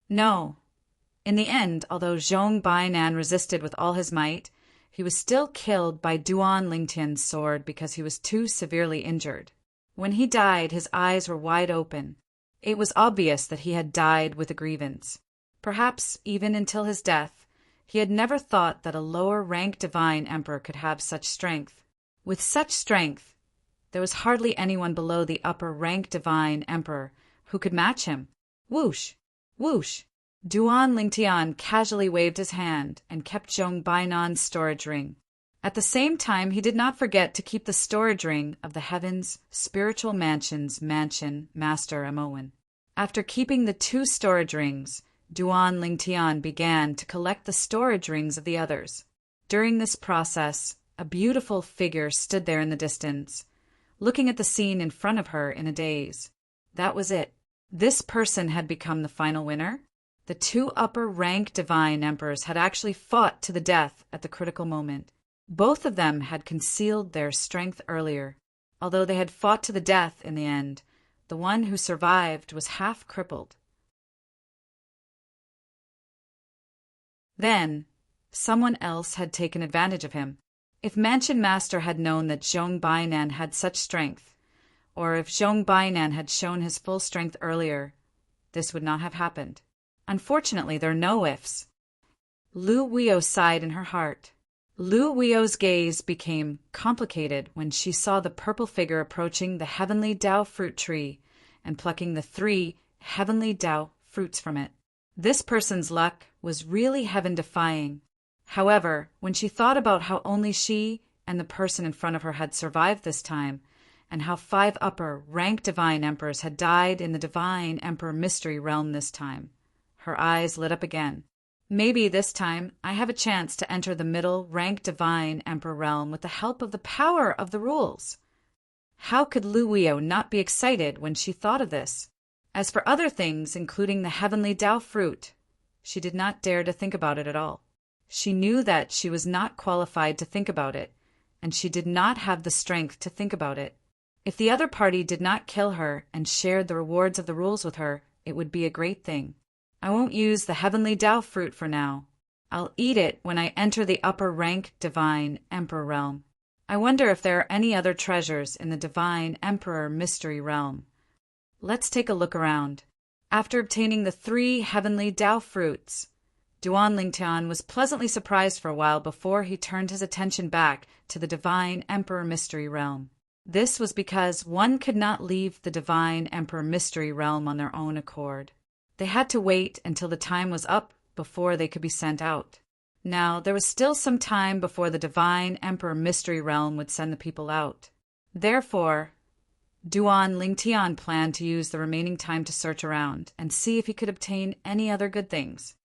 No. In the end, although Zhong Bainan resisted with all his might, he was still killed by Duan Lingtian's sword because he was too severely injured. When he died, his eyes were wide open. It was obvious that he had died with a grievance. Perhaps even until his death, he had never thought that a lower-rank divine emperor could have such strength. With such strength, there was hardly anyone below the upper-rank divine emperor who could match him. Whoosh! Whoosh! Duan Lingtian casually waved his hand and kept Zhong Bainan's storage ring. At the same time, he did not forget to keep the storage ring of the Heaven's Spiritual Mansion's Mansion Master Amoan. After keeping the two storage rings, Duan Lingtian began to collect the storage rings of the others. During this process, a beautiful figure stood there in the distance, looking at the scene in front of her in a daze. That was it. This person had become the final winner. The two upper-rank divine emperors had actually fought to the death at the critical moment. Both of them had concealed their strength earlier. Although they had fought to the death in the end, the one who survived was half crippled. Then, someone else had taken advantage of him. If Mansion Master had known that Zhong Bainan had such strength, or if Zhong Bainan had shown his full strength earlier, this would not have happened. Unfortunately, there are no ifs. Lu Weio sighed in her heart. Lu Weio's gaze became complicated when she saw the purple figure approaching the heavenly Dao fruit tree and plucking the 3 heavenly Dao fruits from it. This person's luck was really heaven-defying. However, when she thought about how only she and the person in front of her had survived this time, and how 5 upper-rank divine emperors had died in the divine emperor mystery realm this time, her eyes lit up again. Maybe this time I have a chance to enter the middle-rank divine emperor realm with the help of the power of the rules. How could Lu Weio not be excited when she thought of this? As for other things, including the heavenly Dao fruit, she did not dare to think about it at all. She knew that she was not qualified to think about it, and she did not have the strength to think about it. If the other party did not kill her and shared the rewards of the rules with her, it would be a great thing. I won't use the heavenly Dao fruit for now. I'll eat it when I enter the upper-rank divine emperor realm. I wonder if there are any other treasures in the divine emperor mystery realm. Let's take a look around. After obtaining the 3 heavenly Dao fruits, Duan Lingtian was pleasantly surprised for a while before he turned his attention back to the divine emperor mystery realm. This was because one could not leave the divine emperor mystery realm on their own accord. They had to wait until the time was up before they could be sent out. Now, there was still some time before the divine emperor mystery realm would send the people out. Therefore, Duan Lingtian planned to use the remaining time to search around and see if he could obtain any other good things.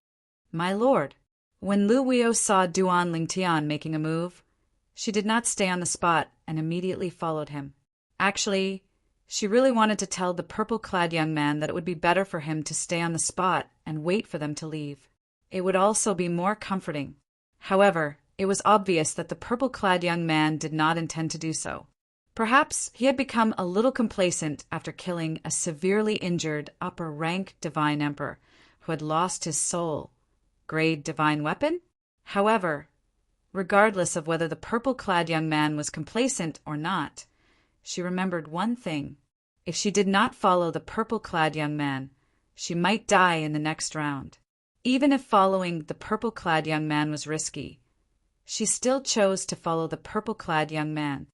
My lord, when Lu Weio saw Duan Lingtian making a move, she did not stay on the spot and immediately followed him. Actually, she really wanted to tell the purple-clad young man that it would be better for him to stay on the spot and wait for them to leave. It would also be more comforting. However, It was obvious that the purple-clad young man did not intend to do so. Perhaps he had become a little complacent after killing a severely injured upper-rank divine emperor who had lost his soul. Grade divine weapon? However, regardless of whether the purple-clad young man was complacent or not, she remembered one thing. If she did not follow the purple-clad young man, she might die in the next round. Even if following the purple-clad young man was risky, she still chose to follow the purple-clad young man.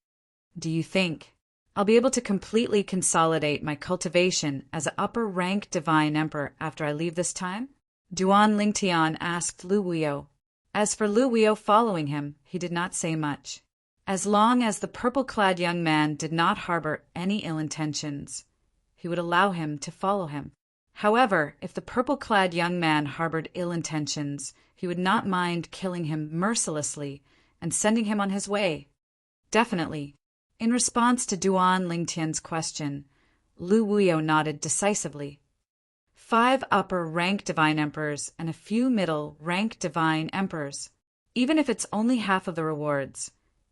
Do you think I'll be able to completely consolidate my cultivation as an upper-rank divine emperor after I leave this time? Duan Lingtian asked Lu Wuyo. As for Lu Wuyo following him, he did not say much. As long as the purple-clad young man did not harbor any ill intentions, he would allow him to follow him. However, if the purple-clad young man harbored ill intentions, he would not mind killing him mercilessly and sending him on his way. Definitely. In response to Duan Lingtian's question, Lu Wuyo nodded decisively. 5 upper-rank divine emperors and a few middle-rank divine emperors. Even if it's only half of the rewards,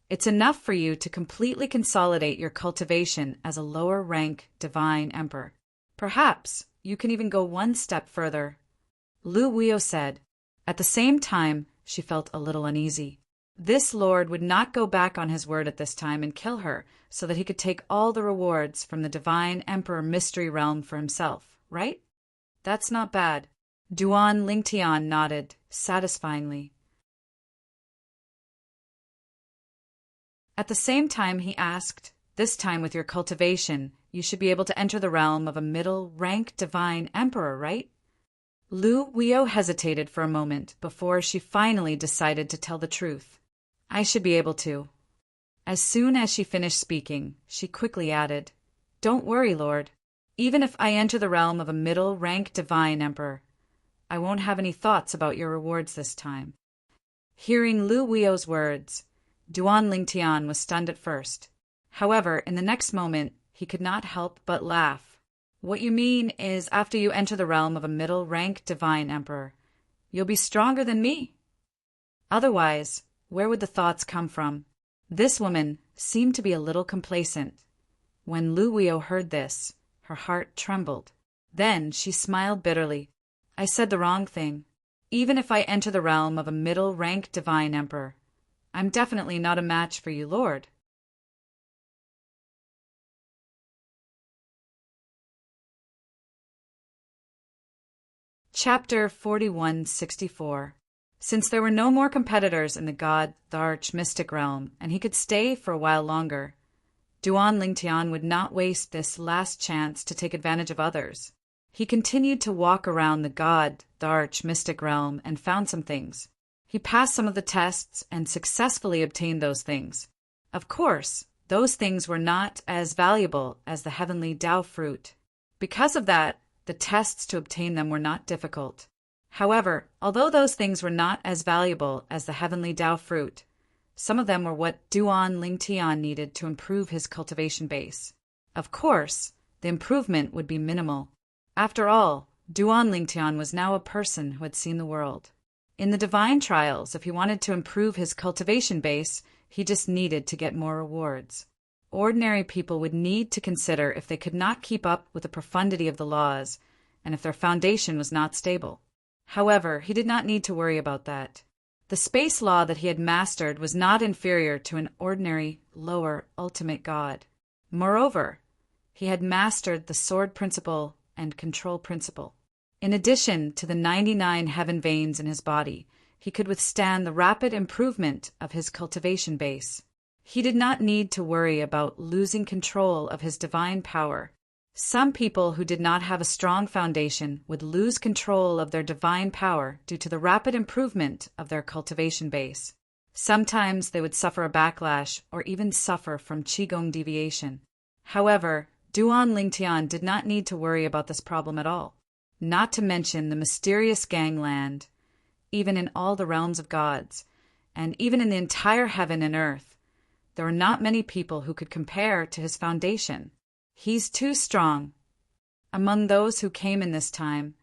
it's enough for you to completely consolidate your cultivation as a lower-rank divine emperor. Perhaps you can even go one step further. Lu Wuyo said. At the same time, she felt a little uneasy. This lord would not go back on his word at this time and kill her so that he could take all the rewards from the divine emperor mystery realm for himself, right? That's not bad. Duan Lingtian nodded satisfyingly. At the same time, he asked, this time with your cultivation, you should be able to enter the realm of a middle-rank divine emperor, right? Lu Wuyo hesitated for a moment before she finally decided to tell the truth. I should be able to. As soon as she finished speaking, she quickly added, Don't worry, Lord. Even if I enter the realm of a middle-rank divine emperor, I won't have any thoughts about your rewards this time. Hearing Lu Wuyo's words, Duan Lingtian was stunned at first. However, in the next moment, he could not help but laugh. What you mean is after you enter the realm of a middle-rank divine emperor, you'll be stronger than me. Otherwise, where would the thoughts come from? This woman seemed to be a little complacent. When Lu Wuyo heard this, her heart trembled. Then she smiled bitterly. I said the wrong thing. Even if I enter the realm of a middle-rank divine emperor, I'm definitely not a match for you, Lord. Chapter 4164. Since there were no more competitors in the god, the arch-mystic realm, and he could stay for a while longer, Duan Lingtian would not waste this last chance to take advantage of others. He continued to walk around the god, the arch-mystic realm, and found some things. He passed some of the tests and successfully obtained those things. Of course, those things were not as valuable as the heavenly Tao fruit. Because of that, the tests to obtain them were not difficult. However, although those things were not as valuable as the heavenly Tao fruit, some of them were what Duan Lingtian needed to improve his cultivation base. Of course, the improvement would be minimal. After all, Duan Lingtian was now a person who had seen the world. In the divine trials, if he wanted to improve his cultivation base, he just needed to get more rewards. Ordinary people would need to consider if they could not keep up with the profundity of the laws, and if their foundation was not stable. However, he did not need to worry about that. The space law that he had mastered was not inferior to an ordinary, lower, ultimate god. Moreover, he had mastered the sword principle and control principle. In addition to the 99 heaven veins in his body, he could withstand the rapid improvement of his cultivation base. He did not need to worry about losing control of his divine power. Some people who did not have a strong foundation would lose control of their divine power due to the rapid improvement of their cultivation base. Sometimes they would suffer a backlash or even suffer from qigong deviation. However, Duan Lingtian did not need to worry about this problem at all. Not to mention the mysterious gangland, even in all the realms of gods, and even in the entire heaven and earth, there were not many people who could compare to his foundation. He's too strong. Among those who came in this time,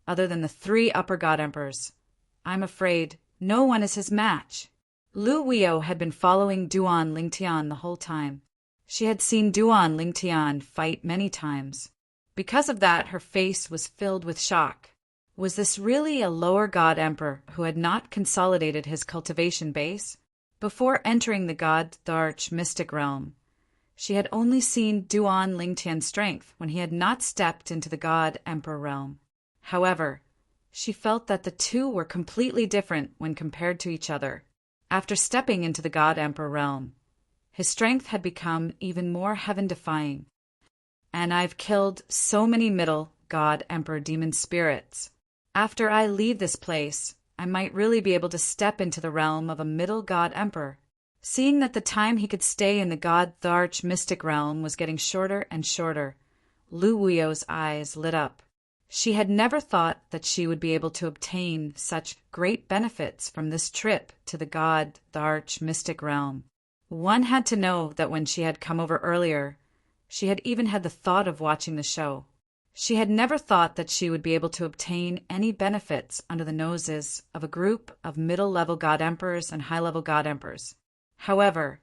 other than the 3 upper god emperors, I'm afraid no one is his match. Lu Weio had been following Duan Lingtian the whole time. She had seen Duan Lingtian fight many times. Because of that, her face was filled with shock. Was this really a lower god emperor who had not consolidated his cultivation base? Before entering the god Darch mystic realm, she had only seen Duan Lingtian's strength when he had not stepped into the god emperor realm. However, she felt that the two were completely different when compared to each other. After stepping into the god emperor realm, his strength had become even more heaven-defying. And I've killed so many middle god emperor demon spirits. After I leave this place, I might really be able to step into the realm of a middle god emperor. Seeing that the time he could stay in the god Tharch mystic realm was getting shorter and shorter, Lu Weio's eyes lit up. She had never thought that she would be able to obtain such great benefits from this trip to the god Tharch mystic realm. One had to know that when she had come over earlier, she had even had the thought of watching the show. She had never thought that she would be able to obtain any benefits under the noses of a group of middle-level god emperors and high-level god emperors. However,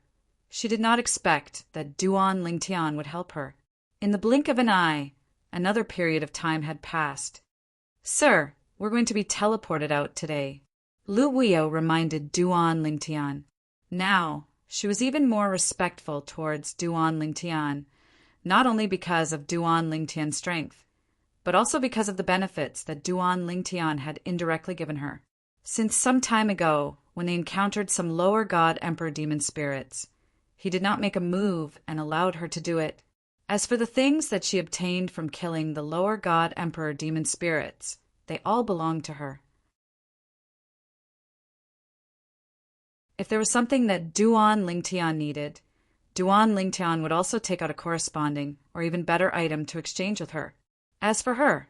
she did not expect that Duan Lingtian would help her. In the blink of an eye, another period of time had passed. "Sir, we're going to be teleported out today," Lu Weio reminded Duan Lingtian. Now, she was even more respectful towards Duan Lingtian, not only because of Duan Lingtian's strength, but also because of the benefits that Duan Lingtian had indirectly given her. Since some time ago, when they encountered some lower god emperor demon spirits, he did not make a move and allowed her to do it. As for the things that she obtained from killing the lower god emperor demon spirits, they all belonged to her. If there was something that Duan Lingtian needed, Duan Lingtian would also take out a corresponding or even better item to exchange with her. As for her,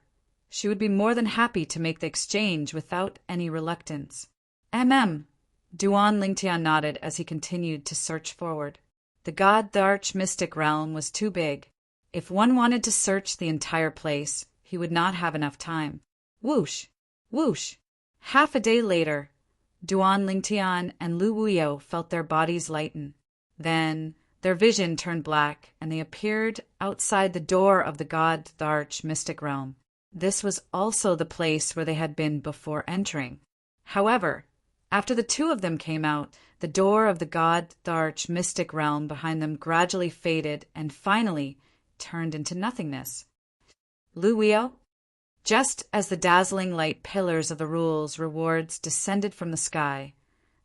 she would be more than happy to make the exchange without any reluctance. Duan Lingtian nodded as he continued to search forward. The god Tharch mystic realm was too big. If one wanted to search the entire place, he would not have enough time. Whoosh! Whoosh! Half a day later, Duan Lingtian and Lu Weio felt their bodies lighten. Then their vision turned black, and they appeared outside the door of the god Tharch mystic realm. This was also the place where they had been before entering. However, after the two of them came out, the door of the god Tharch mystic realm behind them gradually faded and finally turned into nothingness. Lu Weio? Just as the dazzling light pillars of the rules rewards descended from the sky,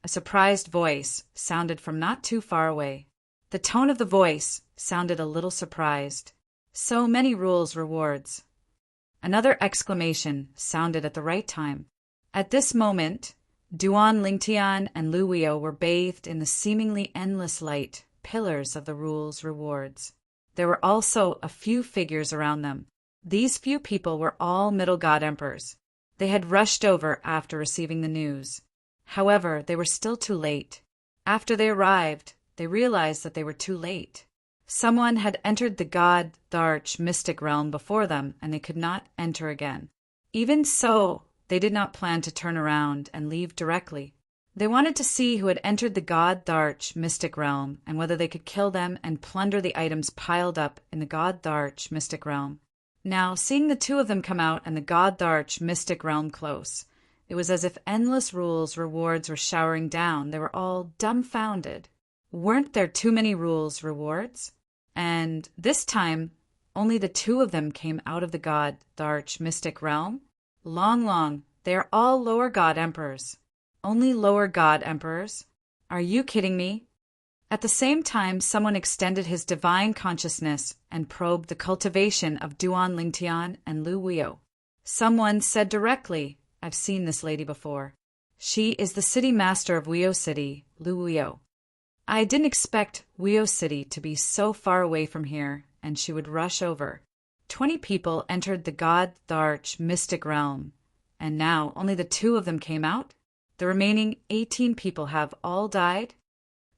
a surprised voice sounded from not too far away. The tone of the voice sounded a little surprised. So many rules rewards. Another exclamation sounded at the right time. At this moment, Duan Lingtian and Lu Weio were bathed in the seemingly endless light pillars of the rules rewards. There were also a few figures around them. These few people were all middle god emperors. They had rushed over after receiving the news. However, they were still too late. After they arrived, they realized that they were too late. Someone had entered the god Tharch mystic realm before them, and they could not enter again. Even so, they did not plan to turn around and leave directly. They wanted to see who had entered the god Tharch mystic realm and whether they could kill them and plunder the items piled up in the god Tharch mystic realm. Now, seeing the two of them come out and the god Tharch mystic realm close, it was as if endless rules rewards were showering down. They were all dumbfounded. Weren't there too many rules rewards? And this time, only the two of them came out of the god Tharch mystic realm? Long, they are all lower god emperors. Only lower god emperors? Are you kidding me? At the same time, someone extended his divine consciousness and probed the cultivation of Duan Lingtian and Lu Weio. Someone said directly, "I've seen this lady before. She is the city master of Weio City, Lu Weio. I didn't expect Weio City to be so far away from here, and she would rush over." 20 people entered the god Tharch mystic realm, and now only the two of them came out? The remaining 18 people have all died?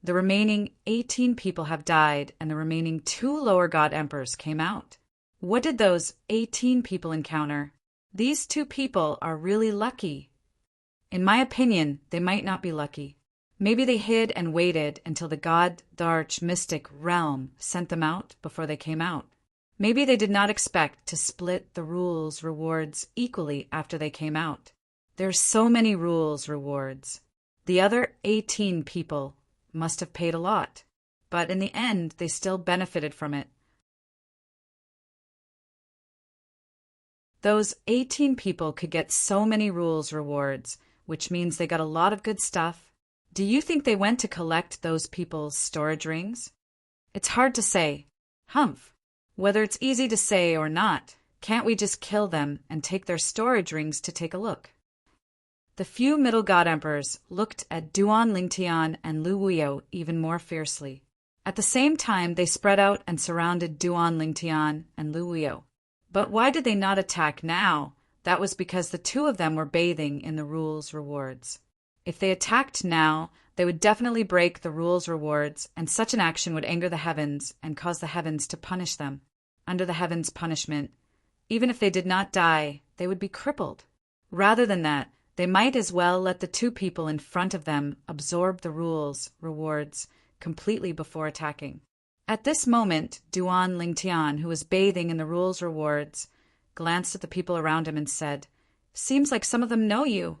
The remaining 18 people have died, and the remaining 2 lower god emperors came out. What did those 18 people encounter? These 2 people are really lucky. In my opinion, they might not be lucky. Maybe they hid and waited until the god Darch mystic realm sent them out before they came out. Maybe they did not expect to split the rules rewards equally after they came out. There's so many rules rewards. The other 18 people must have paid a lot, but in the end they still benefited from it. Those 18 people could get so many rules rewards, which means they got a lot of good stuff. Do you think they went to collect those people's storage rings? It's hard to say. Humph. Whether it's easy to say or not, can't we just kill them and take their storage rings to take a look? The few middle god emperors looked at Duan Lingtian and Lu Wuyo even more fiercely. At the same time, they spread out and surrounded Duan Lingtian and Lu Wuyo. But why did they not attack now? That was because the two of them were bathing in the rules rewards. If they attacked now, they would definitely break the rules rewards, and such an action would anger the heavens and cause the heavens to punish them. Under the heavens' punishment, even if they did not die, they would be crippled. Rather than that, they might as well let the two people in front of them absorb the rules rewards completely before attacking. At this moment, Duan Lingtian, who was bathing in the rules rewards, glanced at the people around him and said, "Seems like some of them know you."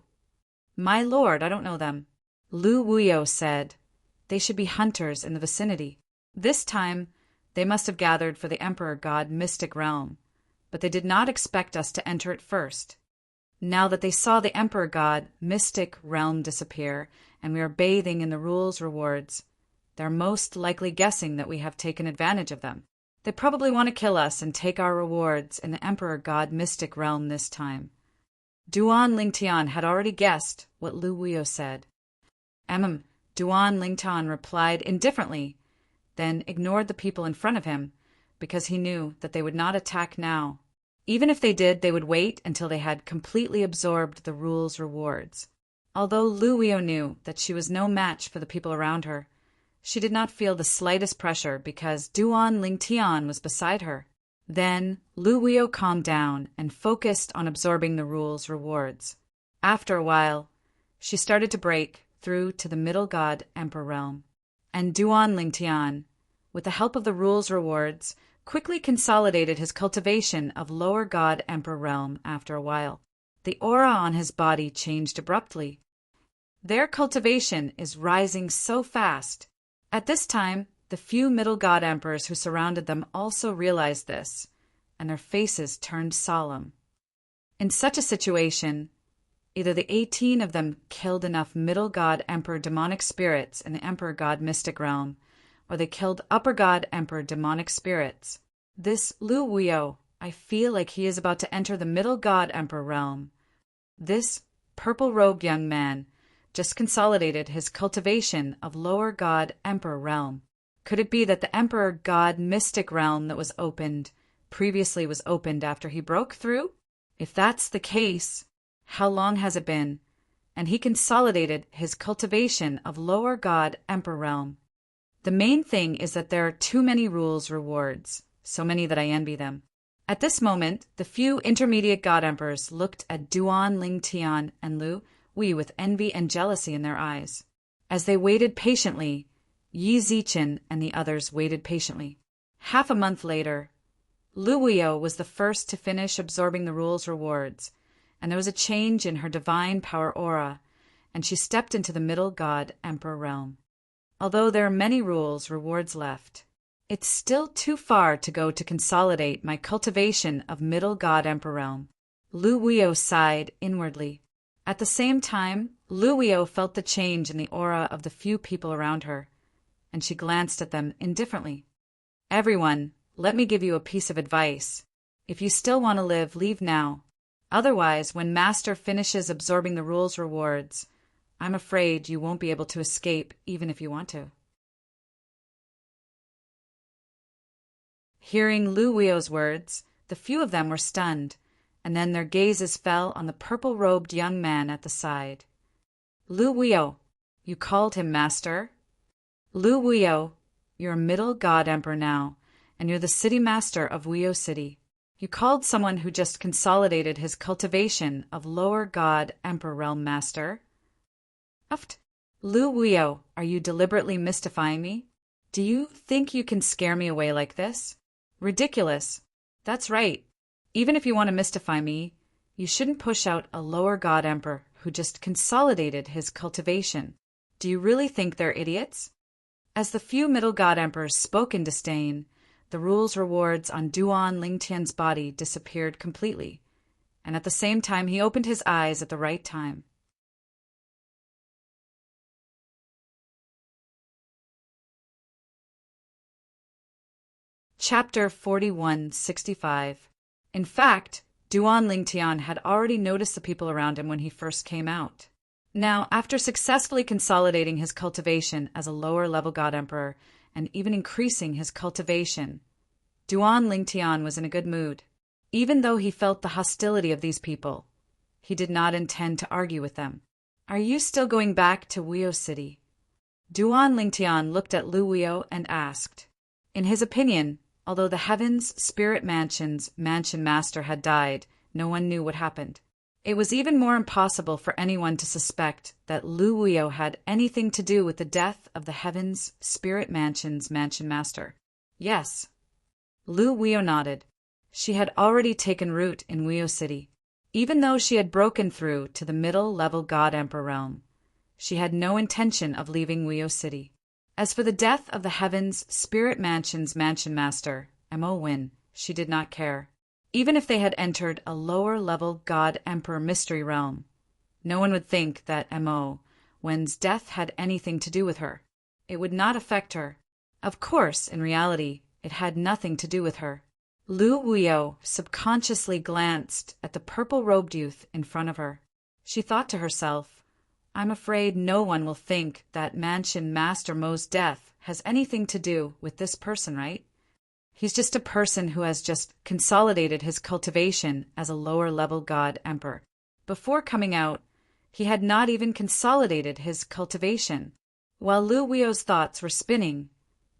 "My lord, I don't know them." Lu Wuyo said, "They should be hunters in the vicinity." This time, they must have gathered for the Emperor God Mystic Realm, but they did not expect us to enter it first. Now that they saw the Emperor God Mystic Realm disappear, and we are bathing in the rules rewards, they're most likely guessing that we have taken advantage of them. They probably want to kill us and take our rewards in the Emperor God Mystic Realm this time. Duan Lingtian had already guessed what Lu Wuyo said. Duan Lingtian replied indifferently, then ignored the people in front of him, because he knew that they would not attack now. Even if they did, they would wait until they had completely absorbed the rules rewards. Although Lu Wuyo knew that she was no match for the people around her, she did not feel the slightest pressure because Duan Lingtian was beside her. Then Lu Wuyo calmed down and focused on absorbing the rules rewards. After a while, she started to break through to the middle god Emperor realm. And Duan Lingtian, with the help of the rules rewards, quickly consolidated his cultivation of lower god Emperor realm after a while. The aura on his body changed abruptly. Their cultivation is rising so fast. At this time, the few middle god emperors who surrounded them also realized this, and their faces turned solemn. In such a situation, either the 18 of them killed enough middle god emperor demonic spirits in the emperor god mystic realm, or they killed upper god emperor demonic spirits. This Lu Wuyo, I feel like he is about to enter the middle god emperor realm. This purple-robed young man just consolidated his cultivation of lower god emperor realm. Could it be that the emperor god mystic realm that was opened previously was opened after he broke through? If that's the case, how long has it been? And he consolidated his cultivation of lower god emperor realm. The main thing is that there are too many rules rewards, so many that I envy them. At this moment, the few intermediate god emperors looked at Duan Lingtian and Lu Wuyo with envy and jealousy in their eyes. As they waited patiently, Yi Zichen and the others waited patiently. Half a month later, Lu Wuyo was the first to finish absorbing the rules rewards, and there was a change in her divine power aura, and she stepped into the middle god emperor realm. Although there are many rules rewards left, it's still too far to go to consolidate my cultivation of middle god emperor realm. Lu Wuyo sighed inwardly. At the same time, Lu Wuyo felt the change in the aura of the few people around her, and she glanced at them indifferently. "Everyone, let me give you a piece of advice. If you still want to live, leave now. Otherwise, when Master finishes absorbing the rules rewards, I'm afraid you won't be able to escape even if you want to." Hearing Lu Wuyo's words, the few of them were stunned, and then their gazes fell on the purple-robed young man at the side. "Lu Wuyo, you called him master? Lu Wuyo, you're a middle god emperor now, and you're the city master of Wuyo City. You called someone who just consolidated his cultivation of lower god emperor realm master?" Uft. Lu Wuyo, are you deliberately mystifying me? Do you think you can scare me away like this? Ridiculous. That's right. Even if you want to mystify me, you shouldn't push out a lower god emperor who just consolidated his cultivation. Do you really think they're idiots? As the few middle god emperors spoke in disdain, the rule's rewards on Duan Lingtian's body disappeared completely, and at the same time he opened his eyes at the right time. Chapter 4165. In fact, Duan Lingtian had already noticed the people around him when he first came out. Now, after successfully consolidating his cultivation as a lower-level god emperor and even increasing his cultivation, Duan Lingtian was in a good mood. Even though he felt the hostility of these people, he did not intend to argue with them. Are you still going back to Wuyo City? Duan Lingtian looked at Lu Wuyo and asked. In his opinion, although the Heaven's Spirit Mansion's mansion master had died, no one knew what happened. It was even more impossible for anyone to suspect that Lu Wuyo had anything to do with the death of the Heaven's Spirit Mansion's mansion master. Yes. Lu Wuyo nodded. She had already taken root in Wuyo City. Even though she had broken through to the middle-level God Emperor realm, she had no intention of leaving Wuyo City. As for the death of the Heaven's Spirit Mansion's mansion master, Mo Win, she did not care. Even if they had entered a lower-level God Emperor mystery realm, no one would think that Mo Win's death had anything to do with her. It would not affect her. Of course, in reality, it had nothing to do with her. Lu Wuyo subconsciously glanced at the purple-robed youth in front of her. She thought to herself, I'm afraid no one will think that Mansion Master Mo's death has anything to do with this person, right? He's just a person who has just consolidated his cultivation as a lower-level god emperor. Before coming out, he had not even consolidated his cultivation. While Lu Wuyo's thoughts were spinning,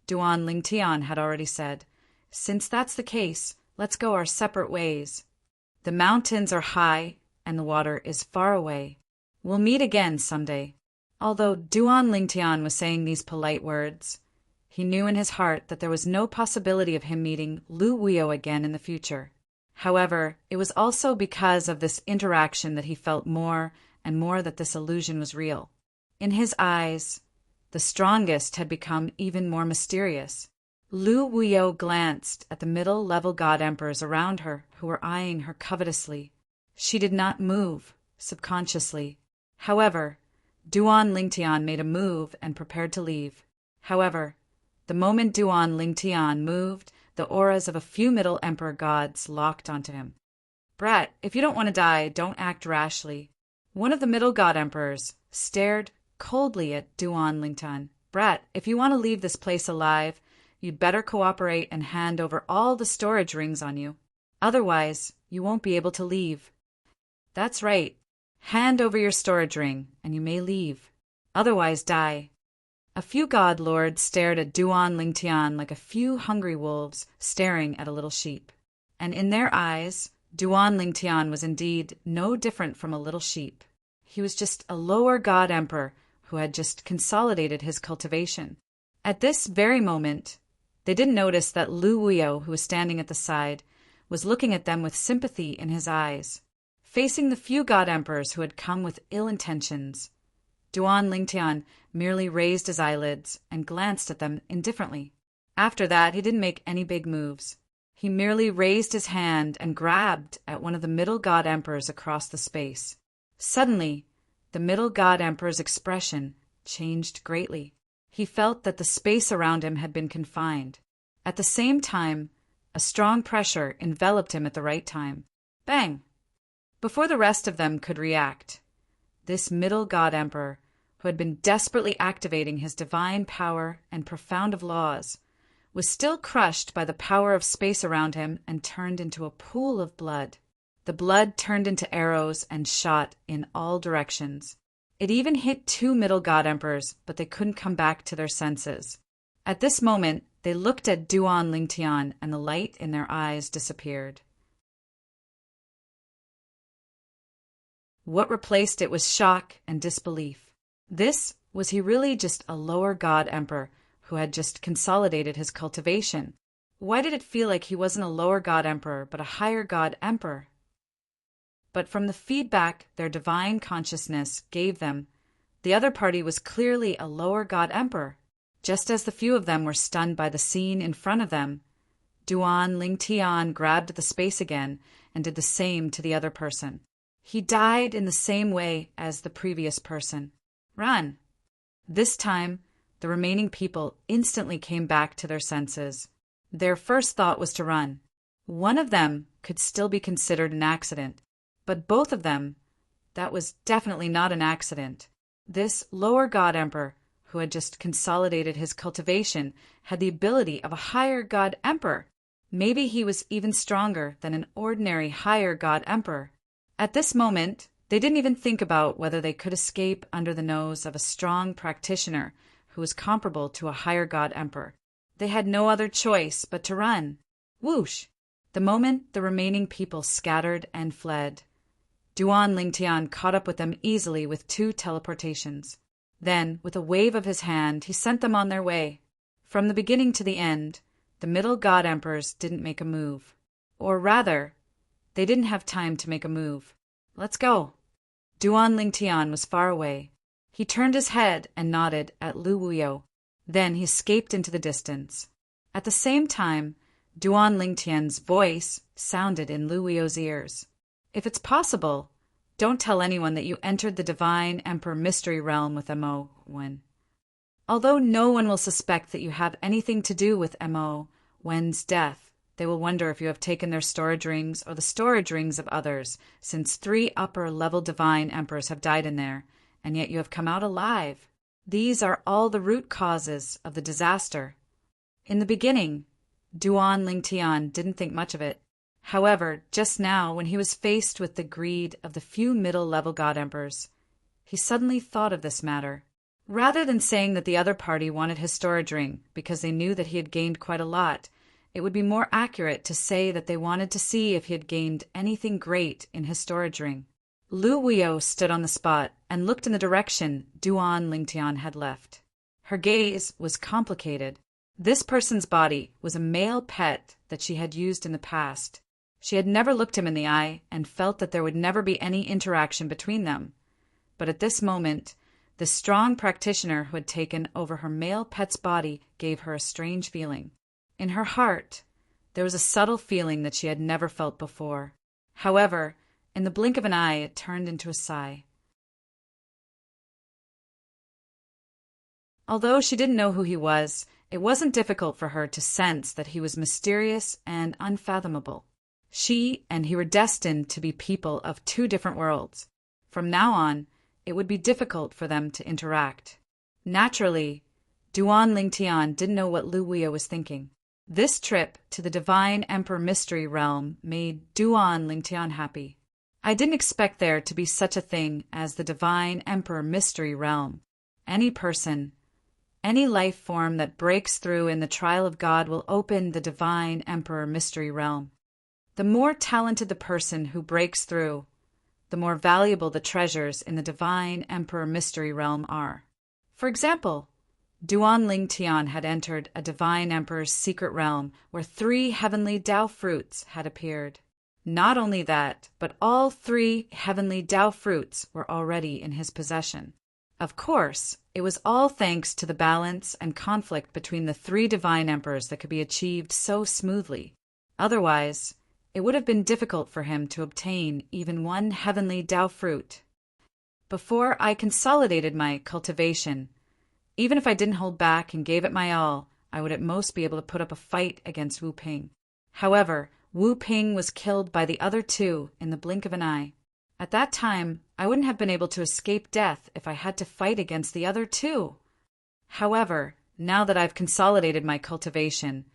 Duan Lingtian had already said, Since that's the case, let's go our separate ways. The mountains are high and the water is far away. We'll meet again someday. Although Duan Lingtian was saying these polite words, he knew in his heart that there was no possibility of him meeting Lu Wuyo again in the future. However, it was also because of this interaction that he felt more and more that this illusion was real. In his eyes, the strongest had become even more mysterious. Lu Wuyo glanced at the middle-level god emperors around her who were eyeing her covetously. She did not move, subconsciously. However, Duan Lingtian made a move and prepared to leave. However, the moment Duan Lingtian moved, the auras of a few middle emperor gods locked onto him. Brat, if you don't want to die, don't act rashly. One of the middle god emperors stared coldly at Duan Lingtian. Brat, if you want to leave this place alive, you'd better cooperate and hand over all the storage rings on you. Otherwise, you won't be able to leave. That's right. Hand over your storage ring, and you may leave. Otherwise, die. A few god lords stared at Duan Lingtian like a few hungry wolves staring at a little sheep. And in their eyes, Duan Lingtian was indeed no different from a little sheep. He was just a lower god emperor who had just consolidated his cultivation. At this very moment, they didn't notice that Lu Wuyo, who was standing at the side, was looking at them with sympathy in his eyes. Facing the few god emperors who had come with ill intentions, Duan Lingtian merely raised his eyelids and glanced at them indifferently. After that, he didn't make any big moves. He merely raised his hand and grabbed at one of the middle god emperors across the space. Suddenly, the middle god emperor's expression changed greatly. He felt that the space around him had been confined. At the same time, a strong pressure enveloped him at the right time. Bang! Before the rest of them could react, this middle god emperor, who had been desperately activating his divine power and profound of laws, was still crushed by the power of space around him and turned into a pool of blood. The blood turned into arrows and shot in all directions. It even hit two middle god emperors, but they couldn't come back to their senses. At this moment, they looked at Duan Lingtian and the light in their eyes disappeared. What replaced it was shock and disbelief. This Was he really just a lower god emperor who had just consolidated his cultivation? Why did it feel like he wasn't a lower god emperor, but a higher god emperor? But from the feedback their divine consciousness gave them, the other party was clearly a lower god emperor. Just as the few of them were stunned by the scene in front of them, Duan Lingtian grabbed the space again and did the same to the other person. He died in the same way as the previous person. Run! This time, the remaining people instantly came back to their senses. Their first thought was to run. One of them could still be considered an accident, but both of them, that was definitely not an accident. This lower god emperor, who had just consolidated his cultivation, had the ability of a higher god emperor. Maybe he was even stronger than an ordinary higher god emperor. At this moment, they didn't even think about whether they could escape under the nose of a strong practitioner who was comparable to a higher god emperor. They had no other choice but to run. Whoosh! The moment the remaining people scattered and fled, Duan Lingtian caught up with them easily with 2 teleportations. Then, with a wave of his hand, he sent them on their way. From the beginning to the end, the middle god emperors didn't make a move. Or rather, they didn't have time to make a move. Let's go. Duan Lingtian was far away. He turned his head and nodded at Lu Wuyo. Then he escaped into the distance. At the same time, Duan Lingtian's voice sounded in Lu Wuyo's ears. If it's possible, don't tell anyone that you entered the Divine Emperor Mystery Realm with Mo Wen. Although no one will suspect that you have anything to do with Mo Wen's death, they will wonder if you have taken their storage rings or the storage rings of others, since 3 upper-level Divine Emperors have died in there, and yet you have come out alive. These are all the root causes of the disaster. In the beginning, Duan Lingtian didn't think much of it. However, just now, when he was faced with the greed of the few middle-level god emperors, he suddenly thought of this matter. Rather than saying that the other party wanted his storage ring because they knew that he had gained quite a lot, it would be more accurate to say that they wanted to see if he had gained anything great in his storage ring. Lu Wuyo stood on the spot and looked in the direction Duan Lingtian had left. Her gaze was complicated. This person's body was a male pet that she had used in the past. She had never looked him in the eye and felt that there would never be any interaction between them. But at this moment, the strong practitioner who had taken over her male pet's body gave her a strange feeling. In her heart, there was a subtle feeling that she had never felt before. However, in the blink of an eye, it turned into a sigh. Although she didn't know who he was, it wasn't difficult for her to sense that he was mysterious and unfathomable. She and he were destined to be people of 2 different worlds. From now on, it would be difficult for them to interact. Naturally, Duan Lingtian didn't know what Lu Wuyo was thinking. This trip to the Divine Emperor Mystery Realm made Duan Lingtian happy. I didn't expect there to be such a thing as the Divine Emperor Mystery Realm. Any person, any life form that breaks through in the trial of God will open the Divine Emperor Mystery Realm. The more talented the person who breaks through, the more valuable the treasures in the Divine Emperor Mystery Realm are. For example, Duan Lingtian had entered a Divine Emperor's secret realm where 3 heavenly Tao fruits had appeared. Not only that, but all 3 heavenly Tao fruits were already in his possession. Of course, it was all thanks to the balance and conflict between the 3 Divine Emperors that could be achieved so smoothly. Otherwise, it would have been difficult for him to obtain even 1 heavenly Tao fruit. Before I consolidated my cultivation, even if I didn't hold back and gave it my all, I would at most be able to put up a fight against Wu Ping. However, Wu Ping was killed by the other 2 in the blink of an eye. At that time, I wouldn't have been able to escape death if I had to fight against the other 2. However, now that I've consolidated my cultivation,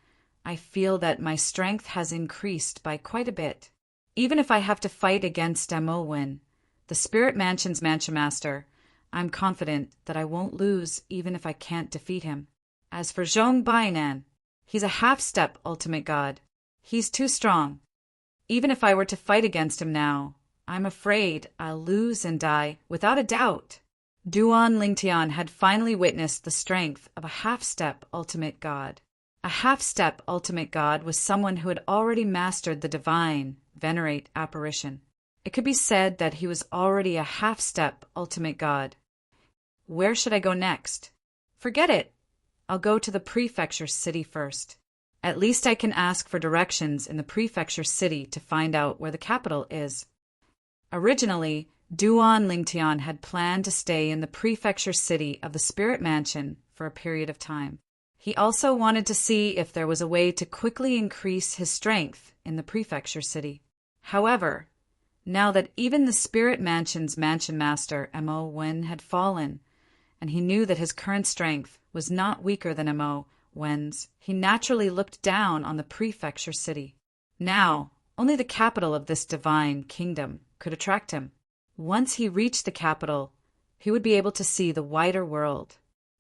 I feel that my strength has increased by quite a bit. Even if I have to fight against Mo Wen, the Spirit Mansion's Mansion Master, I'm confident that I won't lose even if I can't defeat him. As for Zhong Bainan, he's a half-step ultimate god. He's too strong. Even if I were to fight against him now, I'm afraid I'll lose and die without a doubt. Duan Lingtian had finally witnessed the strength of a half-step ultimate god. A half-step ultimate god was someone who had already mastered the divine, venerate apparition. It could be said that he was already a half-step ultimate god. Where should I go next? Forget it. I'll go to the prefecture city first. At least I can ask for directions in the prefecture city to find out where the capital is. Originally, Duan Lingtian had planned to stay in the prefecture city of the Spirit Mansion for a period of time. He also wanted to see if there was a way to quickly increase his strength in the prefecture city. However, now that even the Spirit Mansion's mansion master, Mo Wen, had fallen, and he knew that his current strength was not weaker than Mo Wen's, he naturally looked down on the prefecture city. Now, only the capital of this divine kingdom could attract him. Once he reached the capital, he would be able to see the wider world.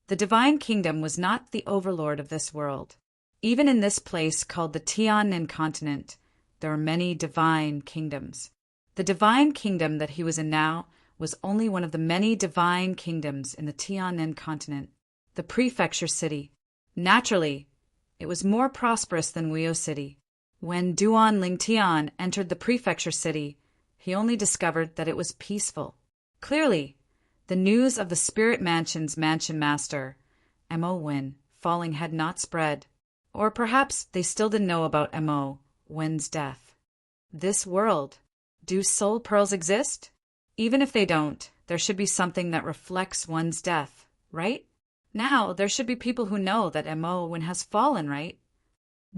The divine kingdom was not the overlord of this world. Even in this place called the Tiannan continent, there are many divine kingdoms. The divine kingdom that he was in now was only one of the many divine kingdoms in the Tiannan continent, the prefecture city. Naturally, it was more prosperous than Wuyo City. When Duan Lingtian entered the prefecture city, he only discovered that it was peaceful. Clearly, the news of the Spirit Mansion's mansion master, Mo Wen, falling had not spread, or perhaps they still didn't know about Mo Wen's death. This world, do soul pearls exist? Even if they don't, there should be something that reflects one's death, right? Now, there should be people who know that Mo Wen has fallen, right?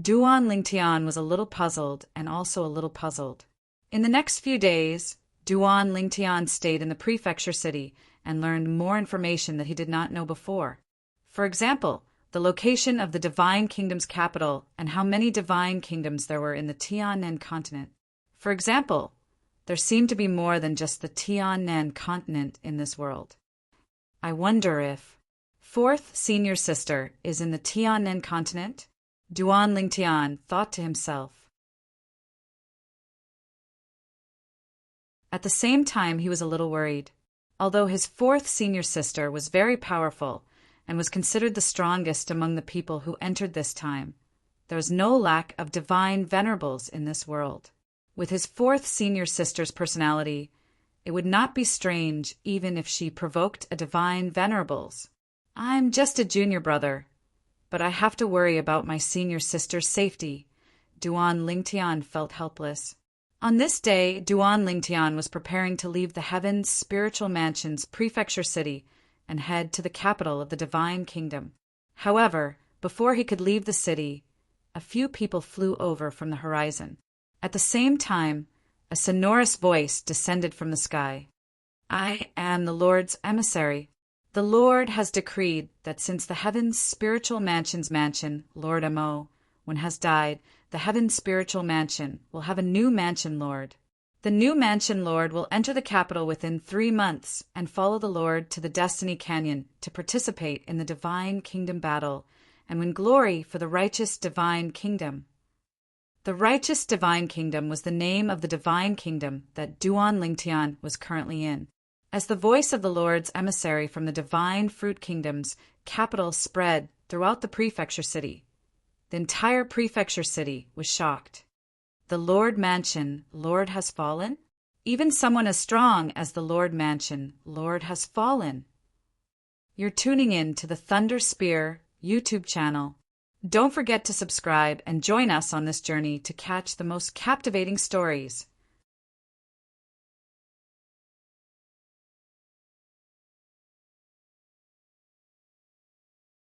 Duan Lingtian was a little puzzled and also a little puzzled. In the next few days, Duan Lingtian stayed in the prefecture city and learned more information that he did not know before. For example, the location of the Divine Kingdom's capital and how many Divine Kingdoms there were in the Tiannan continent. For example, there seemed to be more than just the Tiannan continent in this world. I wonder if fourth senior sister is in the Tiannan continent? Duan Lingtian thought to himself. At the same time, he was a little worried. Although his fourth senior sister was very powerful and was considered the strongest among the people who entered this time, there was no lack of divine venerables in this world. With his fourth senior sister's personality, it would not be strange even if she provoked a divine venerables. I'm just a junior brother, but I have to worry about my senior sister's safety. Duan Lingtian felt helpless. On this day, Duan Lingtian was preparing to leave the Heaven's Spiritual Mansion's prefecture city and head to the capital of the Divine Kingdom. However, before he could leave the city, a few people flew over from the horizon. At the same time, a sonorous voice descended from the sky. I am the Lord's emissary. The Lord has decreed that since the Heaven's Spiritual Mansion's mansion, Lord Mo Wen, has died, the Heaven's Spiritual Mansion will have a new mansion lord. The new mansion lord will enter the capital within 3 months and follow the Lord to the Destiny Canyon to participate in the Divine Kingdom battle and win glory for the righteous Divine Kingdom. The righteous Divine Kingdom was the name of the Divine Kingdom that Duan Lingtian was currently in. As the voice of the Lord's emissary from the Divine Fruit Kingdom's capital spread throughout the prefecture city, the entire prefecture city was shocked. The Lord Mansion, Lord has fallen? Even someone as strong as the Lord Mansion, Lord has fallen. You're tuning in to the Thunder Spear YouTube channel. Don't forget to subscribe and join us on this journey to catch the most captivating stories